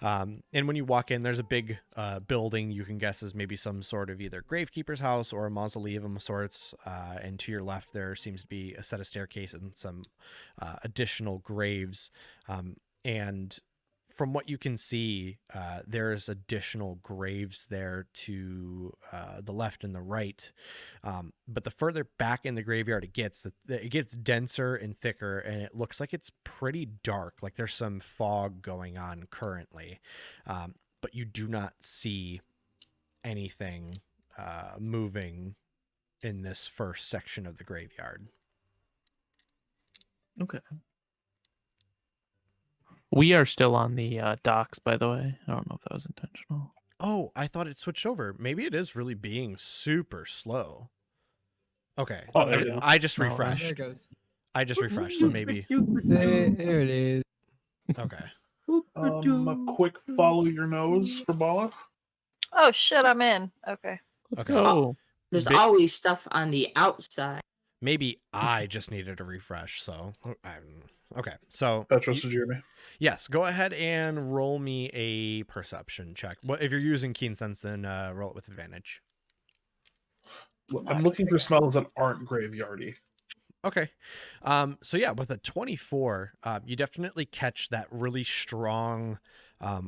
And when you walk in, there's a big building you can guess is maybe some sort of either gravekeeper's house or a mausoleum of sorts. And to your left, there seems to be a set of staircase and some additional graves. And from what you can see, there's additional graves there to the left and the right. But the further back in the graveyard it gets denser and thicker, and it looks like it's pretty dark. Like there's some fog going on currently. But you do not see anything moving in this first section of the graveyard. Okay. We are still on the docks, by the way. I don't know if that was intentional. Oh, I thought it switched over. Maybe it is really being super slow. Okay. Oh, there you go. I just No, refreshed. There it goes. I just refreshed, so maybe. There it is. Okay. A quick follow your nose for Bala. Oh shit, I'm in. Okay. Let's Okay. go. There's Bi- always stuff on the outside. Maybe I just needed a refresh, so okay. So I trusted Jeremy. yes, go ahead and roll me a perception check. Well, if you're using keen sense, then roll it with advantage. I'm looking for smells that aren't graveyardy. Okay. So yeah, with a 24, you definitely catch that really strong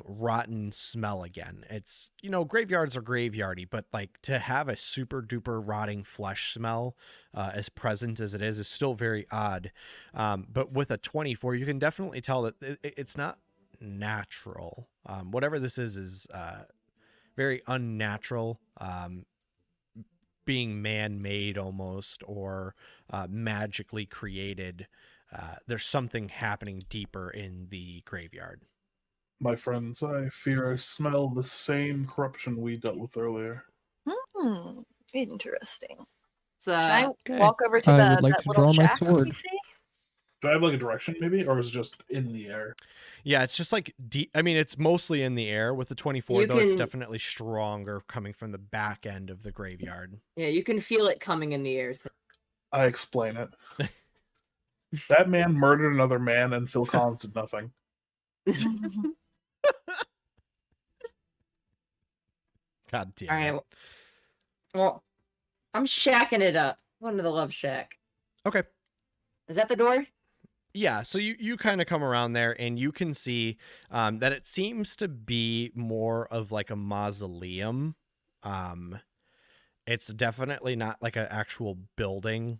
rotten smell again. It's, graveyards are graveyardy, but like to have a super duper rotting flesh smell as present as it is still very odd. But with a 24, you can definitely tell that it's not natural. Whatever this is very unnatural. Being man-made almost, or magically created. There's something happening deeper in the graveyard. My friends, I fear I smell the same corruption we dealt with earlier. Interesting. It's, Can I Okay. walk over to I would like that to little draw my shack we sword. see? Do I have like a direction maybe, or is it just in the air? Yeah, it's just like deep. I mean, it's mostly in the air. With the 24, You though, it's can- definitely stronger coming from the back end of the graveyard. Yeah, you can feel it coming in the air. I explain it. That man murdered another man, and Phil Collins did nothing. God damn All it. right. Well, I'm shacking it up. Going to the love shack. Okay. Is that the door? Yeah, so you kind of come around there and you can see that it seems to be more of like a mausoleum. It's definitely not like an actual building.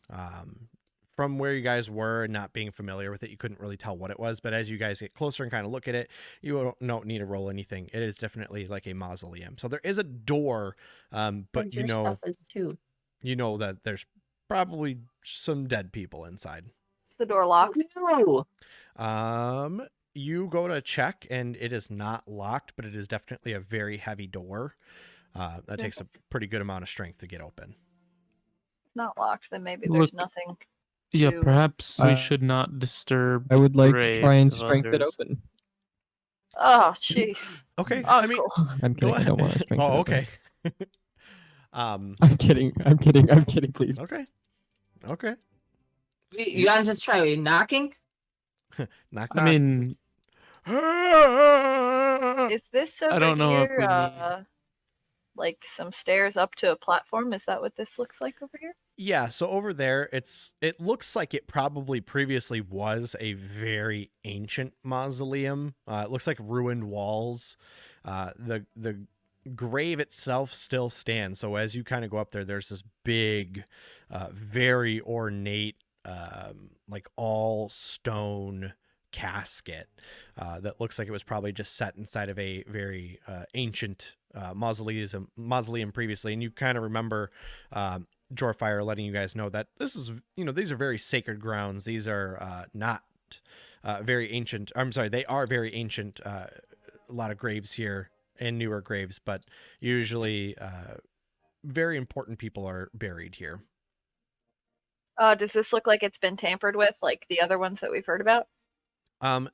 from where you guys were and not being familiar with it, you couldn't really tell what it was. But as you guys get closer and kind of look at it, you don't need to roll anything. It is definitely like a mausoleum. So there is a door, but Your stuff is too. you know that there's probably some dead people inside. Is the door locked? No. You go to check and it is not locked, but it is definitely a very heavy door. That takes a pretty good amount of strength to get open. It's not locked. Then maybe Look, there's nothing. Yeah, to- perhaps we Uh, should not disturb. I would like to try and graves of strength it others. open. Oh, jeez. Okay. I mean, Uncle. I'm go kidding. I don't want to ahead. strength it Oh, open. okay. I'm kidding. I'm kidding. I'm kidding. Please. Okay. Okay. You gotta just try knocking. Knock, knock. I mean, Is this over don't know if here? we need- Like some stairs up to a platform? Is that what this looks like over here? yeah, so over there it looks like it probably previously was a very ancient mausoleum. It looks like ruined walls. The grave itself still stands. So as you kind of go up there, there's this big, very ornate, like all stone casket that looks like it was probably just set inside of a very ancient mausoleum previously. And you kind of remember Jorfire letting you guys know that this is, these are very sacred grounds. These are not very ancient. I'm sorry, they are very ancient. A lot of graves here and newer graves, but usually very important people are buried here. Does this look like it's been tampered with, like the other ones that we've heard about?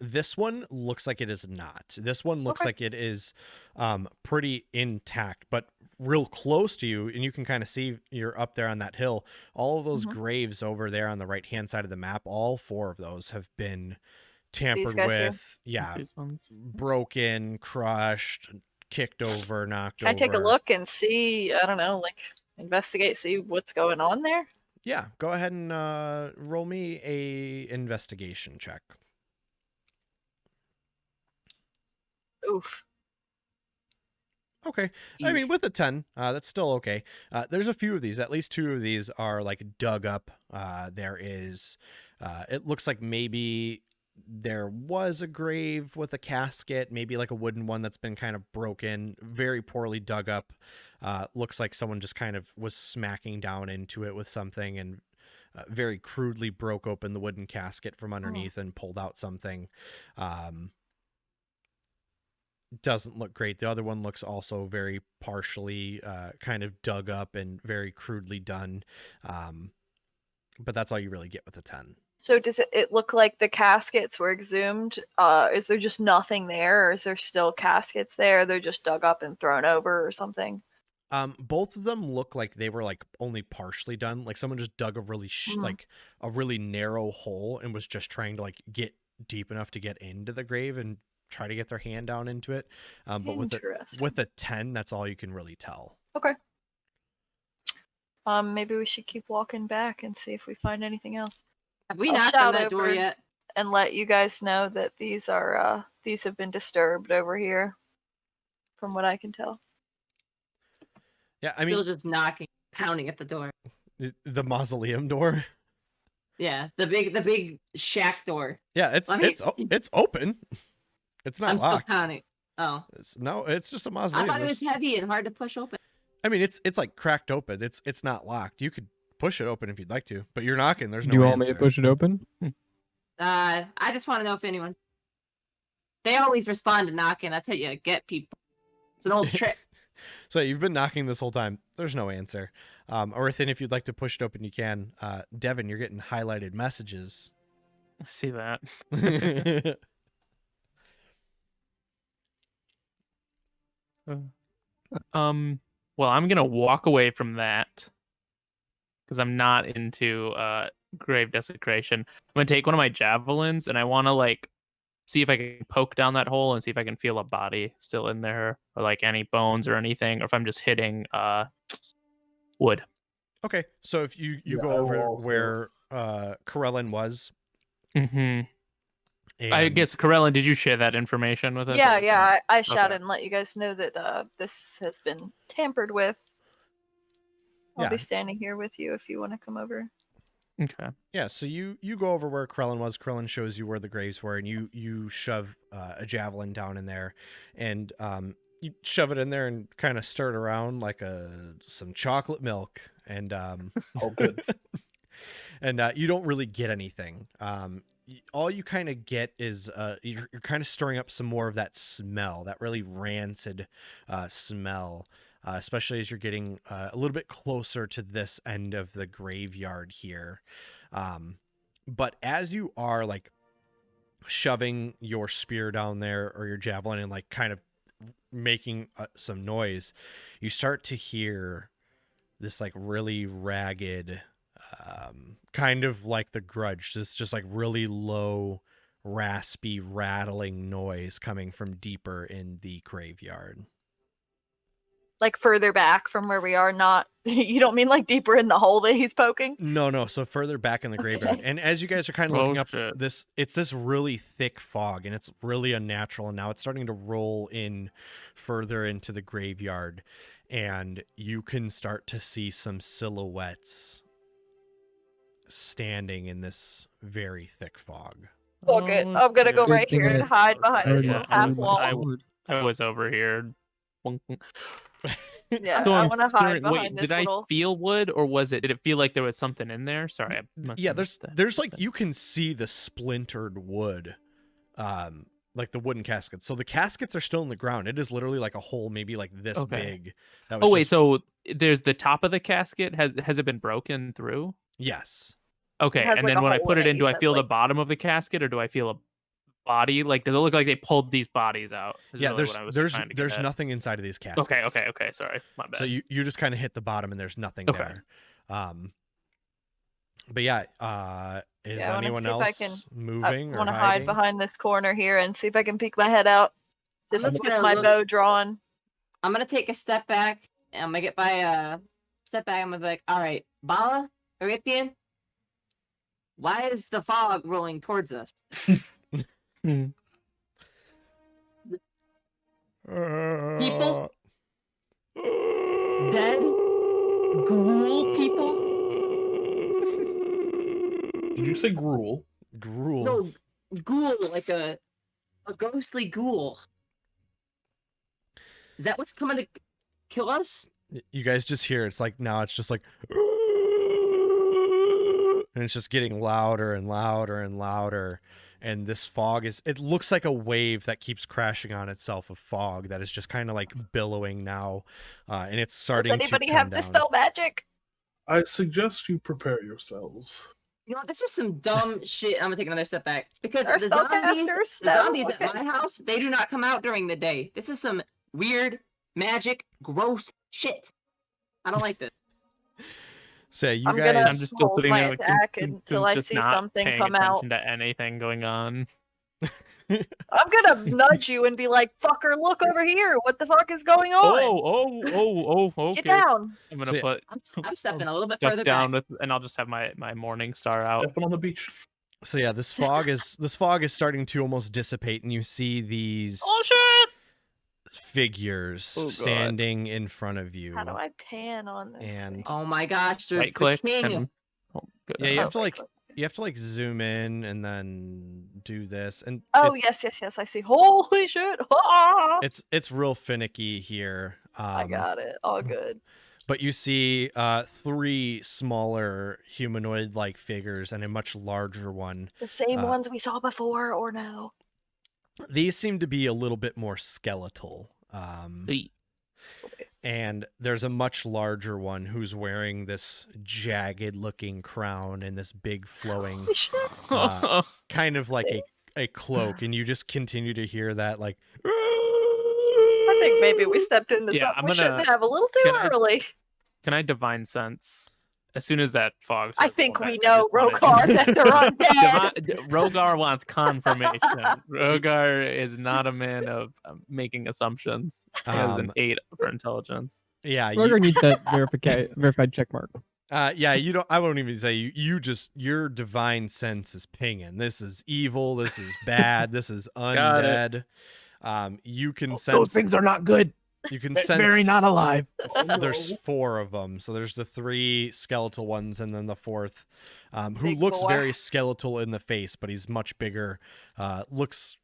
This one looks like it is not. This one looks Okay. like it is pretty intact, but real close to you, and you can kind of see you're up there on that hill. All of those Mhm. graves over there on the right-hand side of the map, all 4 of those have been tampered guys here? with. Yeah, these ones. broken, crushed, kicked over, knocked Can I over. take a look and see? I don't know, like investigate, see what's going on there? Yeah, go ahead and roll me a investigation check. Oof. Okay. I mean, with a 10, that's still okay. There's a few of these. At least 2 of these are like dug up. There is, it looks like maybe there was a grave with a casket, maybe like a wooden one that's been kind of broken, very poorly dug up. Looks like someone just kind of was smacking down into it with something and very crudely broke open the wooden casket from underneath and pulled out something. Doesn't look great. The other one looks also very partially kind of dug up and very crudely done. But that's all you really get with a 10. So does it look like the caskets were exhumed? Is there just nothing there, or is there still caskets there? They're just dug up and thrown over or something? Both of them look like they were like only partially done. Like someone just dug a really like a really narrow hole and was just trying to like get deep enough to get into the grave and try to get their hand down into it. But with a 10, that's all you can really tell. Okay. Maybe we should keep walking back and see if we find anything else. Have we I'll knocked on shout that door over yet? and let you guys know that these have been disturbed over here, from what I can tell. Yeah, I Still mean, just knocking, pounding at the door. the mausoleum door. Yeah, the big shack door. Yeah, it's open. It's not I'm still locked. pounding. Oh, It's just a I mausoleum. thought it was heavy and hard to push open. I mean, it's like cracked open. It's not locked. You could push it open if you'd like to, but you're knocking. There's no You want me to answer. push it open? I just want to know if anyone. They always respond to knocking. That's how you get people. It's an old trick. So you've been knocking this whole time. There's no answer. Orthan, if you'd like to push it open, you can. Devin, you're getting highlighted messages. I see that. Well, I'm gonna walk away from that because I'm not into grave desecration. I'm gonna take one of my javelins and I want to like see if I can poke down that hole and see if I can feel a body still in there, or like any bones or anything, or if I'm just hitting wood. Okay, so if you Yeah, go I will over also- where Corellin was, Mm-hmm. I and- guess Corellin, did you share that information with us? Yeah. I shouted Okay. and let you guys know that this has been tampered with. I'll Yeah. be standing here with you if you want to come over. Okay. Yeah, so you go over where Krellin was. Krellin shows you where the graves were, and you shove a javelin down in there, and you shove it in there and kind of stir it around like some chocolate milk, and Oh, good. and you don't really get anything. All you kind of get is you're kind of stirring up some more of that smell, that really rancid smell. Especially as you're getting a little bit closer to this end of the graveyard here. But as you are like shoving your spear down there or your javelin and like kind of making some noise, you start to hear this like really ragged, kind of like the Grudge, this just like really low, raspy, rattling noise coming from deeper in the graveyard. Like further back from where we are, not you don't mean like deeper in the hole that he's poking? No, so further back in the graveyard. Okay. And as you guys are kind of Oh, looking up shit. it's this really thick fog, and it's really unnatural, and now it's starting to roll in further into the graveyard, and you can start to see some silhouettes standing in this very thick fog. Fuck it. Oh, I'm gonna go Good right thing here I- and hide behind this Yeah, little I half was- wall. I was over here. Yeah, So I I'm want to hide stirring- behind wait, this did little. I feel wood, or did it feel like there was something in there? Sorry, I must Yeah, have missed that. there's like you can see the splintered wood, like the wooden caskets. So the caskets are still in the ground. It is literally like a hole, maybe like this Okay. big. That was Oh wait, just- so there's the top of the casket. Has it been broken through? yes. Okay, has, and like, then a when I hole put in it it, in, you do I said, feel the like- bottom of the casket, or do I feel a body? Like, does it look like they pulled these bodies out? Is Yeah, really what I was there's trying to get there's at. nothing inside of these caskets. Okay. Sorry, my bad. So you just kind of hit the bottom and there's nothing Okay. there. But yeah, is Yeah, I wanna anyone see if I else can- moving I or want to hide hiding? behind this corner here and see if I can peek my head out. Just just with gonna my look- bow drawn. I'm gonna take a step back, and I'm gonna get my step back. I'm gonna be like, all right, Bala, Erithian, why is the fog rolling towards us? Hmm. People? Dead? Ghoul people? Did you say gruel? Gruel. No, ghoul, like a ghostly ghoul. Is that what's coming to kill us? You guys just hear it's like now it's just like and it's just getting louder and louder and louder, and this fog it looks like a wave that keeps crashing on itself of fog that is just kind of like billowing now, and it's Does starting anybody to come have down. dispel magic? I suggest you prepare yourselves. You know what? This is some dumb shit. I'm gonna take another step back because Our the zombies, spellcasters? the No, zombies okay. at my house, they do not come out during the day. This is some weird, magic, gross shit. I don't like this. So you I'm guys gonna- I'm just still hold sitting my there like, attack until I just see not something paying come attention out. to anything going on. I'm gonna nudge you and be like, "Fucker, look over here! What the fuck is going on? Okay. Get down!" I'm gonna So yeah, put I'm stepping a little bit duck further down back. and I'll just have my morning star out. Stepping on the beach. So yeah, this fog is starting to almost dissipate, and you see these Oh shit! figures Oh, God. standing in front of you. How do I pan on this? And- thing? Oh my gosh, there's Right the click. king. And, good. Yeah, you have to right like click. you have to like zoom in and then do this, and Oh it's, yes, I see. Holy shit! Ah! it's real finicky here. I got it. All good. But you see 3 smaller humanoid-like figures and a much larger one. The same Uh, ones we saw before, or no? These seem to be a little bit more skeletal. Hey, And there's a much larger one who's wearing this jagged-looking crown and this big flowing, Holy shit! kind of like a cloak, and you just continue to hear that like. I think maybe we stepped into Yeah, something I'm we shouldn't gonna- have a little too can I- early. Can I divine sense? As soon as that fog. I starts think rolling we back, I know, just wanted to- Rokar, that they're undead. Rogar wants confirmation. Rogar is not a man of making assumptions. He has an 8 for intelligence. Yeah, Roger needs that verified check mark. yeah, you don't. I won't even say you. Just your divine sense is pinging. This is evil. This is bad. This is Got undead. You can sense. Those things are not good. You can sense Very not alive. there's 4 of them. So there's the 3 skeletal ones, and then the 4th, who Big looks boy. very skeletal in the face, but he's much bigger. Looks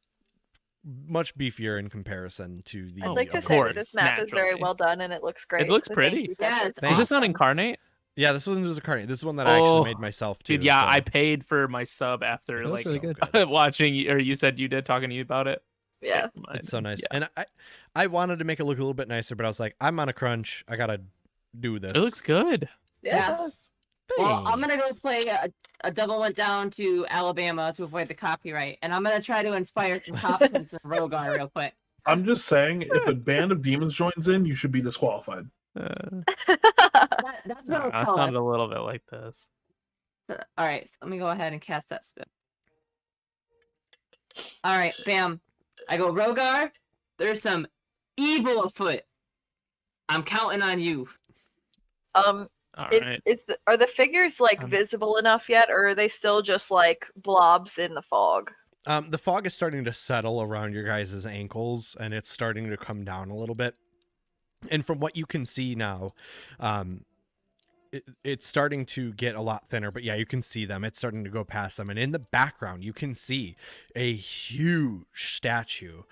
much beefier in comparison to the. I'd like to other say that ones. this map is very naturally. well done and it looks great. looks so pretty. Thank you, Yeah, Petra. it's Thanks. Is this on awesome. Incarnate? Yeah, this one was a carnage. This is one that I actually made myself too. Dude, yeah, so I paid for my sub after it's That's like really good. watching, or you said you did talking to you about it. Yeah. It's so nice, Yeah. and I wanted to make it look a little bit nicer, but I was like, I'm on a crunch. I gotta do this. It looks good. Yeah, it Yes. does. Well, I'm gonna go Thanks. play a double went down to Alabama to avoid the copyright, and I'm gonna try to inspire some competence in Rogar real quick. I'm just saying, if a band of demons joins in, you should be disqualified. That's what I'll That tell us. sounds a little bit like this. So, all right, so let me go ahead and cast that spell. All right, bam. I go, Rogar, there's some evil afoot. I'm counting on you. All right. Are the figures like Um, visible enough yet, or are they still just like blobs in the fog? The fog is starting to settle around your guys' ankles, and it's starting to come down a little bit. And from what you can see now, it's starting to get a lot thinner. But yeah, you can see them. It's starting to go past them. And in the background, you can see a huge statue.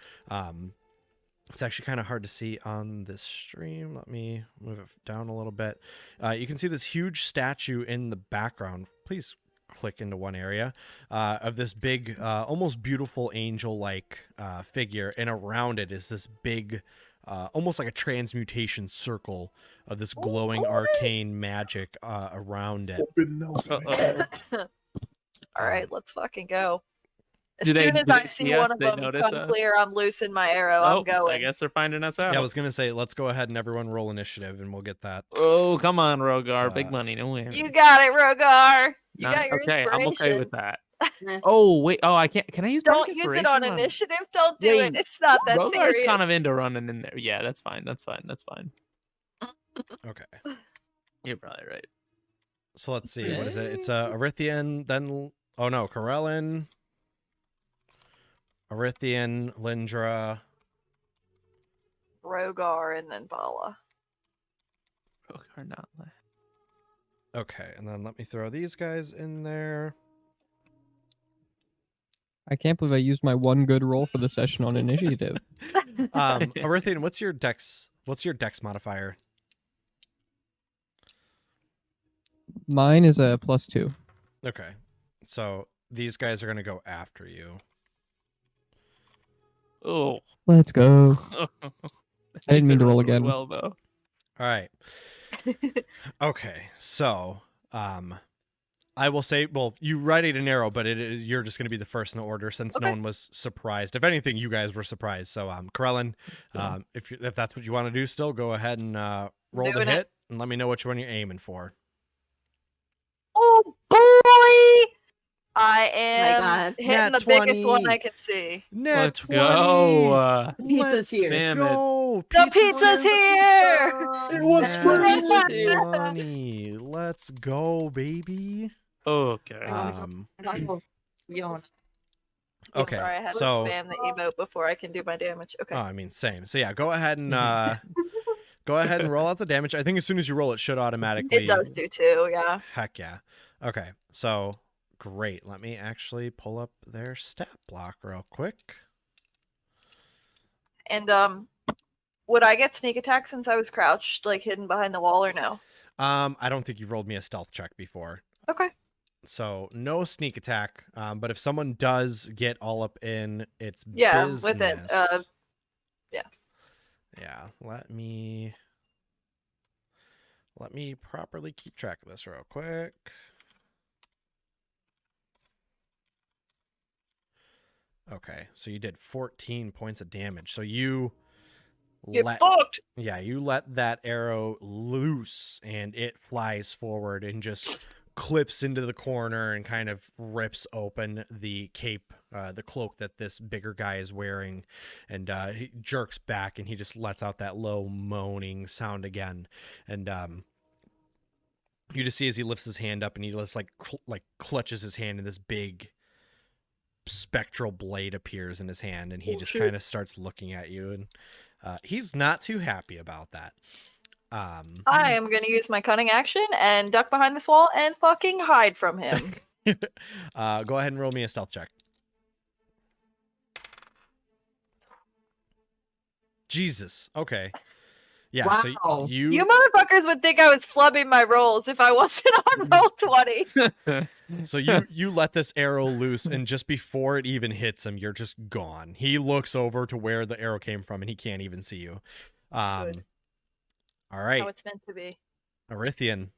It's actually kind of hard to see on this stream. Let me move it down a little bit. You can see this huge statue in the background. Please click into one area of this big, almost beautiful angel-like figure, and around it is this big, almost like a transmutation circle of this glowing arcane magic around it. Open nose. All right, let's fucking go. As Do they- soon as do I they see see us? one of They them notice come us? clear, I'm loosing my arrow. Oh, I'm going. I guess they're finding us out. Yeah, I was gonna say, let's go ahead and everyone roll initiative, and we'll get that. Oh, come on, Rogar. Big Uh, money. No way. You got it, Rogar. You Not- got your okay, inspiration. I'm okay with that. Eh. Oh, wait. Oh, I can't. Can I use Don't bardic use it on inspiration initiative. Don't do it. Wait, It's not that Rogar's serious. kind of into running in there. Yeah, that's fine. That's fine. That's fine. Okay, You're probably right. so let's see. What is it? It's Arithian, then oh no, Corellin, Arithian, Lindra. Rogar and then Bala. Rogar not left. Okay, and then let me throw these guys in there. I can't believe I used my one good roll for the session on initiative. Arithian, what's your dex? What's your dex modifier? Mine is a +2. Okay, so these guys are gonna go after you. Oh. Let's go. I didn't mean to roll again. Well, though. All right. Okay, so I will say, well, you readied an arrow, but you're just going to be the first in the order since no Okay. one was surprised. If anything, you guys were surprised. So, Corellin, if that's what you want to do, still go ahead and roll the Doing it. hit and let me know which one you're aiming for. Oh boy! I God. am hitting Nat the biggest one 20. I can see. Nat Let's 20. go. Pizza's Let's here. Spam it. go. The pizza's here! It was Nat free. 20. Let's go, baby. Okay. Yawn. Okay, Sorry, I had so to spam the emote before I can do my damage. Okay. Oh, I mean, same. So yeah, go ahead and go ahead and roll out the damage. I think as soon as you roll, it should automatically. It does do too, yeah. Heck yeah. Okay, so great. Let me actually pull up their stat block real quick. And would I get sneak attack since I was crouched, like hidden behind the wall, or no? I don't think you've rolled me a stealth check before, Okay. so no sneak attack. But if someone does get all up in its Yeah, business, with it. Yeah. Yeah, let me properly keep track of this real quick. Okay, so you did 14 points of damage. So you Get let fucked! you let that arrow loose and it flies forward and just clips into the corner and kind of rips open the cape, the cloak that this bigger guy is wearing, and he jerks back and he just lets out that low moaning sound again, and you just see as he lifts his hand up and he just like clutches his hand, and this big spectral blade appears in his hand, and he just kind of starts looking at you, and He's not too happy about that. I am going to use my cunning action and duck behind this wall and fucking hide from him. Go ahead and roll me a stealth check. Jesus. Okay. Yeah. Wow. So You motherfuckers would think I was flubbing my rolls if I wasn't on roll 20. So you let this arrow loose, and just before it even hits him, you're just gone. He looks over to where the arrow came from, and he can't even see you. Good. All right, How it's meant to be. Arithian.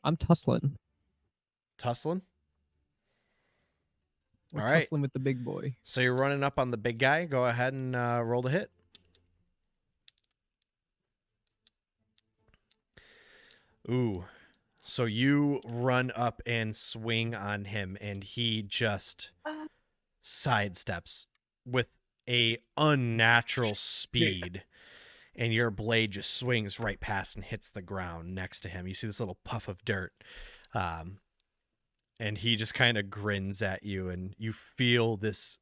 I'm tussling. Tussling. We're All right. tussling with the big boy. So you're running up on the big guy. Go ahead and roll the hit. Ooh. So you run up and swing on him, and he just sidesteps with a unnatural speed. And your blade just swings right past and hits the ground next to him. You see this little puff of dirt. And he just kind of grins at you, and you feel this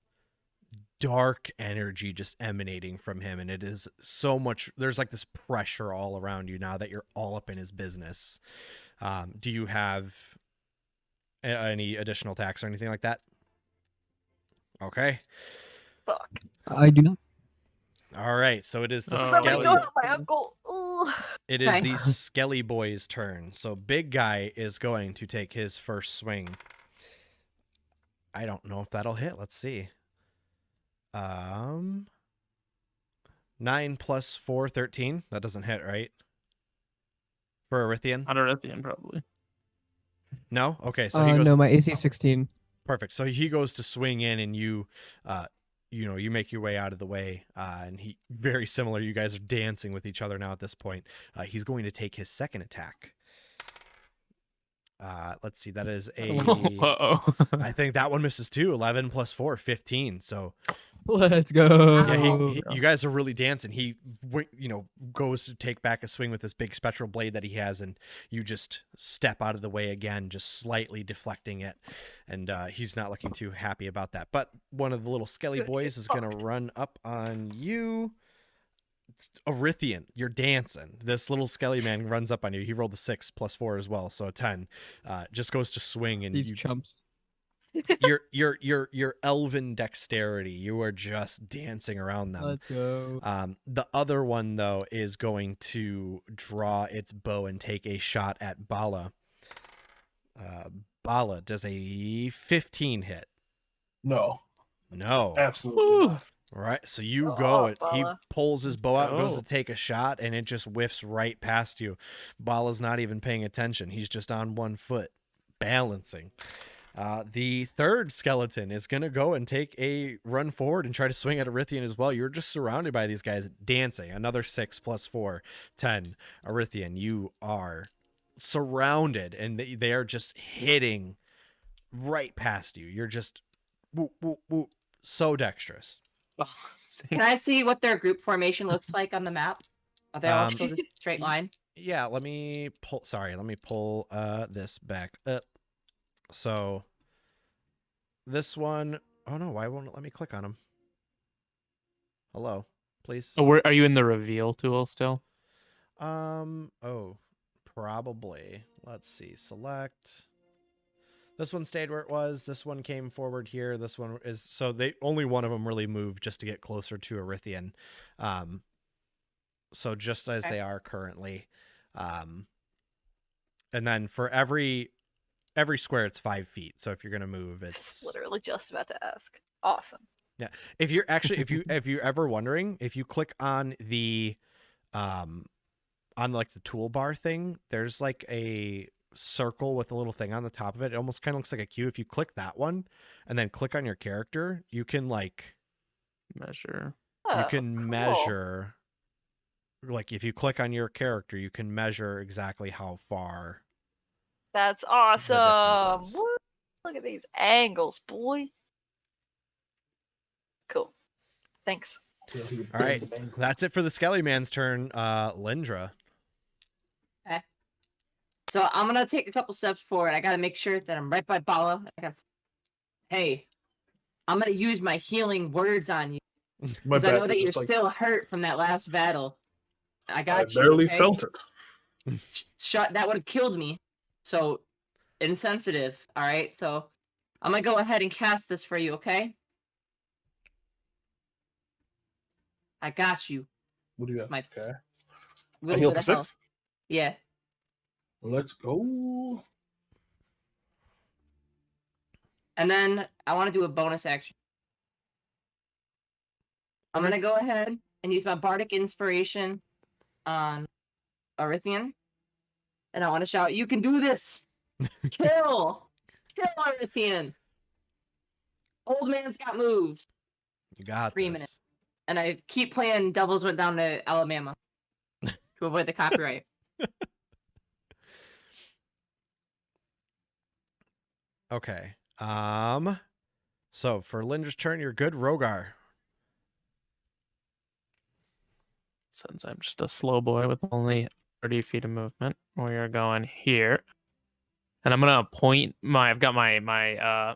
dark energy just emanating from him. And it is so much, there's like this pressure all around you now that you're all up in his business. Do you have any additional attacks or anything like that? Okay. Fuck. I do not. All right, so it is the Oh. Oh my Skelly. god, my uncle. Ooh. It is Okay. the Skelly boy's turn. So big guy is going to take his first swing. I don't know if that'll hit. Let's see. 9 plus 4, 13. That doesn't hit, right? For Arithian? On Arithian, probably. No? Okay, so he goes. No, my AC 16. Perfect. So he goes to swing in, and you make your way out of the way, and he, very similar. You guys are dancing with each other now at this point. He's going to take his second attack. Let's see. That is a. Uh-oh. I think that one misses too. 11 plus 4, 15. So Let's go. yeah, Oh. you guys are really dancing. He, goes to take back a swing with this big spectral blade that he has, and you just step out of the way again, just slightly deflecting it. And he's not looking too happy about that. But one of the little Skelly Good, boys get is going to fucked. run up on you. Arithian, you're dancing. This little Skelly man runs up on you. He rolled a 6 plus 4 as well, so a 10. Just goes to swing, and These chumps. your elven dexterity, you are just dancing around them. Let's go. The other one though is going to draw its bow and take a shot at Bala. Bala, does a 15 hit? No, No. absolutely not. Right, so you Oh, go. He Bala. pulls his bow out and goes go. to take a shot, and it just whiffs right past you. Bala's not even paying attention. He's just on one foot, balancing. The third skeleton is going to go and take a run forward and try to swing at Arithian as well. You're just surrounded by these guys dancing. Another 6 plus 4, 10. Arithian, you are surrounded, and they are just hitting right past you. You're just whoop, whoop, whoop, so dexterous. Can I see what their group formation looks like on the map? Are they all still just straight line? Yeah, let me pull this back up. So this one, oh no, why won't it let me click on him? Hello, please. Oh, are you in the reveal tool still? Probably. Let's see. Select. This one stayed where it was. This one came forward here. This one is, so they only one of them really moved just to get closer to Arithian. So just as they are currently. And then for every square, it's 5 feet. So if you're gonna move, it's Literally just about to ask. Awesome. if you're actually if you're ever wondering, if you click on the on like the toolbar thing, there's like a circle with a little thing on the top of it. It almost kind of looks like a Q. If you click that one and then click on your character, you can like Measure. Oh, you can cool. measure, like if you click on your character, you can measure exactly how far. That's The awesome. distances. Woo. Look at these angles, boy. Cool. Thanks. You know, he would All right, bend the bank. that's it for the Skelly Man's turn. Lindra. So I'm gonna take a couple steps forward. I gotta make sure that I'm right by Bala. Hey, I'm gonna use my healing words on you My because I back know that is you're just like, still hurt from that last battle. I I got you. barely okay? felt it. Shot that would have killed me. So insensitive. All right. So I'm gonna go ahead and cast this for you. Okay. I got you. What do you have? My Okay. I little heal bit for of health. 6. Yeah. Let's go. And then I want to do a bonus action. I'm Okay. gonna go ahead and use my bardic inspiration on Arithian, and I want to shout, "You can do this! Kill Arithian! Old man's got moves." You got 3 this. minutes. And I keep playing "Devils Went Down to Alabama" to avoid the copyright. Okay. So for Lindra's turn, you're good. Rogar. Since I'm just a slow boy with only 30 feet of movement, we are going here. And I'm gonna point my. I've got my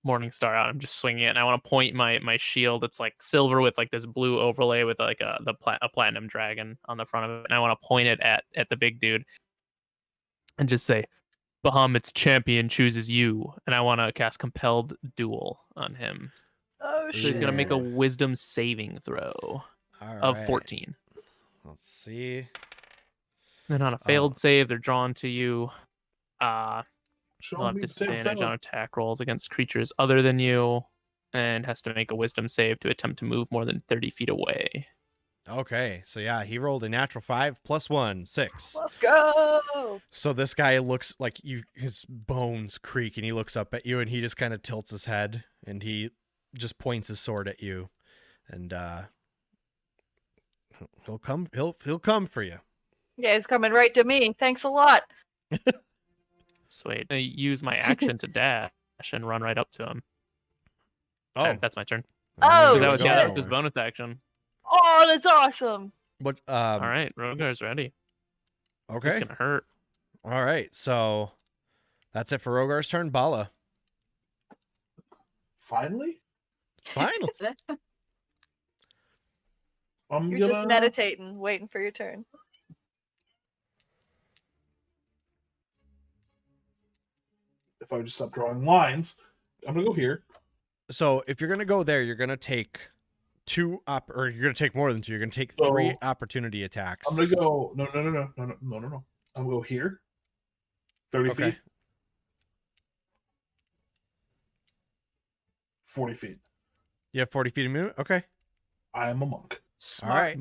Morning Star out. I'm just swinging it, and I want to point my shield. It's like silver with like this blue overlay with like a platinum dragon on the front of it, and I want to point it at the big dude, and just say, "Bahamut's champion chooses you," and I want to cast Compelled Duel on him. Oh So he's gonna make a Ooh. Wisdom saving throw All of right. 14. Let's see. Then on a failed save, they're drawn to you. Show They'll have me the tail disadvantage feather. on attack rolls against creatures other than you, and has to make a Wisdom save to attempt to move more than 30 feet away. Okay. So yeah, he rolled a natural 5 plus 1, 6. Let's go. So this guy looks like his bones creak, and he looks up at you, and he just kind of tilts his head, and he just points his sword at you, and he'll come for you. Yeah, he's coming right to me. Thanks a lot. Sweet. I use my action to dash and run right up to him. Oh, And that's my turn. Oh, Because that would shit. count as bonus action. Oh, that's awesome. What? All right, Rogar's ready. It's Okay. gonna hurt. All right. So that's it for Rogar's turn. Bala. Finally? Final. I'm You're gonna... just meditating, waiting for your turn. If I just stop drawing lines, I'm gonna go here. So if you're gonna go there, you're gonna take you're gonna take more than 2. You're gonna take 3 So, opportunity attacks. I'm gonna go. No. I'm gonna go here. 30 Okay. feet. 40 feet. You have 40 feet of movement. Okay. I am a monk. All right.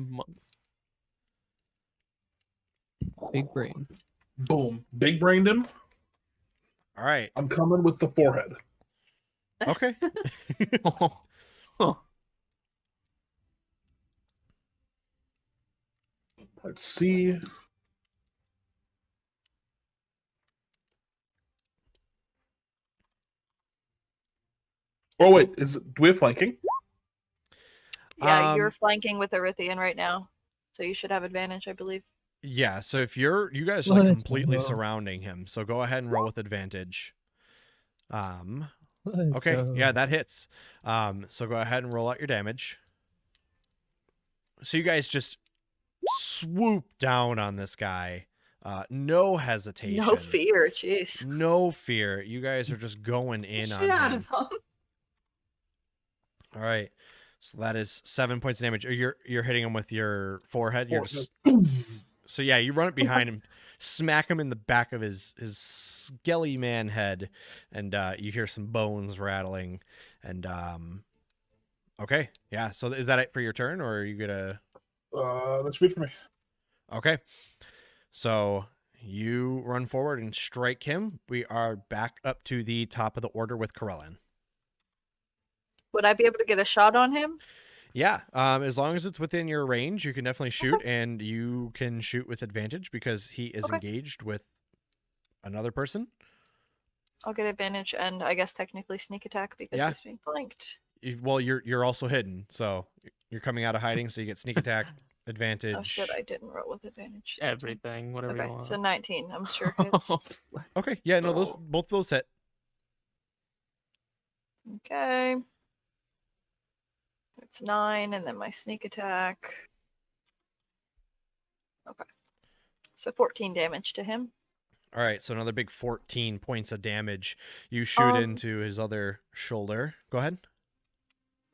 Big brain. Boom. Big brained him. All right. I'm coming with the forehead. Okay. Huh. Let's see. Oh wait, do we have flanking? Yeah, you're Um, flanking with Arithian right now, so you should have advantage, I believe. Yeah. So if you guys are like Let's completely go. surrounding him, so go ahead and roll with advantage. Let's Okay. go. Yeah, that hits. So go ahead and roll out your damage. So you guys just swoop down on this guy. No hesitation. No fear, jeez. No fear. You guys are just going in on Out him. of him. All right. So that is 7 points of damage. Or you're hitting him with your forehead. You're just so yeah, you run it behind him, smack him in the back of his skelly man head, and you hear some bones rattling. And okay, yeah. So is that it for your turn, or are you gonna? That's good for me. Okay. So you run forward and strike him. We are back up to the top of the order with Corellan. Would I be able to get a shot on him? Yeah, as long as it's within your range, you can definitely shoot, and you can shoot with advantage because he is Okay. engaged with another person. I'll get advantage and I guess technically sneak attack because Yeah. he's being flanked. Well, you're also hidden, so You're coming out of hiding, so you get sneak attack, advantage. Oh shit, I didn't roll with advantage. Everything, whatever you Okay, want. so 19. I'm sure hits. Okay, yeah, no, Oh. both of those hit. Okay. It's 9, and then my sneak attack. Okay. So 14 damage to him. All right, so another big 14 points of damage. You shoot into his other shoulder. Go ahead.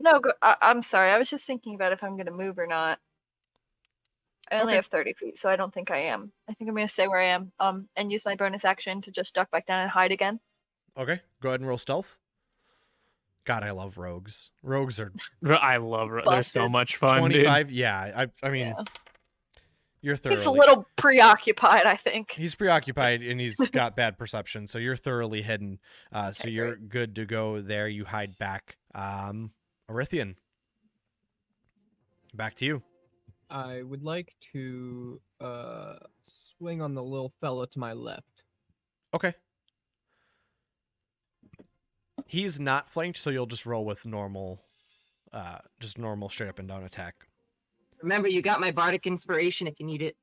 No, I'm sorry. I was just thinking about if I'm going to move or not. I only Okay. have 30 feet, so I don't think I am. I think I'm going to stay where I am and use my bonus action to just duck back down and hide again. Okay, go ahead and roll stealth. God, I love rogues. Rogues are I love they're so Busted. much fun, dude. 25. Yeah, I mean, Yeah. you're thoroughly. He's a little preoccupied, I think. He's preoccupied and he's got bad perception, so you're thoroughly hidden. So Okay, you're good to go there. You hide back. Arithian, back to you. I would like to swing on the little fella to my left. Okay. He's not flanked, so you'll just roll with normal, just normal straight up and down attack. Remember, you got my bardic inspiration if you need it.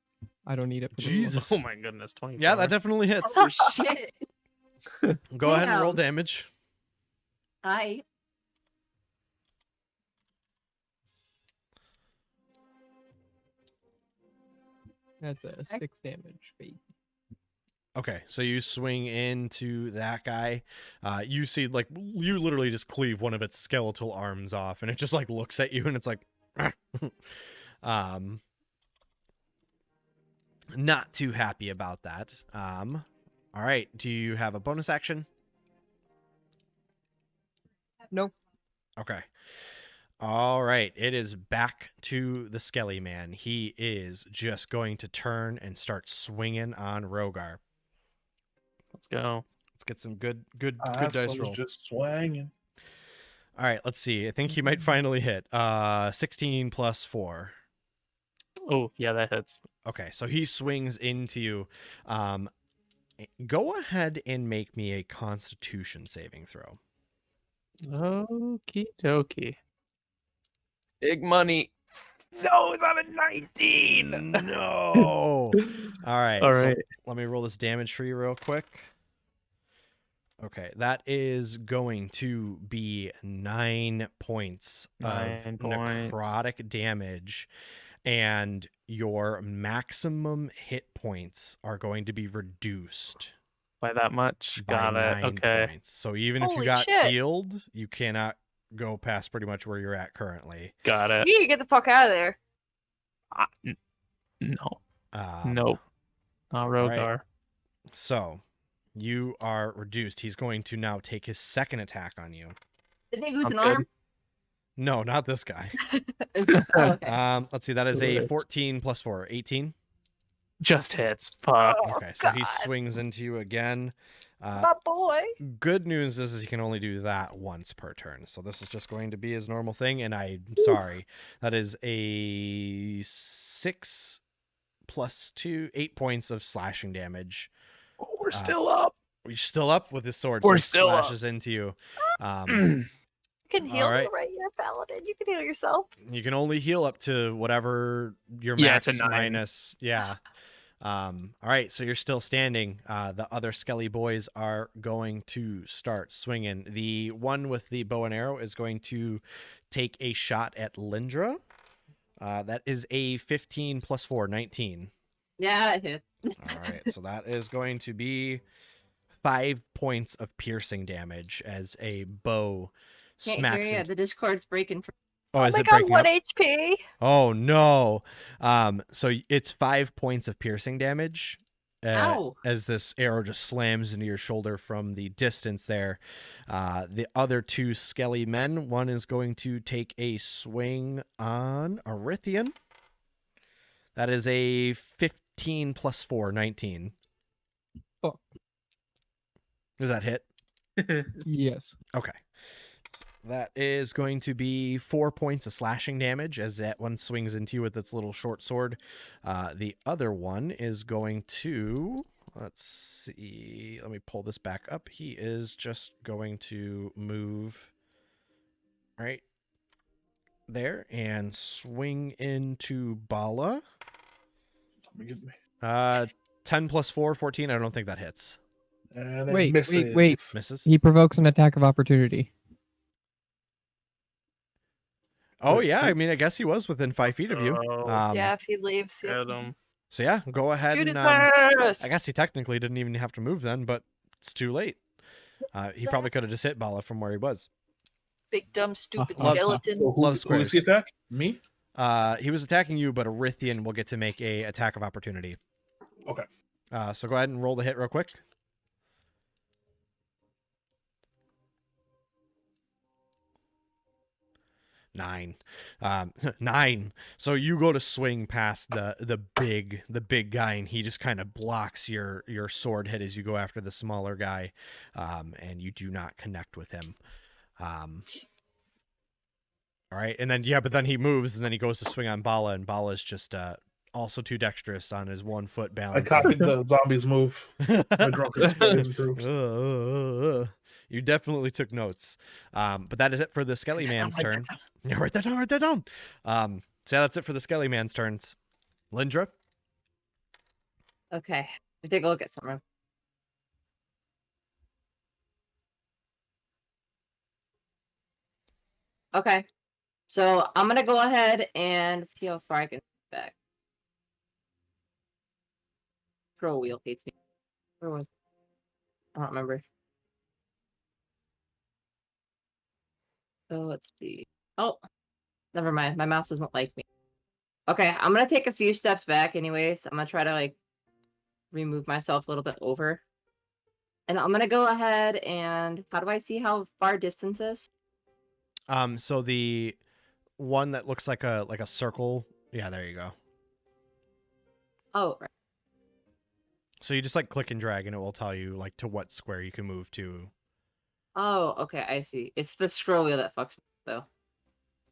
I don't need it. For the Jesus. Oh my goodness, 24. Yeah, that definitely hits. Oh shit! Go ahead and roll Damn. damage. I That's a 6 damage. Baby. Okay, so you swing into that guy. You see, like, you literally just cleave one of its skeletal arms off, and it just like looks at you, and it's like, not too happy about that. All right, do you have a bonus action? No. Okay. All right, it is back to the Skelly Man. He is just going to turn and start swinging on Rogar. Let's go. Let's get some good I dice was roll. just swanging. All right, let's see. I think he might finally hit. 16 plus 4. Oh, yeah, that hits. Okay, so he swings into you. Go ahead and make me a Constitution saving throw. Okie dokie. Big money. No, it's on a 19. No. All right. All so right. let me roll this damage for you real quick. Okay, that is going to be 9 points 9 of points. necrotic damage, and your maximum hit points are going to be reduced By that much. by Got it. 9 Okay. points. So even if you Holy got shit. healed, you cannot go past pretty much where you're at currently. Got it. You need to get the fuck out of there. No. Um, Nope. Not right. Rogar. So you are reduced. He's going to now take his second attack on you. didn't he lose I'm an arm? No, not this guy. Okay. Let's see. That is a Right. 14 plus 4, 18. Just hits. Fuck. Oh, Okay, so he God. swings into you again. My boy. Good news is he can only do that once per turn. So this is just going to be his normal thing. And I'm sorry. That is a 6 plus 2, 8 points of slashing damage. Oh, we're still up. You're still up with his sword. We're so still he up. slashes into you. You can heal, Alright. right? You're a paladin. You can heal yourself. You can only heal up to whatever your Yeah, max to 9. minus. Yeah. All right, so you're still standing. The other Skelly boys are going to start swinging. The one with the bow and arrow is going to take a shot at Lindra. That is a 15 plus 4, 19. Yeah, it hit. All right, so that is going to be 5 points of piercing damage as a bow Can't smacks hear you. into... The Discord's breaking. Oh, is my it god, breaking 1 up? HP. Oh no. So it's 5 points of piercing damage. Ow. As this arrow just slams into your shoulder from the distance there. The other 2 Skelly men, one is going to take a swing on Arithian. That is a 15 plus 4, 19. Fuck. Does that hit? Yes. Okay. That is going to be 4 points of slashing damage as that one swings into you with its little short sword. The other one is going to, let's see, let me pull this back up. He is just going to move right there and swing into Bala. Let me get me. 10 plus 4, 14. I don't think that hits. And it Wait, misses. wait. Misses. He provokes an attack of opportunity. Oh Wait, yeah, who- I mean, I guess he was within 5 feet of you. Oh, Yeah, if he leaves. Yeah. Get him. So yeah, go ahead Shoot and his ass! I guess he technically didn't even have to move then, but it's too late. He probably could have just hit Bala from where he was. Big dumb stupid Loves- skeleton. So Love who squares. is he attack? Me? He was attacking you, but Arithian will get to make a attack of opportunity. Okay. So go ahead and roll the hit real quick. 9. 9. So you go to swing past the big guy, and he just kind of blocks your sword hit as you go after the smaller guy, and you do not connect with him. All right, and then but then he moves, and then he goes to swing on Bala, and Bala's just also too dexterous on his 1 foot I balance. copied the zombies move. My drunken spirit improved. You definitely took notes. But that is it for the Skelly Man's turn. Yeah, write that down. Write that down. So yeah, that's it for the Skelly Man's turns. Lindra. Okay. Let me take a look at something. Okay. So I'm gonna go ahead and see how far I can get back. Scroll wheel hates me. Where was I don't remember. So let's see. Oh, never mind. My mouse doesn't like me. Okay, I'm gonna take a few steps back anyways. I'm gonna try to like remove myself a little bit over. And I'm gonna go ahead and how do I see how far distance is? So the one that looks like a circle. Yeah, there you go. Oh, right. So you just like click and drag, and it will tell you like to what square you can move to. Oh, okay, I see. It's the scroll wheel that fucks me though.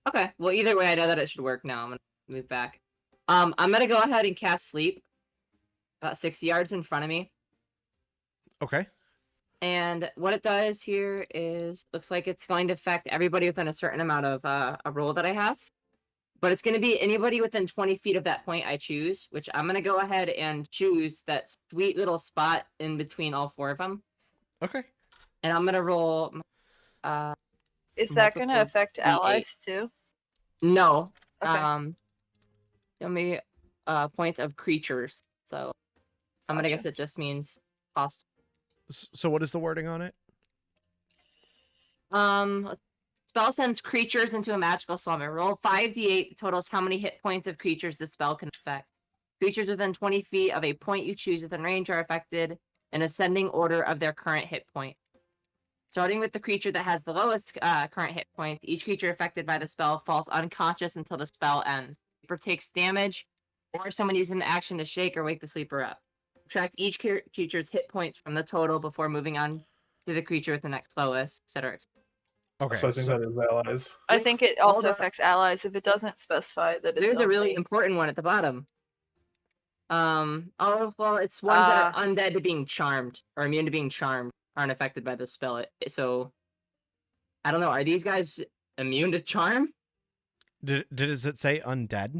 Okay, well either way I know that it should work now. I'm gonna move back. I'm gonna go ahead and cast sleep about 60 yards in front of me. Okay. And what it does here is looks like it's going to affect everybody within a certain amount of a roll that I have. But it's going to be anybody within 20 feet of that point I choose, which I'm going to go ahead and choose that sweet little spot in between all 4 of them. Okay. And I'm going to roll. Is that going to multiple affect D8. allies too? No. Okay. Show me points of creatures. So I'm going to guess Gotcha. it just means cost. So what is the wording on it? Spell sends creatures into a magical slumber. Roll 5d8 totals how many hit points of creatures the spell can affect. Creatures within 20 feet of a point you choose within range are affected in ascending order of their current hit point. Starting with the creature that has the lowest current hit points, each creature affected by the spell falls unconscious until the spell ends. The sleeper takes damage, or someone uses an action to shake or wake the sleeper up. Subtract each creature's hit points from the total before moving on to the creature with the next lowest, etc. Okay. So I think that is allies. I think it also Hold on. affects allies if it doesn't specify that it's There's a really only- important one at the bottom. Oh well, it's ones that are undead to being charmed or immune to being charmed aren't affected by the spell. So I don't know. Are these guys immune to charm? Does it say undead?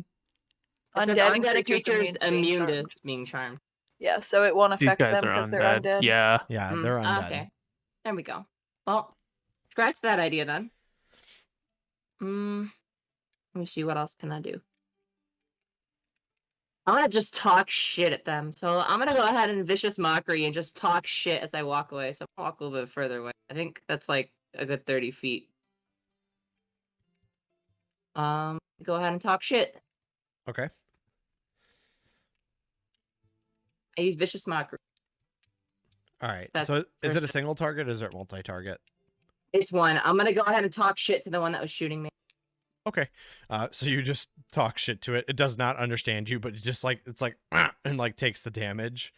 It says Undead undead creatures to being immune to charmed. being charmed. Yeah, so it won't These affect guys them are because they're undead. undead. Yeah. Yeah, they're undead. Okay, there we go. Well, scratch that idea then. Let me see what else can I do. I'm gonna just talk shit at them. So I'm gonna go ahead and vicious mockery and just talk shit as I walk away. So I'm gonna walk a little bit further away. I think that's like a good 30 feet. Go ahead and talk shit. Okay. I use vicious mockery. All right. That's So is it a first- single target or is it multi-target? It's one. I'm gonna go ahead and talk shit to the one that was shooting me. Okay. So you just talk shit to it. It does not understand you, but it just like it's like "Ah," and like takes the damage.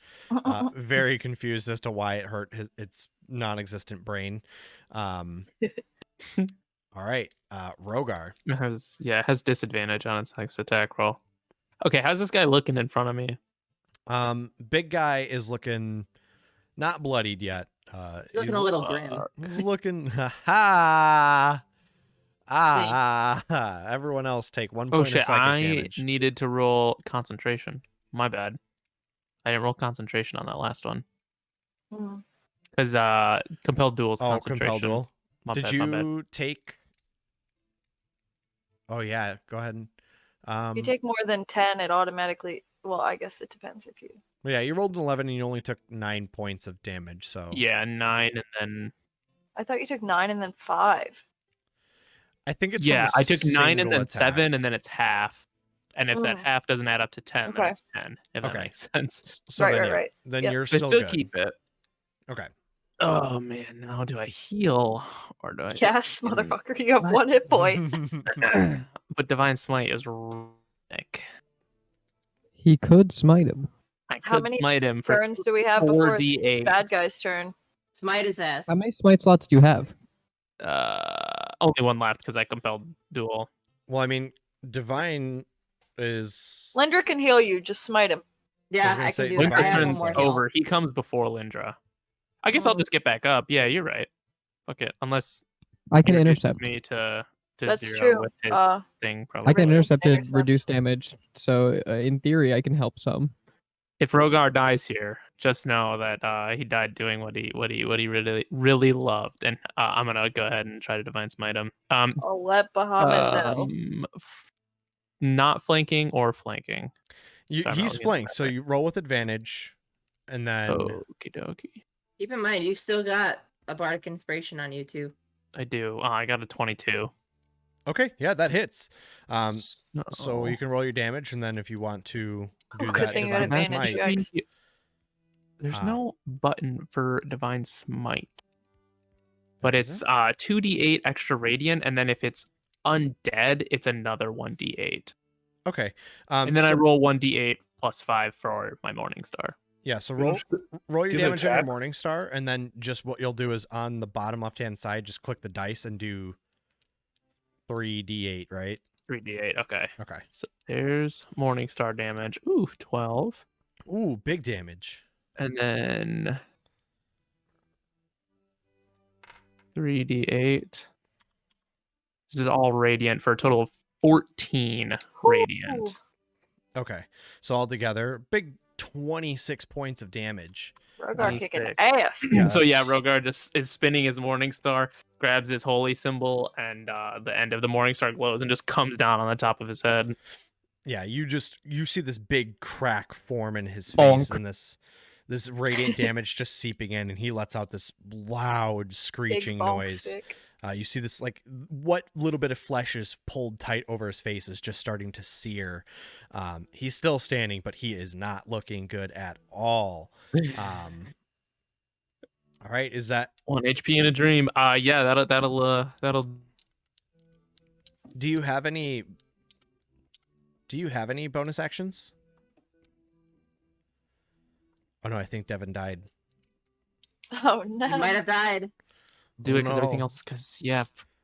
Very confused as to why it hurt its non-existent brain. All right. Rogar. It has disadvantage on its next attack roll. Okay, how's this guy looking in front of me? Big guy is looking not bloodied yet. Looking a little grim. He's looking ha. Everyone else take 1 Oh point of shit! psychic I damage. needed to roll concentration. My bad. I didn't roll concentration on that last one Mm. because compelled duels Oh, concentration. compel duel. My Did bad, my bad. you take? Oh yeah, go ahead. If you take more than 10, it automatically. Well, I guess it depends if you. Yeah, you rolled an 11 and you only took 9 points of damage. So Yeah, 9 and then I thought you took 9 and then 5. I think it's yeah, from a I took 9 and single then attack. 7 and then it's half. And if that Mm. half doesn't add up to 10, then Okay. it's 10. If Okay. that makes sense. So Right, then, right, yeah, right. then Yep. you're But still still good. keep it. Okay. Oh man, now do I heal or do I? Yes, just fucking- motherfucker, you have What? 1 hit point. But divine smite is Nick. He could smite him. I How could many smite him for Turns do we have before it's 4d8. bad guy's turn? Smite his ass. How many smite slots do you have? Only one left because I compelled duel. Well, I mean, divine is. Lindra can heal you. Just smite him. Yeah, gonna I say can do it. I Divine have one is more heal. over. He comes before Lindra. I guess I'll just get back up. Yeah, you're right. Fuck it. Unless I can he reduces intercept. me to That's zero true. with his thing. Probably. I can Really? intercept to Intercept. reduce damage. So in theory, I can help some. If Rogar dies here, just know that he died doing what he really loved, and I'm gonna go ahead and try to divine smite him. I'll let Bahamut know. Not flanking or flanking. Sorry, He's I'll get flanked, that so right. you roll with advantage, and then Okie dokie. Keep in mind, you still got a bardic inspiration on you too. I do. I got a 22. okay, yeah, that hits. So So- you can roll your damage, and then if you want to do Good that thing you had divine advantage, smite, yeah. Yikes. There's Ah. no button for divine smite, but There it's isn't? 2d8 extra radiant, and then if it's undead, it's another 1d8, Okay. and then I so- roll 1d8 plus 5 for my morning star. Yeah, so You roll don't roll your get an damage on your attack? morning star, and then just what you'll do is on the bottom left hand side, just click the dice and do 3d8, right? 3d8. Okay. Okay. So there's morning star damage. Ooh, 12, Ooh, big damage. and then 3d8. This is all radiant for a total of 14 radiant. Okay, so altogether, big 26 points of damage. Rogar kicking 26. ass. Yeah, So yeah, that's- Rogar just is spinning his morning star, grabs his holy symbol, and the end of the morning star glows and just comes down on the top of his head. Yeah, you see this big crack form in his face, Bonk. and this radiant damage just seeping in, and he lets out this loud Big screeching bonk noise. stick. You see this, like, what little bit of flesh is pulled tight over his face is just starting to sear. He's still standing, but he is not looking good at all. All right, is that? 1 HP in a dream. Yeah, that'll. Do you have any? Do you have any bonus actions? Oh no, I think Devin died. Oh You no. might have died. Do it because everything No. else. Because yeah,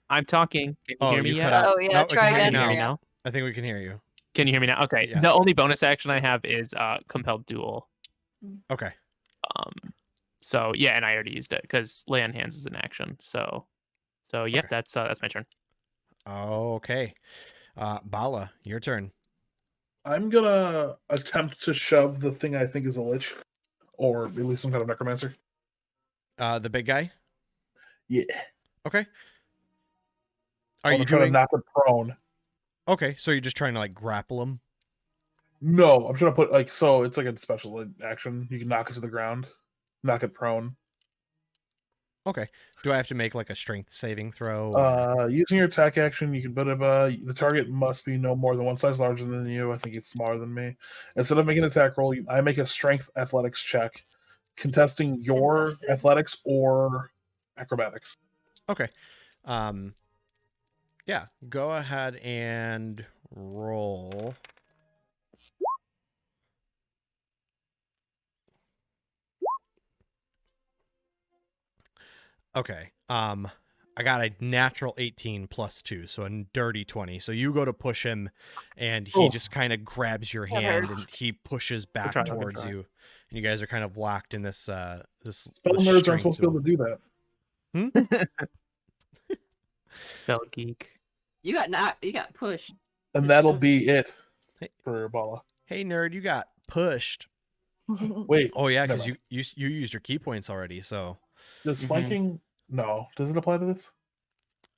I'm talking. Can you Oh, hear me you yet? cut out. Oh, yeah, No, we try can hear you again. Can you hear me now. now? I think we can hear you. Can you hear me now? Okay. Yes. The only bonus action I have is compelled duel. Okay. So yeah, and I already used it because lay on hands is an action. So yeah, Okay. that's my turn. Okay. Bala, your turn. I'm gonna attempt to shove the thing I think is a lich, or at least some kind of necromancer. The big guy. Yeah. Okay. I Are wanna you try doing? to knock it prone? Okay, so you're just trying to like grapple him. No, I'm trying to put like so it's like a special action. You can knock it to the ground, knock it prone. Okay. Do I have to make like a strength saving throw? or- Using your attack action, you can put the target must be no more than one size larger than you. I think it's smaller than me. Instead of making an attack roll, I make a strength athletics check, contesting your Contested. athletics or acrobatics. Okay. Yeah. Go ahead and roll. Okay. I got a natural 18 plus 2, so a dirty 20. So you go to push him, and he Oh. just kind of grabs your That hand, hurts. and he pushes back try, good towards try. you, and you guys are kind of locked in this this. Spell this nerds aren't strength supposed to be able duel. to do that. Spell geek. You got pushed. And that'll be it Hey. for Bala. Hey, nerd, you got pushed. Wait. Oh yeah, never because you used your key points already. So Does Mhm. flanking? No. Does it apply to this?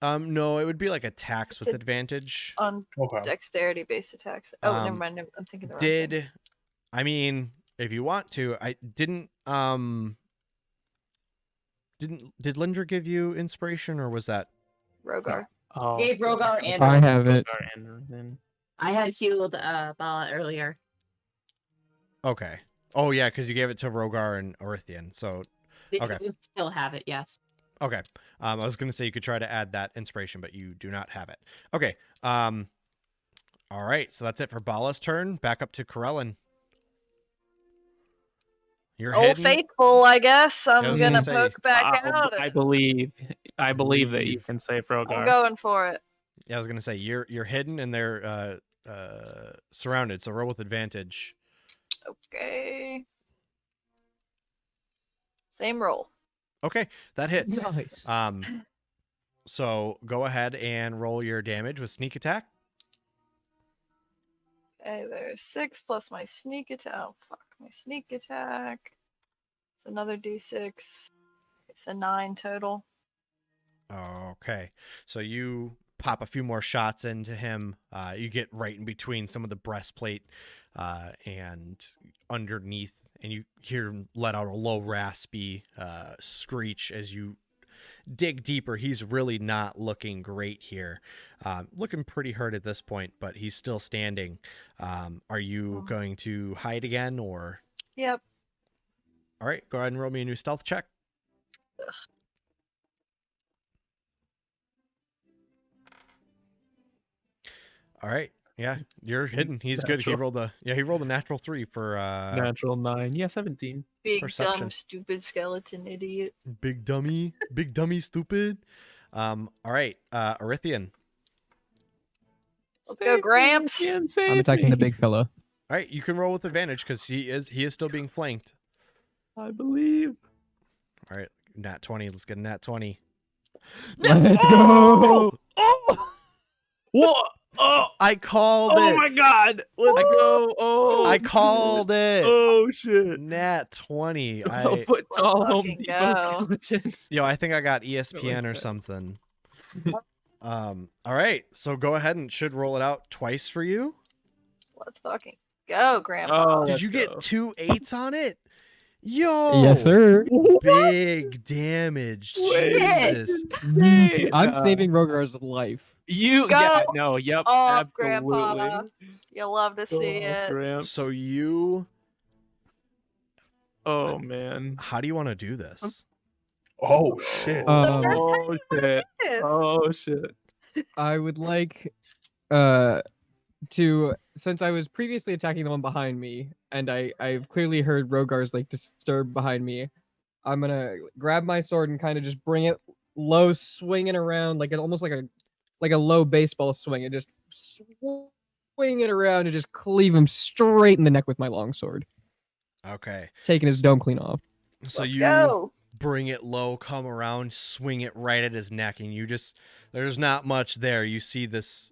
no, it would be like attacks It's with a- advantage. On Okay. dexterity based attacks. Oh, never Um, mind. I'm thinking the wrong thing. Did I mean if you want to? I did Linder give you inspiration or was that? Rogar. Oh, Gave Rogar and I have it. Rogar and then I had healed Bala earlier. Okay. Oh yeah, because you gave it to Rogar and Orithian. So They Okay. both still have it, yes. okay. I was gonna say you could try to add that inspiration, but you do not have it. Okay. All right. So that's it for Bala's turn. Back up to Corellin. You're Old hidden. faithful, I guess. I I'm was gonna gonna say, poke back out. I believe that you can save I'm Rogar. going for it. Yeah, I was gonna say you're hidden and they're surrounded. So roll with advantage. Okay. Same roll. Okay, that hits. Nice. So go ahead and roll your damage with sneak attack. Okay, there's 6 plus my sneak attack. Oh, fuck. My sneak attack. It's another d6. It's a 9 total. Okay, so you pop a few more shots into him. You get right in between some of the breastplate and underneath, and you hear him let out a low, raspy screech as you dig deeper. He's really not looking great here. Looking pretty hurt at this point, but he's still standing. Are you going to hide again, or? Yep. All right, go ahead and roll me a new stealth check. Ugh. All right. Yeah, you're hidden. He's good. He Natural. rolled a natural 3 for Natural 9. Yeah, 17. Big, Perception. dumb, stupid skeleton idiot. big dummy, stupid. All right, Orithian. Let's go, Gramps. I'm attacking the big fella. All right, you can roll with advantage because he is still being flanked. I believe. All right, nat 20. Let's get a nat 20. Let's go. Oh! What? Oh! I called it. Oh my God! Let's go! Oh! I called it. Oh shit! Nat 20. 12-foot tall Home fucking Depot go. skeleton. Yo, I think I got ESPN or that. something. All right, so go ahead and should roll it out twice for you. Let's fucking go, Grandpa. Oh, Did let's you get go. 2 8s on it? Yo. Yes, sir. Big damage. Wait. Jesus. Yeet. I'm Yeah. saving Rogar's life. You Go yeah no yep off, absolutely. Grandpa. You'll love to see Go off, it. Gramps. So you, oh man. how do you want to do this? Oh shit. Oh shit. Yes. Oh shit. I would like to, since I was previously attacking the one behind me, and I've clearly heard Rogar's like disturb behind me, I'm gonna grab my sword and kind of just bring it low, swinging around almost like a low baseball swing, and just swing it around and just cleave him straight in the neck with my long sword, Okay. taking his dome clean off. So Let's you go. bring it low, come around, swing it right at his neck, and you just, there's not much there. You see this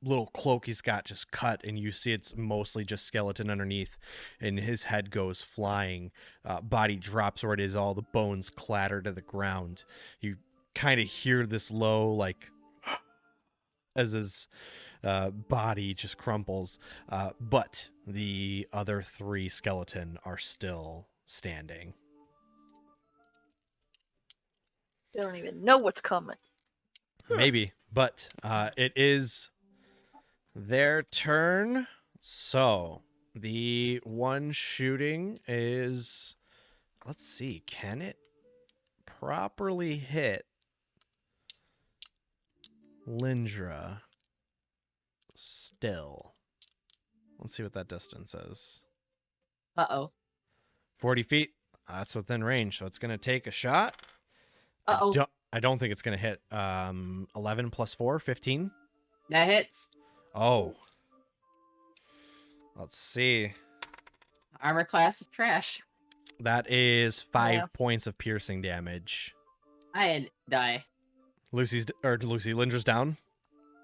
little cloak he's got just cut, and you see it's mostly just skeleton underneath, and his head goes flying. Body drops where it is, all the bones clatter to the ground. You kind of hear this low, like, as his body just crumples. But the other 3 skeleton are still standing. They don't even know what's coming. Maybe, but it is their turn. So the one shooting is, let's see, can it properly hit Lindra still? Let's see what that distance is. 40 feet. That's within range, so it's going to take a shot. I don't think it's going to hit. 11 plus 4, 15. That hits. Oh. Let's see. Armor class is trash. That is 5 Yeah. points of piercing damage. I die. Lucy, Lindra's down.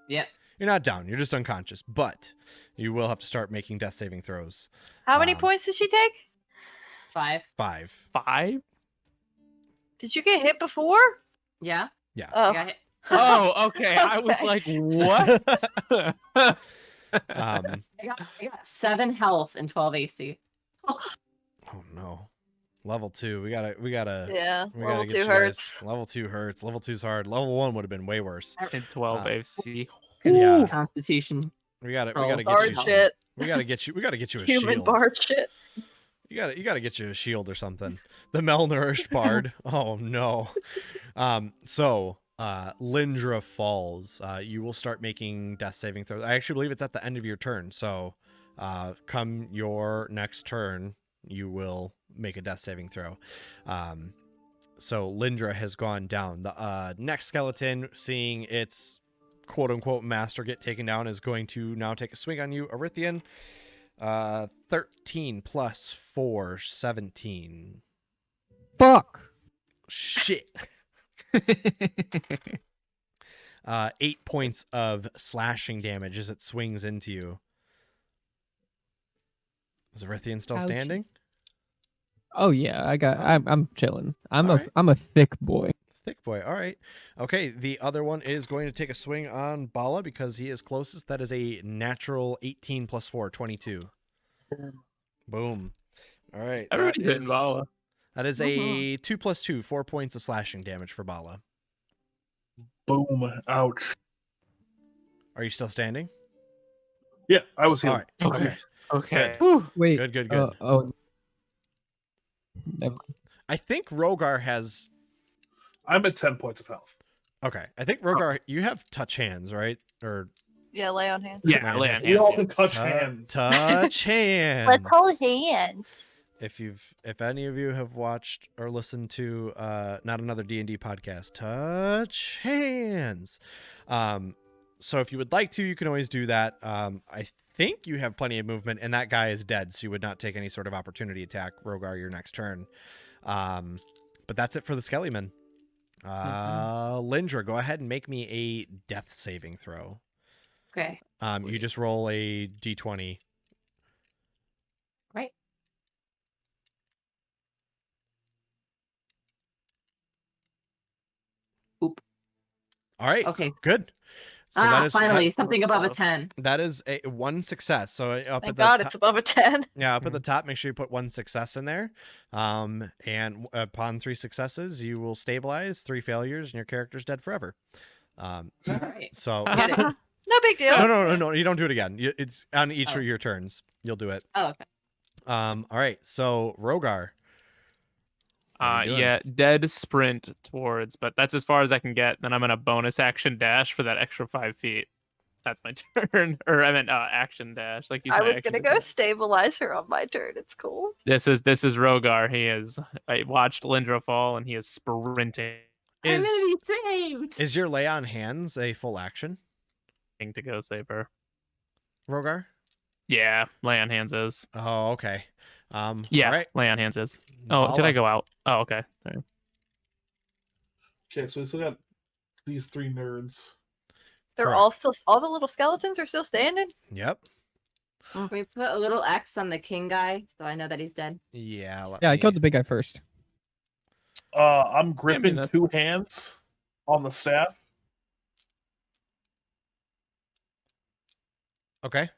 Yep. You're not down. You're just unconscious, but you will have to start making death saving throws. How many Um, points did she take? 5. 5. 5? Did you get hit before? Yeah. Yeah. I Oh. got hit. Oh, okay. I was Okay. like, what? Um, I got 7 health and 12 AC. oh no. Level 2. We gotta Yeah, we level gotta get 2 you guys. hurts. Level 2 hurts. Level 2's hard. Level 1 would have been way worse. And 12 Uh, AC. Yeah. Constitution. We gotta Oh, get Bard you shit. we gotta get you a Human shield. bard shit. You gotta get you a shield or something. The malnourished bard. Oh no. So Lindra falls. You will start making death saving throws. I actually believe it's at the end of your turn. So come your next turn, you will make a death saving throw. So Lindra has gone down. The next skeleton, seeing its quote unquote master get taken down, is going to now take a swing on you, Arithian. 13 plus 4, 17. Fuck. Shit. 8 points of slashing damage as it swings into you. Is Arithian still Ouchie. standing? Oh yeah, I'm chilling. I'm Alright. a thick boy. Thick boy. All right. Okay. The other one is going to take a swing on Bala because he is closest. That is a natural 18 plus 4, 22. Boom. All right. Everybody's hitting Vala. That is a 2 plus 2, 4 points of slashing damage for Bala. Boom. Ouch. Are you still standing? Yeah, I was All healed. right. Okay. Okay. Good. Whew. Wait. Good. Oh. Never mind. I think Rogar has. I'm at 10 points of health. Okay. I think Rogar, you have touch hands, right? Or Yeah, lay on hands. Yeah, Lay lay on on We all hands. can touch Tu- hands. touch hands. Let's hold hands. If any of you have watched or listened to not another D&D podcast, touch hands. So if you would like to, you can always do that. I think you have plenty of movement, and that guy is dead, so you would not take any sort of opportunity attack, Rogar, your next turn. But that's it for the Skellyman. Lindra, go ahead and make me a death saving throw. Okay. You just roll a d20. Right. Oop. All right. Okay. Good. So that is finally something above a 10. that is a one success. So up Thank at the God top, it's above a 10. yeah, up at the top, make sure you put one success in there. And upon 3 successes, you will stabilize. 3 failures, and your character's dead forever. All right. So Get it. No big deal. no, you don't do it again. It's on each Oh. of your turns. You'll do it. Oh, okay. All right. So Rogar. What are you doing? Yeah, dead sprint towards, but that's as far as I can get. Then I'm gonna bonus action dash for that extra 5 feet. That's my turn, or I meant action dash. Like use I my was action gonna to go dash. stabilize her on my turn. It's cool. This is Rogar. He is. I watched Lindra fall, and he is sprinting I'm Is gonna be saved. is your lay on hands a full action, to go save her. Rogar? Yeah, lay on hands is. Oh, okay. Yeah, All right. lay on hands is. Oh, did I go out? Oh, okay. Sorry. Okay, so we still got these 3 nerds. They're Correct. all the little skeletons are still standing. Yep. We put a little X on the king guy, so I know that he's dead. Yeah. Yeah, I killed the big guy first. I'm gripping that's- 2 hands on the staff. Okay.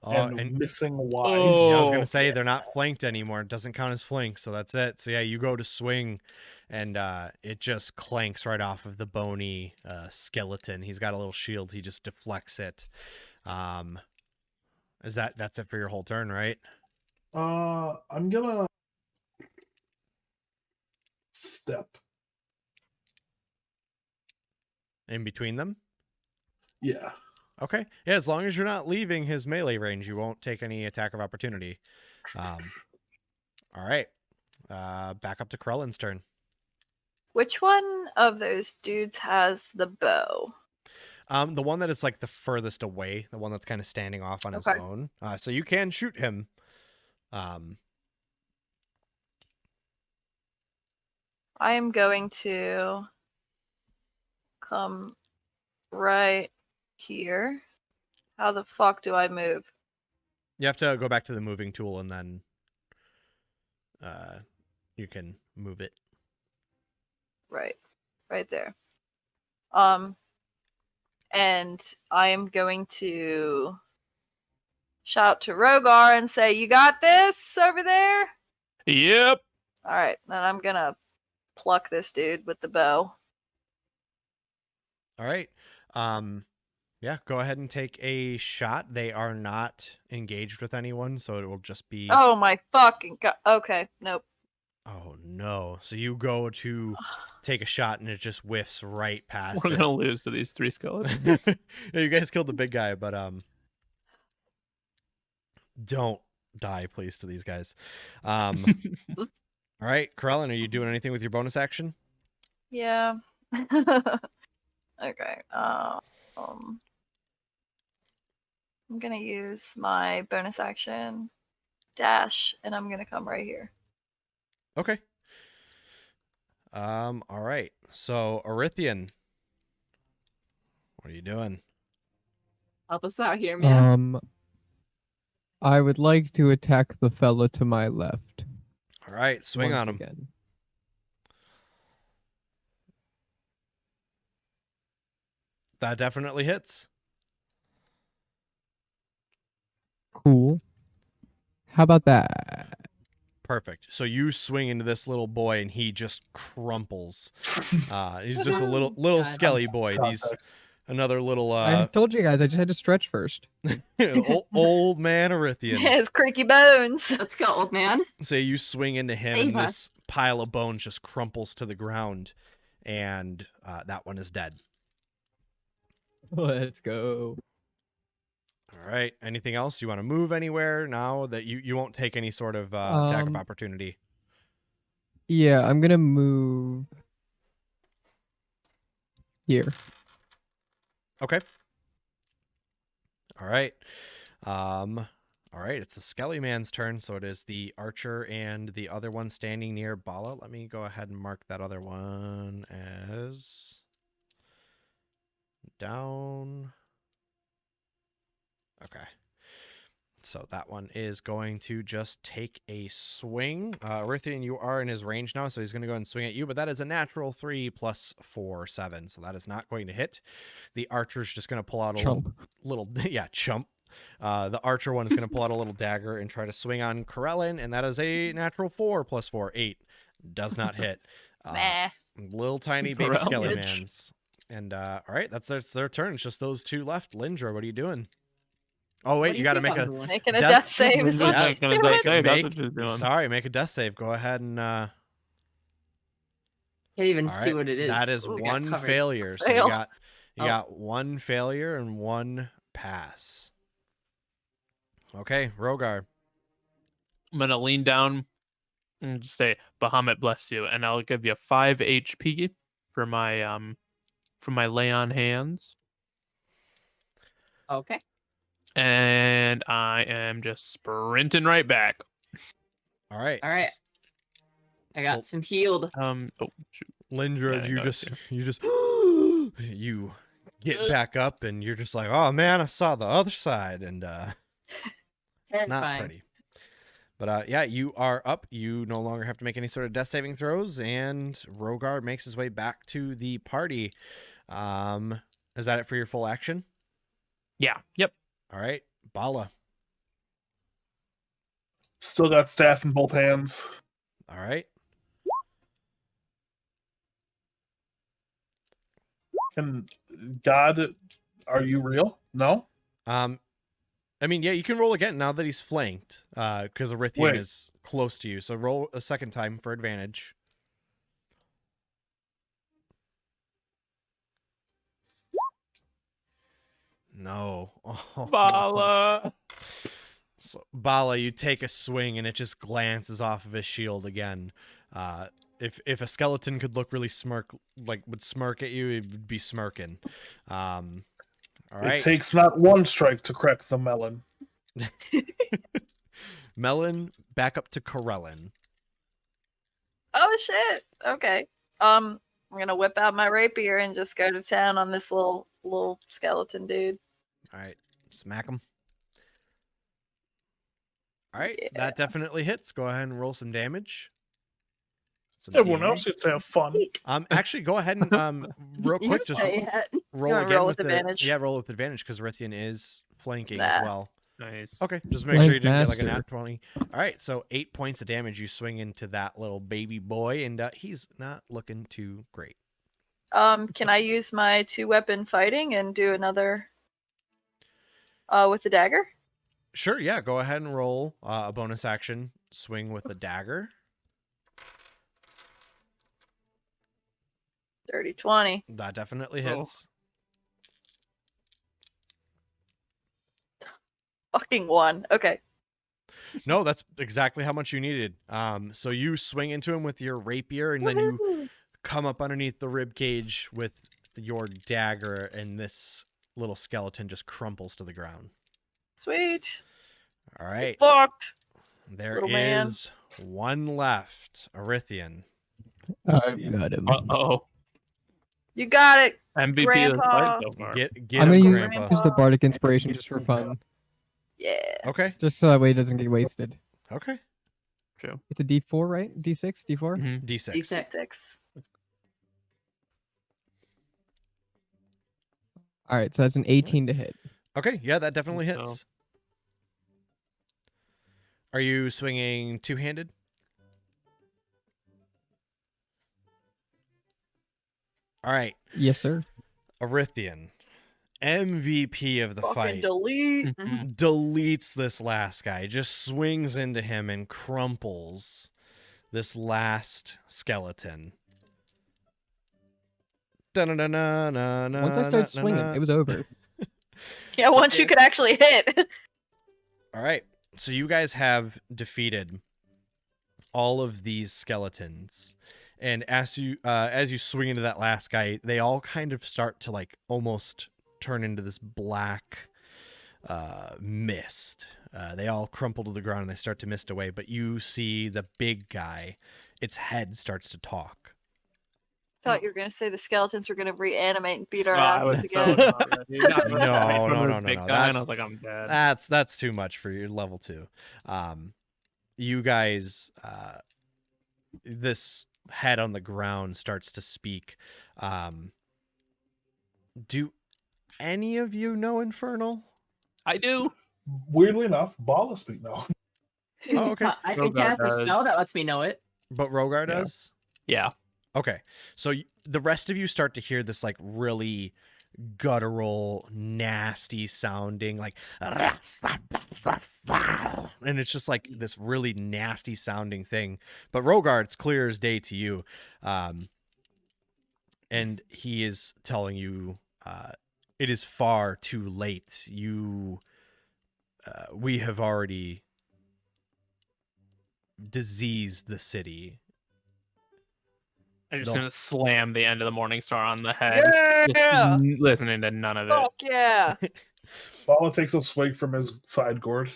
Oh, and missing Y. yeah, I was Oh. gonna say they're not flanked anymore. It doesn't count as flank, so that's it. So yeah, you go to swing, and it just clanks right off of the bony skeleton. He's got a little shield. He just deflects it. That's it for your whole turn, right? I'm gonna step. In between them. Yeah. Okay. Yeah, as long as you're not leaving his melee range, you won't take any attack of opportunity. All right. Back up to Krellin's turn. Which one of those dudes has the bow? The one that is like the furthest away, the one that's kind of standing off on his Okay. own. So you can shoot him. I am going to come right here. How the fuck do I move? You have to go back to the moving tool and then you can move it. Right there. And I am going to shout to Rogar and say, "You got this over there?" Yep. All right, then I'm gonna pluck this dude with the bow. All right. Yeah, go ahead and take a shot. They are not engaged with anyone, so it will just be. Oh my fucking god! Okay, nope. Oh no! So you go to take a shot and it just whiffs right past We're it. gonna lose to these 3 skeletons. Yeah, you guys killed the big guy, but don't die, please, to these guys. All right, Corellin, are you doing anything with your bonus action? Yeah. Okay. I'm gonna use my bonus action dash, and I'm gonna come right here. Okay. All right. So Arithian, what are you doing? Help us out here, man. I would like to attack the fella to my left. All right, swing once on him. again. That definitely hits. Cool. How about that? Perfect. So you swing into this little boy, and he just crumples. He's just a little God. skelly boy. He's Context. another little I told you guys, I just had to stretch first. old man Arithian. His creaky bones. Let's go, old man. So you swing into him, Save and us. this pile of bones just crumples to the ground, and that one is dead. Let's go. All right. Anything else? You want to move anywhere now that you won't take any sort of attack of opportunity? Yeah, I'm gonna move here. Okay. All right. All right. It's the Skelly Man's turn, so it is the archer and the other one standing near Bala. Let me go ahead and mark that other one as down. Okay. So that one is going to just take a swing. Arithian, you are in his range now, so he's going to go ahead and swing at you, but that is a natural 3 plus 4, 7. So that is not going to hit. The archer's just going to pull out a little yeah, chump. The archer one is going to pull out a little dagger and try to swing on Corellin, and that is a natural 4 plus 4, 8. Does not hit. Nah. Little tiny baby Corellin. skelly mans. And all right, that's their turn. It's just those two left. Lindra, what are you doing? Oh wait, What do you got to think make I'm a doing? Making a Death- death save is what Yeah, she's gonna doing. death save. That's what she's doing. Sorry, make a death save. Go ahead and Can't even all see right. what it is. That is Ooh, we got one covered. failure. So Fail. you got one failure and one pass. Okay, Rogar. I'm gonna lean down and just say, "Bahamut bless you," and I'll give you 5 HP for my lay on hands. Okay. And I am just sprinting right back. All right. All right. I got So- some healed. Oh shoot. Lindra, Yeah, I you know just it's you get back up and you're just like, "Oh man, I saw the other side," and not Terrifying. pretty. But yeah, you are up. You no longer have to make any sort of death saving throws, and Rogar makes his way back to the party. Is that it for your full action? Yeah. Yep. All right, Bala. Still got staff in both hands. All right. And God, are you real? No? I mean, yeah, you can roll again now that he's flanked, because Arithian Wait. is close to you. So roll a second time for advantage. No. Oh. Bala. So, Bala, you take a swing and it just glances off of his shield again. If a skeleton could look really would smirk at you, it would be smirking. All right. It takes not one strike to crack the melon. Melon, back up to Corellin. Oh shit. Okay. I'm gonna whip out my rapier and just go to town on this little skeleton dude. All right, smack him. All right, Yeah. that definitely hits. Go ahead and roll some damage. Some Everyone damage. else gets to have fun. Actually, go ahead and real You quick, just say it. roll wanna again roll with with the advantage? roll with advantage because Rithian is flanking as Nah. well. Nice. Okay, just make sure you Flank didn't get like a master. nat 20. All right, so 8 points of damage. You swing into that little baby boy, and he's not looking too great. Can I use my 2-weapon fighting and do another with the dagger? Sure, yeah. Go ahead and roll a bonus action swing with the dagger. Dirty 20. That definitely Oh. hits. Fucking 1. Okay. No, that's exactly how much you needed. So you swing into him with your rapier, and then you Woohoo! come up underneath the rib cage with your dagger, and this little skeleton just crumples to the ground. Sweet. All right, Fucked. there little man. is one left, Arithian. I've got him. Uh-oh. You got it. MVP of the fight Grandpa. so far. Get I'm him, gonna Grandpa. use the bardic inspiration just for fun, Yeah. Okay, just so that way it doesn't get wasted. okay. True. It's a D4, right? D6, D4. Mhm. D6. D6. 6. All right, so that's an 18 to hit. Okay, yeah, that definitely Think so. hits. Are you swinging two-handed? All right, Yes, sir. Arithian, MVP of the Fucking fight, delete. Mhm. deletes this last guy, just swings into him and crumples this last skeleton. Once I started swinging, it was over. Yeah, once you could actually hit. All right, so you guys have defeated all of these skeletons, and as you swing into that last guy, they all kind of start to like almost turn into this black mist. They all crumple to the ground and they start to mist away, but you see the big guy, its head starts to talk. Thought you were gonna say the skeletons were gonna reanimate and beat our I asses was so again. not ready. Not No, ready from no, this no, no, big no. guy, and I That's- was like, I'm dead. That's too much for your level 2. You guys, this head on the ground starts to speak. Do any of you know Infernal? I do. Weirdly enough, Bala speak now. Oh, okay. I can Rogar cast a does. spell that lets me know it. But Rogar Yeah. does? Yeah. Okay. So the rest of you start to hear this like really guttural, nasty sounding like, and it's just like this really nasty sounding thing. But Rogar, it's clear as day to you. And he is telling you it is far too late. We have already diseased the city. I'm just No. gonna slam the end of the Morning Star on the head. Just Yeah. listening to none of it. Fuck yeah. Bala takes a swig from his side gourd.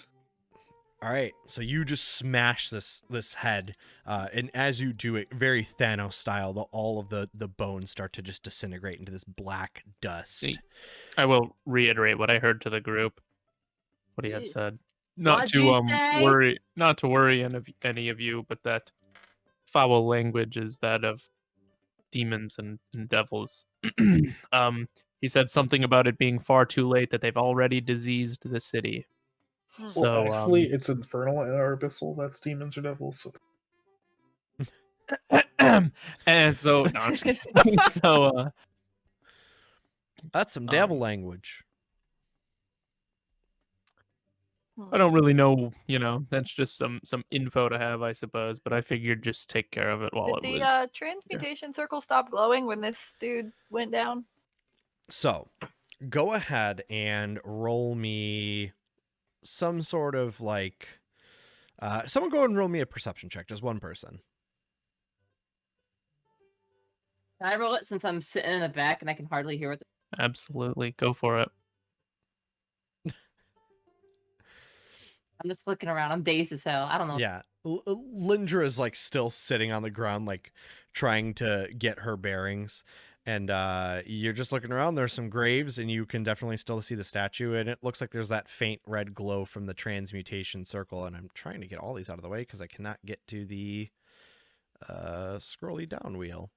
All right, so you just smash this head, and as you do it, very Thanos style, all of the bones start to just disintegrate into this black dust. See. I will reiterate what I heard to the group. What he had said. Not What'd to you say? worry any of you, but that foul language is that of demons and devils. He said something about it being far too late, that they've already diseased the city. Hmm. So Well, actually, it's infernal or abyssal. That's demons or devils. So. and so no, I'm just kidding. So That's some devil language. I don't really know, that's just some info to have, I suppose, but I figured just take care of it while Did it the was. transmutation circle stop glowing when this dude went down? So, go ahead and roll me some sort of like. Someone go and roll me a perception check, just one person. Can I roll it since I'm sitting in the back and I can hardly hear what Absolutely, go for it. I'm just looking around. I'm dazed as hell. I don't know. Yeah, Lindra is like still sitting on the ground, like trying to get her bearings. And you're just looking around. There's some graves, and you can definitely still see the statue. And it looks like there's that faint red glow from the transmutation circle. And I'm trying to get all these out of the way because I cannot get to the scrolly down wheel.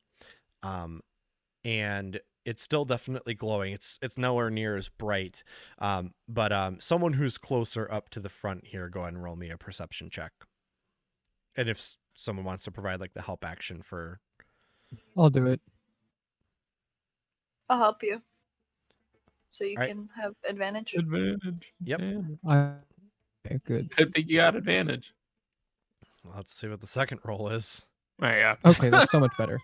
And it's still definitely glowing. It's nowhere near as bright. But someone who's closer up to the front here, go ahead and roll me a perception check. And if someone wants to provide like the help action for, I'll do it. I'll help you. So you Alright. can have advantage. Advantage. Yep. Okay, good. I think you got advantage. let's see what the second roll is. Oh, yeah. Okay, that's so much better.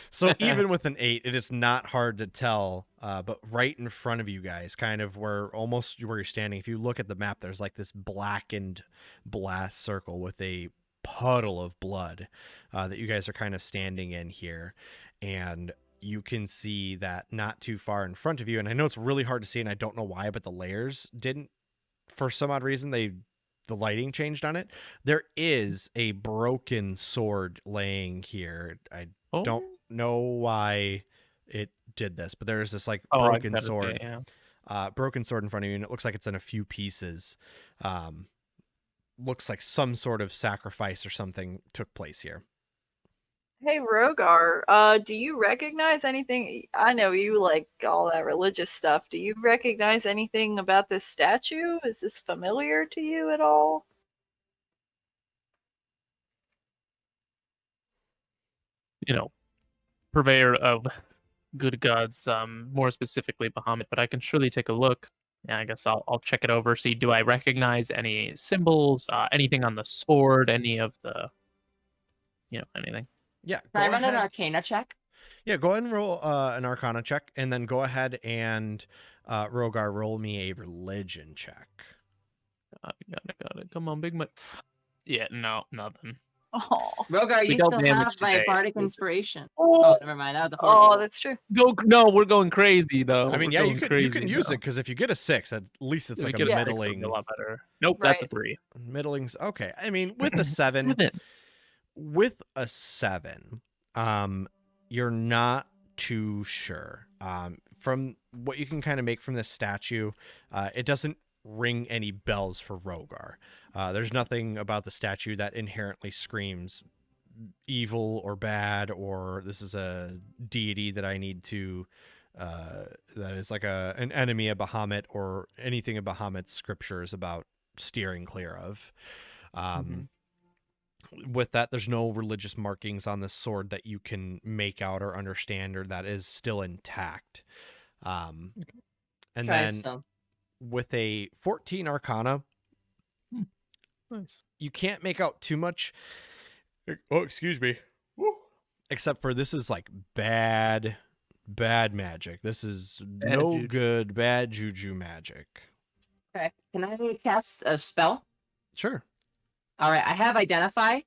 So even with an 8, it is not hard to tell. But right in front of you guys, kind of where you're standing, if you look at the map, there's like this blackened blast circle with a puddle of blood that you guys are kind of standing in here. And you can see that not too far in front of you. And I know it's really hard to see, and I don't know why, but the layers didn't, for some odd reason, the lighting changed on it. There is a broken sword laying here. I don't know why it did this, but there's this like broken sword. Broken sword in front of you, and it looks like it's in a few pieces. Looks like some sort of sacrifice or something took place here. Hey Rogar, do you recognize anything? I know you like all that religious stuff. Do you recognize anything about this statue? Is this familiar to you at all? Purveyor of good gods, more specifically Bahamut, but I can surely take a look. Yeah, I guess I'll check it over. See, do I recognize any symbols, anything on the sword, any of the, anything? Yeah. Can I run an Arcana check? Yeah, go ahead and roll an Arcana check, and then go ahead and Rogar, roll me a religion check. Got it. Come on, big man. Yeah, no, nothing. Oh, Rogar, We you dealt still damage have my today. bardic inspiration. Oh, never mind. That was a horrible. oh, roll. that's true. No, we're going crazy though. I mean, We're yeah, going you crazy can use now. it, because if you get a 6, at least it's If we like a get a 6, it'll middling. be a lot better. Nope, that's a Right. 3. Middling's okay. I mean, with a 7, with a 7, you're not too sure. From what you can kind of make from this statue, it doesn't ring any bells for Rogar. There's nothing about the statue that inherently screams evil or bad, or this is a deity that I need to that is like an enemy of Bahamut, or anything of Bahamut's scriptures about steering clear of. With that, there's no religious markings on this sword that you can make out or understand, or that is still intact. And then with a 14 Arcana, Nice. you can't make out too much. Oh, excuse me. Except for this is like bad magic. This is no good, bad juju magic. Okay. Can I cast a spell? Sure. All right. I have Identify,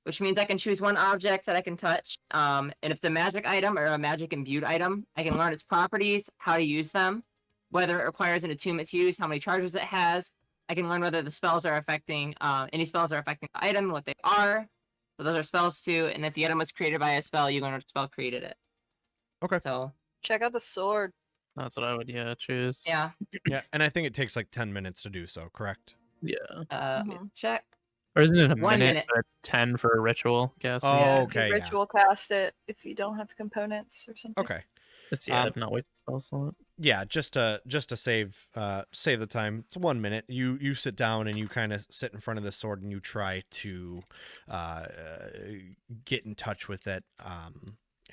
which means I can choose one object that I can touch. And if it's a magic item or a magic imbued item, I can learn its properties, how to use them, whether it requires an attunement to use, how many charges it has. I can learn whether the spells are affecting, any spells are affecting the item, what they are. So those are spells too. And if the item was created by a spell, you learn what spell created it. Okay. So Check out the sword. That's what I would choose. yeah. Yeah, and I think it takes like 10 minutes to do so, correct? Yeah. Check. Or isn't it a 1 minute, minute. but it's 10 for a ritual cast? Oh, Yeah, okay, you yeah. ritual cast it if you don't have components or something. Okay. Let's see, I've not wasted spell slot. Yeah, just to save the time. It's 1 minute. You sit down and you kind of sit in front of the sword and you try to get in touch with it,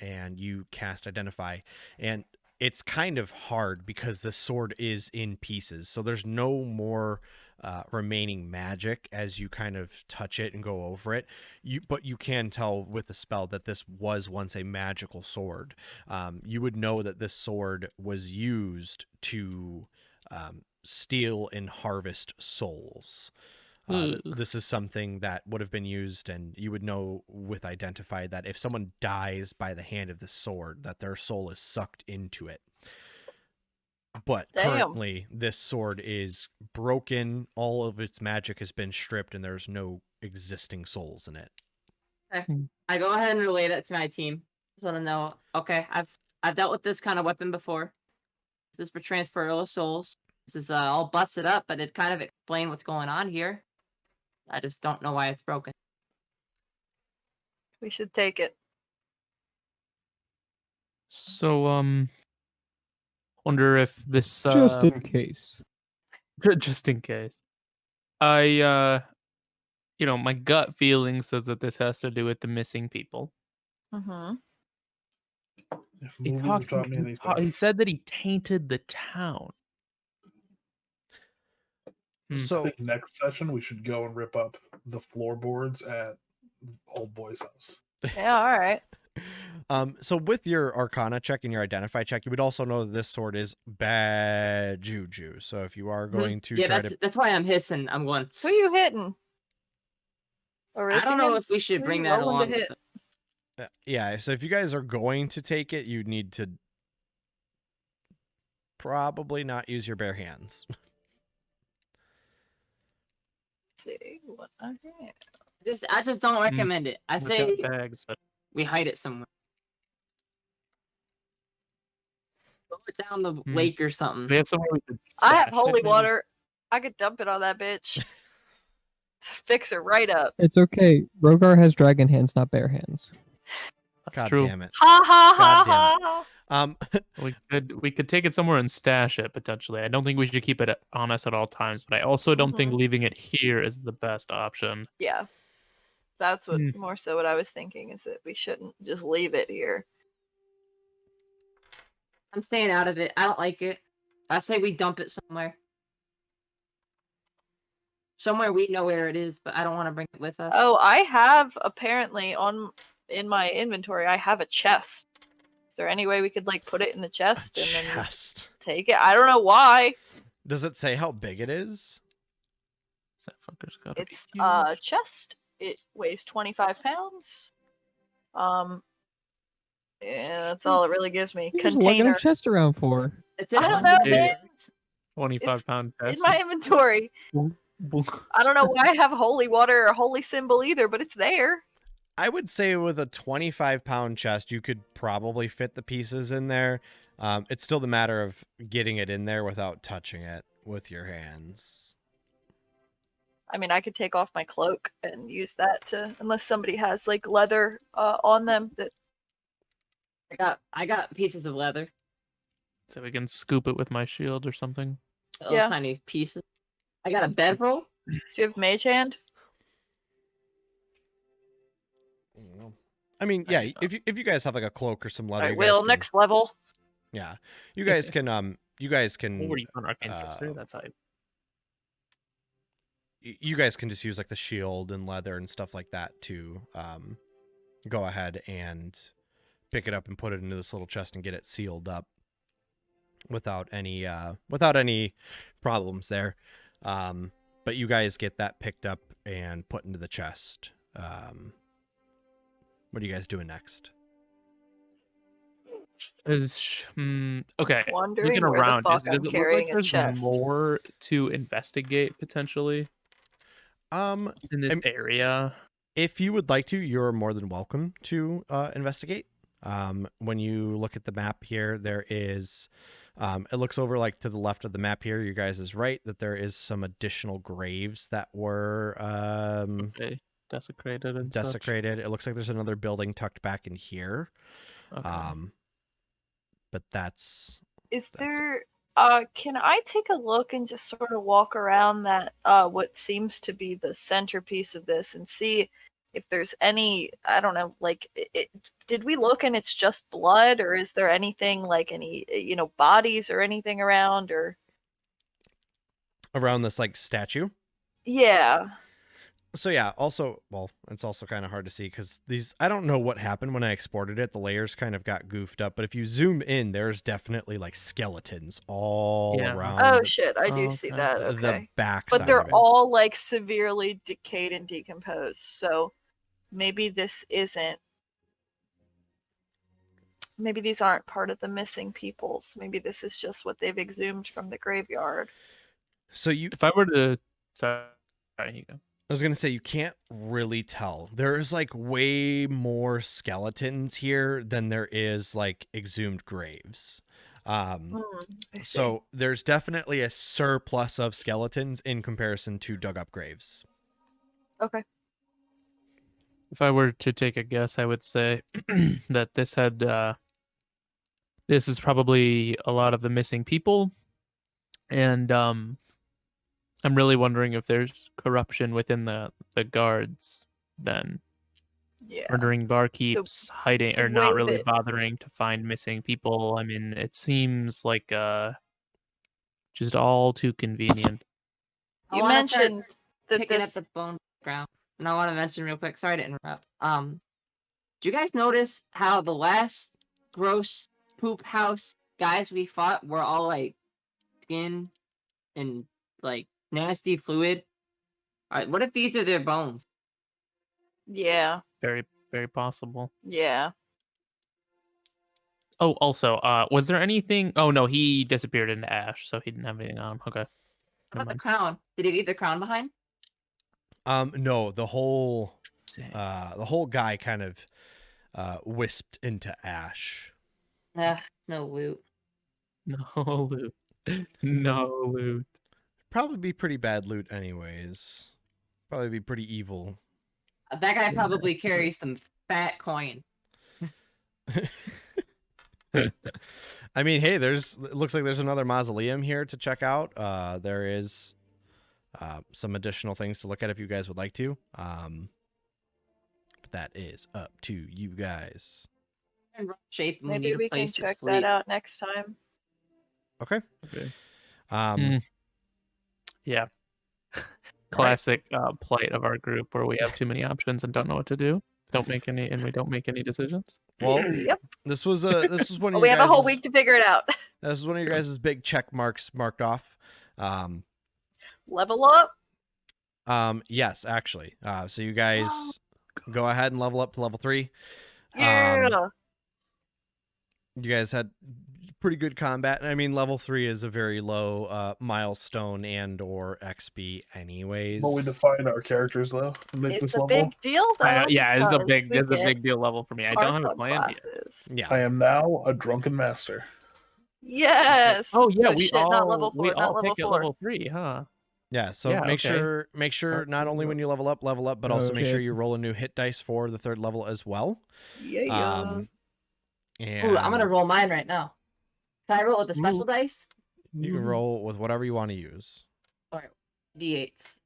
and you cast Identify, and it's kind of hard because the sword is in pieces, so there's no more remaining magic as you kind of touch it and go over it. But you can tell with the spell that this was once a magical sword. You would know that this sword was used to steal and harvest souls. This is something that would have been used, and you would know with Identify that if someone dies by the hand of the sword, that their soul is sucked into it. But Damn. currently, this sword is broken. All of its magic has been stripped, and there's no existing souls in it. I go ahead and relay that to my team. Just let them know. Okay, I've dealt with this kind of weapon before. This is for transferal of souls. This is all busted up, but it kind of explained what's going on here. I just don't know why it's broken. We should take it. So, wonder if this Just in case. just in case. I my gut feeling says that this has to do with the missing people. Mm-hmm. If He movies talked. have taught me anything, He said that he tainted the town. I So, think next session we should go and rip up the floorboards at Old Boy's house. Yeah, all right. so with your Arcana check and your Identify check, you would also know that this sword is bad juju. So if you are going to Yeah, try that's why I'm hissing. I'm going. Who you hitting? I don't know Orithian? if we should Who bring you that rolling to along. hit? yeah, so if you guys are going to take it, you need to probably not use your bare hands. Let's see what I have. I just don't recommend it. I We've say got bags, but we hide it somewhere. Throw it down the Hmm. lake or something. we have somewhere we could. I have stash it, holy maybe? water. I could dump it on that bitch. Fix it right up. It's okay. Rogar has dragon hands, not bare hands. That's God true. damn it. Ha ha God ha damn ha. We could take it somewhere and stash it potentially. I don't think we should keep it on us at all times, but I also don't think leaving it here is the best option. Yeah. That's what Hmm. more so what I was thinking is that we shouldn't just leave it here. I'm staying out of it. I don't like it. I say we dump it somewhere. Somewhere we know where it is, but I don't want to bring it with us. Oh, I have apparently in my inventory, I have a chest. Is there any way we could like put it in the chest and then just Chest. take it? I don't know why. Does it say how big it is? That fucker's gotta It's be huge. chest. It weighs 25 pounds. Yeah, that's all it really gives me. You're just lugging Container a chest around for. It's I don't know, Yeah. man. 25-pound In chest. my inventory. I don't know why I have holy water or a holy symbol either, but it's there. I would say with a 25-pound chest, you could probably fit the pieces in there. It's still the matter of getting it in there without touching it with your hands. I mean, I could take off my cloak and use that to, unless somebody has like leather on them. That I got pieces of leather. So we can scoop it with my shield or something. Little Yeah. tiny pieces. I got a bedroll. do you have mage hand? I mean, yeah, if you guys have like a cloak or some leather, I you guys will. can- Next level. Yeah, you guys can 40 on Arcane Trickster, that's hype. you guys can just use like the shield and leather and stuff like that to go ahead and pick it up and put it into this little chest and get it sealed up without any problems there. But you guys get that picked up and put into the chest. What are you guys doing next? Okay. Wondering Looking where the around, fuck does I'm it look carrying like a there's chest. more to investigate potentially in this area? If you would like to, you're more than welcome to investigate. When you look at the map here, there is, it looks over like to the left of the map here, you guys is right, that there is some additional graves that were Okay. Desecrated and such. desecrated. It looks like there's another building tucked back in here. Okay. But that's Is That's it. there can I take a look and just sort of walk around that what seems to be the centerpiece of this and see if there's any, I don't know, like did we look and it's just blood, or is there anything like any bodies or anything around, or around this like statue. yeah. So yeah, also, well, it's also kind of hard to see because these, I don't know what happened when I exported it. The layers kind of got goofed up, but if you zoom in, there's definitely like skeletons all Yeah. around Oh shit, I do Oh, see okay. that. the Okay. back But side they're of it. all like severely decayed and decomposed. So maybe this isn't maybe these aren't part of the missing peoples. Maybe this is just what they've exhumed from the graveyard. So you, If I were to, sorry, you go. I was gonna say you can't really tell. There's like way more skeletons here than there is like exhumed graves. I see. So there's definitely a surplus of skeletons in comparison to dug up graves. Okay. If I were to take a guess, I would say that this had this is probably a lot of the missing people, and I'm really wondering if there's corruption within the guards. Then Yeah. murdering barkeeps, hiding, or the not way really that- bothering to find missing people. I mean, it seems like just all too convenient. I You wanna start mentioned that picking this. at the bones on the ground. And I want to mention real quick, sorry to interrupt. Do you guys notice how the last gross poop house guys we fought were all like skin and like nasty fluid? Alright, what if these are their bones? Yeah. Very, very possible. Yeah. Oh, also, was there anything? Oh no, he disappeared into ash, so he didn't have anything on him. Okay. How Never about the mind. crown? Did he leave the crown behind? No, the whole guy kind of wisped into ash. Ugh, no loot. No loot. No loot. Probably be pretty bad loot anyways. Probably be pretty evil. That guy probably carries some fat coin. I mean, hey, it looks like there's another mausoleum here to check out. There is some additional things to look at if you guys would like to. But that is up to you guys. In rough shape, and we Maybe need a we can place to check sleep. that out next time. Okay. Okay. Um, Yeah. Classic plight of our group where we have too many options and don't know what to do. We don't make any decisions. Well, Yep. this was one of We your have a whole guys'- week to figure it out. This is one of your guys' big check marks marked off. Level up. Yes, actually. So you guys go ahead and level up to level 3. Yeah. You guys had pretty good combat. I mean, level 3 is a very low milestone and or XP anyways. But we define our characters though. To make It's this a level. big deal, though. Yeah, it's a because we get big deal level for me. I our don't have a plan yet. subclasses. Yeah. I am now a drunken master. Yes. Oh yeah, we shit, all not level 4, we not all level pick at 4. level 3, huh? Yeah, so Yeah, make okay. sure not only when you level up, but also make Okay. sure you roll a new hit dice for the 3rd level as well. Yeah. And Ooh, I'm gonna roll mine right now. Can I roll with the special dice? You can roll with whatever you want to use. Alright, D8s.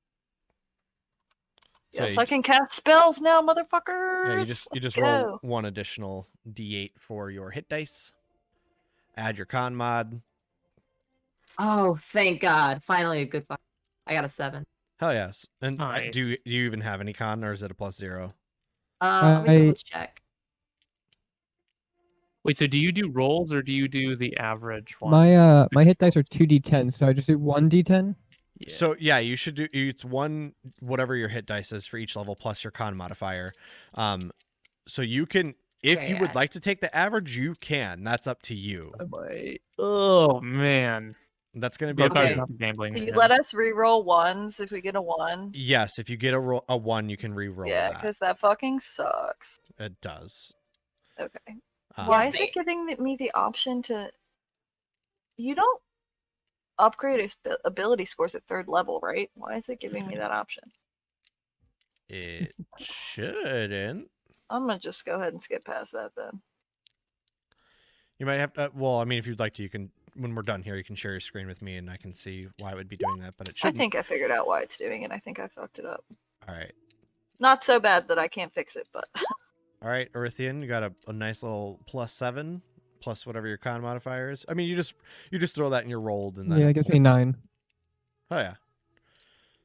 So Yes, you, I can cast spells now, motherfuckers. yeah, you just Let's roll go. one additional D8 for your hit dice. Add your con mod. Oh, thank God! Finally, a good fight. I got a 7. Hell yes. And do Nice. you even have any con, or is it a +0? Let me double check. Wait, so do you do rolls or do you do the average one? My hit dice are 2d10, so I just do 1d10. Yeah. So yeah, you should do. It's one whatever your hit dice is for each level plus your con modifier. So you can, if Okay, you would yeah. like to take the average, you can. That's up to you. Oh man. That's going to be up Okay. to you. Not gambling. Do you yeah. let us re-roll ones if we get a 1? Yes, if you get a 1, you can re-roll Yeah, that. because that fucking sucks. It does. Okay. Um, Why is they- it giving me the option to? You don't upgrade ability scores at 3rd level, right? Why is it giving me that option? It shouldn't. I'm gonna just go ahead and skip past that then. You might have to. Well, I mean, if you'd like to, you can. When we're done here, you can share your screen with me, and I can see why it would be doing that. But it I shouldn't. think I figured out why it's doing it. I think I fucked it up. All right. Not so bad that I can't fix it, but All right, Earthian, you got a nice little +7 plus whatever your con modifier is. I mean, you just throw that in your rolled and then Yeah, it gives me 9. Oh yeah.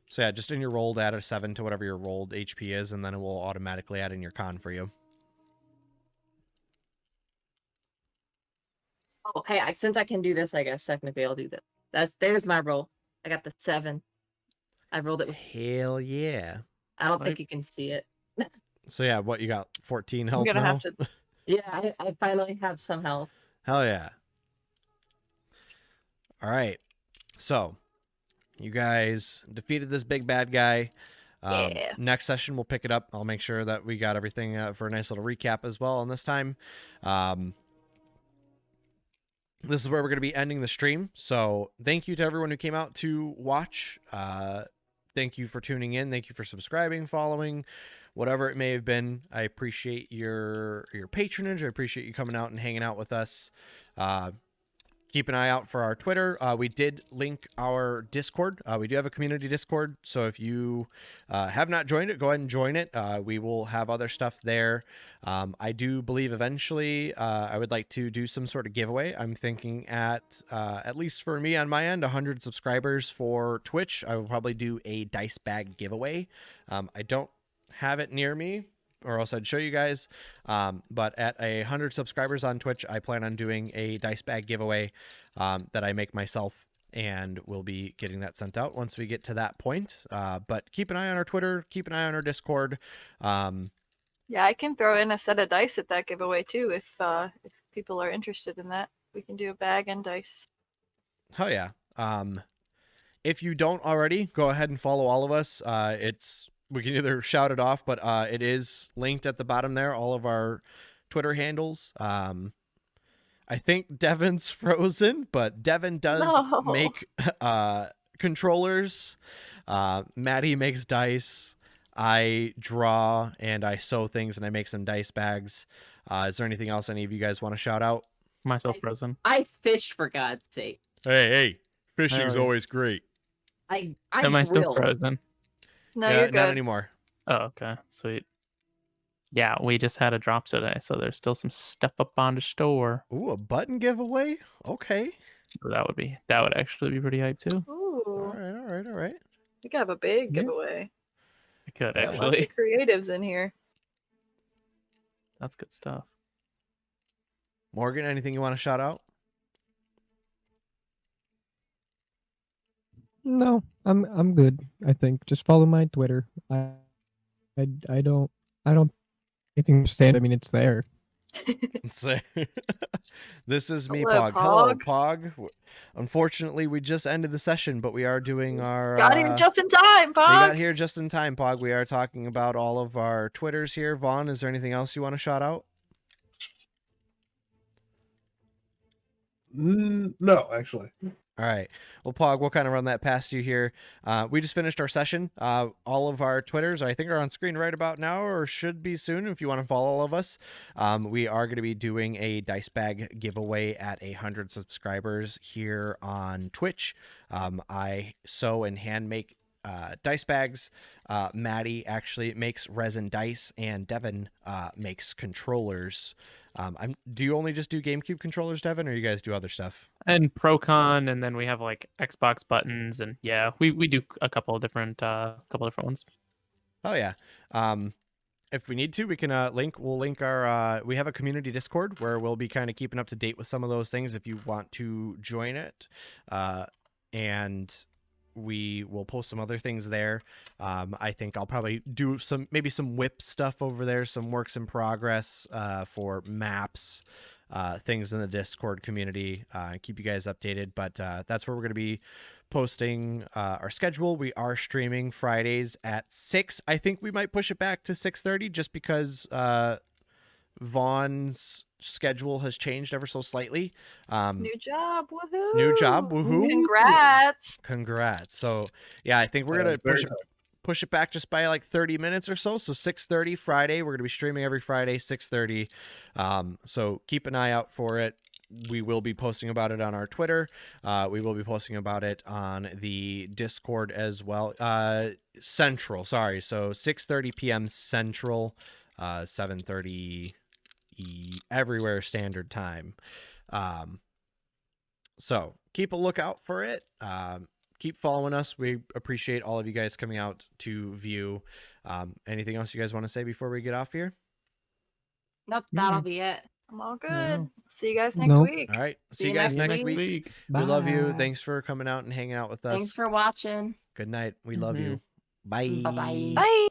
So yeah, just in your rolled, add a 7 to whatever your rolled HP is, and then it will automatically add in your con for you. Oh, hey, since I can do this, I guess technically I'll do that. There's my roll. I got the 7. I rolled it with. Hell yeah. I don't think you can see it. So yeah, what you got? 14 I'm health gonna now. have to. Yeah, I finally have some health. Hell yeah. All right. So, you guys defeated this big bad guy. Yeah. Next session, we'll pick it up. I'll make sure that we got everything for a nice little recap as well on this time. This is where we're going to be ending the stream. So thank you to everyone who came out to watch. Thank you for tuning in. Thank you for subscribing, following, whatever it may have been. I appreciate your patronage. I appreciate you coming out and hanging out with us. Keep an eye out for our Twitter. We did link our Discord. We do have a community Discord. So if you have not joined it, go ahead and join it. We will have other stuff there. I do believe eventually I would like to do some sort of giveaway. I'm thinking at least for me on my end, 100 subscribers for Twitch. I will probably do a dice bag giveaway. I don't have it near me, or else I'd show you guys. But at 100 subscribers on Twitch, I plan on doing a dice bag giveaway that I make myself, and we'll be getting that sent out once we get to that point. But keep an eye on our Twitter, keep an eye on our Discord. Yeah, I can throw in a set of dice at that giveaway too if people are interested in that. We can do a bag and dice. Hell yeah. If you don't already, go ahead and follow all of us. We can either shout it off, but it is linked at the bottom there, all of our Twitter handles. I think Devin's frozen, but Devin does No. make controllers. Maddie makes dice. I draw and I sew things and I make some dice bags. Is there anything else any of you guys want to shout out? Myself frozen. I fish, for God's sake. Hey, fishing's Alright. always great. I Am I still grill. frozen? No, Yeah, you're not good. anymore. Oh, okay. Sweet. Yeah, we just had a drop today, so there's still some stuff up on the store. Ooh, a button giveaway? Okay. So that would actually be pretty hype too. Ooh, All right. we could have a big Yeah. giveaway. I could Yeah, Lots actually. of creatives in here. That's good stuff. Morgan, anything you want to shout out? No, I'm good. I think just follow my Twitter. I don't understand. I mean, it's there. So, this is me, Hello, Pog. Hello, Pog. Pog. Unfortunately, we just ended the session, but we are doing our. Got here just in time, we got Pog. here just in time, Pog. We are talking about all of our Twitters here. Vaughn, is there anything else you want to shout out? No, actually. All right. Well, Pog, we'll kind of run that past you here. We just finished our session. All of our Twitters, I think, are on screen right about now, or should be soon if you want to follow all of us. We are going to be doing a dice bag giveaway at 100 subscribers here on Twitch. I sew and hand make dice bags. Maddie actually makes resin dice, and Devin makes controllers. Do you only just do GameCube controllers, Devin, or you guys do other stuff? And Procon, and then we have like Xbox buttons, and yeah, we do a couple of different ones. Oh yeah. If we need to, we can we'll link our we have a community Discord where we'll be kind of keeping up to date with some of those things if you want to join it. And we will post some other things there. I think I'll probably do maybe some whip stuff over there, some works in progress for maps, things in the Discord community, keep you guys updated. But that's where we're going to be posting our schedule. We are streaming Fridays at 6. I think we might push it back to 6:30 just because Vaughn's schedule has changed ever so slightly. New job, woohoo! New job, woohoo! Congrats! So yeah, I think we're gonna push it back just by like 30 minutes or so. So 6:30 Friday. We're gonna be streaming every Friday 6:30. So keep an eye out for it. We will be posting about it on our Twitter. We will be posting about it on the Discord as well. Central, sorry. So 6:30 p.m. Central, 7:30 everywhere standard time. So keep a lookout for it. Keep following us. We appreciate all of you guys coming out to view. Anything else you guys want to say before we get off here? Nope, that'll be it. I'm all good. No. See you guys next Nope. week. All right. See you you guys next next week. week. We love you. Bye. Thanks for coming out and hanging out with us. Thanks for watching. Good night. We love you. Bye. Bye-bye. Bye.